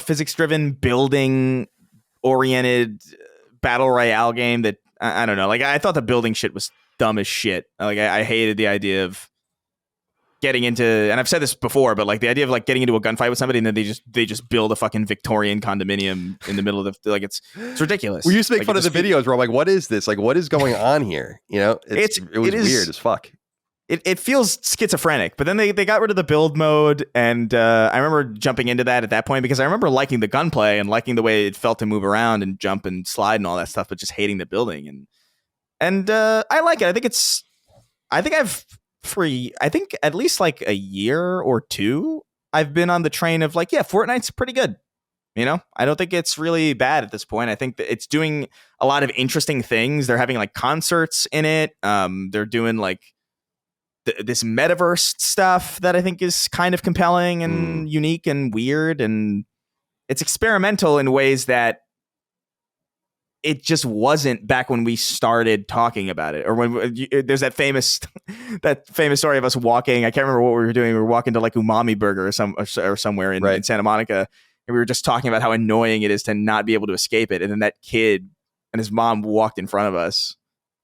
physics-driven, building-oriented battle royale game that I don't know. Like I thought the building shit was dumb as shit. Like I hated the idea of getting into, and I've said this before, but like the idea of like getting into a gunfight with somebody and then they just build a fucking Victorian condominium in the middle of the, like it's ridiculous. We used to make like, fun of the videos where I'm like, what is this? Like, what is going on here? You know, it was weird as fuck. It feels schizophrenic, but then they got rid of the build mode, and I remember jumping into that at that point because I remember liking the gunplay and liking the way it felt to move around and jump and slide and all that stuff, but just hating the building. And I like it. I think at least like a year or two, I've been on the train of like, yeah, Fortnite's pretty good. You know, I don't think it's really bad at this point. I think that it's doing a lot of interesting things. They're having like concerts in it. They're doing like this metaverse stuff that I think is kind of compelling and unique and weird. And it's experimental in ways that it just wasn't back when we started talking about it, or when there's that famous story of us walking. I can't remember what we were doing. We were walking to like Umami Burger or somewhere in Santa Monica. And we were just talking about how annoying it is to not be able to escape it. And then that kid and his mom walked in front of us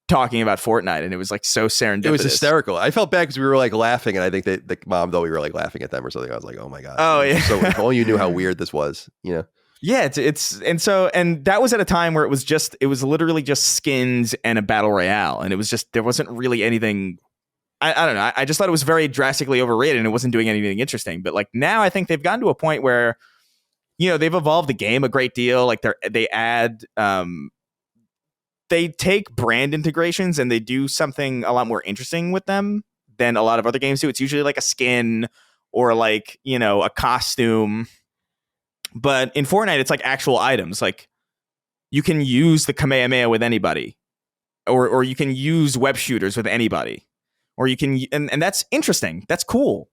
talking about Fortnite, and it was like so serendipitous. It was hysterical. I felt bad because we were like laughing, and I think that the mom thought we were like laughing at them or something. I was like, oh my God. Oh yeah. So if only you knew how weird this was, you know? Yeah, and that was at a time where it was literally just skins and a battle royale, and it was just, there wasn't really anything I don't know. I just thought it was very drastically overrated and it wasn't doing anything interesting. But like now I think they've gotten to a point where, they've evolved the game a great deal. Like they add, they take brand integrations and they do something a lot more interesting with them than a lot of other games do. It's usually like a skin or like, a costume. But in Fortnite, it's like actual items. Like you can use the Kamehameha with anybody, or you can use web shooters with anybody, or you can, and that's interesting. That's cool.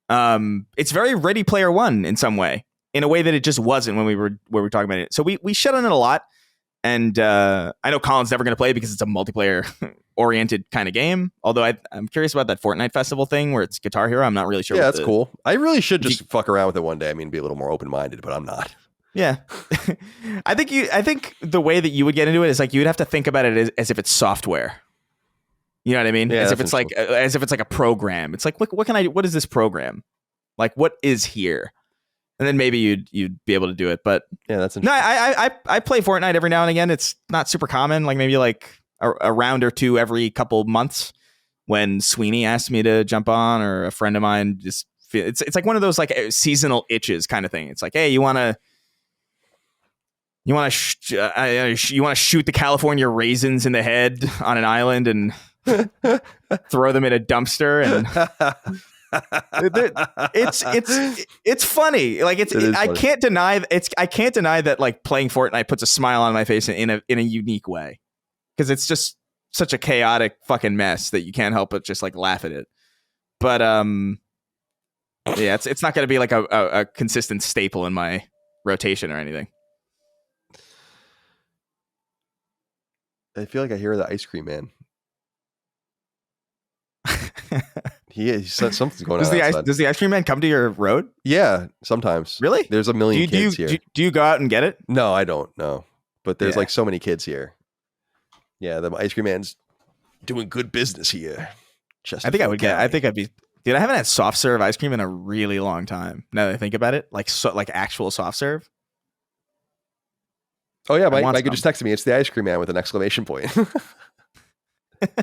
It's very Ready Player One in some way, in a way that it just wasn't when we were talking about it. So we shut on it a lot. And I know Colin's never going to play it because it's a multiplayer oriented kind of game. Although I'm curious about that Fortnite festival thing where it's Guitar Hero. I'm not really sure. Yeah, that's cool. I really should just fuck around with it one day. I mean, be a little more open minded, but I'm not. Yeah, I think the way that you would get into it is like you would have to think about it as if it's software. You know what I mean? Yeah, as if it's like a program. It's like what is this program? Like what is here? And then maybe you'd be able to do it. But yeah, that's no. I play Fortnite every now and again. It's not super common. Like maybe like a round or two every couple months when Sweeney asks me to jump on, or a friend of mine just it's like one of those like seasonal itches kind of thing. It's like, hey, you want to shoot the California raisins in the head on an island and throw them in a dumpster and. It's funny. Like I can't deny that like playing Fortnite puts a smile on my face in a unique way, because it's just such a chaotic fucking mess that you can't help but just like laugh at it. But yeah, it's not going to be like a consistent staple in my rotation or anything. I feel like I hear the ice cream man. Something's going on. Does the ice cream man come to your road? Yeah, sometimes. Really? There's a million kids here. Do you go out and get it? No, I don't. No, but there's like so many kids here. Yeah, the ice cream man's doing good business here. I think I'd be. Dude, I haven't had soft serve ice cream in a really long time. Now that I think about it, like actual soft serve. Oh yeah, Mike just texted me. It's the ice cream man with an exclamation point.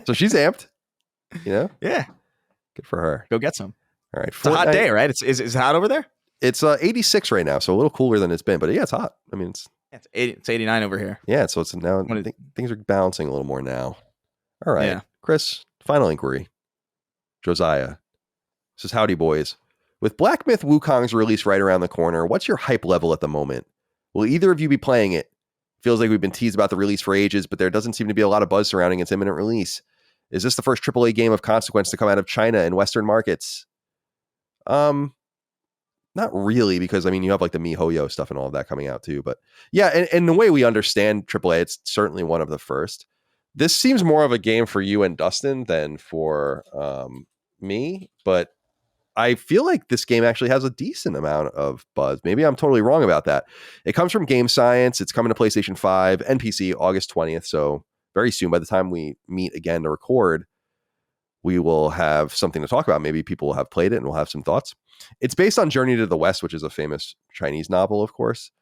So she's amped. Yeah. Good for her. Go get some. All right. It's a hot day, right? Is it hot over there? It's 86 right now, so a little cooler than it's been. But yeah, it's hot. I mean, it's 89 over here. Yeah, so it's now things are balancing a little more now. All right. Yeah. Chris, final inquiry. Josiah says, howdy, boys. With Black Myth Wukong's release right around the corner, what's your hype level at the moment? Will either of you be playing it? Feels like we've been teased about the release for ages, but there doesn't seem to be a lot of buzz surrounding its imminent release. Is this the first AAA game of consequence to come out of China and Western markets? Not really, because I mean you have like the MiHoYo stuff and all of that coming out too. But yeah, and the way we understand AAA, it's certainly one of the first. This seems more of a game for you and Dustin than for me, but I feel like this game actually has a decent amount of buzz. Maybe I'm totally wrong about that. It comes from Game Science. It's coming to PlayStation 5 and PC August 20th. So very soon, by the time we meet again to record, we will have something to talk about. Maybe people will have played it and we'll have some thoughts. It's based on Journey to the West, which is a famous Chinese novel, of course.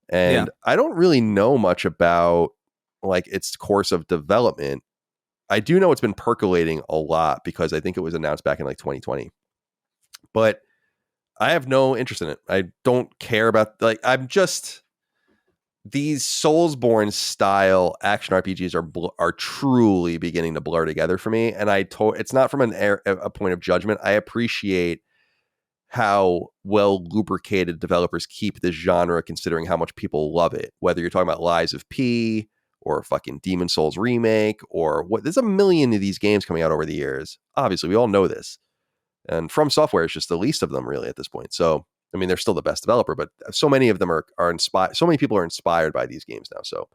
And I don't really know much about like its course of development. I do know it's been percolating a lot because I think it was announced back in like 2020. But I have no interest in it. I don't care about these Soulsborne style action RPGs are truly beginning to blur together for me. And it's not from a point of judgment. I appreciate how well lubricated developers keep this genre, considering how much people love it. Whether you're talking about Lies of P or fucking Demon Souls remake or what, there's a million of these games coming out over the years. Obviously, we all know this. And From Software is just the least of them really at this point. So I mean, they're still the best developer, but so many of them are inspired. So many people are inspired by these games now. So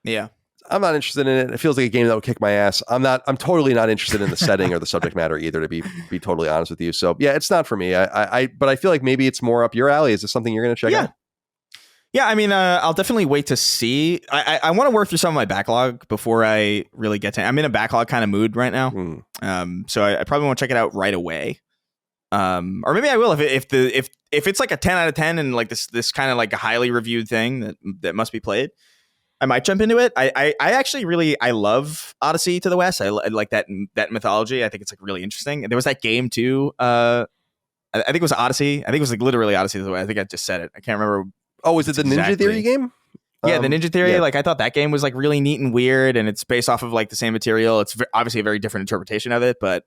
yeah, I'm not interested in it. It feels like a game that would kick my ass. I'm totally not interested in the setting or the subject matter either, to be totally honest with you. So yeah, it's not for me. But I feel like maybe it's more up your alley. Is this something you're going to check out? Yeah, I mean, I'll definitely wait to see. I want to work through some of my backlog before I really get to. I'm in a backlog kind of mood right now. So I probably won't check it out right away. Or maybe I will if it's like a 10 out of 10 and like this kind of like a highly reviewed thing that must be played. I might jump into it. I actually really I love Odyssey to the West. I like that mythology. I think it's like really interesting. And there was that game too. I think it was Odyssey. I think it was like literally Odyssey to the West. I think I just said it. I can't remember. Oh, is it the Ninja Theory game? Yeah, the Ninja Theory. Yeah. Like I thought that game was like really neat and weird, and it's based off of like the same material. It's obviously a very different interpretation of it, but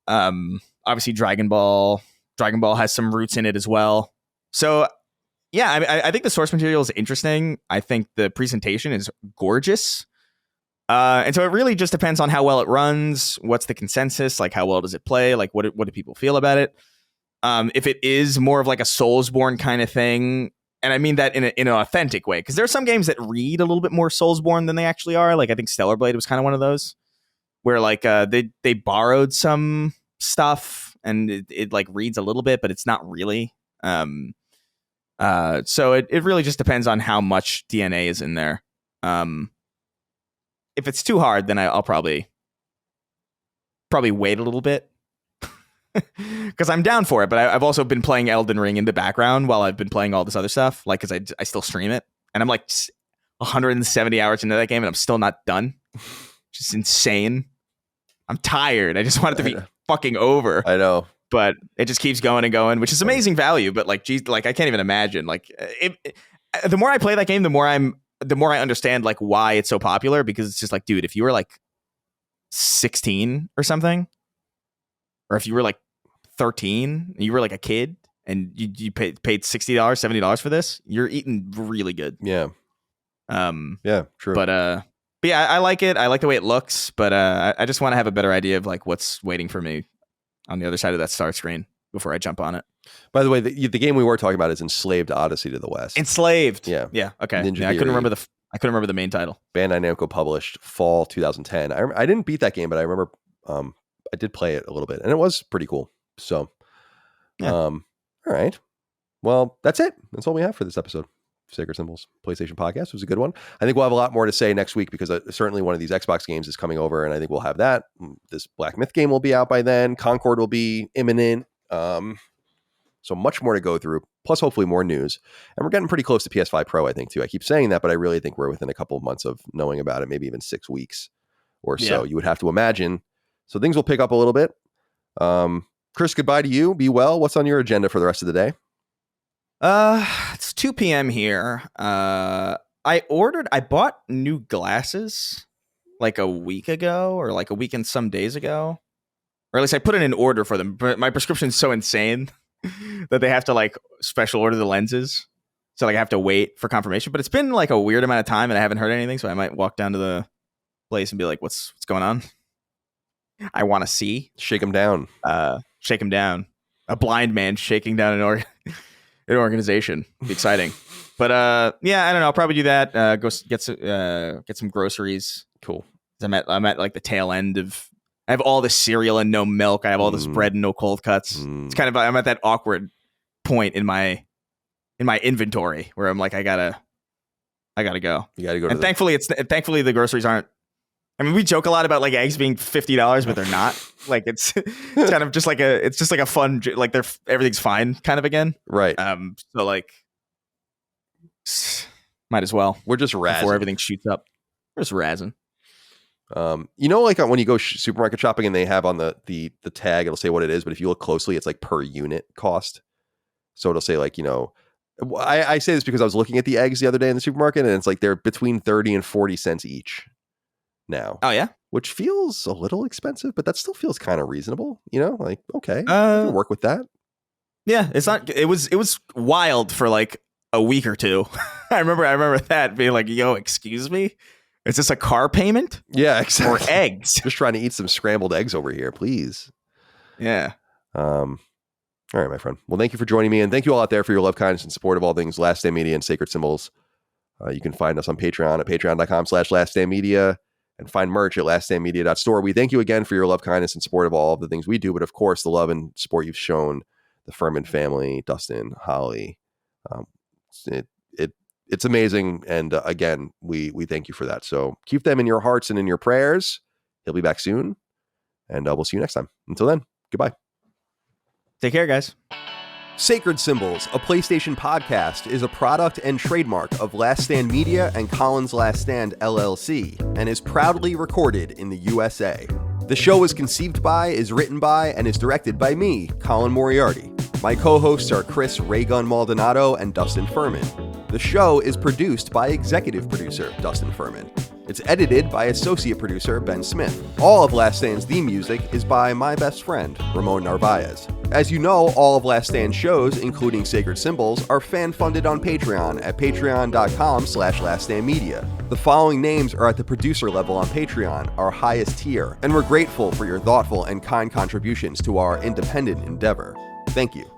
obviously Dragon Ball has some roots in it as well. So yeah, I think the source material is interesting. I think the presentation is gorgeous. And so it really just depends on how well it runs. What's the consensus? Like, how well does it play? Like, what do people feel about it? If it is more of like a Soulsborne kind of thing, and I mean that in an authentic way, because there are some games that read a little bit more Soulsborne than they actually are. Like, I think Stellar Blade was kind of one of those, where like they borrowed some stuff and it like reads a little bit, but it's not really. So it really just depends on how much DNA is in there. If it's too hard, then I'll probably wait a little bit because I'm down for it. But I've also been playing Elden Ring in the background while I've been playing all this other stuff, like because I still stream it, and I'm like 170 hours into that game, and I'm still not done. Just insane. I'm tired. I just want it to be fucking over. I know. But it just keeps going and going, which is amazing value. But like, geez, like I can't even imagine. Like, the more I play that game, the more I understand like why it's so popular. Because it's just like, dude, if you were like 16 or something, or if you were like 13, and you were like a kid, and you paid $60, $70 for this, you're eating really good. Yeah. Yeah. True. But yeah, I like it. I like the way it looks. But I just want to have a better idea of like what's waiting for me on the other side of that start screen before I jump on it. By the way, the game we were talking about is Enslaved Odyssey to the West. Enslaved. Yeah. Yeah. Okay. Ninja I couldn't remember the main title. Bandai Namco published fall 2010. I didn't beat that game, but I remember I did play it a little bit, and it was pretty cool. So, yeah. All right. Well, that's it. That's all we have for this episode. Sacred Symbols PlayStation Podcast. It was a good one. I think we'll have a lot more to say next week because certainly one of these Xbox games is coming over, and I think we'll have that. This Black Myth game will be out by then. Concord will be imminent. So much more to go through, plus hopefully more news. And we're getting pretty close to PS5 Pro, I think, too. I keep saying that, but I really think we're within a couple of months of knowing about it, maybe even 6 weeks or so. You would have to imagine. So things will pick up a little bit. Chris, goodbye to you. Be well. What's on your agenda for the rest of the day? It's 2 p.m. here. I bought new glasses like a week ago, or like a week and some days ago, or at least I put in an order for them. But my prescription's so insane that they have to like special order the lenses, so like I have to wait for confirmation. But it's been like a weird amount of time, and I haven't heard anything, so I might walk down to the place and be like, "What's going on? I want to see." Shake them down. Shake them down. A blind man shaking down an organization. Be exciting. But yeah, I don't know. I'll probably do that. Go get some groceries. Cool. I'm at like the tail end of. I have all this cereal and no milk. I have all this bread and no cold cuts. It's kind of, I'm at that awkward point in my inventory where I'm like, I gotta go. You gotta go. And thankfully the groceries aren't. I mean, we joke a lot about like eggs being $50, but they're not. Like it's kind of just like a fun, like everything's fine kind of again. Right. So like, might as well. We're just razzing before everything shoots up. We're just razzing. Like when you go supermarket shopping and they have on the tag, it'll say what it is, but if you look closely, it's like per unit cost. So it'll say like, I say this because I was looking at the eggs the other day in the supermarket, and it's like they're between 30 and 40 cents each now. Oh yeah, which feels a little expensive, but that still feels kind of reasonable. Like okay, I can work with that. Yeah, it's not. It was wild for like a week or two. I remember that being like, "Yo, excuse me, is this a car payment?" Yeah, exactly. Or eggs? Just trying to eat some scrambled eggs over here, please. Yeah. All right, my friend. Well, thank you for joining me, and thank you all out there for your love, kindness, and support of all things Last Stand Media and Sacred Symbols. You can find us on Patreon at patreon.com/laststandmedia, and find merch at laststandmedia.store. We thank you again for your love, kindness, and support of all of the things we do, but of course, the love and support you've shown the Furman family, Dustin, Holly. It's amazing, and again, we thank you for that. So keep them in your hearts and in your prayers. He'll be back soon, and we'll see you next time. Until then, goodbye. Take care, guys. Sacred Symbols, a PlayStation podcast, is a product and trademark of Last Stand Media and Collins Last Stand LLC, and is proudly recorded in the USA. The show is conceived by, is written by, and is directed by me, Colin Moriarty. My co-hosts are Chris Raygun Maldonado and Dustin Furman. The show is produced by executive producer Dustin Furman. It's edited by associate producer Ben Smith. All of Last Stand's theme music is by my best friend, Ramon Narvaez. As you know, all of Last Stand's shows, including Sacred Symbols, are fan-funded on Patreon at patreon.com/laststandmedia. The following names are at the producer level on Patreon, our highest tier, and we're grateful for your thoughtful and kind contributions to our independent endeavor. Thank you.